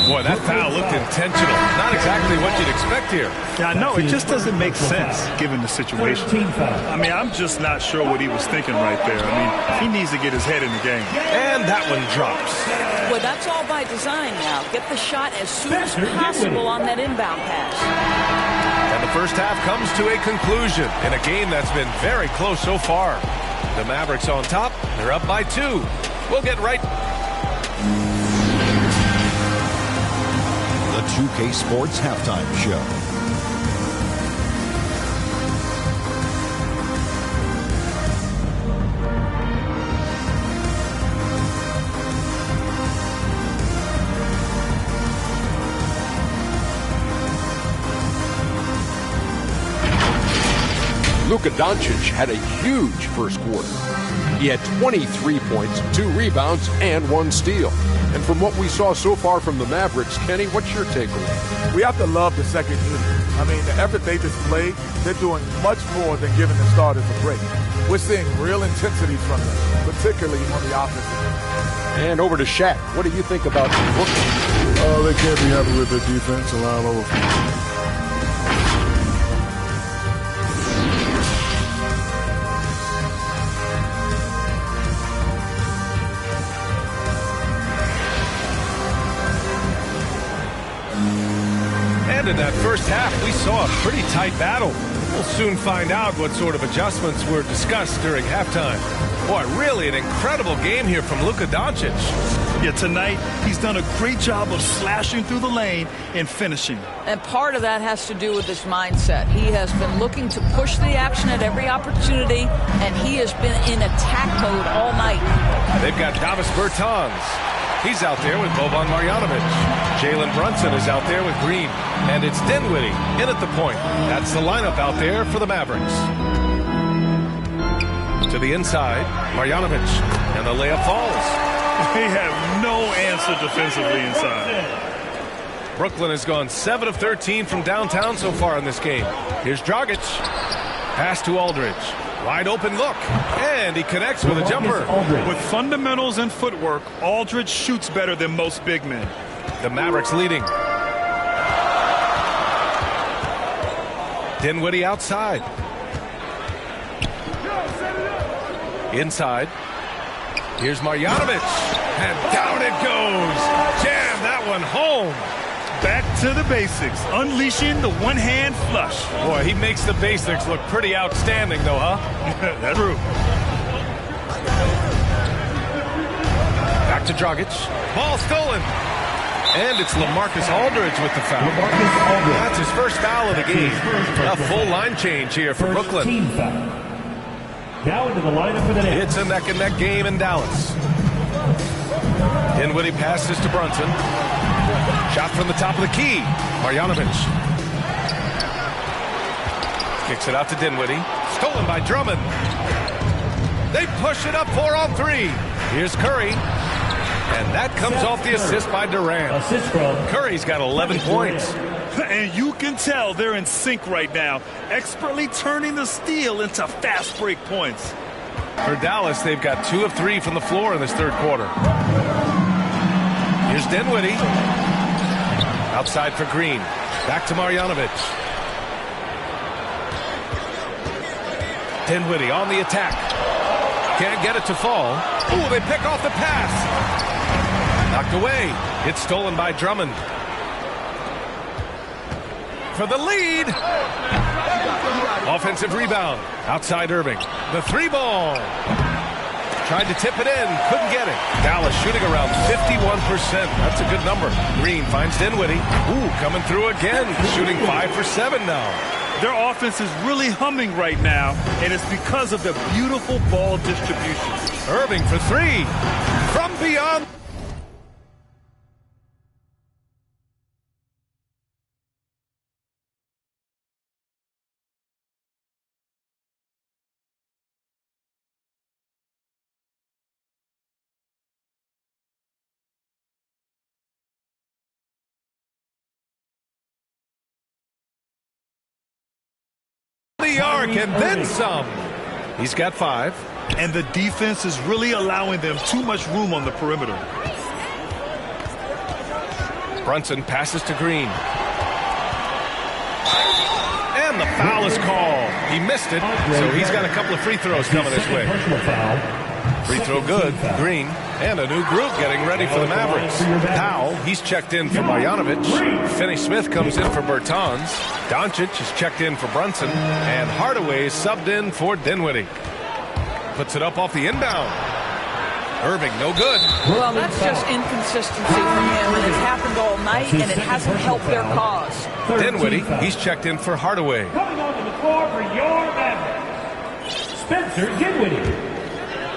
Boy, that foul looked intentional. Not exactly what you'd expect here. Yeah, I know. It just doesn't make sense given the situation. I mean, I'm just not sure what he was thinking right there. I mean, he needs to get his head in the game. And that one drops. Well, that's all by design now. Get the shot as soon as possible on that inbound pass. And the first half comes to a conclusion in a game that's been very close so far. The Mavericks on top. They're up by 2. We'll get right... The 2K Sports Halftime Show. Luka Doncic had a huge first quarter. He had 23 points, 2 rebounds, and 1 steal. And from what we saw so far from the Mavericks, Kenny, what's your takeaway? We have to love the second unit. I mean, the effort they displayed, they're doing much more than giving the starters a break. We're seeing real intensity from them, particularly on the offensive end. And over to Shaq. What do you think about Brooklyn? Oh, they can't be happy with their defense. Allowing over. In that first half, we saw a pretty tight battle. We'll soon find out what sort of adjustments were discussed during halftime. Boy, really an incredible game here from Luka Doncic. Yeah, tonight he's done a great job of slashing through the lane and finishing. And part of that has to do with his mindset. He has been looking to push the action at every opportunity, and he has been in attack mode all night. They've got Davis Bertans. He's out there with Boban Marjanovic. Jalen Brunson is out there with Green. And it's Dinwiddie in at the point. That's the lineup out there for the Mavericks. To the inside, Marjanovic. And the layup falls. They have no answer defensively inside. Brooklyn has gone 7 of 13 from downtown so far in this game. Here's Dragic. Pass to Aldridge. Wide open look, and he connects with a jumper. With fundamentals and footwork, Aldridge shoots better than most big men. The Mavericks leading. Dinwiddie outside. Inside. Here's Marjanovic. And down it goes. Jam that one home. Back to the basics. Unleashing the one-hand flush. Boy, he makes the basics look pretty outstanding, though, huh? That's true. Back to Dragic. Ball stolen. And it's LaMarcus Aldridge with the foul. That's his first foul of the game. A full line change here for Brooklyn. Now into the lineup for the Nets. It's a neck-and-neck game in Dallas. Dinwiddie passes to Brunson. Shot from the top of the key. Marjanovic. Kicks it out to Dinwiddie. Stolen by Drummond. They push it up 4-on-3. Here's Curry. And that comes off the assist by Durant. Curry's got 11 points. And you can tell they're in sync right now, expertly turning the steal into fast break points. For Dallas, they've got 2 of 3 from the floor in this third quarter. Here's Dinwiddie. Outside for Green. Back to Marjanovic. Dinwiddie on the attack. Can't get it to fall. Ooh, they pick off the pass. Knocked away. It's stolen by Drummond. For the lead. Offensive rebound. Outside Irving. The 3-ball. Tried to tip it in. Couldn't get it. Dallas shooting around 51%. That's a good number. Green finds Dinwiddie. Ooh, coming through again. Shooting 5 for 7 now. Their offense is really humming right now, and it's because of the beautiful ball distribution. Irving for 3. From beyond. The arc and then some. He's got 5. And the defense is really allowing them too much room on the perimeter. Brunson passes to Green. And the foul is called. He missed it, so he's got a couple of free throws coming his way. Free throw good. Green. And a new group getting ready for the Mavericks. Powell, he's checked in for Marjanovic. Finney-Smith comes in for Bertans. Doncic is checked in for Brunson. And Hardaway is subbed in for Dinwiddie. Puts it up off the inbound. Irving, no good. Well, that's just inconsistency from him, and it's happened all night, and it hasn't helped their cause. Dinwiddie, he's checked in for Hardaway. Coming onto the floor for your Mavericks, Spencer Dinwiddie.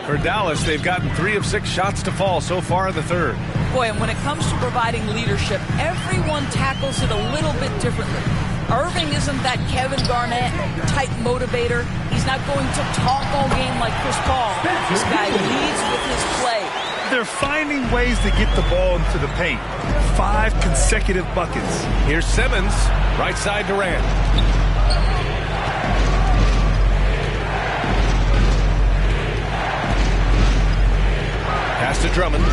For Dallas, they've gotten 3 of 6 shots to fall so far in the third. Boy, and when it comes to providing leadership, everyone tackles it a little bit differently. Irving isn't that Kevin Garnett type motivator. He's not going to talk all game like Chris Paul. This guy leads with his play. They're finding ways to get the ball into the paint. 5 consecutive buckets. Here's Simmons, right side Durant. Pass to Drummond.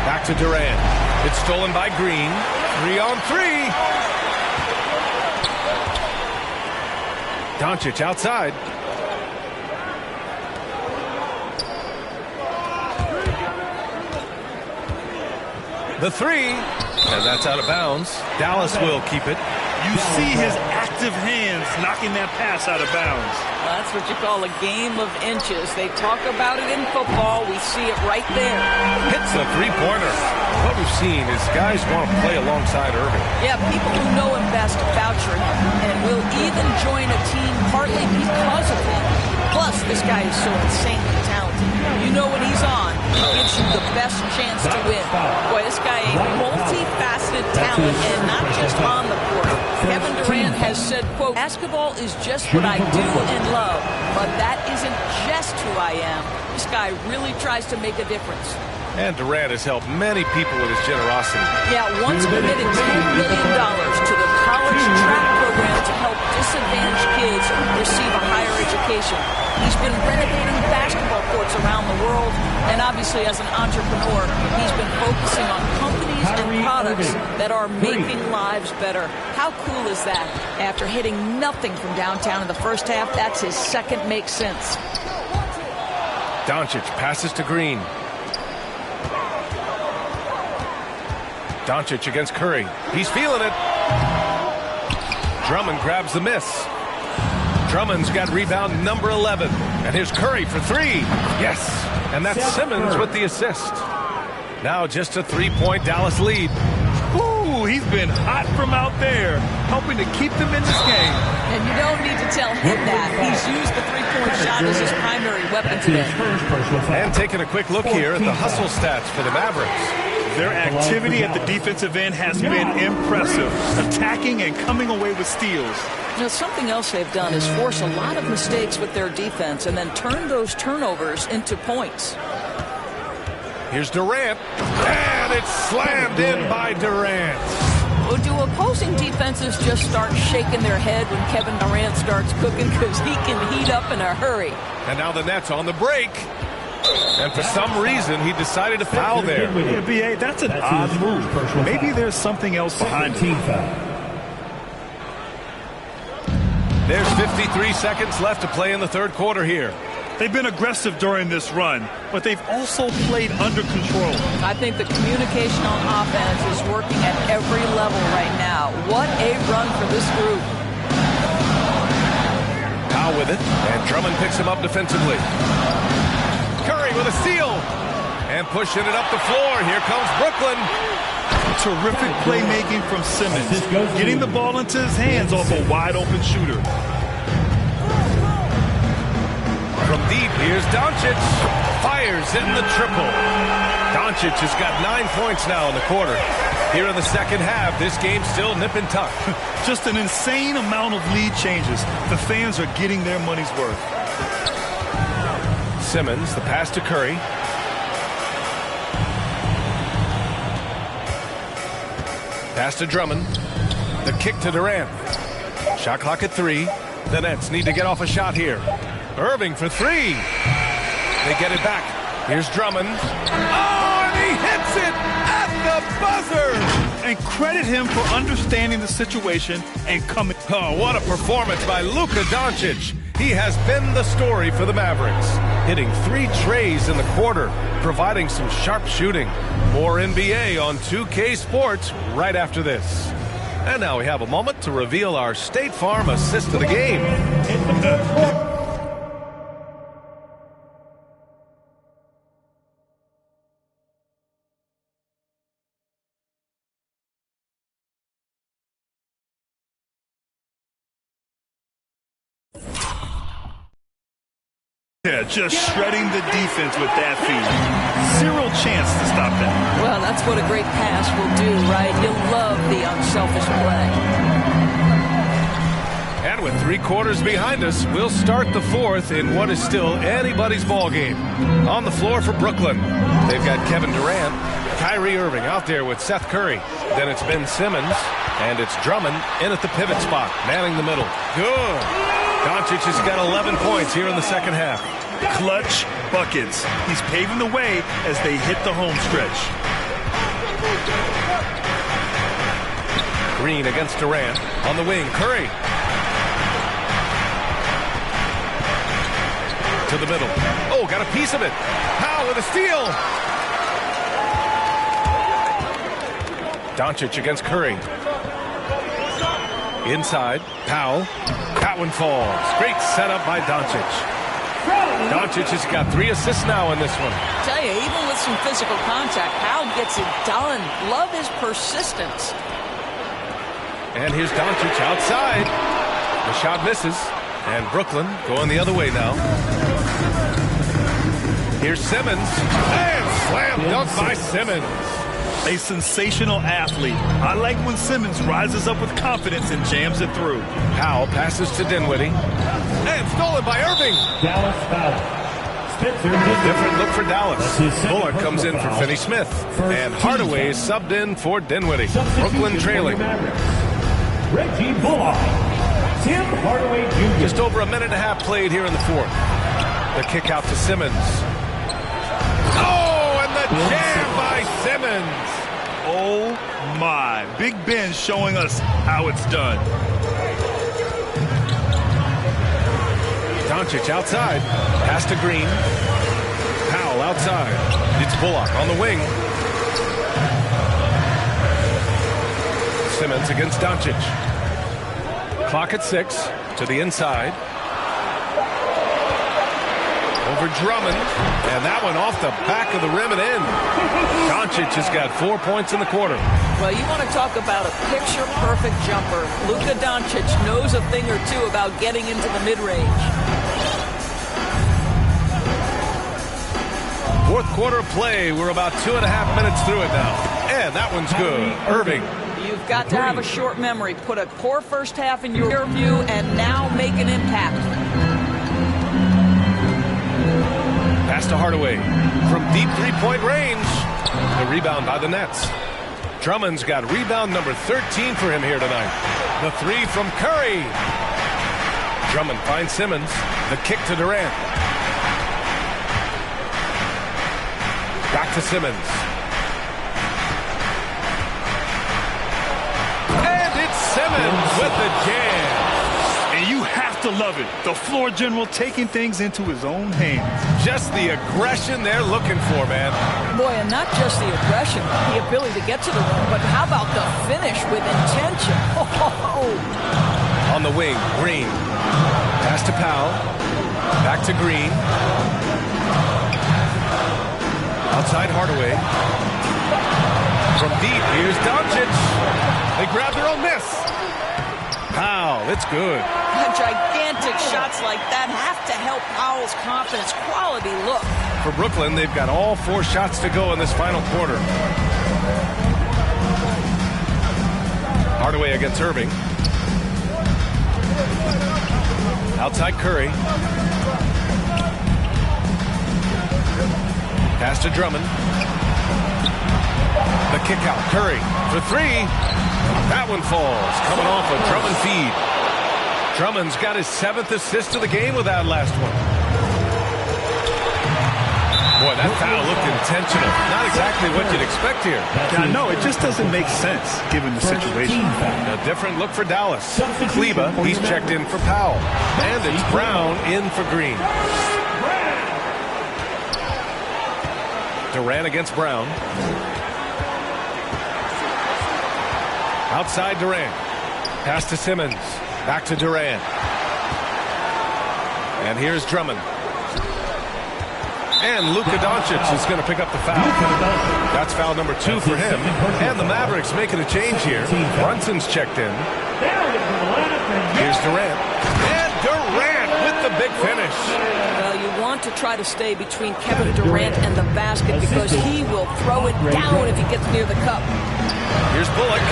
Back to Durant. It's stolen by Green. 3-on-3. Doncic outside. The 3. And that's out of bounds. Dallas will keep it. You see his active hands knocking that pass out of bounds. That's what you call a game of inches. They talk about it in football. We see it right there. Hits the 3-pointer. What we've seen is guys want to play alongside Irving. Yeah, people who know him best vouch for him and will even join a team partly because of him. Plus, this guy is so insanely talented. You know when he's on, he gives you the best chance to win. Boy, this guy is multifaceted talent and not just on the court. Kevin Durant has said, quote, basketball is just what I do and love, but that isn't just who I am. This guy really tries to make a difference. And Durant has helped many people with his generosity. Yeah, once committed $10 million to the college track program to help disadvantaged kids receive a higher education. He's been renovating basketball courts around the world, and obviously as an entrepreneur, he's been focusing on companies and products that are making lives better. How cool is that? After hitting nothing from downtown in the first half, that's his second make sense. Doncic passes to Green. Doncic against Curry. He's feeling it. Drummond grabs the miss. Drummond's got rebound number 11. And here's Curry for three. Yes. And that's Simmons with the assist. Now just a 3-point Dallas lead. Ooh, he's been hot from out there, helping to keep them in this game. And you don't need to tell him that. He's used the three-point shot as his primary weapon today. And taking a quick look here at the hustle stats for the Mavericks. Their activity at the defensive end has been impressive, attacking and coming away with steals. Now, something else they've done is force a lot of mistakes with their defense and then turn those turnovers into points. Here's Durant, and it's slammed in by Durant. Well, do opposing defenses just start shaking their head when Kevin Durant starts cooking? Because he can heat up in a hurry. And now the Nets on the break. And for some reason, he decided to foul there. Yeah, B.A., that's an odd move. Maybe there's something else behind it. There's 53 seconds left to play in the third quarter here. They've been aggressive during this run, but they've also played under control. I think the communication on offense is working at every level right now. What a run for this group. Powell with it, and Drummond picks him up defensively. Curry with a steal, and pushing it up the floor. Here comes Brooklyn. Terrific playmaking from Simmons, getting the ball into his hands off a wide-open shooter. From deep, here's Doncic. Fires in the triple. Doncic has got 9 points now in the quarter. Here in the second half, this game's still nip and tuck. Just an insane amount of lead changes. The fans are getting their money's worth. Simmons, the pass to Curry. Pass to Drummond. The kick to Durant. Shot clock at 3. The Nets need to get off a shot here. Irving for 3. They get it back. Here's Drummond. Oh, and he hits it at the buzzer. And credit him for understanding the situation and coming. Oh, what a performance by Luka Doncic. He has been the story for the Mavericks, hitting 3 trays in the quarter, providing some sharp shooting. More NBA on 2K Sports right after this. And now we have a moment to reveal our State Farm assist of the game. Yeah, just shredding the defense with that feed. Zero chance to stop that. Well, that's what a great pass will do, right? You'll love the unselfish play. And with 3 quarters behind us, we'll start the fourth in what is still anybody's ball game. On the floor for Brooklyn, they've got Kevin Durant, Kyrie Irving out there with Seth Curry. Then it's Ben Simmons, and it's Drummond in at the pivot spot, manning the middle. Good. Doncic has got 11 points here in the second half. Clutch buckets. He's paving the way as they hit the home stretch. Green against Durant. On the wing, Curry. To the middle. Oh, got a piece of it. Powell with a steal. Doncic against Curry. Inside, Powell. That one falls. Great setup by Doncic. Doncic has got 3 assists now in this one. I tell you, even with some physical contact, Powell gets it done. Love his persistence. And here's Doncic outside. The shot misses. And Brooklyn going the other way now. Here's Simmons. And slam dunk by Simmons. A sensational athlete. I like when Simmons rises up with confidence and jams it through. Powell passes to Dinwiddie. And stolen by Irving. Dallas foul. Different look for Dallas. Bullock comes in for Finney Smith. And Hardaway is subbed in for Dinwiddie. Brooklyn trailing. Reggie Bullock. Tim Hardaway Jr. Just over a minute and a half played here in the fourth. The kick out to Simmons. Oh, and the jam by Simmons. Oh my. Big Ben showing us how it's done. Doncic outside. Pass to Green. Powell outside. It's Bullock on the wing. Simmons against Doncic. Clock at 6. To the inside. Over Drummond. And that one off the back of the rim and in. Doncic has got 4 points in the quarter. Well, you want to talk about a picture-perfect jumper. Luka Doncic knows a thing or two about getting into the mid-range. Fourth quarter play. We're about 2.5 minutes through it now. And that one's good. Irving. You've got to have a short memory. Put a poor first half in your view and now make an impact. Pass to Hardaway from deep three-point range. The rebound by the Nets. Drummond's got rebound number 13 for him here tonight. The three from Curry. Drummond finds Simmons. The kick to Durant. Back to Simmons. And it's Simmons with the jam. And you have to love it. The floor general taking things into his own hands. Just the aggression they're looking for, man. Boy, and not just the aggression, the ability to get to the rim, but how about the finish with intention? On the wing, Green. Pass to Powell. Back to Green. Outside Hardaway. From deep, here's Doncic. They grab their own miss. Powell, it's good. Gigantic shots like that have to help Powell's confidence. Quality look. For Brooklyn, they've got all 4 shots to go in this final quarter. Hardaway against Irving. Outside Curry. Pass to Drummond. The kick out. Curry for 3. That one falls. Coming off a Drummond feed. Drummond's got his 7th assist of the game with that last one. Boy, that foul looked intentional. Not exactly what you'd expect here. I know, it just doesn't make sense given the situation. A different look for Dallas. Kleba, he's checked in for Powell. And it's Brown in for Green. Durant against Brown. Outside Durant. Pass to Simmons. Back to Durant. And here's Drummond. And Luka Doncic is going to pick up the foul. That's foul number 2 for him. And the Mavericks making a change here. Brunson's checked in. Here's Durant. And Durant with the big finish. Well, you want to try to stay between Kevin Durant and the basket because he will throw it down if he gets near the cup. Here's Bullock.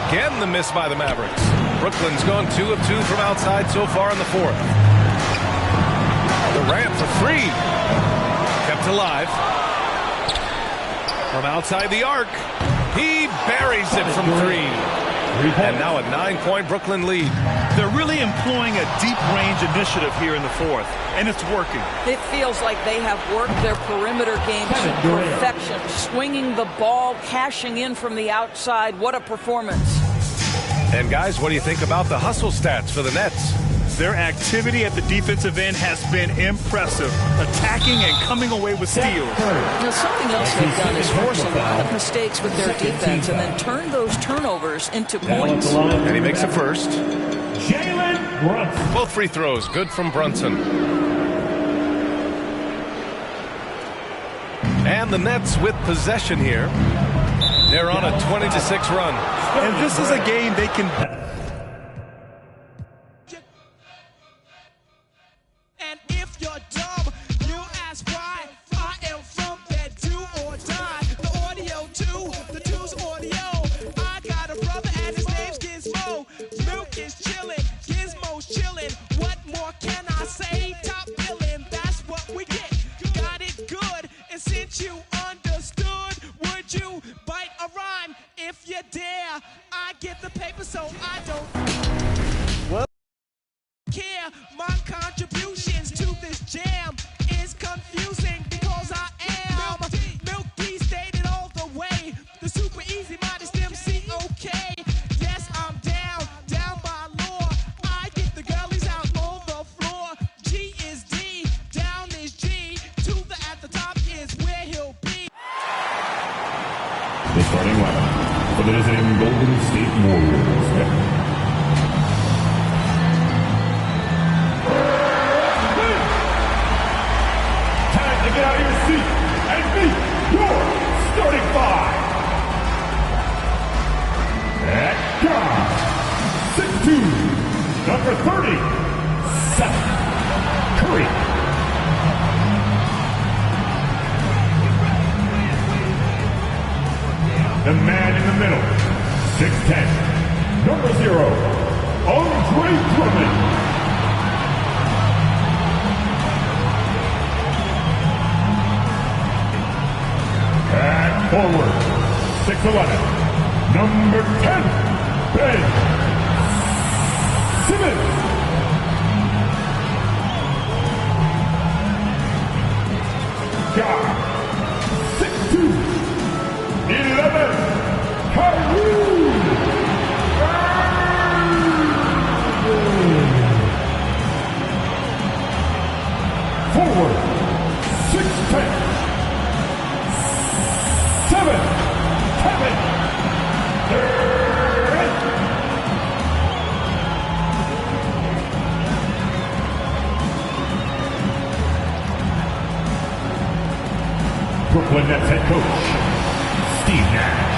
Again, the miss by the Mavericks. Brooklyn's gone 2 of 2 from outside so far in the 4th. Durant for 3. Kept alive. From outside the arc. He buries it from 3. And now a 9-point Brooklyn lead. They're really employing a deep range initiative here in the 4th, and it's working. It feels like they have worked their perimeter game to perfection. Swinging the ball, cashing in from the outside. What a performance. And guys, what do you think about the hustle stats for the Nets? Their activity at the defensive end has been impressive, attacking and coming away with steals. Now, something else they've done is force a lot of mistakes with their defense and then turn those turnovers into points. And he makes a first. Jalen Brunson. Both free throws, good from Brunson. And the Nets with possession here. They're on a 20-6 run. And this is a game they can... And if you're dumb, you ask why. I am from that do or die. The audio too, the two's audio. I got a brother and his name's Gizmo. Milk is chillin', Gizmo's chillin'. What more can I say? Top billin', that's what we get. Got it good, and since you understood, would you bite a rhyme if you dare? I get the paper, so I don't care. My contributions to this jam is confusing because I am Milky stated all the way. the visiting Golden State Warriors. Time to get out of your seat and meet your starting five. At guard, 6'2", number 30, Seth Curry. The man in the middle, 6'10", number 0, Andre Drummond. At forward, 6'11", number 10, Ben Simmons. Guard, 6'2", 11, Kyrie. Forward, 6'10", 7, Kevin Durant. Brooklyn Nets head coach, Steve Nash.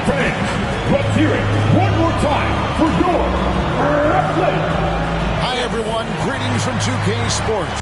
Friends, let's hear it one more time for your wrestling. Hi, everyone. Greetings from 2K Sports.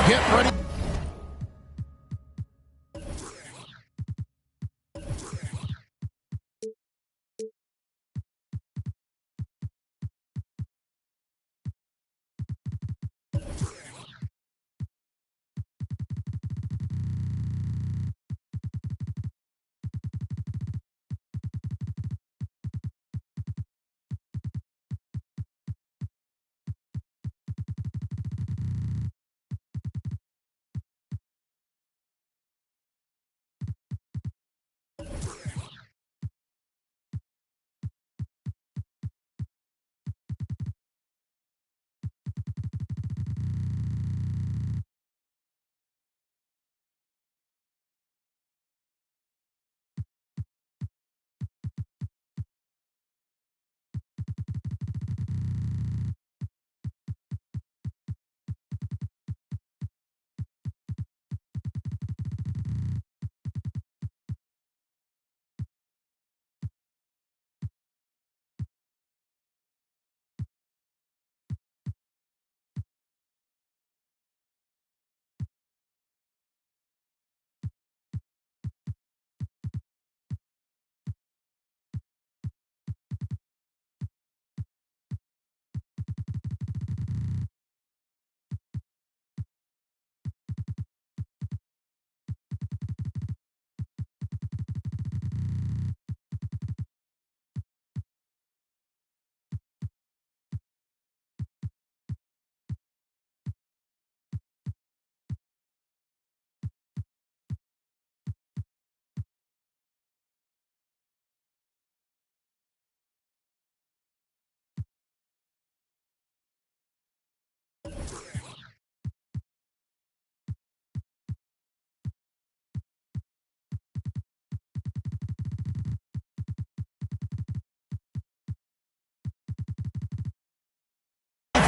Get ready.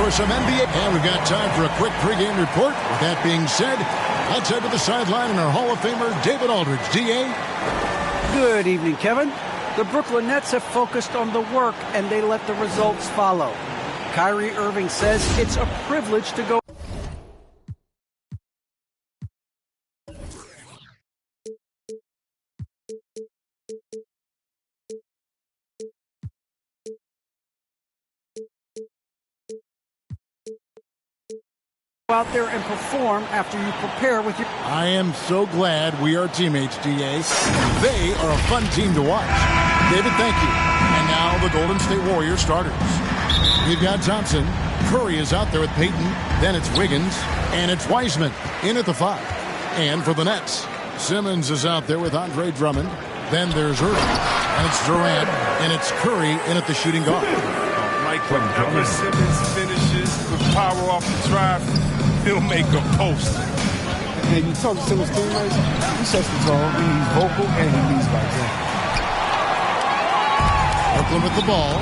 For some NBA, and we've got time for a quick pregame report. With that being said, let's head to the sideline and our Hall of Famer, David Aldridge. D.A.? Good evening, Kevin. The Brooklyn Nets have focused on the work, and they let the results follow. Kyrie Irving says it's a privilege to go. Out there and perform after you prepare with your... I am so glad we are teammates, DA. They are a fun team to watch. David, thank you. And now the Golden State Warriors starters. We've got Thompson. Curry is out there with Payton. Then it's Wiggins. And it's Wiseman in at the 5. And for the Nets, Simmons is out there with Andre Drummond. Then there's Irving. And it's Durant. And it's Curry in at the shooting guard. Mike, whenever Simmons finishes with power off the drive, he'll make a post. Hey, you talk to Simmons' teammates, he sets the tone, he's vocal, and he leads by example. Brooklyn with the ball.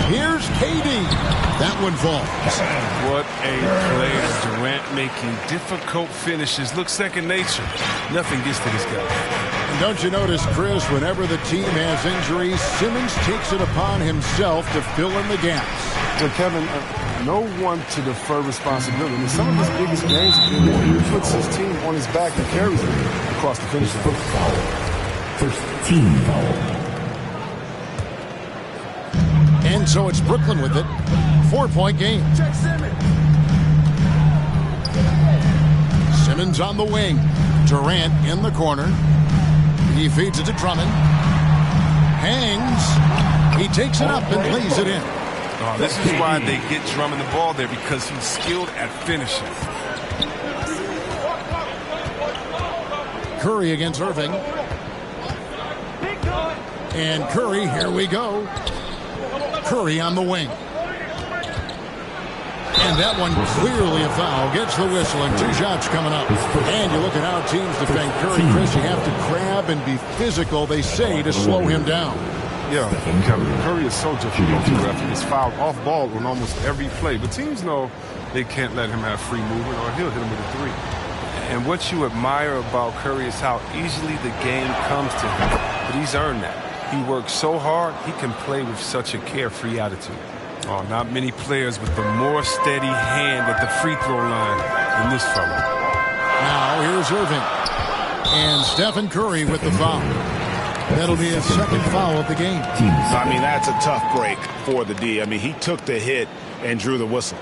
Here's KD. That one falls. What a player. Durant making difficult finishes. Looks second nature. Nothing gets to this guy. And don't you notice, Chris, whenever the team has injuries, Simmons takes it upon himself to fill in the gaps. Well, Kevin, no one to defer responsibility. I mean, some of his biggest games have been when he puts his team on his back and carries it across the finish line. First team foul. And so it's Brooklyn with it. 4-point game. Check Simmons. Simmons on the wing. Durant in the corner. He feeds it to Drummond. Hangs. He takes it up and lays it in. Oh, this is why they get Drummond the ball there, because he's skilled at finishing. Curry against Irving. And Curry, here we go. Curry on the wing. And that one clearly a foul. Gets the whistle and 2 shots coming up. And you look at how teams defend Curry. Chris, you have to grab and be physical, they say, to slow him down. Yeah, Kevin, Curry is so difficult to ref. He gets fouled off ball on almost every play. But teams know they can't let him have free movement or he'll hit him with a 3. And what you admire about Curry is how easily the game comes to him. But he's earned that. He works so hard, he can play with such a carefree attitude. Oh, not many players with a more steady hand at the free throw line than this fella. Now here's Irving. And Stephen Curry with the foul. That'll be his second foul of the game. I mean, that's a tough break for the D. I mean, he took the hit and drew the whistle.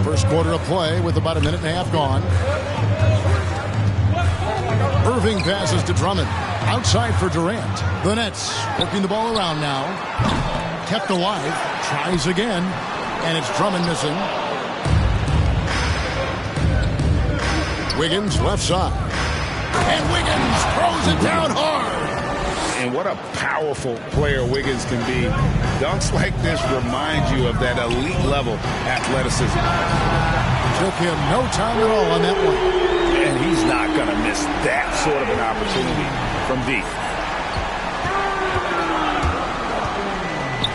First quarter of play with about a minute and a half gone. Irving passes to Drummond. Outside for Durant. The Nets working the ball around now. Kept alive. Tries again. And it's Drummond missing. Wiggins left side. And Wiggins throws it down hard. And what a powerful player Wiggins can be. Dunks like this remind you of that elite level athleticism. Took him no time at all on that one. And he's not going to miss that sort of an opportunity from deep.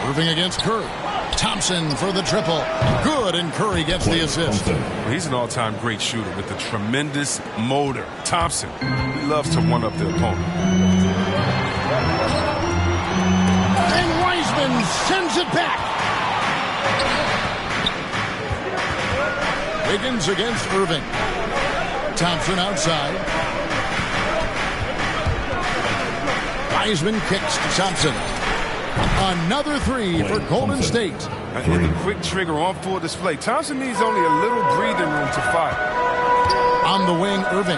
Irving against Curry. Thompson for the triple. Good, and Curry gets the assist. Well, he's an all-time great shooter with a tremendous motor. Thompson, he loves to one-up the opponent. And Wiseman sends it back. Wiggins against Irving. Thompson outside. Wiseman kicks to Thompson. Another 3 for Golden State. And the quick trigger on full display. Thompson needs only a little breathing room to fire. On the wing, Irving.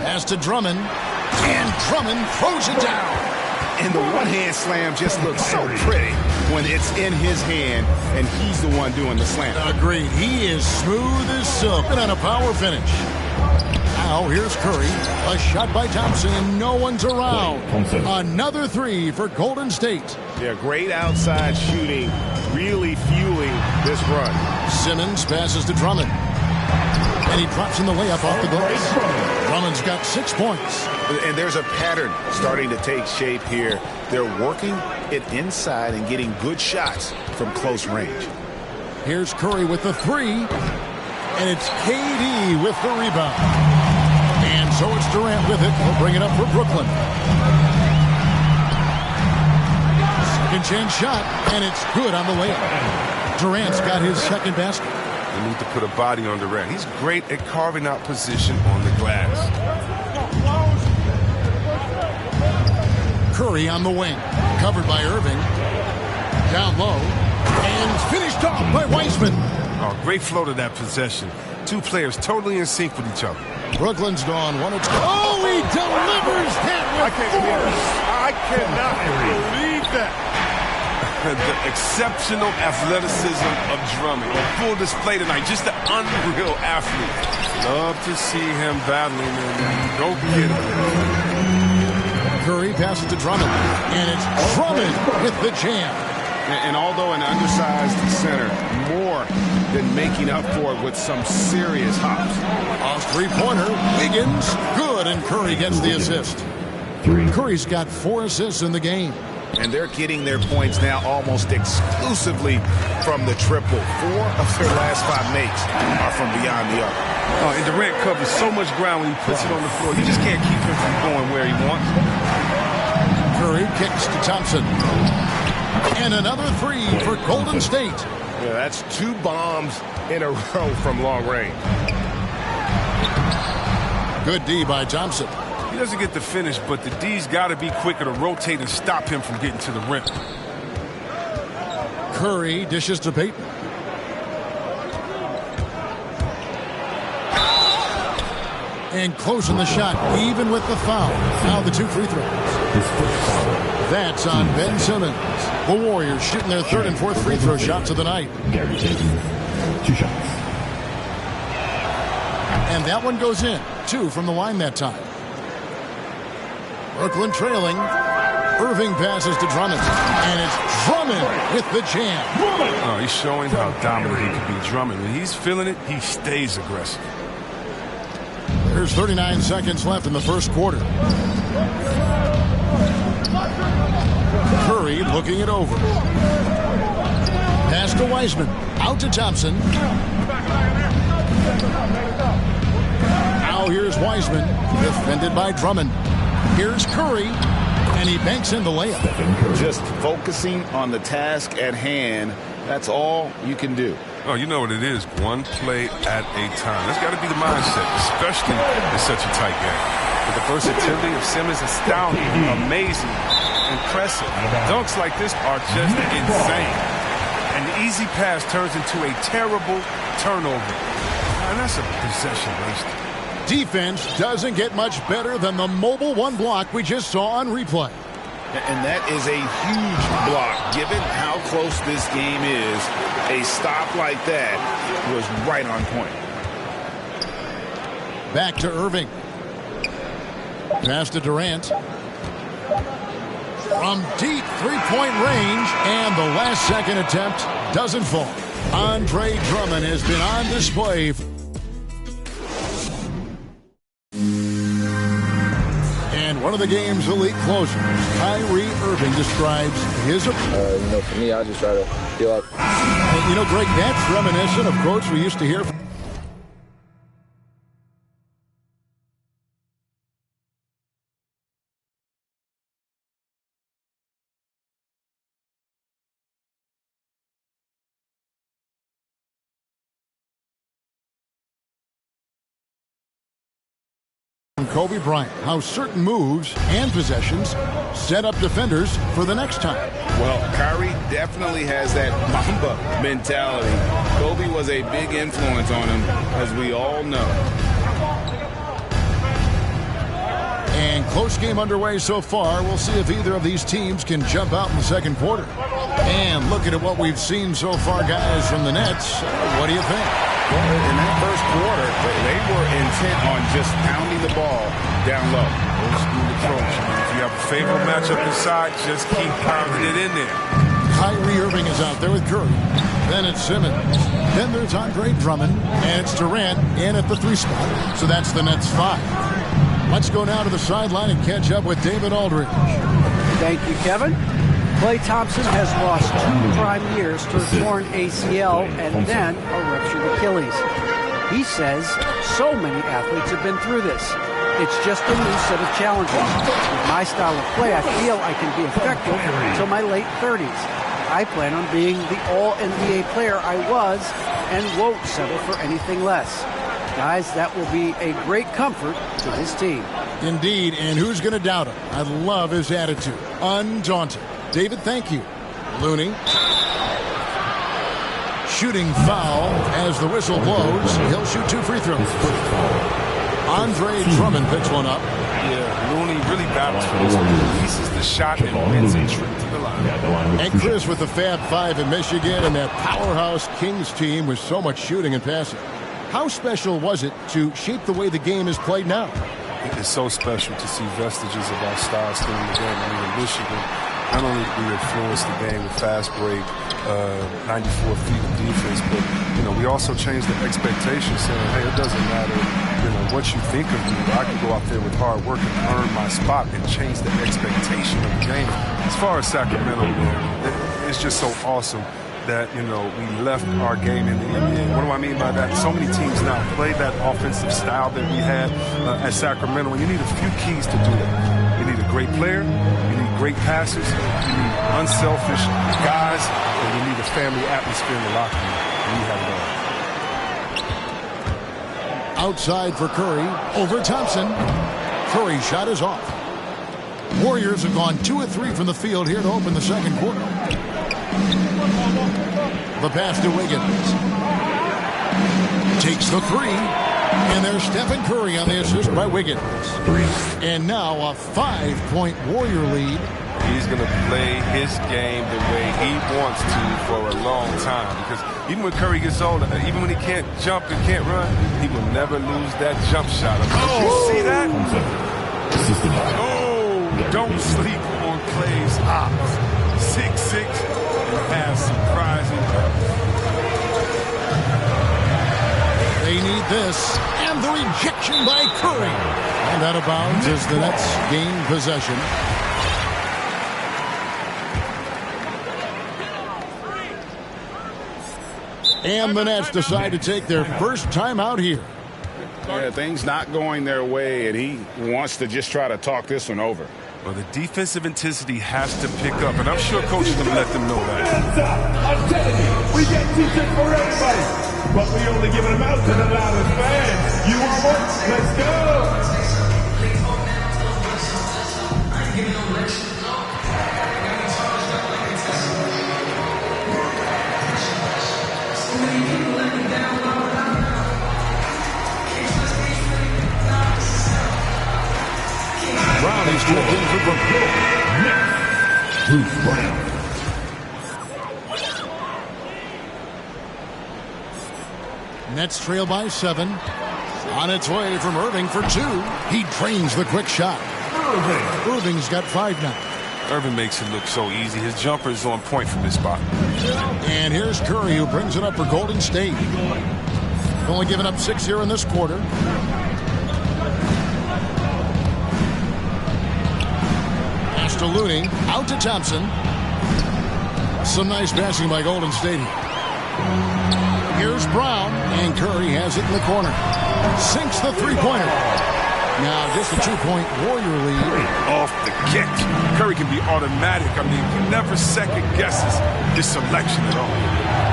Pass to Drummond. And Drummond throws it down. And the one-hand slam just looks so pretty when it's in his hand and he's the one doing the slam. Agreed. He is smooth as silk and on a power finish. Now here's Curry. A shot by Thompson and no one's around. Another 3 for Golden State. Yeah, great outside shooting, really fueling this run. Simmons passes to Drummond. And he drops in the layup off the glass. Drummond's got 6 points. And there's a pattern starting to take shape here. They're working it inside and getting good shots from close range. Here's Curry with the 3. And it's KD with the rebound. And so it's Durant with it. He'll bring it up for Brooklyn. Second chance shot, and it's good on the layup. Durant's got his second basket. You need to put a body on Durant. He's great at carving out position on the glass. Curry on the wing. Covered by Irving. Down low. And finished off by Wiseman. Oh, great flow to that possession. Two players totally in sync with each other. Brooklyn's gone 1 or 2. Oh, he delivers that with force. I cannot believe that. The exceptional athleticism of Drummond. A full display tonight. Just an unreal athlete. Love to see him battling and go get him. Curry passes to Drummond. And it's Drummond with the jam. And although an undersized center, more than making up for it with some serious hops. Off three-pointer, Wiggins, good, and Curry gets the assist. Curry's got 4 assists in the game. And they're getting their points now almost exclusively from the triple. 4 of their last 5 makes are from beyond the arc. Oh, and Durant covers so much ground when he puts it on the floor. You just can't keep him from going where he wants. Curry kicks to Thompson. And another 3 for Golden State. Yeah, that's 2 bombs in a row from long range. Good D by Thompson. He doesn't get the finish, but the D's got to be quicker to rotate and stop him from getting to the rim. Curry dishes to Payton. And closing the shot, even with the foul. Now the 2 free throws. That's on Ben Simmons. The Warriors shooting their 3rd and 4th free throw shots of the night. 2 shots. And that one goes in. 2 from the line that time. Brooklyn trailing. Irving passes to Drummond. And it's Drummond with the jam. Oh, he's showing how dominant he can be. Drummond, when he's feeling it, he stays aggressive. There's 39 seconds left in the first quarter. Curry looking it over. Pass to Wiseman. Out to Thompson. Now here's Wiseman. Defended by Drummond. Here's Curry. And he banks in the layup. Just focusing on the task at hand. That's all you can do. Oh, you know what it is. One play at a time. That's got to be the mindset, especially in such a tight game. But the versatility of Simmons is astounding, amazing, impressive. Dunks like this are just insane. And the easy pass turns into a terrible turnover. And that's a possession waster. Defense doesn't get much better than the mobile 1 block we just saw on replay. And that is a huge block. Given how close this game is, a stop like that was right on point. Back to Irving. Pass to Durant. From deep 3-point range, and the last second attempt doesn't fall. Andre Drummond has been on display. And one of the game's elite closers, Kyrie Irving, describes his approach. For me, I just try to feel up. And Greg, that's reminiscent of quotes we used to hear from Kobe Bryant, how certain moves and possessions set up defenders for the next time. Well, Kyrie definitely has that Mamba mentality. Kobe was a big influence on him, as we all know. And close game underway so far. We'll see if either of these teams can jump out in the second quarter. And looking at what we've seen so far, guys, from the Nets, what do you think? Well, in that first quarter, they were intent on just pounding the ball down low. Old school approach. If you have a favorable matchup inside, just keep pounding it in there. Kyrie Irving is out there with Curry. Then it's Simmons. Then there's Andre Drummond. And it's Durant in at the 3 spot. So that's the Nets 5. Let's go now to the sideline and catch up with David Aldridge. Thank you, Kevin. Klay Thompson has lost 2 prime years to a torn ACL and then a ruptured Achilles. He says so many athletes have been through this. It's just a new set of challenges. With my style of play, I feel I can be effective until my late 30s. I plan on being the all-NBA player I was and won't settle for anything less. Guys, that will be a great comfort to this team. Indeed, and who's going to doubt him? I love his attitude. Undaunted. David, thank you. Looney. Shooting foul as the whistle blows. He'll shoot 2 free throws. Andre Drummond picks one up. Yeah, Looney really battles for this one. Releases the shot and wins a trip to the line. And Chris with the Fab Five in Michigan and that powerhouse Kings team with so much shooting and passing. How special was it to shape the way the game is played now? It's so special to see vestiges of our style still in the game. I mean, in Michigan, not only did we influence the game with fast break, 94 feet of defense, but, you know, we also changed the expectation, saying, hey, it doesn't matter, you know, what you think of me. I can go out there with hard work and earn my spot and change the expectation of the game. As far as Sacramento, man, it's just so awesome that, you know, we left our game in the NBA. What do I mean by that? So many teams now play that offensive style that we had at Sacramento, and you need a few keys to do that. You need a great player, you need great passes, you need unselfish guys, and you need a family atmosphere in the locker room. And we have it all. Outside for Curry, over Thompson. Curry's shot is off. Warriors have gone 2 of 3 from the field here to open the second quarter. The pass to Wiggins. Takes the 3. And there's Stephen Curry on the assist by Wiggins. And now a 5-point Warrior lead. He's going to play his game the way he wants to for a long time. Because even when Curry gets older, even when he can't jump and can't run, he will never lose that jump shot. You see that? Oh, don't sleep on Clay's ops. 6'6", and has surprising. They need this, and the rejection by Curry. And out of bounds as the Nets gain possession. And the Nets decide to take their first time out here. Yeah, things not going their way, and he wants to just try to talk this one over. Well, the defensive intensity has to pick up, and I'm sure Coach is going to let them know that. I'm telling you, we get t-shirts for everybody, but we only giving them out to the loudest fans. You want one? Let's go! Brown is checked in for Brooklyn. Bruce Brown. Nets trail by 7. On its way from Irving for 2. He drains the quick shot. Irving's got 5 now. Irving makes it look so easy. His jumper is on point from this spot. And here's Curry, who brings it up for Golden State. Only given up 6 here in this quarter. Pass to Looney, out to Thompson. Some nice passing by Golden State. Here's Brown, and Curry has it in the corner. Sinks the three-pointer. Now just a 2-point Warrior lead. Off the get. Curry can be automatic. I mean, he never second guesses his selection at all.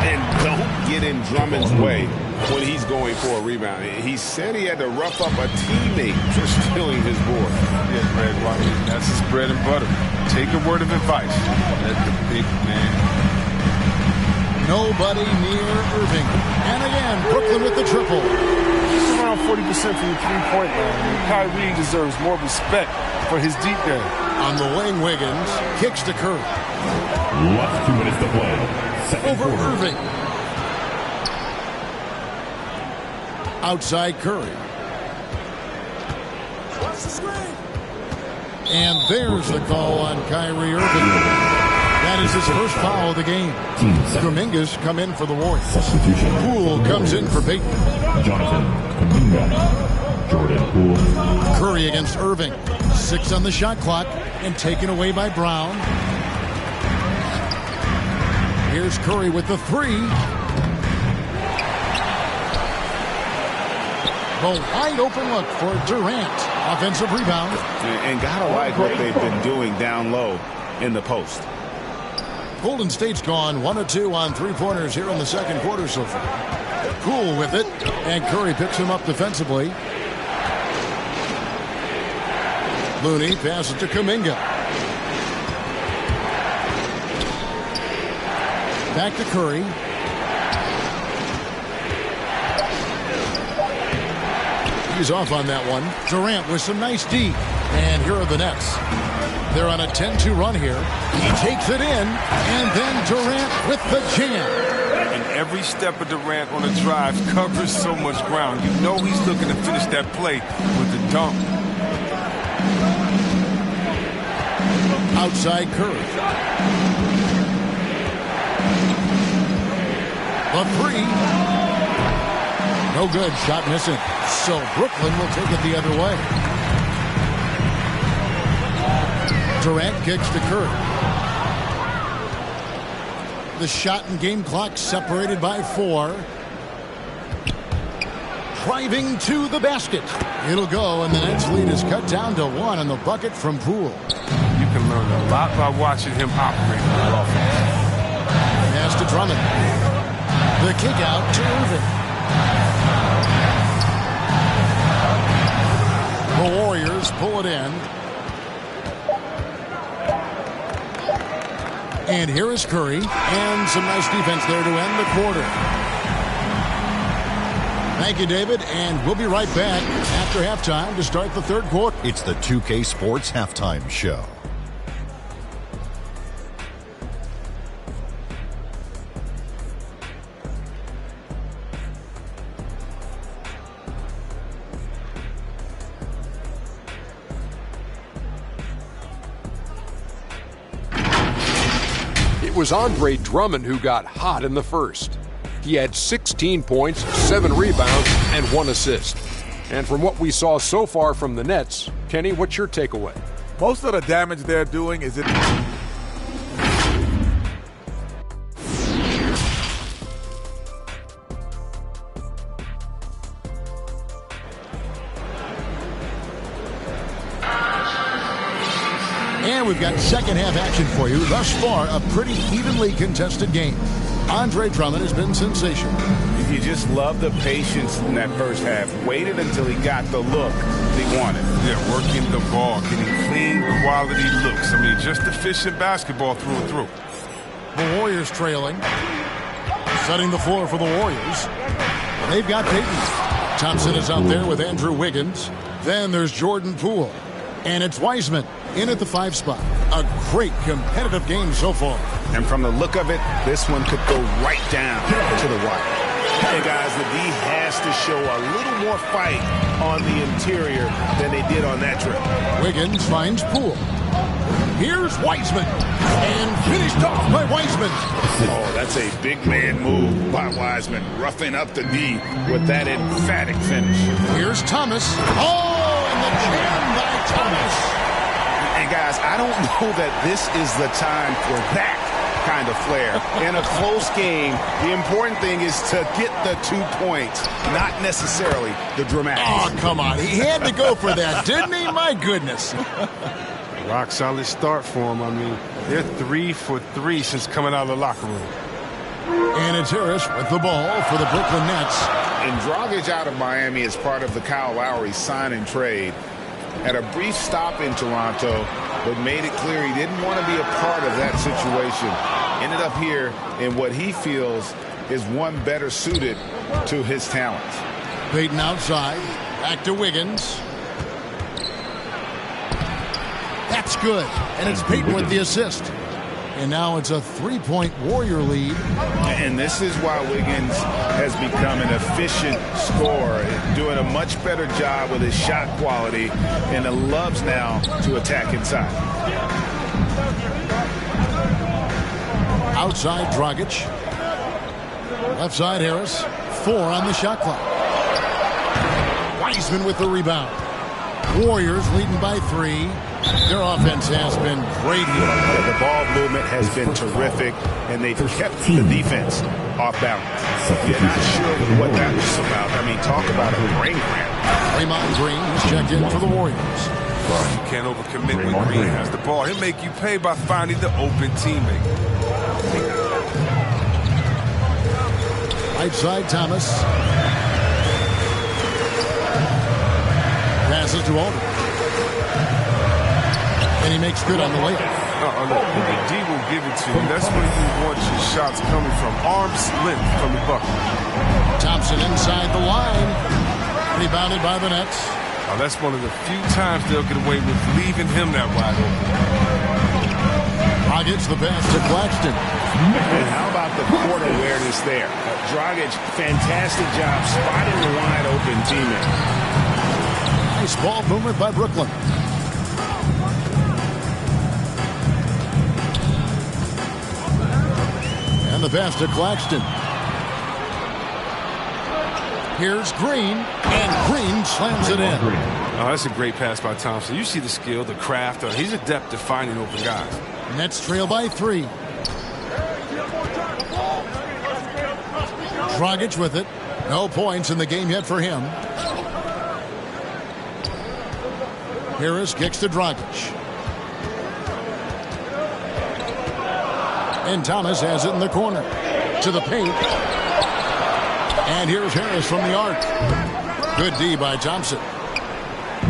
And don't get in Drummond's way when he's going for a rebound. He said he had to rough up a teammate for stealing his board. Yeah, Greg, well, I mean, that's his bread and butter. Take a word of advice. Let the big man. Nobody near Irving. And again, Brooklyn with the triple. He's around 40% from the three-point line. Kyrie deserves more respect for his deep game. On the wing, Wiggins kicks to Curry. Last 2 minutes to play. Over Irving. Outside Curry. And there's the call on Kyrie Irving. That is his first foul of the game. Dominguez come in for the Warriors. Poole comes in for Peyton. Jonathan Kuminga. Jordan Poole. Curry against Irving. 6 on the shot clock and taken away by Brown. Here's Curry with the 3. The wide open look for Durant. Offensive rebound. And gotta like what they've been doing down low in the post. Golden State's gone 1 of 2 on three-pointers here in the second quarter so far. Cool with it. And Curry picks him up defensively. Looney passes to Kuminga. Back to Curry. He's off on that one. Durant with some nice D. And here are the Nets. They're on a 10-2 run here. He takes it in. And then Durant with the jam. And every step of Durant on the drive covers so much ground. You know he's looking to finish that play with the dunk. Outside Curry. The three. No good. Shot missing. So Brooklyn will take it the other way. Durant kicks to Curry. The shot and game clock separated by 4. Driving to the basket. It'll go, and the Nets lead is cut down to 1 on the bucket from Poole. You can learn a lot by watching him operate on offense. Pass to Drummond. The kick out to Irving. The Warriors pull it in. And here is Curry. And some nice defense there to end the quarter. Thank you, David. And we'll be right back after halftime to start the third quarter. It's the 2K Sports Halftime Show. It was Andre Drummond who got hot in the first. He had 16 points, 7 rebounds, and 1 assist. And from what we saw so far from the Nets, Kenny, what's your takeaway? Most of the damage they're doing is And we've got second half action for you. Thus far, a pretty evenly contested game. Andre Drummond has been sensational. You just love the patience in that first half. Waited until he got the look he wanted. Yeah, working the ball, getting clean, quality looks. I mean, just efficient basketball through and through. The Warriors trailing. Setting the floor for the Warriors. They've got Payton. Thompson is out there with Andrew Wiggins. Then there's Jordan Poole. And it's Wiseman in at the 5 spot. A great competitive game so far. And from the look of it, this one could go right down to the wire. Hey, guys, the D has to show a little more fight on the interior than they did on that trip. Wiggins finds Poole. Here's Wiseman. And finished off by Wiseman. Oh, that's a big man move by Wiseman. Roughing up the D with that emphatic finish. Here's Thomas. Oh, and the jam by Thomas. And guys, I don't know that this is the time for that kind of flair. In a close game, the important thing is to get the 2 points, not necessarily the dramatics. Oh, come on. He had to go for that, didn't he? My goodness. Rock solid start for him. I mean, they're 3 for 3 since coming out of the locker room. And it's Harris with the ball for the Brooklyn Nets. And Dragic out of Miami is part of the Kyle Lowry sign and trade. Had a brief stop in Toronto, but made it clear he didn't want to be a part of that situation. Ended up here in what he feels is one better suited to his talents. Payton outside. Back to Wiggins. That's good. And it's Payton with the assist. And now it's a 3-point Warrior lead. And this is why Wiggins has become an efficient scorer, doing a much better job with his shot quality, and loves now to attack inside. Outside Dragic. Left side Harris. 4 on the shot clock. Wiseman with the rebound. Warriors leading by 3. Their offense has been great here. The ball movement has been terrific, and they've kept the defense off balance. You're not sure what that was about. I mean, talk about a brain cramp. Draymond Green is checked in for the Warriors. You can't overcommit when Green has the ball. He'll make you pay by finding the open teammate. Right side, Thomas. Passes to Aldridge. And he makes good on the layup. Look, the D will give it to you. That's where you want your shots coming from. Arm's length from the bucket. Thompson inside the line. Rebounded by the Nets. Oh, that's one of the few times they'll get away with leaving him that wide open. Dragic the pass to Claxton. And how about the court awareness there? Dragic, fantastic job spotting the wide open teammate. Nice ball movement by Brooklyn. And the pass to Claxton. Here's Green, and Green slams it in. Oh, that's a great pass by Thompson. You see the skill, the craft. He's adept at finding open guys. Nets trail by 3. Dragic with it. No points in the game yet for him. Harris kicks to Dragic. And Thomas has it in the corner. To the paint. And here's Harris from the arc. Good D by Thompson.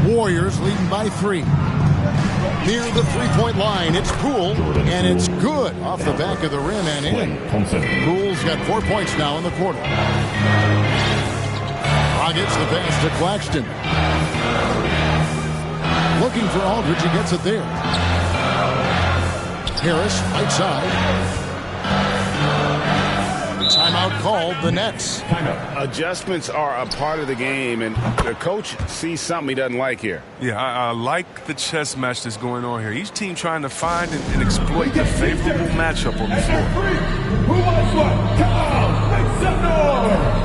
Warriors leading by 3. Near the three-point line, it's Poole, and it's good off the back of the rim and in. Poole's got 4 points now in the quarter. Gets the pass to Claxton. Looking for Aldridge, he gets it there. Harris, right side. Timeout called, the Nets. Adjustments are a part of the game, and the coach sees something he doesn't like here. Yeah, I like the chess match that's going on here. Each team trying to find and exploit the favorable matchup on the floor. Who wants what? Come on, make some noise!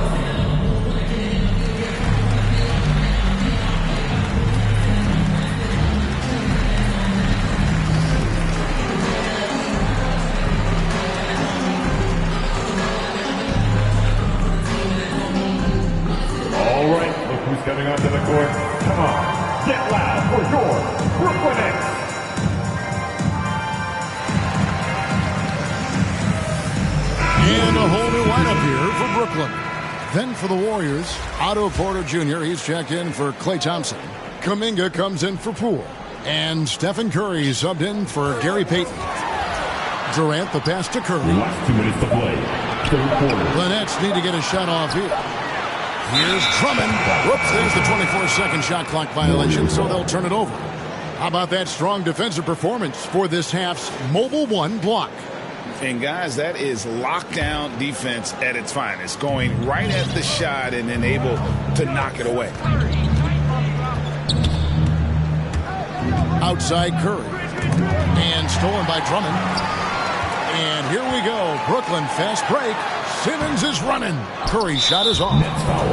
Coming onto the court. Come on, get loud for your Brooklyn Nets. And a whole new lineup here for Brooklyn. Then for the Warriors, Otto Porter Jr., he's checked in for Klay Thompson. Kuminga comes in for Poole. And Stephen Curry subbed in for Gary Payton. Durant the pass to Curry. Last 2 minutes to play. Third quarter. The Nets need to get a shot off here. Here's Drummond. Whoops, there's the 24-second shot clock violation, so they'll turn it over. How about that strong defensive performance for this half's Mobile One block? And, guys, that is lockdown defense at its finest, going right at the shot and then able to knock it away. Outside Curry. And stolen by Drummond. And here we go. Brooklyn fast break. Simmons is running. Curry's shot is off.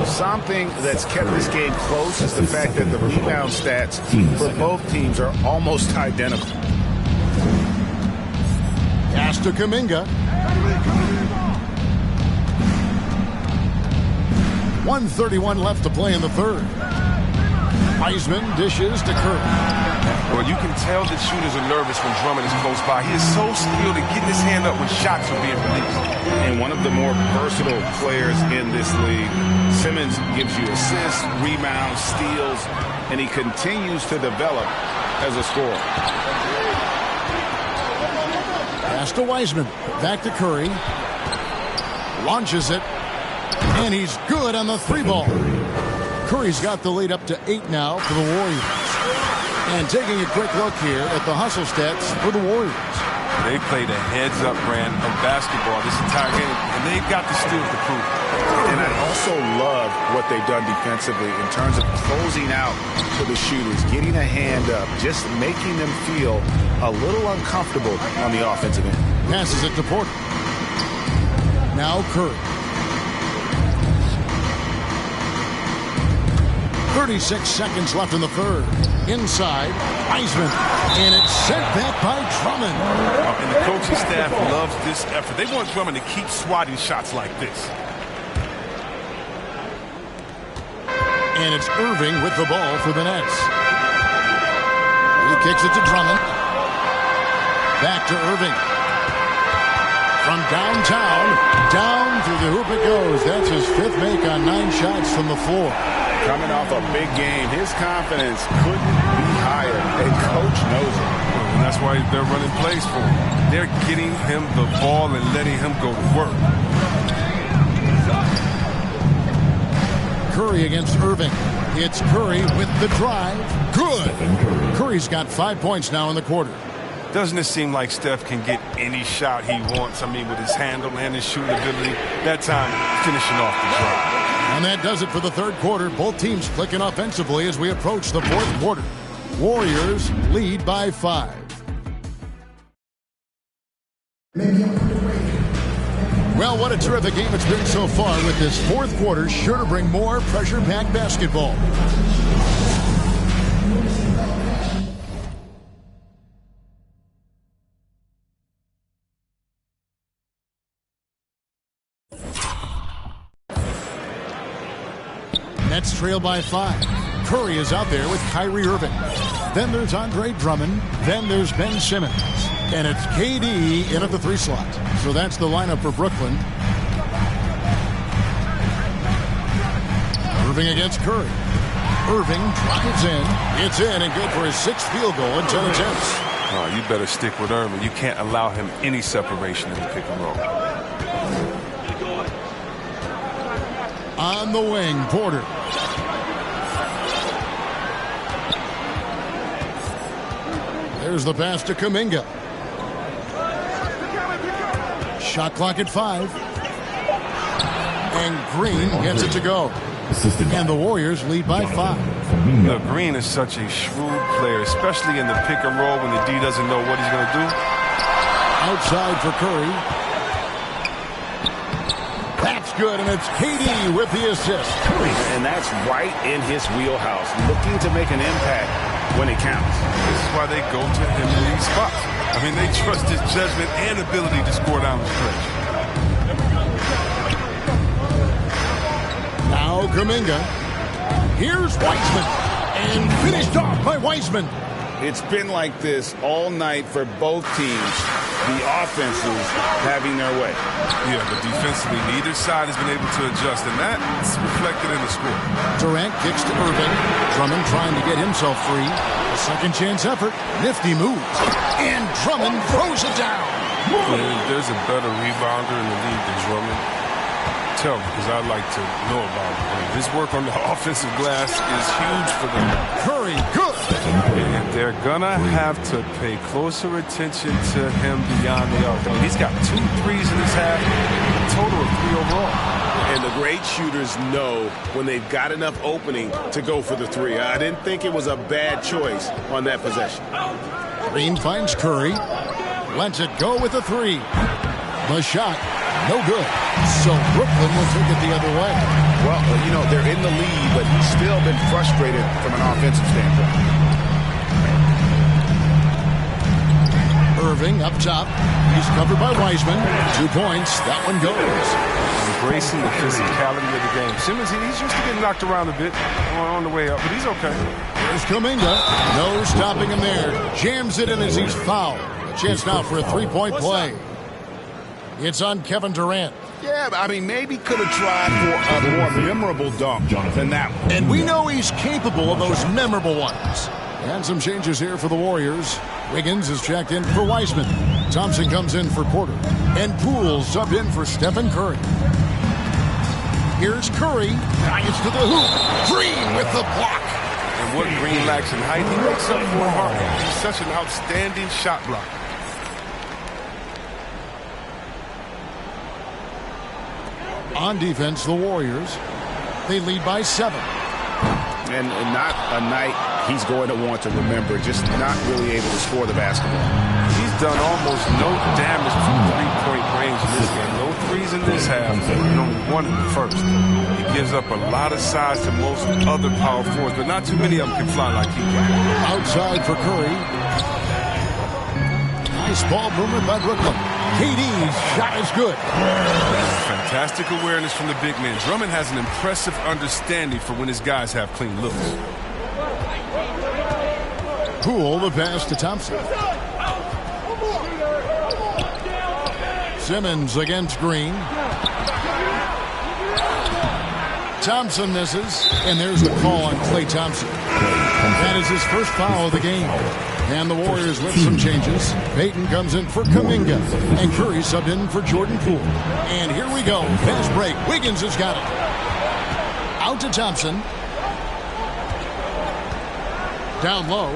Something that's kept this game close is the fact that the rebound stats for both teams are almost identical. Pass to Kuminga. 1:31 left to play in the third. Wiseman dishes to Curry. Well, you can tell that shooters are nervous when Drummond is close by. He is so skilled at getting his hand up when shots are being released. And one of the more versatile players in this league. Simmons gives you assists, rebounds, steals, and he continues to develop as a scorer. Pass to Wiseman. Back to Curry. Launches it. And he's good on the three ball. Curry's got the lead up to 8 now for the Warriors. And taking a quick look here at the hustle stats for the Warriors. They played a heads-up brand of basketball this entire game, and they've got the steals to prove it. And I also love what they've done defensively in terms of closing out for the shooters, getting a hand up, just making them feel a little uncomfortable on the offensive end. Passes it to Porter. Now Curry. 36 seconds left in the third. Inside, Wiseman. And it's sent back by Drummond. And the coaching staff loves this effort. They want Drummond to keep swatting shots like this. And it's Irving with the ball for the Nets. He kicks it to Drummond. Back to Irving. From downtown, down through the hoop it goes. That's his 5th make on 9 shots from the floor. Coming off a big game, his confidence couldn't be higher, and coach knows it. And that's why they're running plays for him. They're getting him the ball and letting him go to work. Curry against Irving. It's Curry with the drive. Good. Curry's got 5 points now in the quarter. Doesn't it seem like Steph can get any shot he wants? I mean, with his handle and his shooting ability. That time, finishing off the drive. And that does it for the third quarter. Both teams clicking offensively as we approach the fourth quarter. Warriors lead by 5. Well, what a terrific game it's been so far, with this fourth quarter sure to bring more pressure-packed basketball. Nets trail by 5. Curry is out there with Kyrie Irving. Then there's Andre Drummond. Then there's Ben Simmons. And it's KD in at the 3 slot. So that's the lineup for Brooklyn. Irving against Curry. Irving drives in. It's in and good for his 6th field goal in 10 attempts. Oh, you better stick with Irving. You can't allow him any separation in the pick and roll. On the wing, Porter. There's the pass to Kuminga. Shot clock at 5. And Green gets it to go. And the Warriors lead by 5. Look, Green is such a shrewd player, especially in the pick and roll when the D doesn't know what he's going to do. Outside for Curry. That's good, and it's KD with the assist. And that's right in his wheelhouse, looking to make an impact when it counts. This is why they go to him in these spots. I mean, they trust his judgment and ability to score down the stretch. Now Kuminga. Here's Wiseman. And finished off by Wiseman. It's been like this all night for both teams. The offenses having their way. Yeah, but defensively, neither side has been able to adjust, and that's reflected in the score. Durant kicks to Irving. Drummond trying to get himself free. A second chance effort. Nifty moves. And Drummond throws it down. There's a better rebounder in the league than Drummond. Tell me, because I'd like to know about it. His work on the offensive glass is huge for them. Curry, good. And they're going to have to pay closer attention to him beyond the arc. I mean, he's got 2 threes in his half, a total of 3 overall. And the great shooters know when they've got enough opening to go for the 3. I didn't think it was a bad choice on that possession. Green finds Curry. Lets it go with the 3. The shot, no good. So Brooklyn will take it the other way. Well, you know, they're in the lead, but he's still been frustrated from an offensive standpoint. Irving up top. He's covered by Wiseman. 2 points. That one goes. Embracing the physicality of the game. Simmons, he's used to getting knocked around a bit on the way up, but he's okay. There's Kuminga. No stopping him there. Jams it in as he's fouled. A chance now for a 3-point play. It's on Kevin Durant. Yeah, I mean, maybe could have tried for a more memorable dunk than that one. And we know he's capable of those memorable ones. And some changes here for the Warriors. Wiggins is checked in for Wiseman. Thompson comes in for Porter. And Poole subbed in for Stephen Curry. Here's Curry. Drives to the hoop. Green with the block. And what Green lacks in height, he makes up for in heart. He's such an outstanding shot blocker. On defense, the Warriors, they lead by 7. And not a night he's going to want to remember, just not really able to score the basketball. He's done almost no damage from 3-point range. range in this game. No threes in this half, and only one in the first. He gives up a lot of size to most other power forwards, but not too many of them can fly like he can. Outside for Curry. Nice ball movement by Brooklyn. KD's shot is good. Fantastic awareness from the big man. Drummond has an impressive understanding for when his guys have clean looks. Poole the pass to Thompson. Simmons against Green. Thompson misses, and there's the call on Klay Thompson. That is his first foul of the game. And the Warriors with some changes. Payton comes in for Kuminga, and Curry subbed in for Jordan Poole. And here we go. Fast break. Wiggins has got it. Out to Thompson. Down low.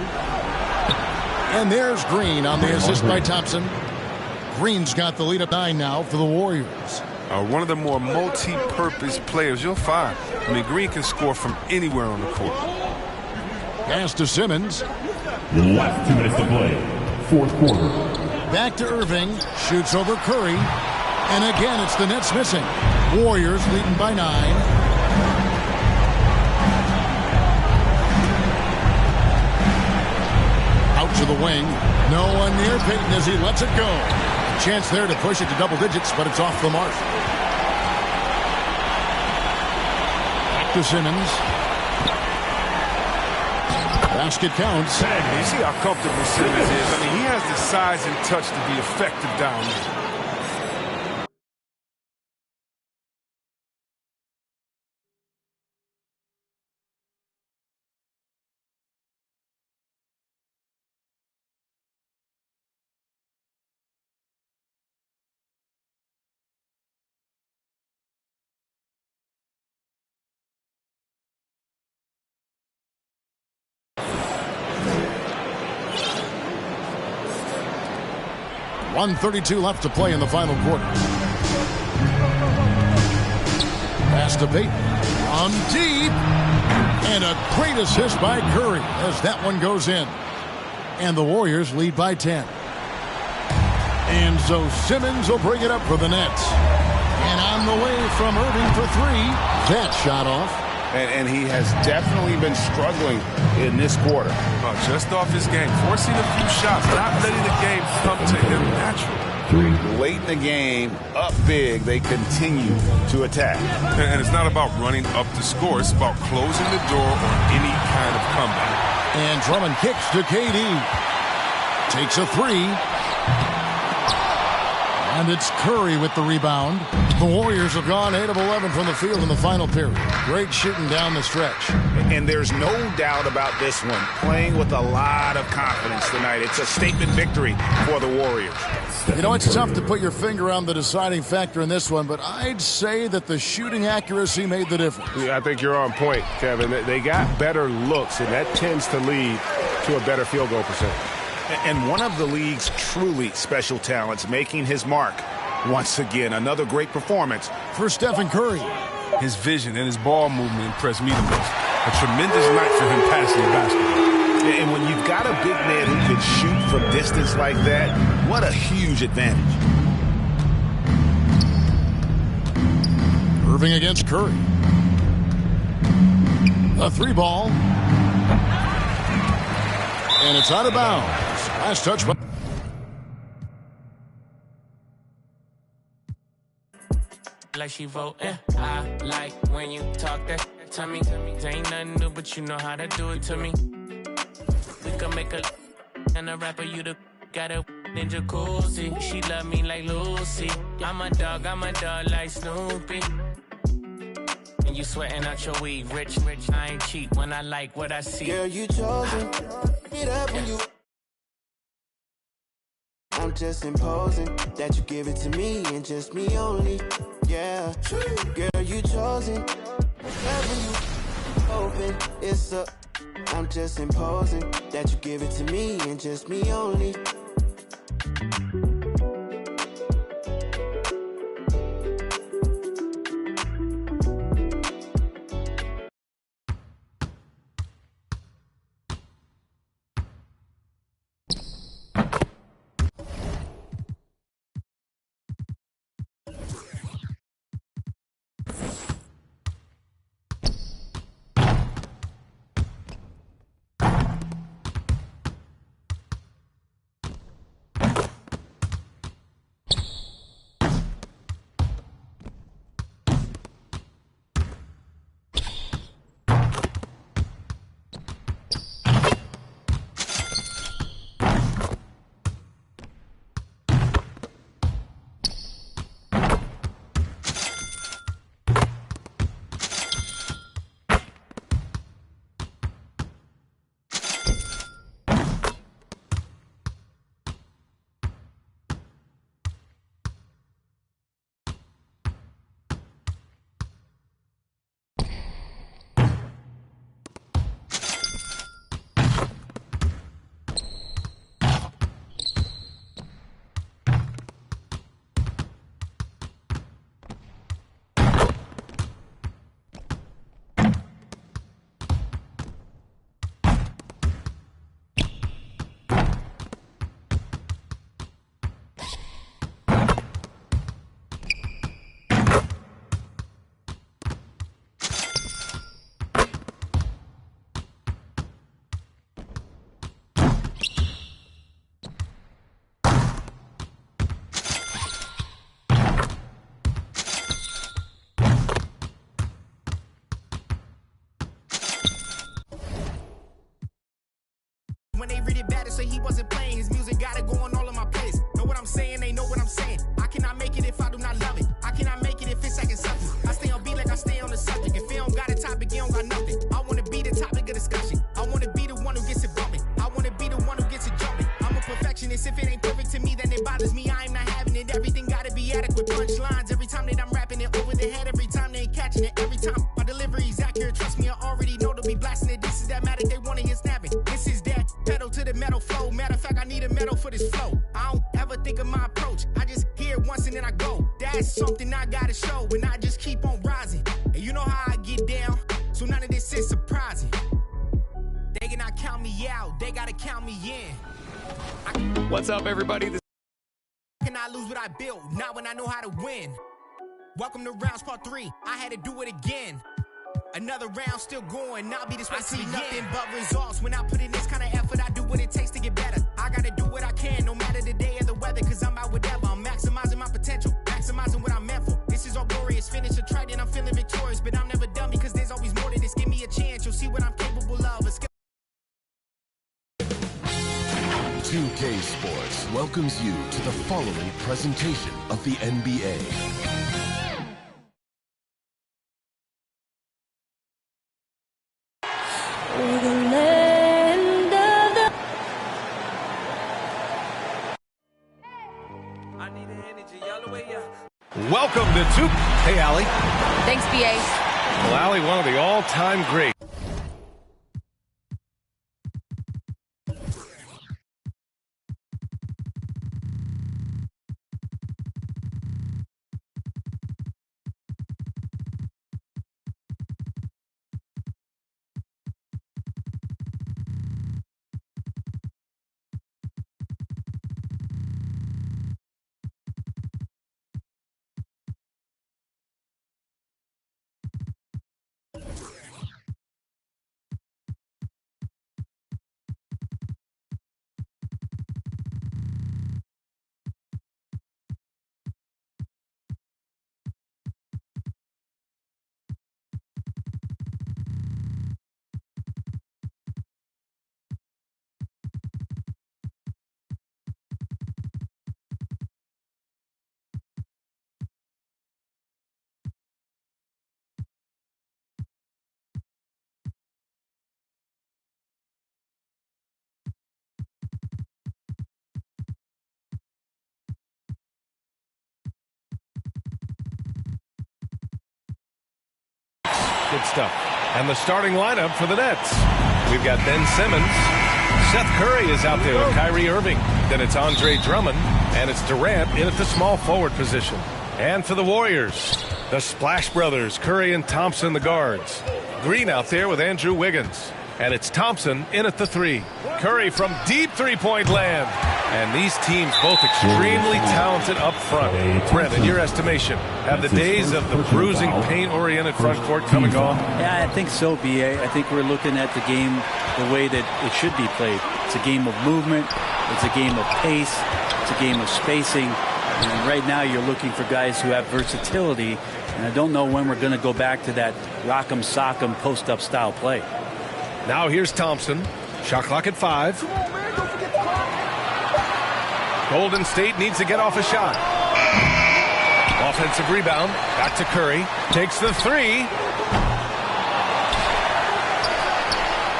And there's Green on the assist by Thompson. Green's got the lead at 9 now for the Warriors. One of the more multi-purpose players you'll find. I mean, Green can score from anywhere on the court. Pass to Simmons. Last 2 minutes to play. Fourth quarter. Back to Irving. Shoots over Curry. And again, it's the Nets missing. Warriors leading by 9. Out to the wing. No one near Payton as he lets it go. Chance there to push it to double digits, but it's off the mark. Back to Simmons. Basket counts. You see how comfortable Simmons is. I mean, he has the size and touch to be effective down there. .132 left to play in the final quarter. Pass to Payton. On deep. And a great assist by Curry as that one goes in. And the Warriors lead by 10. And so Simmons will bring it up for the Nets. And on the way from Irving for 3. That shot off. And he has definitely been struggling in this quarter. Just off his game, forcing a few shots, not letting the game come to him naturally. Late in the game, up big, they continue to attack. And it's not about running up the score. It's about closing the door on any kind of comeback. And Drummond kicks to KD. Takes a 3. And it's Curry with the rebound. The Warriors have gone 8 of 11 from the field in the final period. Great shooting down the stretch. And there's no doubt about this one. Playing with a lot of confidence tonight. It's a statement victory for the Warriors. You know, it's tough to put your finger on the deciding factor in this one, but I'd say that the shooting accuracy made the difference. Yeah, I think you're on point, Kevin. They got better looks, and that tends to lead to a better field goal percentage. And one of the league's truly special talents making his mark. Once again, another great performance for Stephen Curry. His vision and his ball movement impressed me the most. A tremendous night for him passing the basketball. And when you've got a big man who can shoot from distance like that, what a huge advantage. Irving against Curry. A 3-ball. And it's out of bounds. Last touch by... Like she vote, I like when you talk that to me. There ain't nothing new, but you know how to do it to me. We can make a and a rapper, you the got a ninja jacuzzi. She love me like Lucy. I'm a dog like Snoopy. And you sweating out your weed, rich, I ain't cheap when I like what I see. Girl, you chosen. Get up when you. I'm just imposing that you give it to me and just me only. Yeah, girl, you chosen. Whenever you open, it's up. I'm just imposing that you give it to me and just me only. when they read it bad, say he wasn't playing. His music got it going all in my place. Know what I'm saying? They know what I'm saying. I cannot make it if I do not love it. I cannot make it if it's second something. I stay on beat like I stay on the subject. If he don't got a topic, he don't got nothing. I want to be the topic of discussion. I want to be the one who gets it bumping. I want to be the one who gets it jumping. I'm a perfectionist. If it ain't perfect to me, then it bothers me. I am not having it. Everything gotta be adequate. Punchlines every time that I'm rapping it over the head. Every time they ain't catching it. Every time my delivery is accurate. Trust me, I already know they'll be blasting it. This is that matter. They want to hear snapping. This is that pedal to the metal flow. Matter of fact, I need a medal for this flow. I don't ever think of my approach. I just hear it once and then I go. That's something I gotta show. And I just keep on rising. And you know how I get down. So none of this is surprising. They cannot count me out. They gotta count me in. What's up, everybody? I cannot lose what I built. Not when I know how to win. Welcome to rounds part 3. I had to do it again. Another round still going. I'll be this way. I see nothing but results. When I put in this kind of effort, I do what it takes to get better. I gotta do what I can, no matter the day or the weather, cause I'm out whatever. I'm maximizing my potential, maximizing what I'm meant for. This is all glorious. Finish a try, then I'm feeling victorious. But I'm never done because there's always more to this. Give me a chance, you'll see what I'm capable of. 2K Sports welcomes you to the following presentation of the NBA. Welcome to 2. Hey, Allie. Thanks, BA. Well, Allie, one of the all-time greats. Good stuff. And the starting lineup for the Nets. We've got Ben Simmons. Seth Curry is out there with Kyrie Irving. Then it's Andre Drummond. And it's Durant in at the small forward position. And for the Warriors, the Splash Brothers, Curry and Thompson, the guards. Green out there with Andrew Wiggins. And it's Thompson in at the 3. Curry from deep three-point land. And these teams both extremely talented up front. Brent, in your estimation, have the days of the bruising, paint-oriented front court come and gone? Yeah, I think so, B.A. I think we're looking at the game the way that it should be played. It's a game of movement. It's a game of pace. It's a game of spacing. And right now you're looking for guys who have versatility. And I don't know when we're going to go back to that rock'em sock'em post-up style play. Now here's Thompson. Shot clock at 5. Golden State needs to get off a shot. Offensive rebound. Back to Curry. Takes the 3.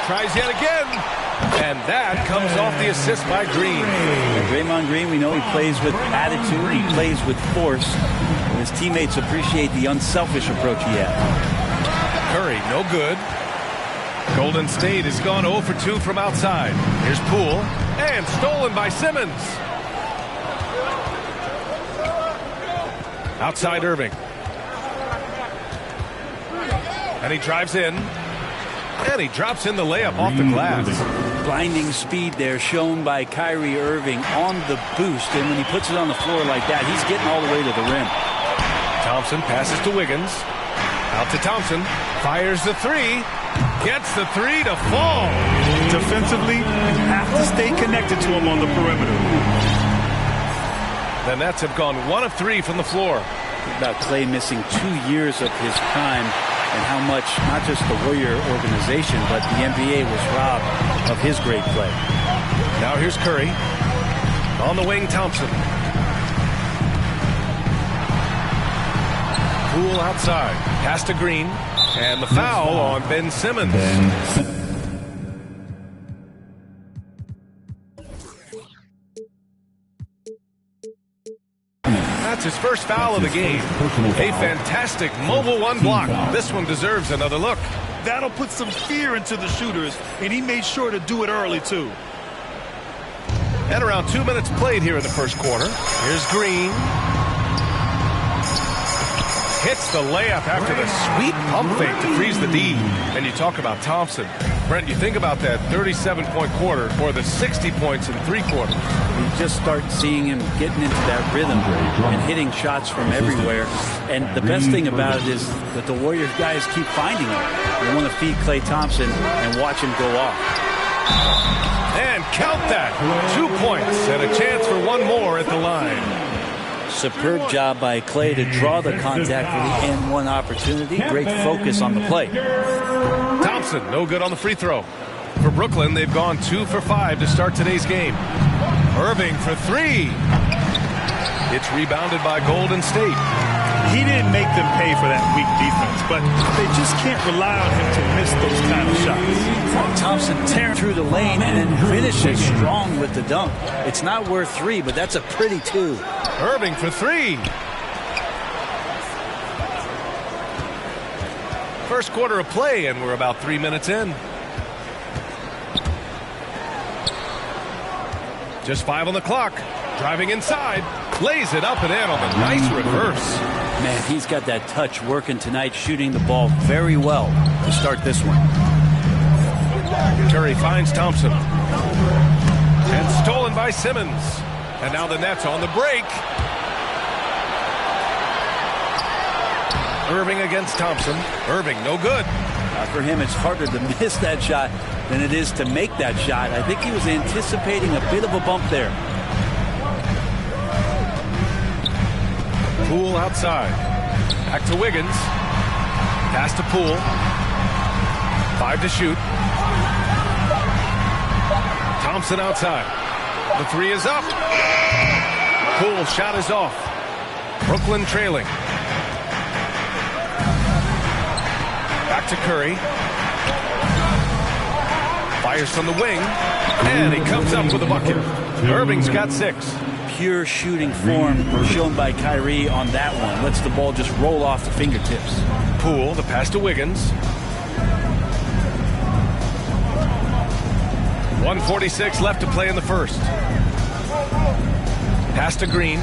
Tries yet again. And that comes off the assist by Green. Draymond Green, we know he plays with attitude. He plays with force. And his teammates appreciate the unselfish approach he has. Curry, no good. Golden State has gone 0 for 2 from outside. Here's Poole. And stolen by Simmons. Outside Irving. And he drives in. And he drops in the layup off the glass. Blinding speed there shown by Kyrie Irving on the boost. And when he puts it on the floor like that, he's getting all the way to the rim. Thompson passes to Wiggins. Out to Thompson. Fires the 3. Gets the 3 to fall. Defensively, you have to stay connected to him on the perimeter. The Nets have gone 1 of 3 from the floor. About Clay missing 2 years of his prime and how much, not just the Warrior organization, but the NBA was robbed of his great play. Now here's Curry. On the wing, Thompson. Poole outside. Pass to Green. And the foul on Ben Simmons. That's his first foul of the game. A fantastic mobile one block. This one deserves another look. That'll put some fear into the shooters, and he made sure to do it early, too. And around 2 minutes played here in the first quarter. Here's Green. Hits the layup after the sweet pump fake to freeze the D. And you talk about Thompson. Brent, you think about that 37-point quarter or the 60 points in 3 quarters. You just start seeing him getting into that rhythm and hitting shots from everywhere. And the best thing about it is that the Warriors guys keep finding him. They want to feed Klay Thompson and watch him go off. And count that. 2 points and a chance for one more at the line. Superb job by Klay to draw the contact for the N1 opportunity. Great focus on the play. Thompson, no good on the free throw. For Brooklyn, they've gone 2 for 5 to start today's game. Irving for 3. It's rebounded by Golden State. He didn't make them pay for that weak defense, but they just can't rely on him to miss those kind of shots. Thompson tearing through the lane and then finishes strong with the dunk. It's not worth 3, but that's a pretty 2. Irving for 3. First quarter of play, and we're about 3 minutes in. Just 5 on the clock. Driving inside. Lays it up and in on the nice reverse. Man, he's got that touch working tonight, shooting the ball very well to start this one. Curry finds Thompson. And stolen by Simmons. And now the Nets on the break. Irving against Thompson. Irving, no good. For him, it's harder to miss that shot than it is to make that shot. I think he was anticipating a bit of a bump there. Poole outside. Back to Wiggins. Pass to Poole. 5 to shoot. Thompson outside. The 3 is up. Poole shot is off. Brooklyn trailing. Back to Curry. Fires from the wing. And he comes up with a bucket. Irving's got 6. Pure shooting form shown by Kyrie on that one. Lets the ball just roll off the fingertips. Poole, the pass to Wiggins. 1:46 left to play in the first. Pass to Green.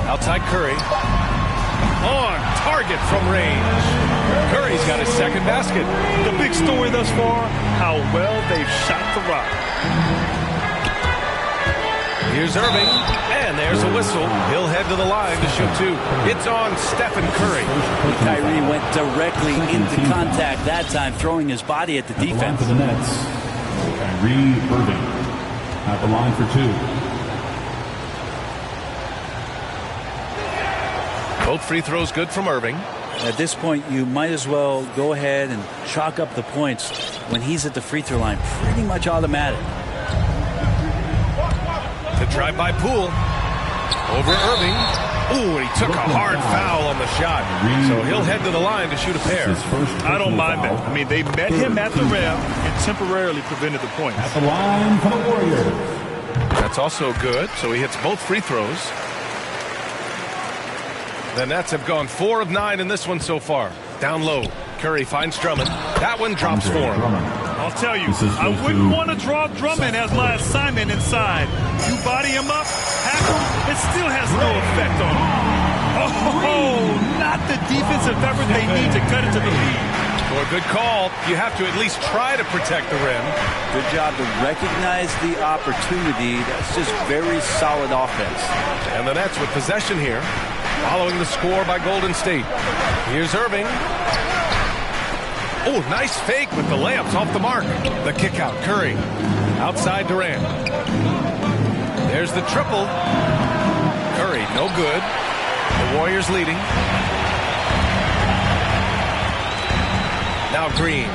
Outside Curry. On target from range. Curry's got his second basket. The big story thus far, how well they've shot the rock. Here's Irving, and there's a whistle. He'll head to the line to shoot 2. It's on Stephen Curry. Kyrie went directly into contact that time, throwing his body at the defense. For the Nets, Kyrie Irving at the line for 2. Both free throws good from Irving. At this point, you might as well go ahead and chalk up the points when he's at the free throw line. Pretty much automatic. The drive by Poole. Over Irving. Ooh, and he took a hard foul on the shot. So he'll head to the line to shoot a pair. I don't mind that. I mean, they met him at the rim and temporarily prevented the points. At the line for the Warriors. That's also good. So he hits both free throws. The Nets have gone 4 of 9 in this one so far. Down low. Curry finds Drummond. That one drops for him. I'll tell you, I wouldn't want to draw Drummond as my assignment inside. You body him up, hack him, it still has no effect on him. Oh, not the defensive effort they need to cut into the lead. For a good call, you have to at least try to protect the rim. Good job to recognize the opportunity. That's just very solid offense. And the Nets with possession here, following the score by Golden State. Here's Irving. Oh, nice fake with the layups off the mark. The kick out, Curry. Outside Durant. There's the triple. Curry, no good. The Warriors leading. Now Green.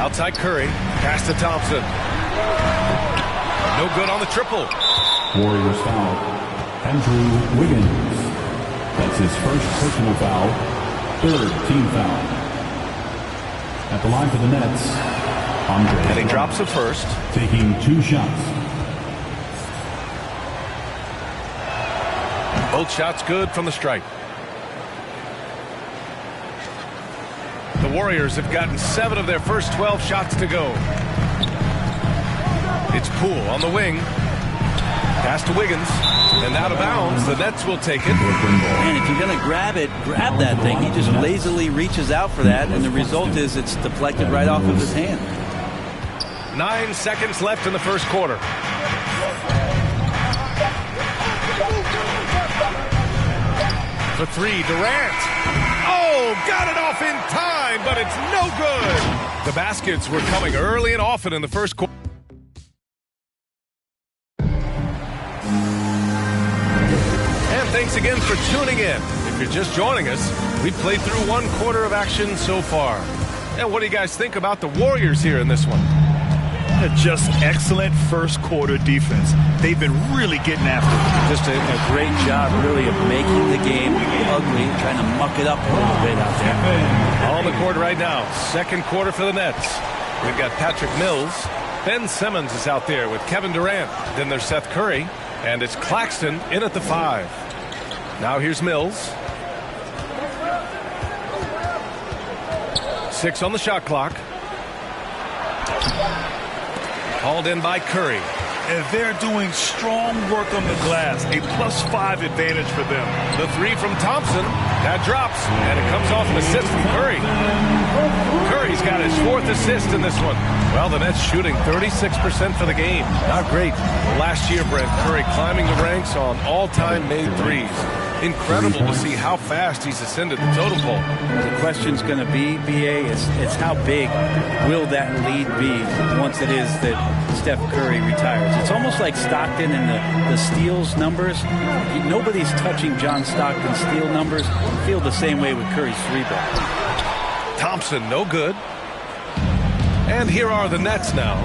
Outside Curry. Pass to Thompson. No good on the triple. Warriors foul. Andrew Wiggins. That's his first personal foul. Third team foul. At the line for the Nets, Andre. And he drops the first. Taking 2 shots. Both shots good from the stripe. The Warriors have gotten 7 of their first 12 shots to go. It's Poole on the wing. Pass to Wiggins. And out of bounds. The Nets will take it. And if you're going to grab it, grab that thing. He just lazily reaches out for that, and the result is it's deflected right off of his hand. 9 seconds left in the first quarter. For 3, Durant. Oh, got it off in time, but it's no good. The baskets were coming early and often in the first quarter. And thanks again for tuning in. If you're just joining us, we've played through 1 quarter of action so far. And what do you guys think about the Warriors here in this one? Just excellent first quarter defense. They've been really getting after it. Just a great job, really, of making the game ugly, trying to muck it up a little bit out there. On the court right now, second quarter for the Nets. We've got Patrick Mills. Ben Simmons is out there with Kevin Durant. Then there's Seth Curry. And it's Claxton in at the 5. Now here's Mills. 6 on the shot clock. Hauled in by Curry. And they're doing strong work on the glass. A +5 advantage for them. The 3 from Thompson. That drops. And it comes off an assist from Curry. Curry's got his 4th assist in this one. Well, the Nets shooting 36% for the game. Not great. Last year, Brent, Curry climbing the ranks on all-time made threes. Incredible to see how fast he's ascended the totem pole. The question's going to be, BA, it's how big will that lead be once it is that Steph Curry retires. It's almost like Stockton and the steals numbers. Nobody's touching John Stockton's steal numbers. I feel the same way with Curry's 3-ball. Thompson, no good. And here are the Nets now.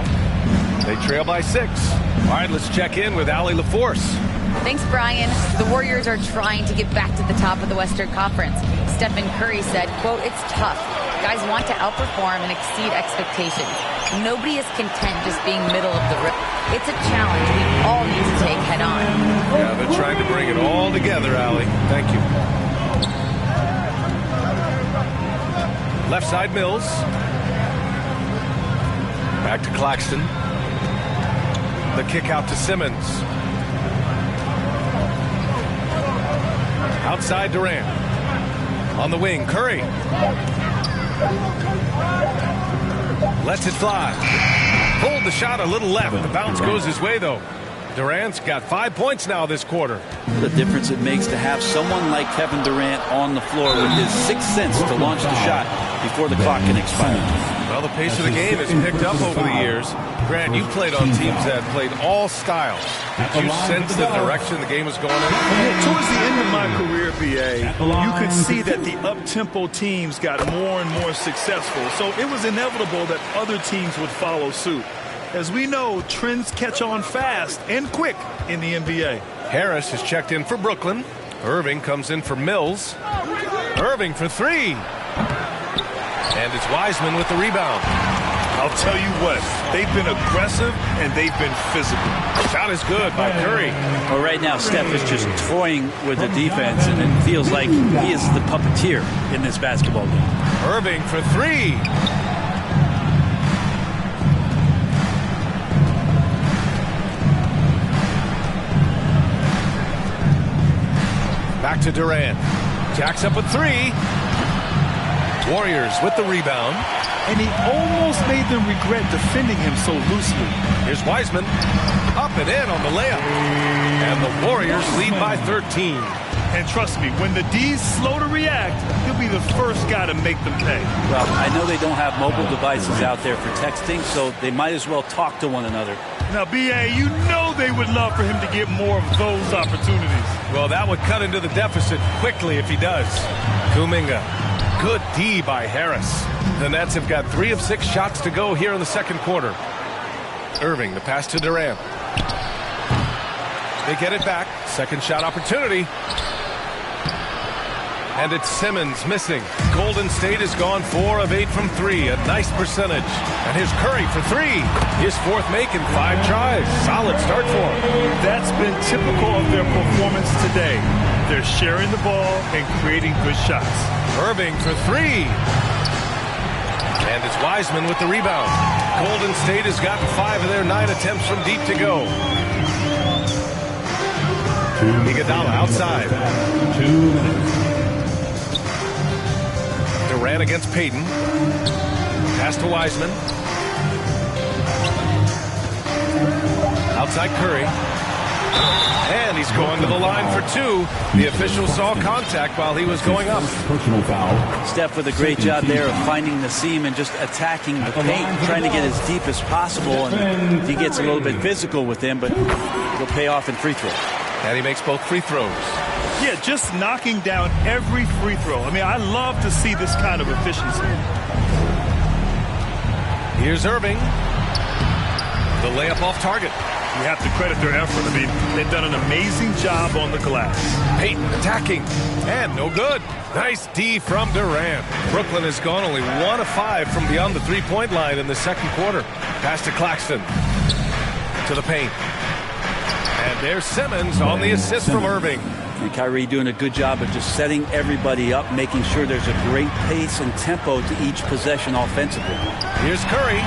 They trail by 6. All right, let's check in with Allie LaForce. Thanks, Brian. The Warriors are trying to get back to the top of the Western Conference. Stephen Curry said, quote, "It's tough. Guys want to outperform and exceed expectations. Nobody is content just being middle of the road. It's a challenge we all need to take head on." Yeah, they're trying to bring it all together, Allie. Thank you. Left side Mills. Back to Claxton. The kick out to Simmons. Outside Durant. On the wing, Curry. Lets it fly. Pulled the shot a little left. The bounce goes his way, though. Durant's got 5 points now this quarter. The difference it makes to have someone like Kevin Durant on the floor with his 6th sense to launch the shot before the clock can expire. Well, the pace of the game has picked up over the years. Grant, you played on teams that played all styles. Did you sense the direction the game was going in? Yeah, towards the end of my career, BA, you could see that the up-tempo teams got more and more successful. So it was inevitable that other teams would follow suit. As we know, trends catch on fast and quick in the NBA. Harris has checked in for Brooklyn. Irving comes in for Mills. Irving for 3. And it's Wiseman with the rebound. I'll tell you what, they've been aggressive and they've been physical. Shot is good by Curry. Well, right now, Steph is just toying with the defense, and it feels like he is the puppeteer in this basketball game. Irving for 3. Back to Durant. Jacks up with 3. Warriors with the rebound. And he almost made them regret defending him so loosely. Here's Wiseman. Up and in on the layup. And the Warriors lead by 13. And trust me, when the D's slow to react, he'll be the first guy to make them pay. Well, I know they don't have mobile devices out there for texting, so they might as well talk to one another. Now, BA, you know they would love for him to get more of those opportunities. Well, that would cut into the deficit quickly if he does. Kuminga. Good D by Harris. The Nets have got 3 of 6 shots to go here in the second quarter. Irving, the pass to Durant. They get it back. Second shot opportunity. And it's Simmons missing. Golden State has gone 4 of 8 from 3. A nice percentage. And here's Curry for 3. His 4th make in 5 tries. Solid start for him. That's been typical of their performance today. They're sharing the ball and creating good shots. Irving for 3. And it's Wiseman with the rebound. Golden State has got 5 of their 9 attempts from deep to go. Iguodala outside. 2 minutes. Durant against Payton. Pass to Wiseman. Outside Curry. And he's going to the line for 2. The official saw contact while he was going up. Personal foul. Steph with a great job there of finding the seam and just attacking the paint, trying to get as deep as possible. And he gets a little bit physical with him, but it'll pay off in free throw. And he makes both free throws. Yeah, just knocking down every free throw. I mean, I love to see this kind of efficiency. Here's Irving. The layup off target. You have to credit their effort. I mean, they've done an amazing job on the glass. Payton attacking. And no good. Nice D from Durant. Brooklyn has gone only 1 of 5 from beyond the three-point line in the second quarter. Pass to Claxton. To the paint. And there's Simmons on the assist from Irving. And Kyrie doing a good job of just setting everybody up, making sure there's a great pace and tempo to each possession offensively. Here's Curry.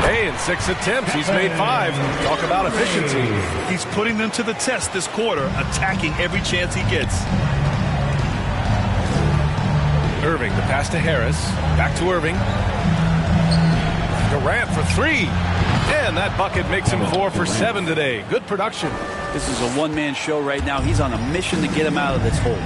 Hey, in 6 attempts, he's made 5. Talk about efficiency. He's putting them to the test this quarter, attacking every chance he gets. Irving, the pass to Harris. Back to Irving. Durant for 3. And that bucket makes him 4 for 7 today. Good production. This is a one-man show right now. He's on a mission to get him out of this hole.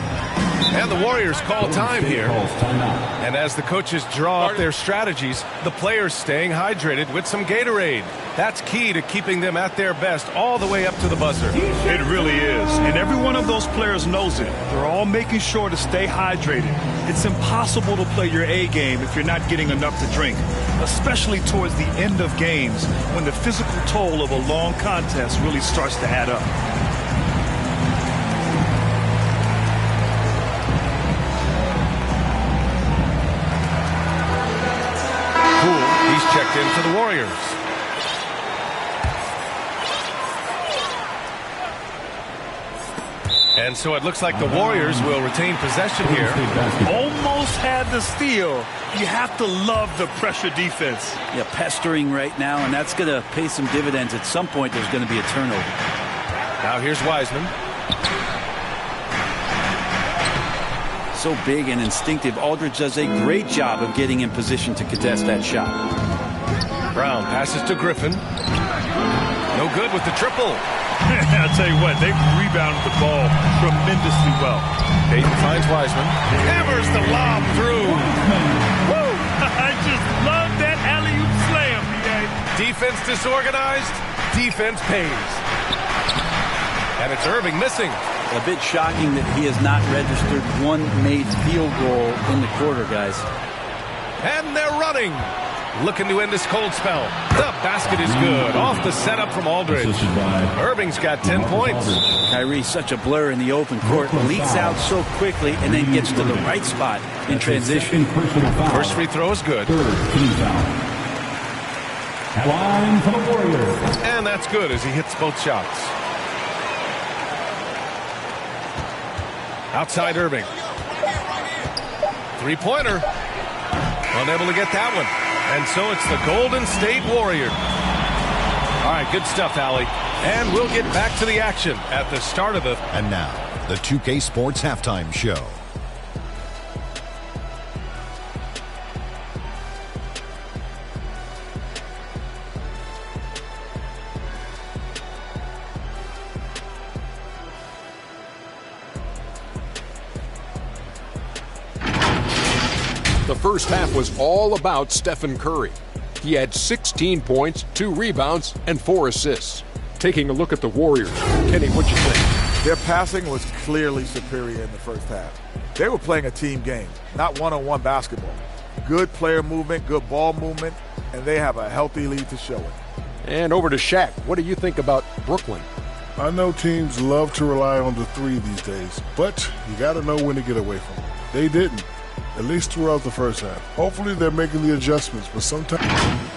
And the Warriors call time here. And as the coaches draw up their strategies, the players staying hydrated with some Gatorade. That's key to keeping them at their best all the way up to the buzzer. It really is. And every one of those players knows it. They're all making sure to stay hydrated. It's impossible to play your A game if you're not getting enough to drink, especially towards the end of games when the physical toll of a long contest really starts to add up. He's checked in for the Warriors. And so it looks like the Warriors will retain possession here. Almost had the steal. You have to love the pressure defense. Yeah, pestering right now, and that's going to pay some dividends. At some point, there's going to be a turnover. Now here's Wiseman. So big and instinctive. Aldridge does a great job of getting in position to contest that shot. Brown passes to Griffin. No good with the triple. I'll tell you what, they've rebounded the ball tremendously well. Payton finds Wiseman. Hammers the lob through. Woo! I just love that alley-oop slam, BA. Defense disorganized. Defense pays. And it's Irving missing. A bit shocking that he has not registered one made field goal in the quarter, guys. And they're running. Looking to end this cold spell. The basket is good. Off the setup from Aldridge. Irving's got 10 points. Kyrie's such a blur in the open court. Leaks out so quickly and then gets to the right spot in transition. First free throw is good. Line for the Warriors. And that's good as he hits both shots. Outside Irving. Three-pointer. Unable to get that one. And so it's the Golden State Warriors. All right, good stuff, Allie. And we'll get back to the action at the start of the... And now, the 2K Sports Halftime Show. The first half was all about Stephen Curry. He had 16 points, 2 rebounds, and 4 assists. Taking a look at the Warriors, Kenny, what you think? Their passing was clearly superior in the first half. They were playing a team game, not one-on-one basketball. good player movement, good ball movement, and they have a healthy lead to show it. And over to Shaq. What do you think about Brooklyn? I know teams love to rely on the three these days, but you got to know when to get away from it. They didn't, at least throughout the first half. Hopefully they're making the adjustments, but sometimes...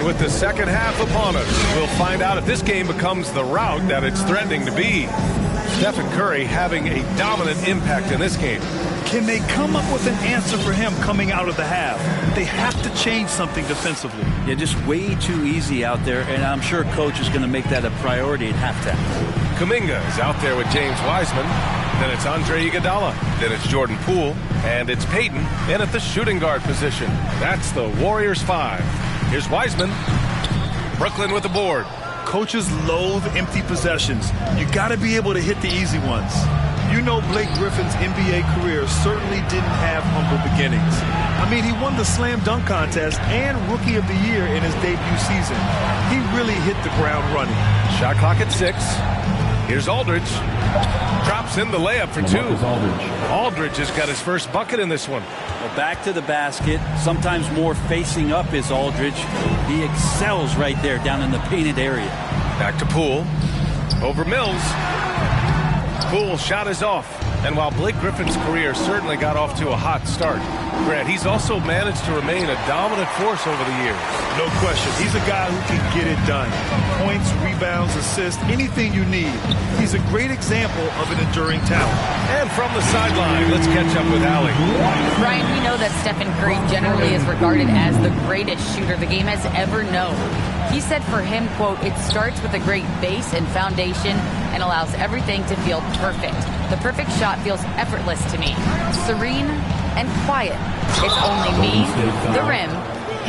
With the second half upon us, we'll find out if this game becomes the rout that it's threatening to be. Stephen Curry having a dominant impact in this game. Can they come up with an answer for him coming out of the half? They have to change something defensively. Yeah, just way too easy out there, and I'm sure coach is going to make that a priority at halftime. Kuminga is out there with James Wiseman. Then it's Andre Iguodala. Then it's Jordan Poole. And it's Payton in at the shooting guard position. That's the Warriors 5. Here's Wiseman. Brooklyn with the board. Coaches loathe empty possessions. You got to be able to hit the easy ones. You know Blake Griffin's NBA career certainly didn't have humble beginnings. I mean, he won the slam dunk contest and Rookie of the Year in his debut season. He really hit the ground running. Shot clock at 6. Here's Aldridge. Drops in the layup for 2. Aldridge has got his first bucket in this one. Well, back to the basket. Sometimes more facing up is Aldridge. He excels right there down in the painted area. Back to Poole. Over Mills. Poole's shot is off. And while Blake Griffin's career certainly got off to a hot start, Grant, he's also managed to remain a dominant force over the years. No question. He's a guy who can get it done. Points, rebounds, assists, anything you need. He's a great example of an enduring talent. And from the sideline, let's catch up with Allie. Brian, we know that Stephen Curry generally is regarded as the greatest shooter the game has ever known. He said for him, quote, "It starts with a great base and foundation and allows everything to feel perfect. The perfect shot feels effortless to me, serene and quiet. It's only me, the rim,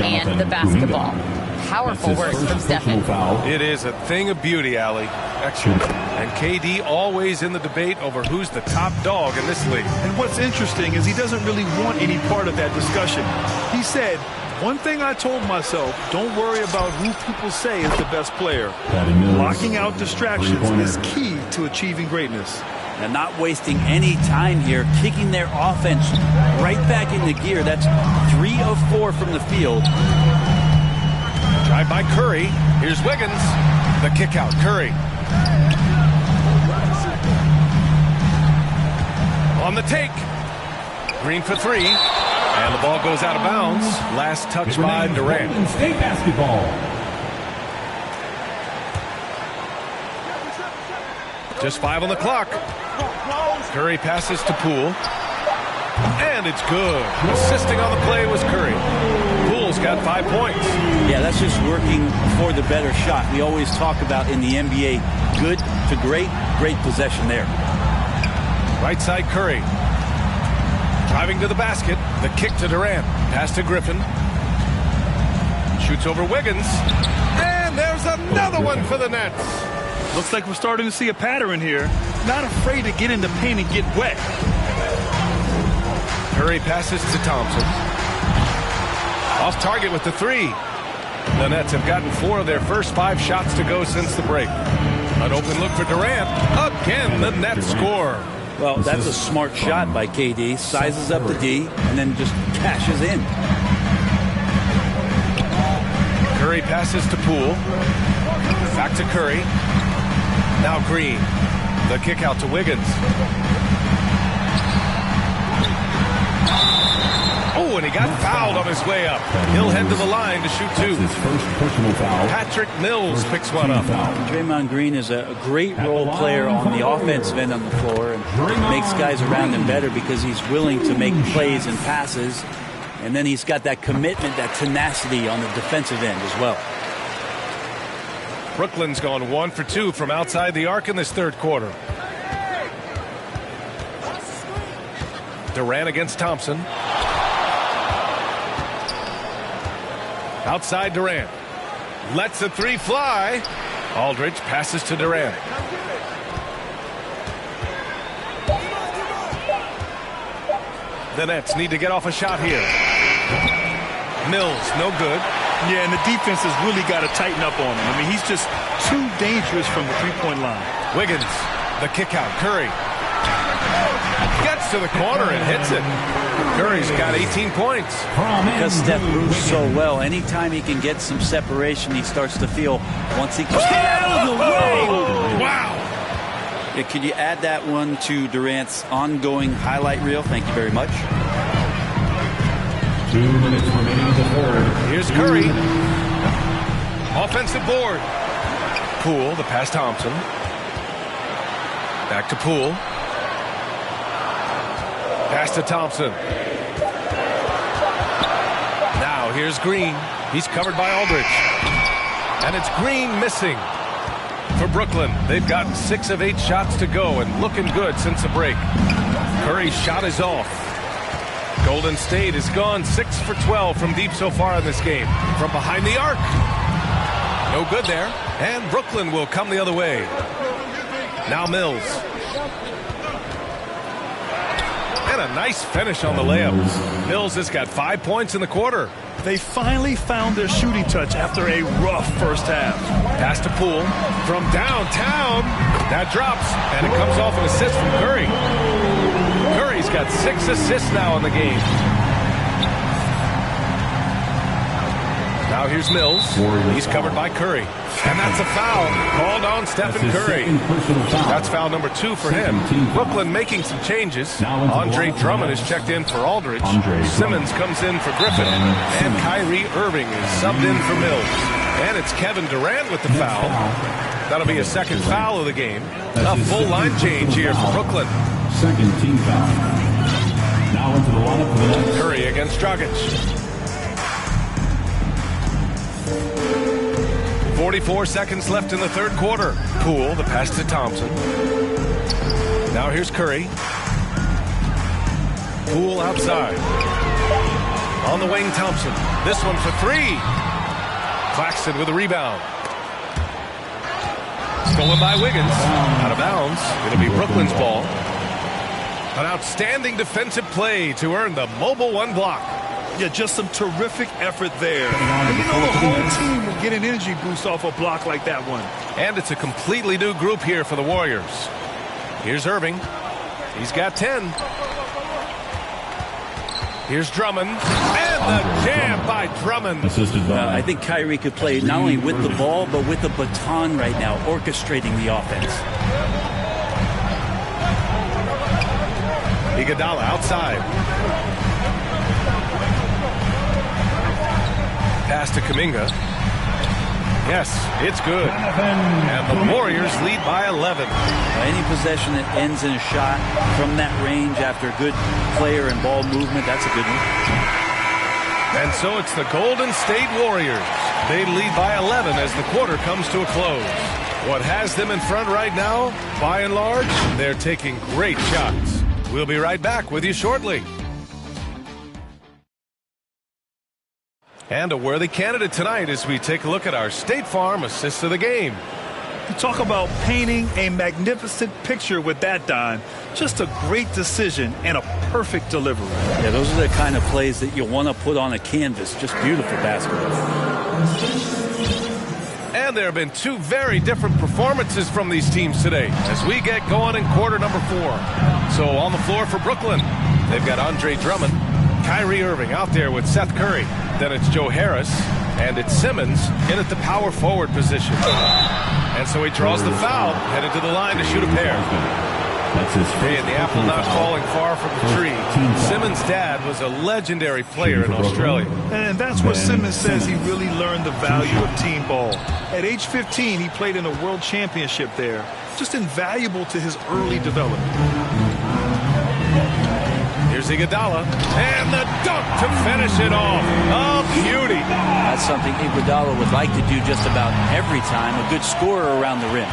and the basketball." Powerful words from Stephen. It is a thing of beauty, Allie. Excellent. And KD always in the debate over who's the top dog in this league. And what's interesting is he doesn't really want any part of that discussion. He said, "One thing I told myself, don't worry about who people say is the best player. Blocking out distractions is key to achieving greatness." And not wasting any time here, kicking their offense right back into gear. That's 3 of 4 from the field. Drive by Curry. Here's Wiggins. The kick out. Curry. On the take. Green for 3. And the ball goes out of bounds. Last touch by Durant. State basketball. Just 5 on the clock. Curry passes to Poole. And it's good. Assisting on the play was Curry. Poole's got 5 points. Yeah, that's just working for the better shot. We always talk about in the NBA, good to great, great possession there. Right side Curry. Driving to the basket. The kick to Durant. Pass to Griffin. Shoots over Wiggins. And there's another one for the Nets. Looks like we're starting to see a pattern here. Not afraid to get in the paint and get wet. Curry passes to Thompson. Off target with the 3. The Nets have gotten 4 of their first 5 shots to go since the break. An open look for Durant. Again, the Nets score. Well, that's a smart shot by KD. Sizes up the D and then just cashes in. Curry passes to Poole. Back to Curry. Now Green. The kick out to Wiggins. Oh, and he got fouled on his way up. He'll head to the line to shoot 2. His first personal foul. Patrick Mills picks one up. Draymond Green is a great role player on the offensive end on the floor and makes guys around him better because he's willing to make plays and passes. And then he's got that commitment, that tenacity on the defensive end as well. Brooklyn's gone 1 for 2 from outside the arc in this third quarter. Durant against Thompson. Outside Durant. Lets the 3 fly. Aldridge passes to Durant. The Nets need to get off a shot here. Mills, no good. Yeah, and the defense has really got to tighten up on him. I mean, he's just too dangerous from the three-point line. Wiggins, the kick out. Curry gets to the corner and hits it. Curry's got 18 points. Because Steph moves so well, anytime he can get some separation, he starts to feel once he gets out of the way. Wow. Yeah, could you add that one to Durant's ongoing highlight reel? Thank you very much. 2 minutes remaining in the third. Here's Curry. Offensive board. Poole, the pass Thompson. Back to Poole. Pass to Thompson. Now here's Green. He's covered by Aldridge. And it's Green missing for Brooklyn. They've gotten 6 of 8 shots to go and looking good since the break. Curry's shot is off. Golden State is gone 6 for 12 from deep so far in this game. From behind the arc. No good there. And Brooklyn will come the other way. Now Mills. And a nice finish on the layup. Mills has got 5 points in the quarter. They finally found their shooting touch after a rough first half. Pass to Poole from downtown. That drops, and it comes off an assist from Curry. Curry's got 6 assists now in the game. Now here's Mills. He's covered by Curry. And that's a foul called on Stephen Curry. That's foul number 2 for him. Brooklyn making some changes. Andre Drummond is checked in for Aldridge. Simmons comes in for Griffin. And Kyrie Irving is subbed in for Mills. And it's Kevin Durant with the foul. That'll be a second foul of the game. A full line change here for Brooklyn. Second team foul. Now into the lineup for the Nets. Curry against Dragic. 44 seconds left in the third quarter. Poole, the pass to Thompson. Now here's Curry. Poole outside. On the wing, Thompson. This one for 3. Claxton with a rebound. Stolen by Wiggins. Out of bounds. It'll be Brooklyn's ball. An outstanding defensive play to earn the mobile 1 block. Yeah, just some terrific effort there. And you know, the whole team will get an energy boost off a block like that one. And it's a completely new group here for the Warriors. Here's Irving. He's got 10. Here's Drummond. And the jam by Drummond. I think Kyrie could play not only with the ball, but with the baton right now, orchestrating the offense. Iguodala outside. Pass to Kuminga. Yes, it's good. And the Warriors lead by 11. Any possession that ends in a shot from that range after a good player and ball movement, that's a good one. And so it's the Golden State Warriors. They lead by 11 as the quarter comes to a close. What has them in front right now, by and large, they're taking great shots. We'll be right back with you shortly. And a worthy candidate tonight as we take a look at our State Farm assist of the game. You talk about painting a magnificent picture with that, Don. Just a great decision and a perfect delivery. Yeah, those are the kind of plays that you want to put on a canvas. Just beautiful basketball. And there have been 2 very different performances from these teams today as we get going in quarter number 4. So on the floor for Brooklyn, they've got Andre Drummond, Kyrie Irving out there with Seth Curry. Then it's Joe Harris, and it's Simmons in at the power forward position. And so he draws the foul, headed to the line to shoot a pair. And the apple not falling far from the tree. Simmons' dad was a legendary player in Australia. And that's where Simmons says he really learned the value of team ball. At age 15, he played in a world championship there. Just invaluable to his early development. Here's Iguodala, and the dunk to finish it off. Oh, beauty. That's something Iguodala would like to do just about every time. A good scorer around the rim.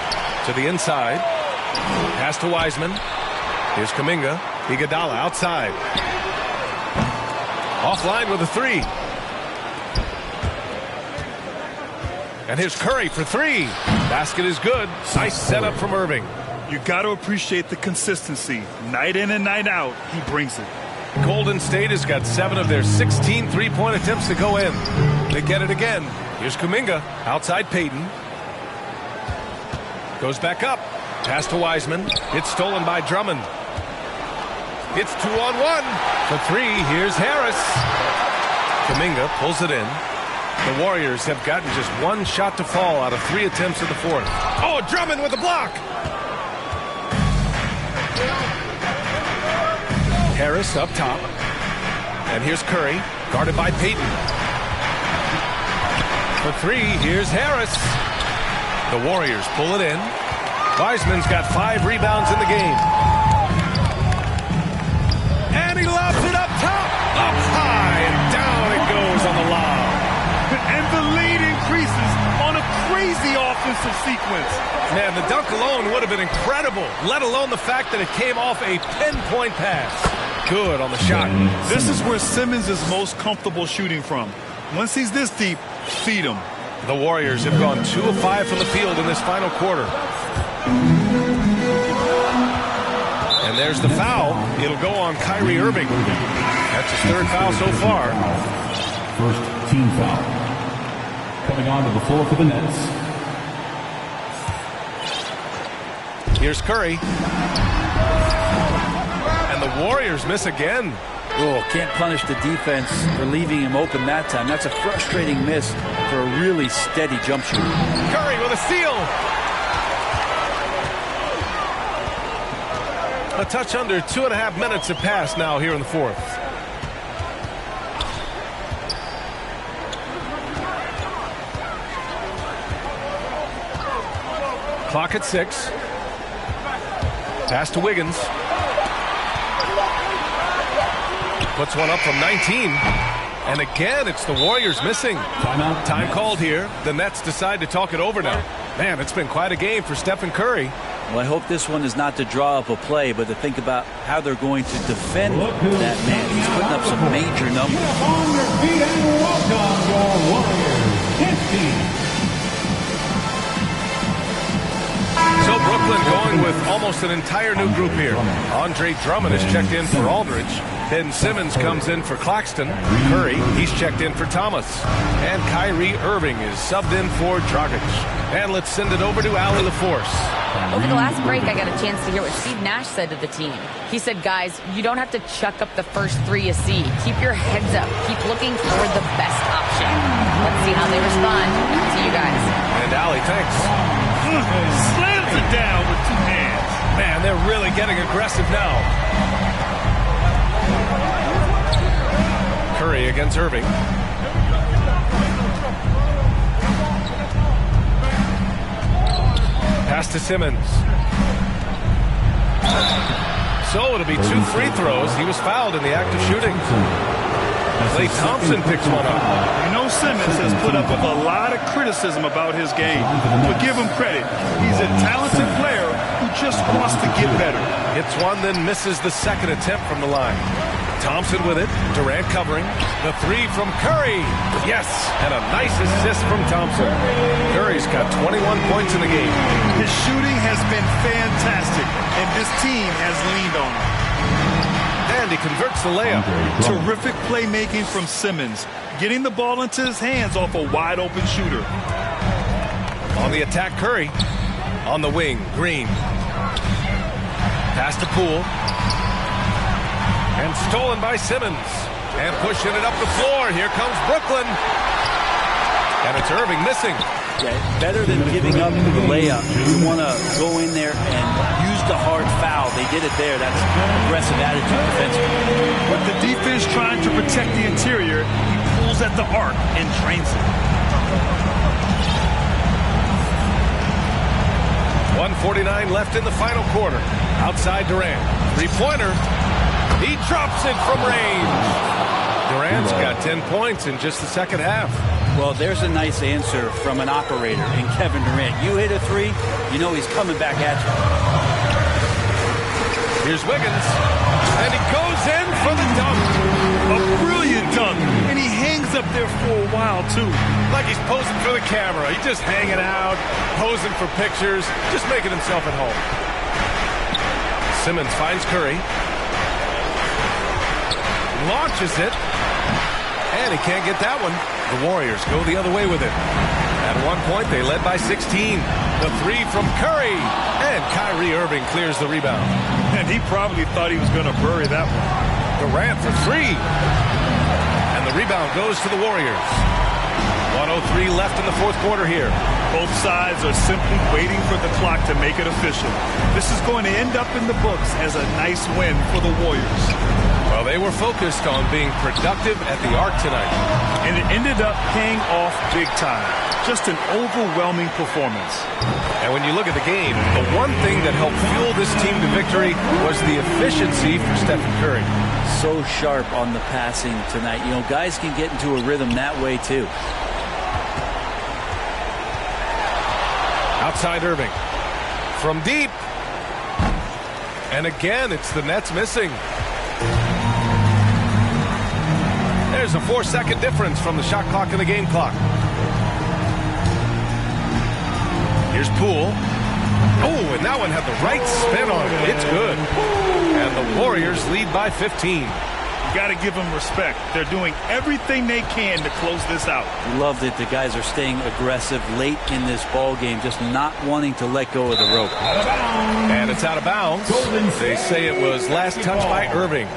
To the inside. Pass to Wiseman. Here's Kuminga. Iguodala outside. Offline with a 3. And here's Curry for 3. Basket is good. Nice setup from Irving. You got to appreciate the consistency. Night in and night out, he brings it. Golden State has got 7 of their 16 three-point attempts to go in. They get it again. Here's Kuminga. Outside Payton. Goes back up. Pass to Wiseman. It's stolen by Drummond. It's 2-on-1. For 3, here's Harris. Kuminga pulls it in. The Warriors have gotten just 1 shot to fall out of 3 attempts in the 4th. Oh, Drummond with a block. Harris up top. And here's Curry, guarded by Payton. For 3, here's Harris. The Warriors pull it in. Wiseman's got 5 rebounds in the game. And he lobs it up top. Up high, and down it goes on the lob. And the lead increases on a crazy offensive sequence. Man, the dunk alone would have been incredible, let alone the fact that it came off a pinpoint pass. Good on the shot. This is where Simmons is most comfortable shooting from. Once he's this deep, feed him. The Warriors have gone 2 of 5 from the field in this final quarter. And there's the foul. It'll go on Kyrie Irving. That's his 3rd foul so far. First team foul. Coming onto the floor for the Nets. Here's Curry. And the Warriors miss again. Oh, can't punish the defense for leaving him open that time. That's a frustrating miss for a really steady jump shooter. Curry with a steal. A touch under 2.5 minutes have passed now here in the 4th. Clock at 6. Pass to Wiggins. Puts one up from 19. And again, it's the Warriors missing. Timeout. Time called here. The Nets decide to talk it over now. Man, it's been quite a game for Stephen Curry. Well, I hope this one is not to draw up a play, but to think about how they're going to defend that man. He's putting up some major numbers. On your feet and welcome your Warriors 15. So Brooklyn going with almost an entire new group here. Andre Drummond is checked in for Aldridge. Ben Simmons comes in for Claxton. Curry, he's checked in for Thomas. And Kyrie Irving is subbed in for Dragic. And let's send it over to Allie LaForce. Over the last break, I got a chance to hear what Steve Nash said to the team. He said, guys, you don't have to chuck up the first 3 you see. Keep your heads up. Keep looking for the best option. Let's see how they respond. Back to you guys. And Allie, thanks. Slams it down with 2 hands. Man, they're really getting aggressive now. Curry against Irving. Pass to Simmons. So it'll be 2 free throws. He was fouled in the act of shooting. Klay Thompson picks one up. You know Simmons has put up with a lot of criticism about his game. But give him credit. He's a talented player who just wants to get better. Hits one, then misses the 2nd attempt from the line. Thompson with it. Durant covering. The 3 from Curry. Yes, and a nice assist from Thompson. Curry's got 21 points in the game. His shooting has been fantastic, and this team has leaned on him. And he converts the layup. Terrific playmaking from Simmons, getting the ball into his hands off a wide-open shooter. On the attack, Curry. On the wing, Green. Pass to Poole. And stolen by Simmons. And pushing it up the floor. Here comes Brooklyn. And it's Irving missing. Yeah, better than giving up the layup. You want to go in there and use the hard foul. They did it there. That's aggressive attitude defensively. With the defense trying to protect the interior, he pulls at the arc and drains it. 1:49 left in the final quarter. Outside Durant. 3-pointer. He drops it from range. Durant's got 10 points in just the 2nd half. Well, there's a nice answer from an operator in Kevin Durant. You hit a 3, you know he's coming back at you. Here's Wiggins. And he goes in for the dunk. A brilliant dunk. And he hangs up there for a while, too. Like he's posing for the camera. He's just hanging out, posing for pictures, just making himself at home. Simmons finds Curry. launches it. And he can't get that one. The Warriors go the other way with it. At one point, they led by 16. The three from Curry. And Kyrie Irving clears the rebound. And he probably thought he was going to bury that one. Durant for three. And the rebound goes to the Warriors. 1:03 left in the fourth quarter here. Both sides are simply waiting for the clock to make it official. This is going to end up in the books as a nice win for the Warriors. Well, they were focused on being productive at the arc tonight. And it ended up paying off big time. Just an overwhelming performance. And when you look at the game, the one thing that helped fuel this team to victory was the efficiency for Stephen Curry. So sharp on the passing tonight. You know, guys can get into a rhythm that way too. Outside Irving. From deep. And again, it's the Nets missing. There's a 4-second difference from the shot clock and the game clock. Here's Poole. Oh, and that one had the right spin on it. It's good. And the Warriors lead by 15. You got to give them respect. They're doing everything they can to close this out. Love that the guys are staying aggressive late in this ball game, just not wanting to let go of the rope. And it's out of bounds. They say it was last touched by Irving.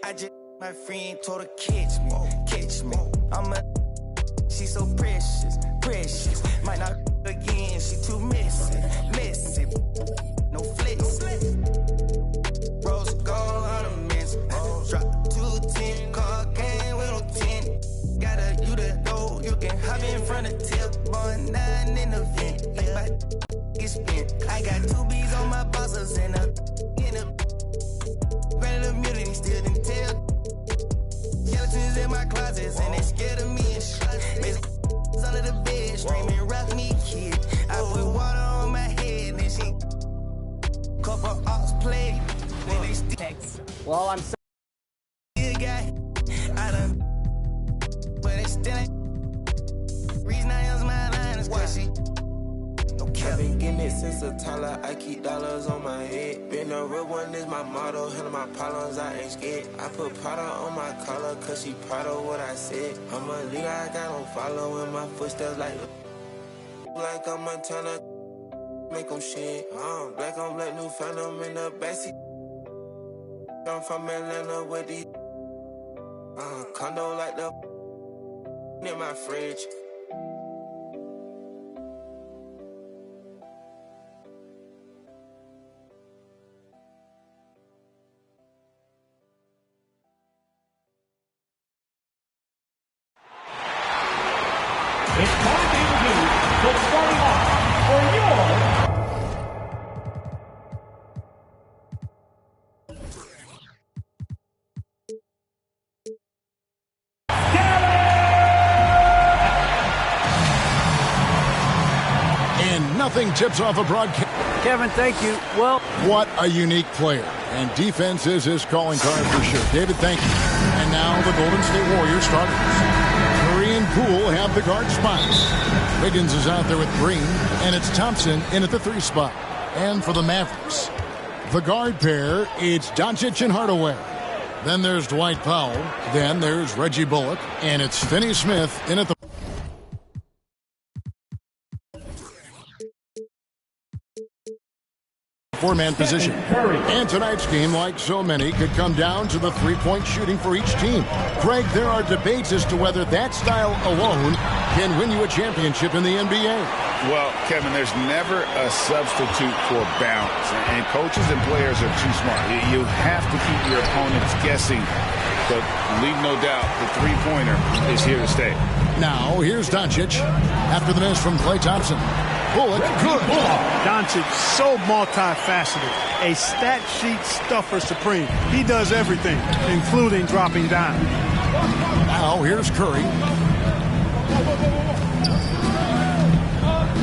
I just my friend told her catch me. She's so precious. Might not again, she too messy. No flex. Rose gold ornaments. Drop 210, car game with no 10. Gotta you to know you can hop in front of tip, boy 9 in the vent. Like my get spent. I got 2 B's on my bosses and a granted immunity still didn't tell. Skeletons in my closets and they scared of me and shit. Under the bed, screaming, rock me, kid. I put water on my head and she couple ox play. Then they still. Well, I'm so guy. I done, but it still ain't. Reason I use my line is cause she. I've been getting it since a toddler. I keep dollars on my head. Been a real one is my motto. Handle my problems, I ain't scared. I put Prada on my collar, cause she proud of what I said. I'm a leader, I got no following my footsteps like I'm a Montana. Make them shit. Black on black, new phantom in the backseat. I'm from Atlanta with these condo like the in my fridge. It's time to introduce the starting lineup for your And nothing tips off a broadcast. Kevin, thank you. Well, what a unique player. And defense is his calling card for sure. David, thank you. And now the Golden State Warriors starters. Curry and Poole have the guard spots. Wiggins is out there with Green, and it's Thompson in at the 3 spot. And for the Mavericks, the guard pair, it's Doncic and Hardaway. Then there's Dwight Powell. Then there's Reggie Bullock, and it's Finney Smith in at the four-man position. And tonight's game, like so many, could come down to the three-point shooting for each team. Greg, there are debates as to whether that style alone can win you a championship in the NBA. Well, Kevin, there's never a substitute for balance. And coaches and players are too smart. You have to keep your opponents guessing. But leave no doubt, the three-pointer is here to stay. Now, here's Doncic after the miss from Klay Thompson. Bullock, good. Doncic, so multifaceted. A stat sheet stuffer supreme. He does everything, including dropping down. Now, here's Curry.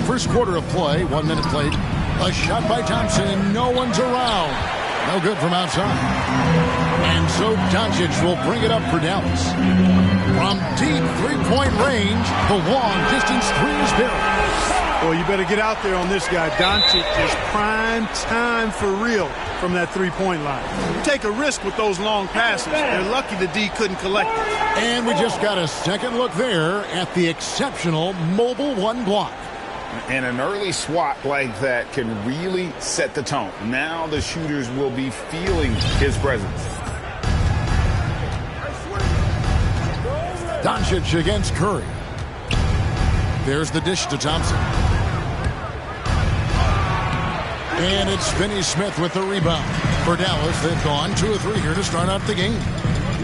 First quarter of play, 1 minute played. A shot by Thompson, and no one's around. No good from outside. And so Doncic will bring it up for Dallas. From deep three-point range, the long-distance three is buried. Well, you better get out there on this guy. Doncic is prime time for real from that three-point line. You take a risk with those long passes. They're lucky the D couldn't collect it. And we just got a second look there at the exceptional mobile one block. And an early swat like that can really set the tone. Now the shooters will be feeling his presence. Doncic against Curry. There's the dish to Thompson. And it's Finney Smith with the rebound. For Dallas, they've gone 2 of 3 here to start out the game.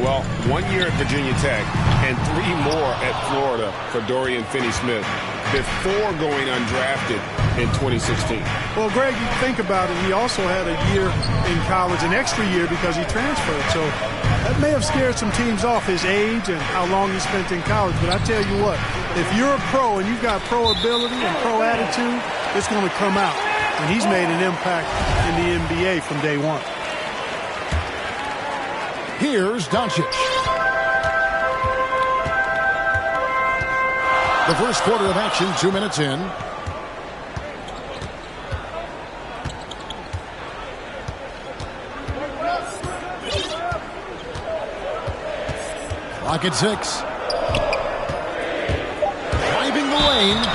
Well, 1 year at Virginia Tech and 3 more at Florida for Dorian Finney-Smith before going undrafted in 2016. Well, Greg, you think about it, he also had a year in college, an extra year because he transferred. So that may have scared some teams off, his age and how long he spent in college. But I tell you what, if you're a pro and you've got pro ability and pro attitude, it's going to come out. And he's made an impact in the NBA from day one. Here's Doncic. The first quarter of action, 2 minutes in. Clock at 6. Driving the lane.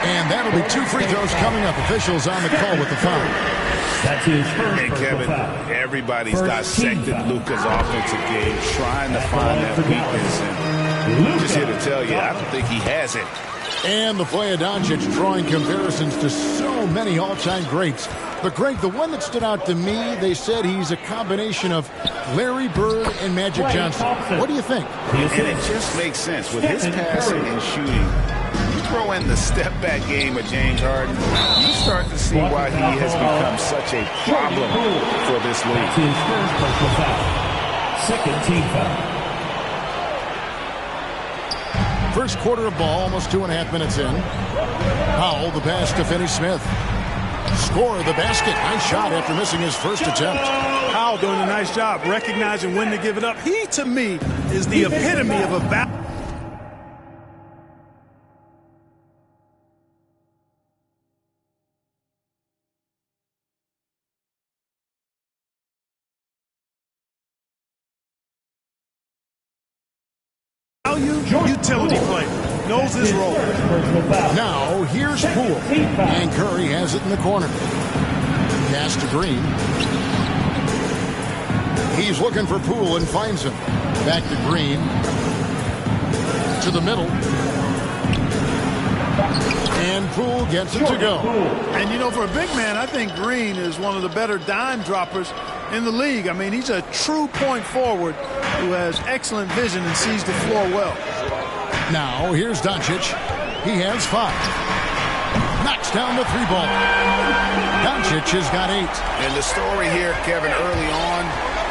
And that'll be 2 free throws coming up. Officials on the call with the foul. That's his first And Kevin, everybody's dissected Luka's offensive game, trying to find that weakness. And I'm just here to tell you, I don't think he has it. And the play of Doncic drawing comparisons to so many all-time greats. But, Greg, the one that stood out to me, they said he's a combination of Larry Bird and Magic Johnson. What do you think? And it just makes sense. With his passing and shooting, you throw in the step-back game of James Harden, you start to see why he has become such a problem for this league. His first personal foul. Second team foul. First quarter of ball, almost 2.5 minutes in. Powell, the pass to Finney-Smith. Score the basket. Nice shot after missing his first attempt. Powell doing a nice job recognizing when to give it up. He, to me, is the epitome of a value. Utility player. Knows his role. Now, here's Poole. And Curry has it in the corner. Pass to Green. He's looking for Poole and finds him. Back to Green. To the middle. And Poole gets it to go. And, you know, for a big man, I think Green is one of the better dime droppers in the league. I mean, he's a true point forward who has excellent vision and sees the floor well. Now, here's Doncic. He has 5. Knocks down the 3-ball. Doncic has got 8. And the story here, Kevin, early on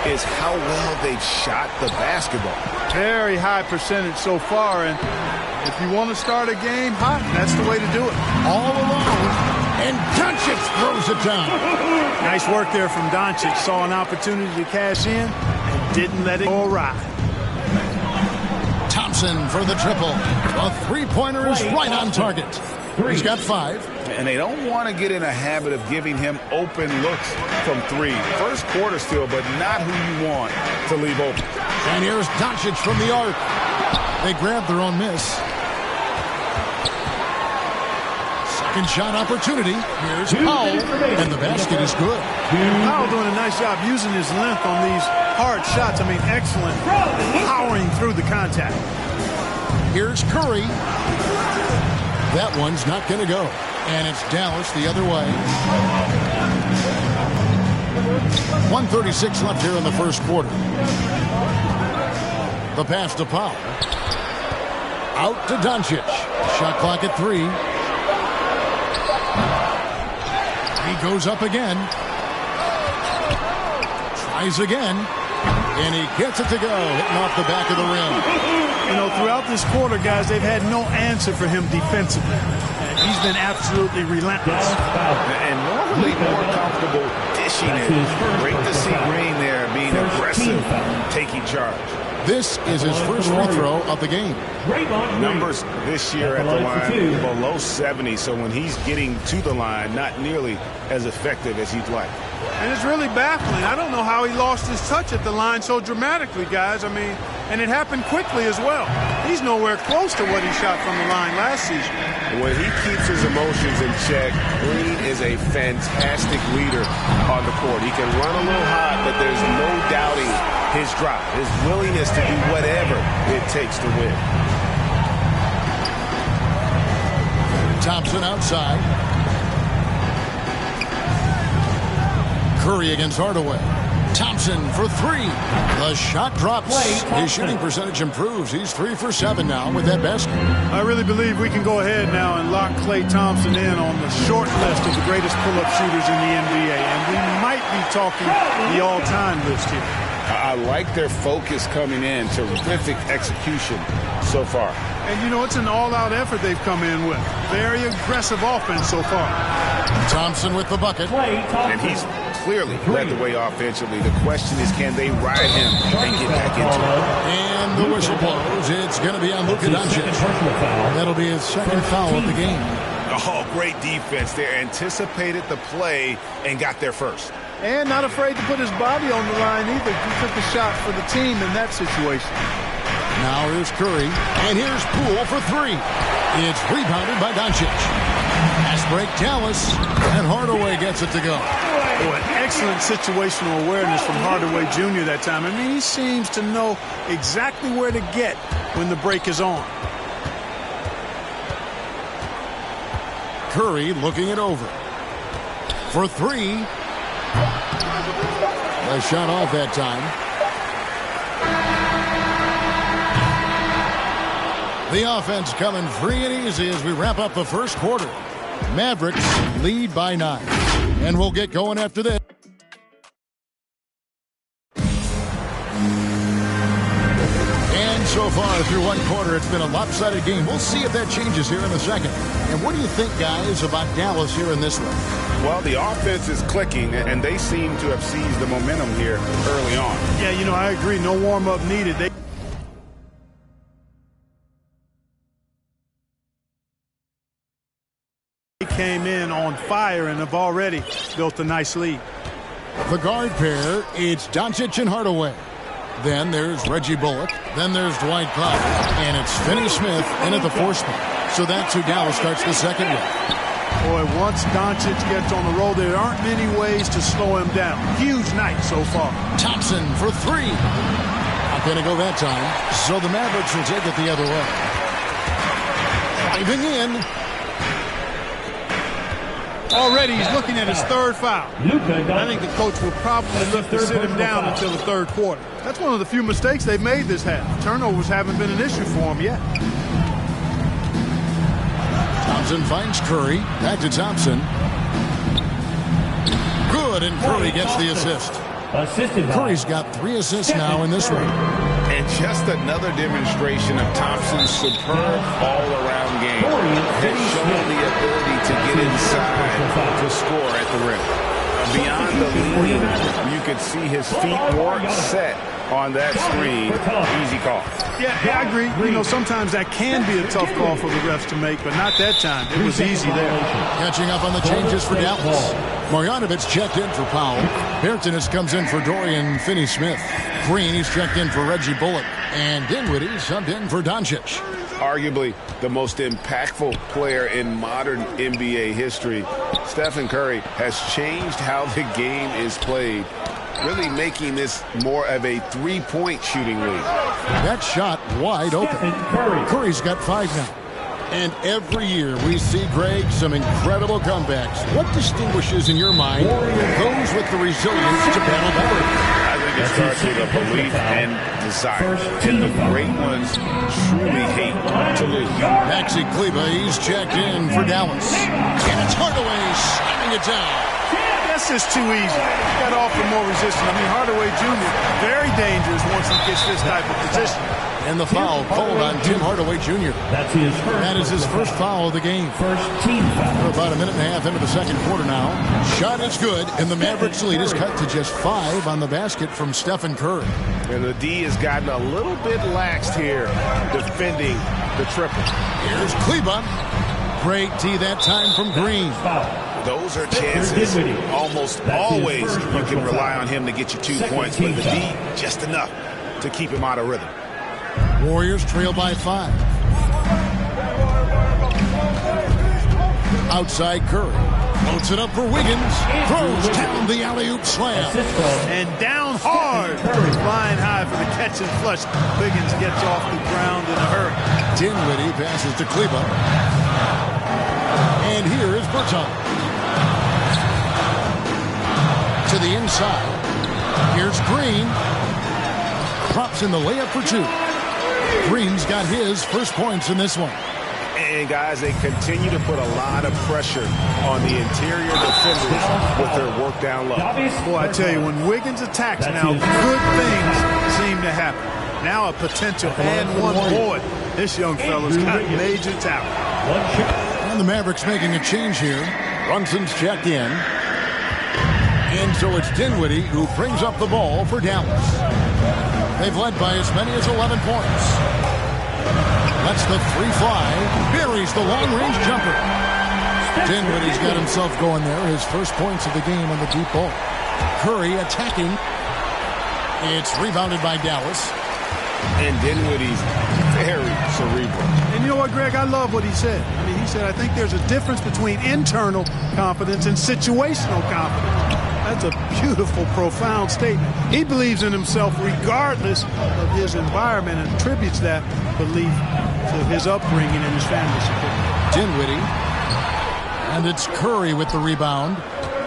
is how well they've shot the basketball. Very high percentage so far, and if you want to start a game hot, that's the way to do it. All alone, and Doncic throws it down. Nice work there from Doncic. Saw an opportunity to cash in and didn't let it go awry. Thompson for the triple. A 3-pointer is right on target. He's got 5. And they don't want to get in a habit of giving him open looks from 3. First quarter still, but not who you want to leave open. And here's Doncic from the arc. They grab their own miss. Second shot opportunity. Here's Powell. And the basket is good. Powell doing a nice job using his length on these hard shots. I mean, excellent. Powering through the contact. Here's Curry. That one's not going to go. And it's Dallas the other way. 1:36 left here in the first quarter. The pass to Powell. Out to Doncic. Shot clock at 3. He goes up again. Tries again. And he gets it to go. Hitting off the back of the rim. You know, throughout this quarter, guys, they've had no answer for him defensively. And he's been absolutely relentless. And normally more comfortable finishing it. Great to see Green there being aggressive, taking charge. This is his first free throw of the game. Numbers this year at the line below 70, so when he's getting to the line, not nearly as effective as he'd like. And it's really baffling. I don't know how he lost his touch at the line so dramatically, guys. I mean, and it happened quickly as well. He's nowhere close to what he shot from the line last season. When he keeps his emotions in check, Green is a fantastic leader on the court. He can run a little hot, but there's no doubting his drive, his willingness to do whatever it takes to win. Thompson outside. Curry against Hardaway. Thompson for three. The shot drops. His shooting percentage improves. He's 3 for 7 now with that basket. I really believe we can go ahead now and lock Klay Thompson in on the short list of the greatest pull-up shooters in the NBA. And we might be talking the all-time list here. I like their focus coming in. Terrific execution so far. And, you know, it's an all-out effort they've come in with. Very aggressive offense so far. Thompson with the bucket. And he's clearly led the way offensively. The question is, can they ride him and get back into it? And the whistle blows. It's going to be on Luka Doncic. That'll be his second foul of the game. Oh, great defense there. Anticipated the play and got there first. And not afraid to put his body on the line either. He took a shot for the team in that situation. Now here's Curry, and here's Poole for three. It's rebounded by Doncic. Pass break Dallas, and Hardaway gets it to go. Oh, an excellent situational awareness from Hardaway Jr. that time. I mean, he seems to know exactly where to get when the break is on. Curry looking it over. For three. A shot off that time. The offense coming free and easy as we wrap up the first quarter. Mavericks lead by 9. And we'll get going after this. And so far through one quarter, it's been a lopsided game. We'll see if that changes here in a second. And what do you think, guys, about Dallas here in this one? Well, the offense is clicking, and they seem to have seized the momentum here early on. Yeah, you know, I agree. No warm-up needed. They came in on fire and have already built a nice lead. The guard pair, it's Doncic and Hardaway. Then there's Reggie Bullock. Then there's Dwight Powell. And it's Finney Smith in at the 4th spot. So that's who Dallas starts the second with. Boy, once Doncic gets on the roll, there aren't many ways to slow him down. Huge night so far. Thompson for three. Not going to go that time. So the Mavericks will take it the other way. Diving in. Already he's looking at his third foul. I think the coach will probably look to sit him down until the third quarter. That's one of the few mistakes they've made this half. Turnovers haven't been an issue for him yet. Thompson finds Curry. Back to Thompson. Good, and Curry gets the assist. Curry's got 3 assists now in this one. And just another demonstration of Thompson's superb all-around game. Has shown the ability to get inside to score at the rim. Beyond the lead, you could see his feet weren't set on that screen. Easy call. Yeah, I agree. You know, sometimes that can be a tough call for the refs to make, but not that time. It was easy there. Catching up on the changes for Dallas. Marjanovic checked in for Powell. Bertanis comes in for Dorian Finney-Smith. Green, he's checked in for Reggie Bullock. And Dinwiddie subbed in for Doncic. Arguably the most impactful player in modern NBA history, Stephen Curry has changed how the game is played, really making this more of a three-point shooting league. That shot wide open. Curry's got 5 now. And every year we see, Greg, some incredible comebacks. What distinguishes, in your mind, those with the resilience to battle better? I think it starts with a belief and desire. And the great ones truly hate to lose. Maxi Kleba, he's checked in for Dallas. And it's Hardaway slamming it down. That's just too easy. You got to offer more resistance. I mean, Hardaway Jr., very dangerous once he gets this type of position. And the foul called on Tim Hardaway Jr. That is his first foul of the game. First team foul. We're about a minute and a half into the second quarter now. Shot is good, and the Mavericks lead is cut to just 5 on the basket from Stephen Curry. And the D has gotten a little bit laxed here defending the triple. Here's Kleba. Great tee that time from Green. Those are chances. Almost always you can rely on him to get you 2 points, but the D just enough to keep him out of rhythm. Warriors trail by 5. Outside Curry. Loads it up for Wiggins. Throws down the alley-oop slam. And down hard. Flying high for the catch and flush. Wiggins gets off the ground in a hurry. Dinwiddie passes to Kleba. And here is Berton. To the inside. Here's Green. Drops in the layup for 2. Green's got his first points in this one. And, guys, they continue to put a lot of pressure on the interior defenders with their work down low. Boy, I tell you, when Wiggins attacks now, good things seem to happen. Now a potential and one. Boy, this young fella's got major talent. And the Mavericks making a change here. Brunson's checked in. And so it's Dinwiddie who brings up the ball for Dallas. They've led by as many as 11 points. Lets the 3 fly. Buries the long-range jumper. Dinwiddie's got himself going there. His first points of the game on the deep ball. Curry attacking. It's rebounded by Dallas. And Dinwiddie's very cerebral. And you know what, Greg? I love what he said. I mean, he said, I think there's a difference between internal confidence and situational confidence. That's a beautiful, profound statement. He believes in himself regardless of his environment and attributes that belief to his upbringing and his family support. Dinwiddie. And it's Curry with the rebound.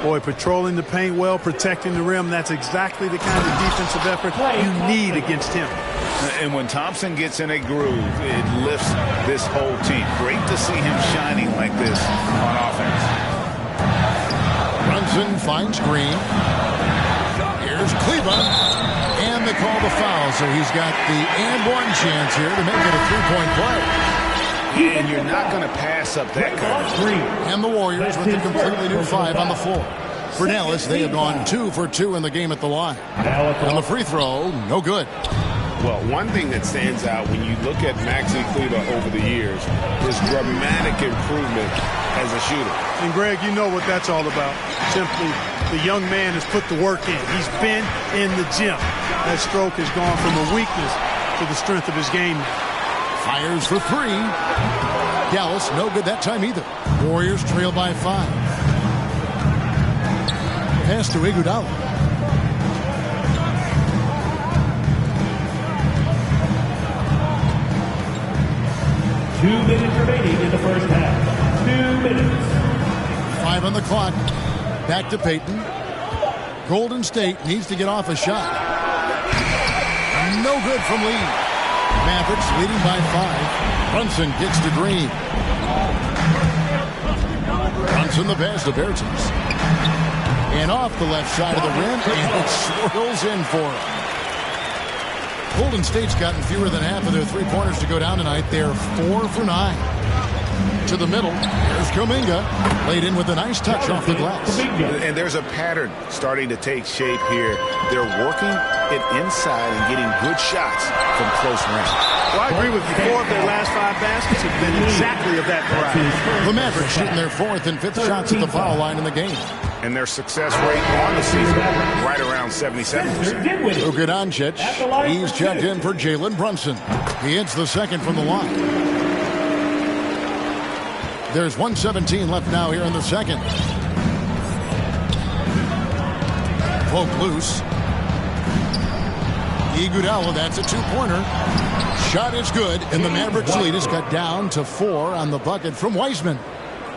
Boy, patrolling the paint well, protecting the rim. That's exactly the kind of defensive effort you need against him. And when Thompson gets in a groove, it lifts this whole team. Great to see him shining like this on offense. Brunson finds Green. Here's Kleba. And they call the foul, so he's got the and one chance here to make it a 3-point play. And you're not going to pass up that kind of three. And the Warriors with a completely new 5 on the floor. For Dallas, they have gone 2 for 2 in the game at the line. On the free throw, no good. Well, one thing that stands out when you look at Maxi Kleba over the years is dramatic improvement as a shooter. And, Greg, you know what that's all about. Simply, the young man has put the work in. He's been in the gym. That stroke has gone from a weakness to the strength of his game. Fires for 3. Dallas, no good that time either. Warriors trail by 5. Pass to Iguodala. Two minutes remaining in the first half. 2 minutes. 5 on the clock. Back to Peyton. Golden State needs to get off a shot. No good from Lee. Mavericks leading by 5. Brunson gets to Green. Brunson the pass to Bertens. And off the left side of the rim, and it swirls in for him. Golden State's gotten fewer than half of their three-pointers to go down tonight. They're 4 for 9. To the middle. Here's Kuminga. Laid in with a nice touch off the glass. And there's a pattern starting to take shape here. They're working it inside and getting good shots from close range. Well, I agree with you. 4 of their last 5 baskets have been exactly of that variety. The Mavericks shooting their 4th and 5th shots at the foul line in the game. And their success rate on the season right around 77%. Luka Doncic, he's checked in for Jalen Brunson. He hits the second from the line. There's 1:17 left now here in the second. Poke loose. Iguodala, that's a 2-pointer. Shot is good, and the Mavericks lead is cut down to 4 on the bucket from Wiseman.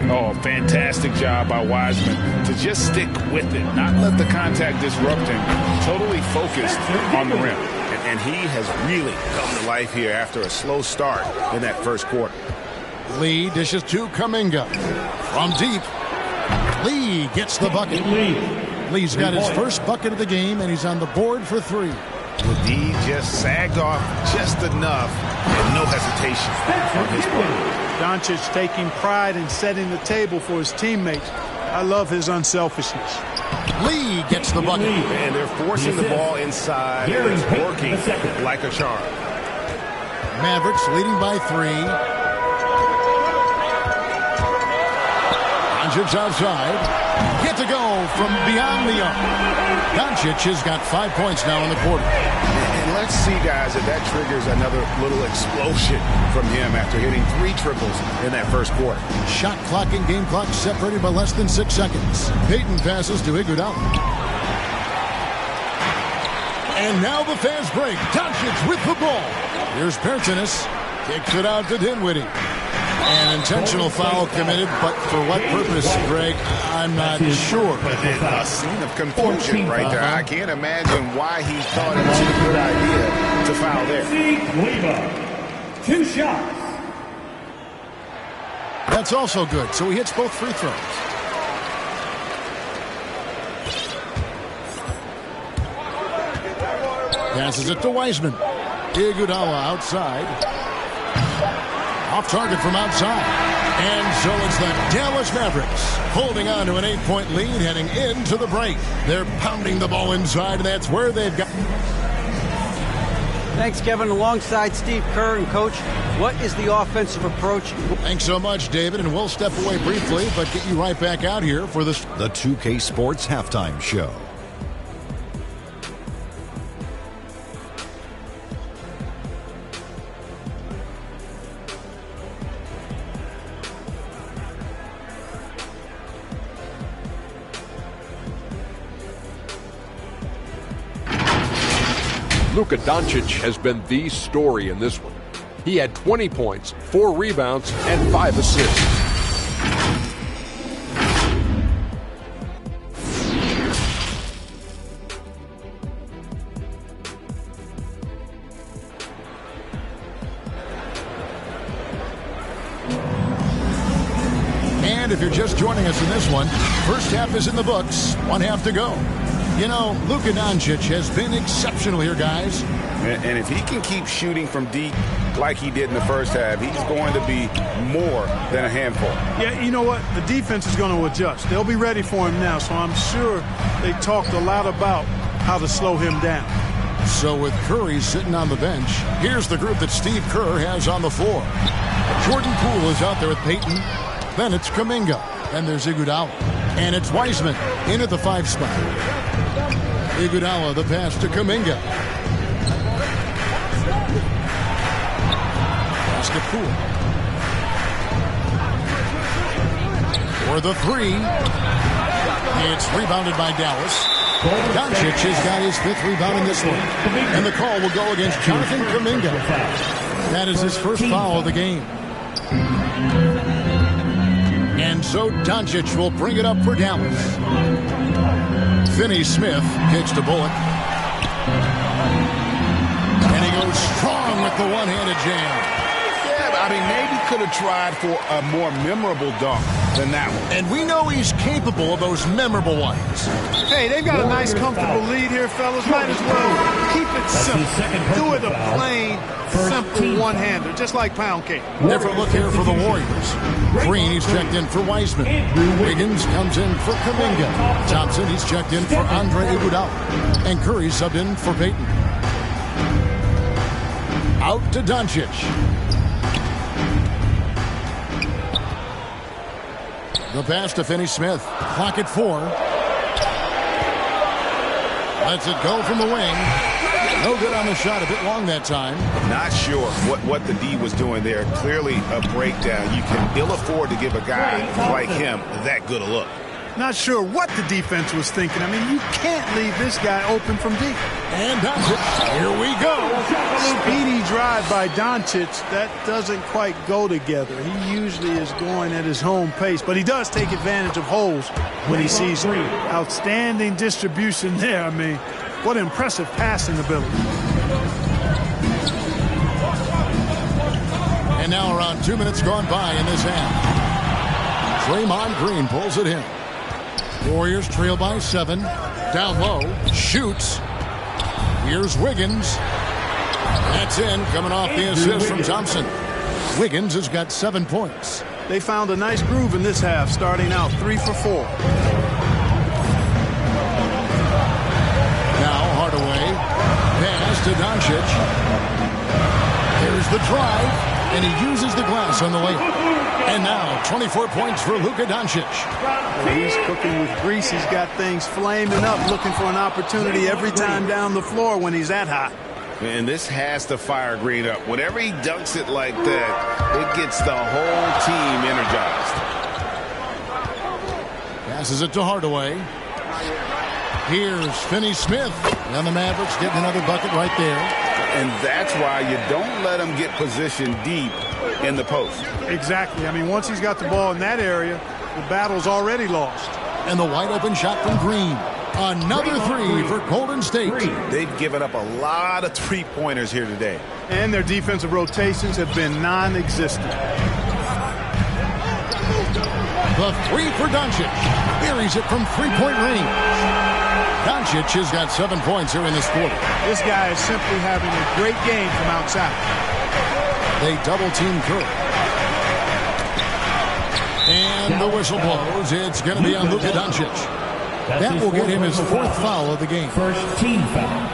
Oh, fantastic job by Wiseman to just stick with it, not let the contact disrupt him, totally focused on the rim. And he has really come to life here after a slow start in that first quarter. Lee dishes to Kuminga. From deep. Lee gets the bucket. Lee's got his first bucket of the game, and he's on the board for 3. The D just sagged off just enough and no hesitation on his part. Doncic taking pride in setting the table for his teammates. I love his unselfishness. Lee gets the bucket. And they're forcing the ball inside, and it's working like a charm. Mavericks leading by 3. Doncic outside. Get to go from beyond the arc. Doncic has got 5 points now in the quarter. And let's see, guys, if that triggers another little explosion from him after hitting 3 triples in that first quarter. Shot clock and game clock separated by less than 6 seconds. Payton passes to Iguodala. And now the fast break. Doncic with the ball. Here's Pertinas. Kicks it out to Dinwiddie. An intentional foul committed, but for what purpose, Greg, I'm not sure. A scene of confusion right there. I can't imagine why he thought it was a good idea to foul there. 2 shots. That's also good, so he hits both free throws. Passes it to Wiseman. Iguodala outside. Off target from outside. And so it's the Dallas Mavericks holding on to an 8-point lead heading into the break. They're pounding the ball inside, and that's where they've got. Thanks, Kevin. Alongside Steve Kerr and Coach, what is the offensive approach? Thanks so much, David, and we'll step away briefly, but get you right back out here for the 2K Sports Halftime Show. Luka Doncic has been the story in this one. He had 20 points, 4 rebounds, and 5 assists. And if you're just joining us in this one, first half is in the books, 1 half to go. You know, Luka Doncic has been exceptional here, guys. And if he can keep shooting from deep like he did in the first half, he's going to be more than a handful. Yeah, you know what? The defense is going to adjust. They'll be ready for him now, so I'm sure they talked a lot about how to slow him down. So with Curry sitting on the bench, here's the group that Steve Kerr has on the floor. Jordan Poole is out there with Payton. Then it's Kuminga. Then there's Iguodala. And it's Wiseman in at the 5 spot. Iguodala, the pass to Kuminga. Pass to Poole. For the 3. It's rebounded by Dallas. Doncic has got his 5th rebound in this one. And the call will go against Jonathan Kuminga. That is his first foul of the game. And so Doncic will bring it up for Dallas. Finney-Smith kicks to Bullock. And he goes strong with the one-handed jam. Yeah, I mean, maybe could have tried for a more memorable dunk than that one. And we know he's capable of those memorable ones. Hey, they've got a nice, comfortable lead here, fellas. Might as well keep it simple. Do it a plain, simple one-hander, just like pound cake. Different look here for the Warriors. Green, he's checked in for Wiseman. Wiggins comes in for Kuminga. Thompson, he's checked in for Andre Iguodala. And Curry subbed in for Payton. Out to Doncic. The pass to Finney-Smith. Clock at 4. Lets it go from the wing. No good on the shot. A bit long that time. Not sure what the D was doing there. Clearly a breakdown. You can ill afford to give a guy like him that good a look. Not sure what the defense was thinking. I mean, you can't leave this guy open from deep. And Doncic, here we go. Speedy drive by Doncic. That doesn't quite go together. He usually is going at his home pace, but he does take advantage of holes when he sees them. Outstanding distribution there. I mean, what impressive passing ability. And now around 2 minutes gone by in this half. Draymond Green pulls it in. Warriors trail by 7. Down low. Shoots. Here's Wiggins. That's in, coming off the assist from Thompson. Wiggins has got 7 points. They found a nice groove in this half, starting out 3 for 4. Now Hardaway. Pass to Doncic. Here's the drive, and he uses the glass on the layup. And now 24 points for Luka Doncic. He's cooking with grease. He's got things flaming up, looking for an opportunity every time down the floor when he's that hot. And this has to fire Green up. Whenever he dunks it like that, it gets the whole team energized. Passes it to Hardaway. Here's Finney-Smith. And the Mavericks getting another bucket right there. And that's why you don't let him get positioned deep in the post. Exactly. I mean, once he's got the ball in that area, the battle's already lost. And the wide open shot from Green. Another 3 for Golden State. They've given up a lot of three-pointers here today. And their defensive rotations have been non-existent. The 3 for Doncic. Buries it from three-point range. Doncic has got 7 points here in this quarter. This guy is simply having a great game from outside. They double-team Curry. And the whistle blows. It's going to be on Luka Doncic. That will get him his 4th foul of the game. First team foul.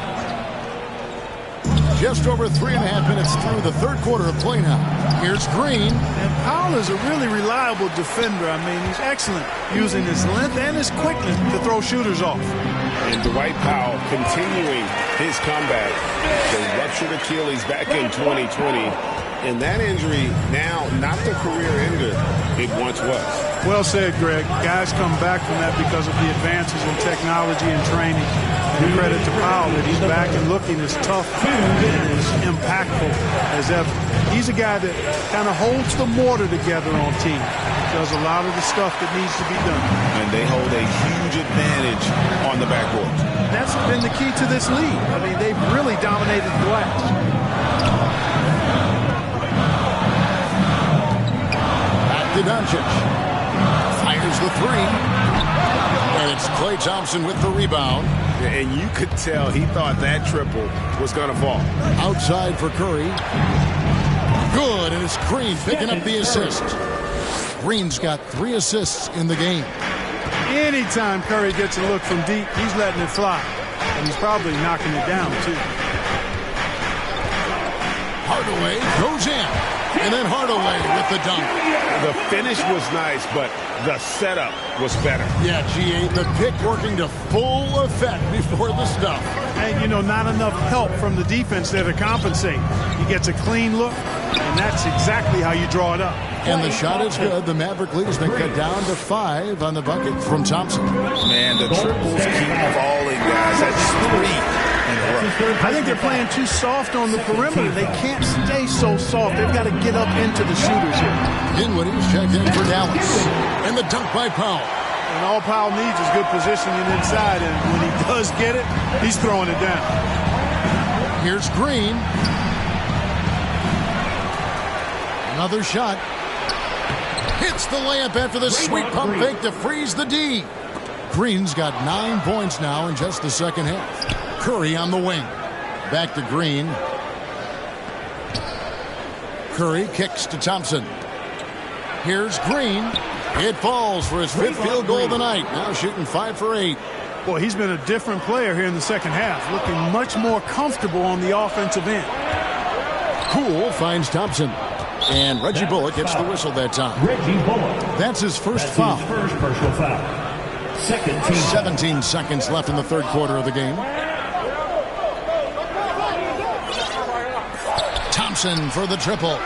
Just over 3.5 minutes through the third quarter of play now. Here's Green. And Powell is a really reliable defender. I mean, he's excellent using his length and his quickness to throw shooters off. And Dwight Powell continuing his comeback. The ruptured Achilles back in 2020. And that injury now not the career ender it once was. Well said, Greg. Guys come back from that because of the advances in technology and training. And credit to Powell that he's back and looking as tough and as impactful as ever. He's a guy that kind of holds the mortar together on team. Does a lot of the stuff that needs to be done. And they hold a huge advantage on the backboard. That's been the key to this league. I mean, they've really dominated the glass. To Doncic. Fires the 3. And it's Klay Thompson with the rebound. And you could tell he thought that triple was going to fall. Outside for Curry. Good, and it's Green picking up the assist. Green's got 3 assists in the game. Anytime Curry gets a look from deep, he's letting it fly. And he's probably knocking it down, too. Hardaway goes in. And then Hardaway with the dunk. The finish was nice, but the setup was better. Yeah, G8, the pick working to full effect before the stuff. And, you know, not enough help from the defense there to compensate. He gets a clean look, and that's exactly how you draw it up. And the shot is good. The Maverick lead has been cut down to 5 on the bucket from Thompson. Man, the triples keep falling, guys. That's 3. I think they're playing too soft on the perimeter. They can't stay so soft. They've got to get up into the shooters here. Dinwiddie's checked in for Dallas. And the dunk by Powell. And all Powell needs is good positioning inside. And when he does get it, he's throwing it down. Here's Green. Another shot. Hits the layup after the sweet pump fake to freeze the D. Green's got 9 points now in just the second half. Curry on the wing. Back to Green. Curry kicks to Thompson. Here's Green. It falls for his 5th field goal of the night. Now shooting 5 for 8. Boy, he's been a different player here in the second half. Looking much more comfortable on the offensive end. Poole finds Thompson. And Reggie Bullock gets the whistle that time. Reggie Bullock. That's his first foul. His first personal foul. 17 seconds left in the third quarter of the game. Thompson for the triple.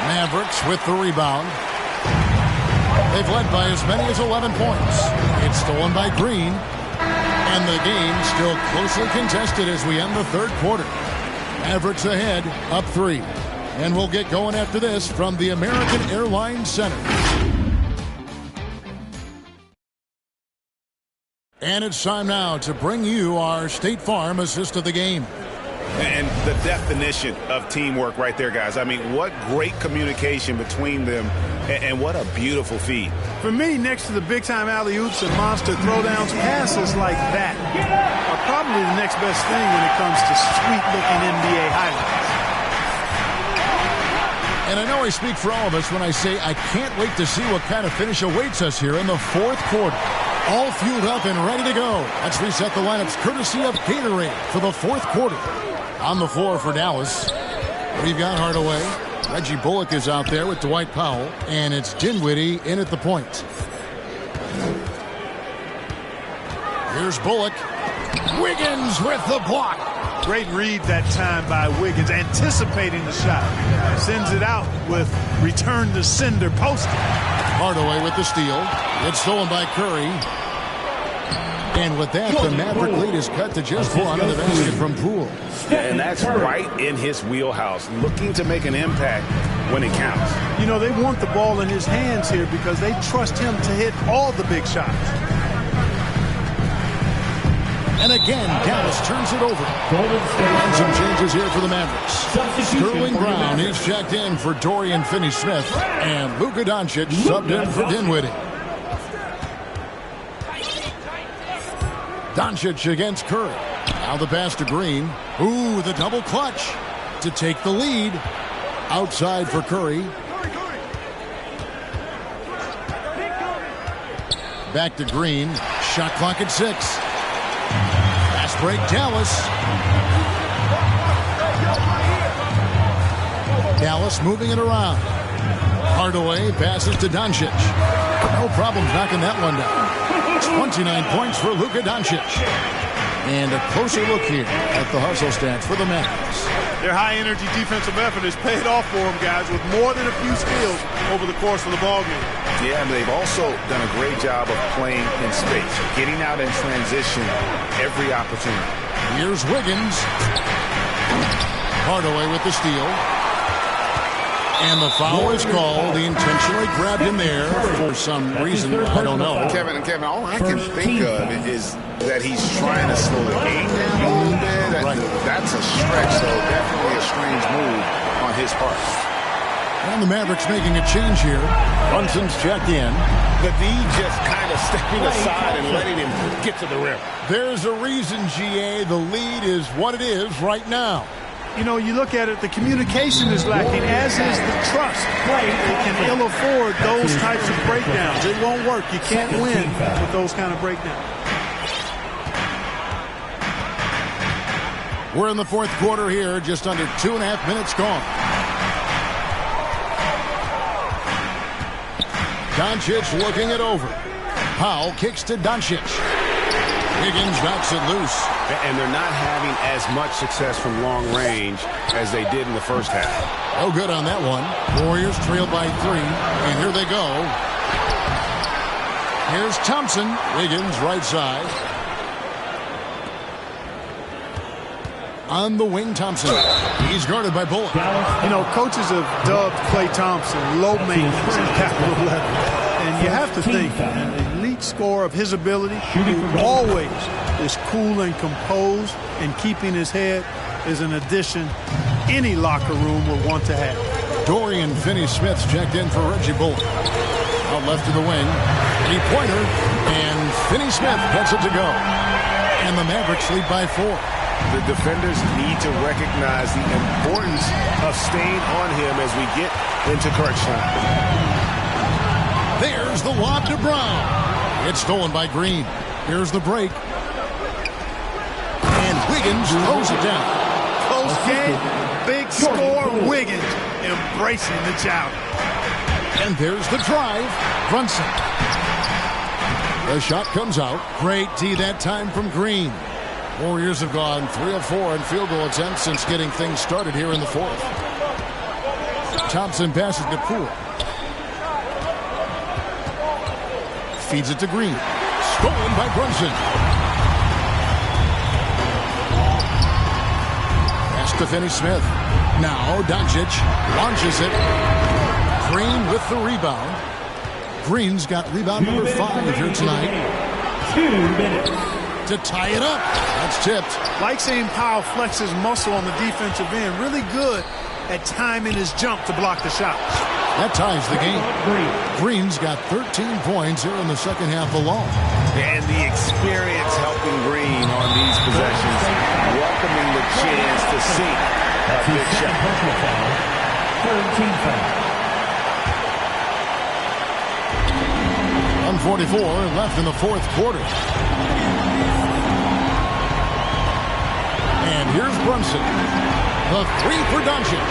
Mavericks with the rebound. They've led by as many as 11 points. It's stolen by Green. And the game still closely contested as we end the third quarter. Mavericks ahead, up 3. And we'll get going after this from the American Airlines Center. And it's time now to bring you our State Farm assist of the game. And the definition of teamwork right there, guys. I mean, what great communication between them, and what a beautiful feed. For me, next to the big-time alley-oops and monster throwdowns, passes like that are probably the next best thing when it comes to sweet-looking NBA highlights. And I know I speak for all of us when I say I can't wait to see what kind of finish awaits us here in the fourth quarter. All fueled up and ready to go. Let's reset the lineups courtesy of Gatorade for the fourth quarter. On the floor for Dallas, we've got Hardaway. Reggie Bullock is out there with Dwight Powell. And it's Dinwiddie in at the point. Here's Bullock. Wiggins with the block. Great read that time by Wiggins, anticipating the shot. Sends it out with return to sender post. Hardaway with the steal. It's stolen by Curry. And with that, the Maverick lead is cut to just one in the basket from Poole. And that's right in his wheelhouse, looking to make an impact when it counts. You know, they want the ball in his hands here because they trust him to hit all the big shots. And again, Dallas turns it over. And some changes here for the Mavericks. Sterling Brown, he's checked in for Dorian Finney-Smith. And Luka Doncic subbed in for Dinwiddie. Doncic against Curry. Now the pass to Green. Ooh, the double clutch to take the lead. Outside for Curry. Back to Green. Shot clock at 6. Fast break, Dallas. Dallas moving it around. Hardaway passes to Doncic. No problem knocking that one down. 29 points for Luka Doncic. And a closer look here at the hustle stats for the Mavericks. Their high-energy defensive effort has paid off for them, guys, with more than a few steals over the course of the ballgame. Yeah, and they've also done a great job of playing in space, getting out in transition every opportunity. Here's Wiggins. Hardaway with the steal. And the foul is called. He intentionally grabbed him there for some reason. I don't know. Kevin, all I can think of is that he's trying to slow the game down a little bit. Right. That's a stretch, though. Definitely a strange move on his part. And the Mavericks making a change here. Brunson's checked in. The D just kind of stepping aside and letting him get to the rim. There's a reason, GA. The lead is what it is right now. You know, you look at it, the communication is lacking, as is the trust. They can ill afford those types of breakdowns. It won't work. You can't win with those kind of breakdowns. We're in the fourth quarter here, just under 2.5 minutes gone. Doncic looking it over. Powell kicks to Doncic. Wiggins knocks it loose. And they're not having as much success from long range as they did in the first half. No good on that one. Warriors trail by 3. And here they go. Here's Thompson. Wiggins right side. On the wing, Thompson. He's guarded by Bullock. You know, coaches have dubbed Klay Thompson low maintenance in capital letters. And you have to think, an elite scorer of his ability, who always is cool and composed and keeping his head, is an addition any locker room would want to have. Dorian Finney-Smith's checked in for Reggie Bullock. Out left to the wing. Three-pointer. And Finney-Smith gets it to go. And the Mavericks lead by 4. The defenders need to recognize the importance of staying on him as we get into crunch time. There's the lob to Brown. It's stolen by Green. Here's the break. And Wiggins throws it down. Close game, big score, Wiggins embracing the challenge. And there's the drive. Brunson. The shot comes out. Great D that time from Green. Warriors have gone 3 of 4 in field goal attempts since getting things started here in the fourth. Thompson passes to Poole. Feeds it to Green. Stolen by Brunson. Pass to Finney-Smith. Now Doncic launches it. Green with the rebound. Green's got rebound number 5 here tonight. 2 minutes. to tie it up. That's tipped. Like seeing Powell flex his muscle on the defensive end. Really good at timing his jump to block the shot. That ties the game. Green's got 13 points here in the second half alone. And the experience helping Green on these possessions, welcoming the chance to sink a big shot. Third team foul. 1:44 left in the fourth quarter. And here's Brunson. The three for Doncic.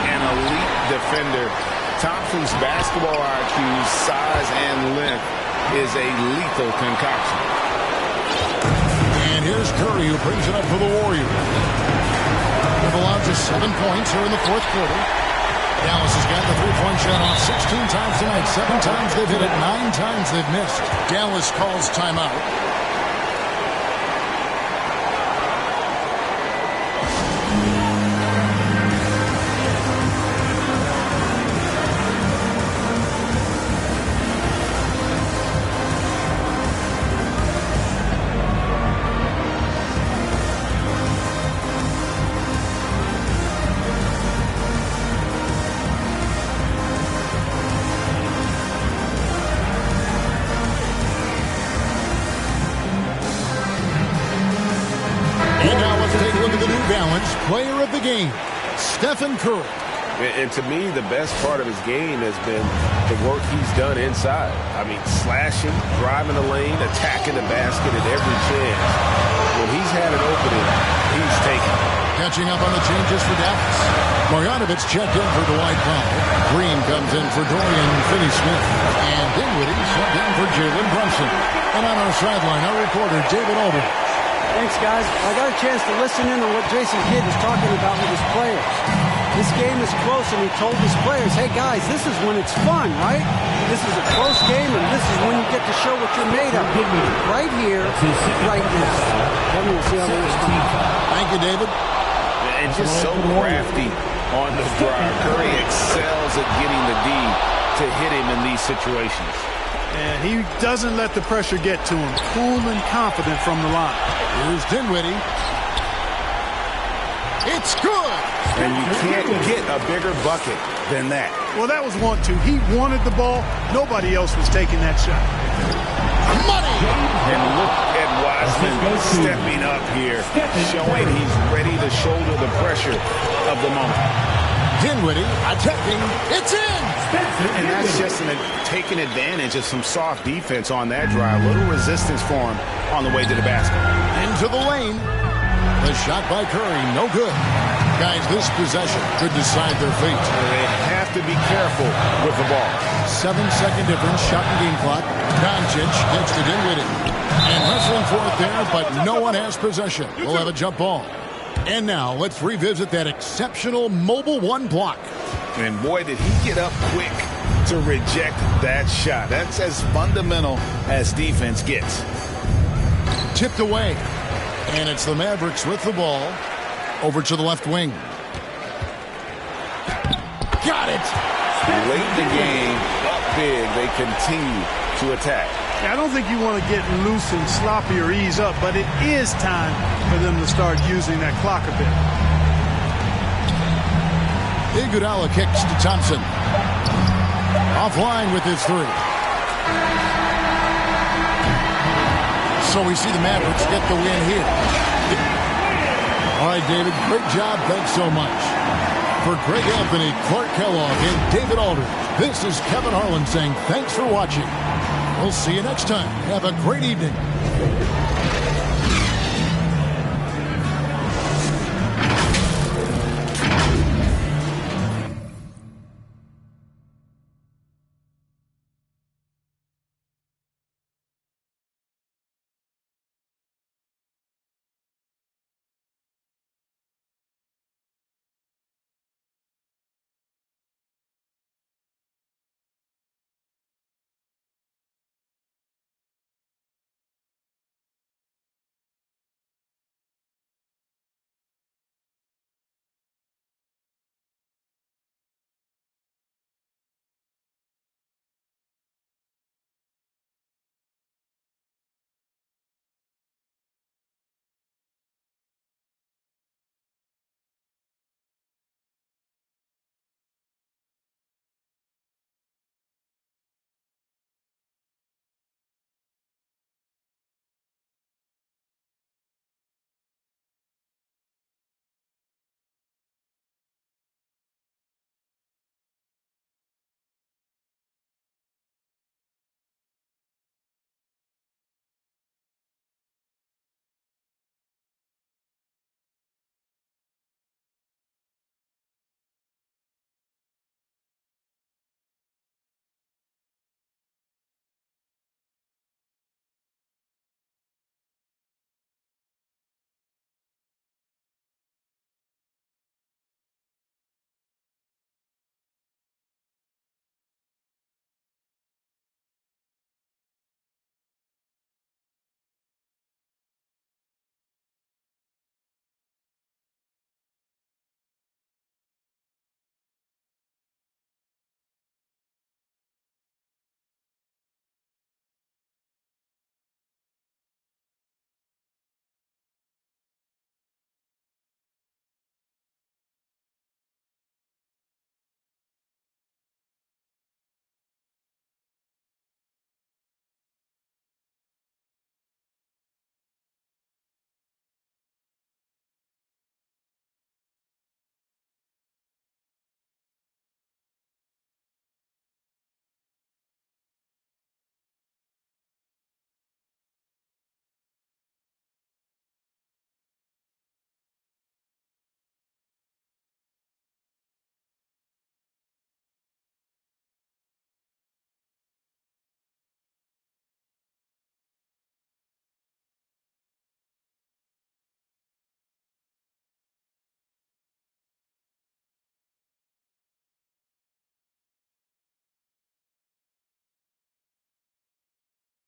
An elite defender. Thompson's basketball IQ, size, and length is a lethal concoction. And here's Curry, who brings it up for the Warriors. They've allowed just 7 points here in the fourth quarter. Dallas has gotten the three-point shot off 16 times tonight. 7 times they've hit it, 9 times they've missed. Dallas calls timeout. Player of the game, Stephen Curry. And to me, the best part of his game has been the work he's done inside. I mean, slashing, driving the lane, attacking the basket at every chance. When he's had an opening, he's taken it. Catching up on the changes for Dallas. Marjanovic checked in for Dwight Powell. Green comes in for Dorian Finney-Smith. And Dinwiddie subbed in for Jalen Brunson. And on our sideline, our reporter, David Aldridge. Thanks, guys. I got a chance to listen in on what Jason Kidd is talking about with his players. This game is close, and he told his players, hey, guys, this is when it's fun, right? This is a close game, and this is when you get to show what you're made of. Right here, right now. Kevin, we'll see how they respond. Thank you, David. And just so crafty on the drive. Curry excels at getting the D to hit him in these situations. And he doesn't let the pressure get to him. Cool and confident from the line. Here's Dinwiddie. It's good. And you can't get a bigger bucket than that. Well, that was 1-2. He wanted the ball. Nobody else was taking that shot. Money. And look at Wiseman stepping up here, showing he's ready to shoulder the pressure of the moment. Dinwiddie attacking. It's in. And that's just taking advantage of some soft defense on that drive. Little resistance for him on the way to the basket. Into the lane. The shot by Curry, no good. Guys, this possession could decide their fate. They have to be careful with the ball. 7-second difference, shot and game clock. Doncic gets to Dinwiddie. And wrestling for it there, but no one has possession. We'll have a jump ball. And now, let's revisit that exceptional Mobile One block. And boy, did he get up quick to reject that shot. That's as fundamental as defense gets. Tipped away. And it's the Mavericks with the ball. Over to the left wing. Got it! Late in the game, up big, they continue to attack. I don't think you want to get loose and sloppy or ease up, but it is time for them to start using that clock a bit. Iguodala kicks to Thompson. Offline with his three. So we see the Mavericks get the win here. All right, David, great job. Thanks so much. For Greg Anthony, Clark Kellogg, and David Aldridge, this is Kevin Harlan saying thanks for watching. We'll see you next time. Have a great evening.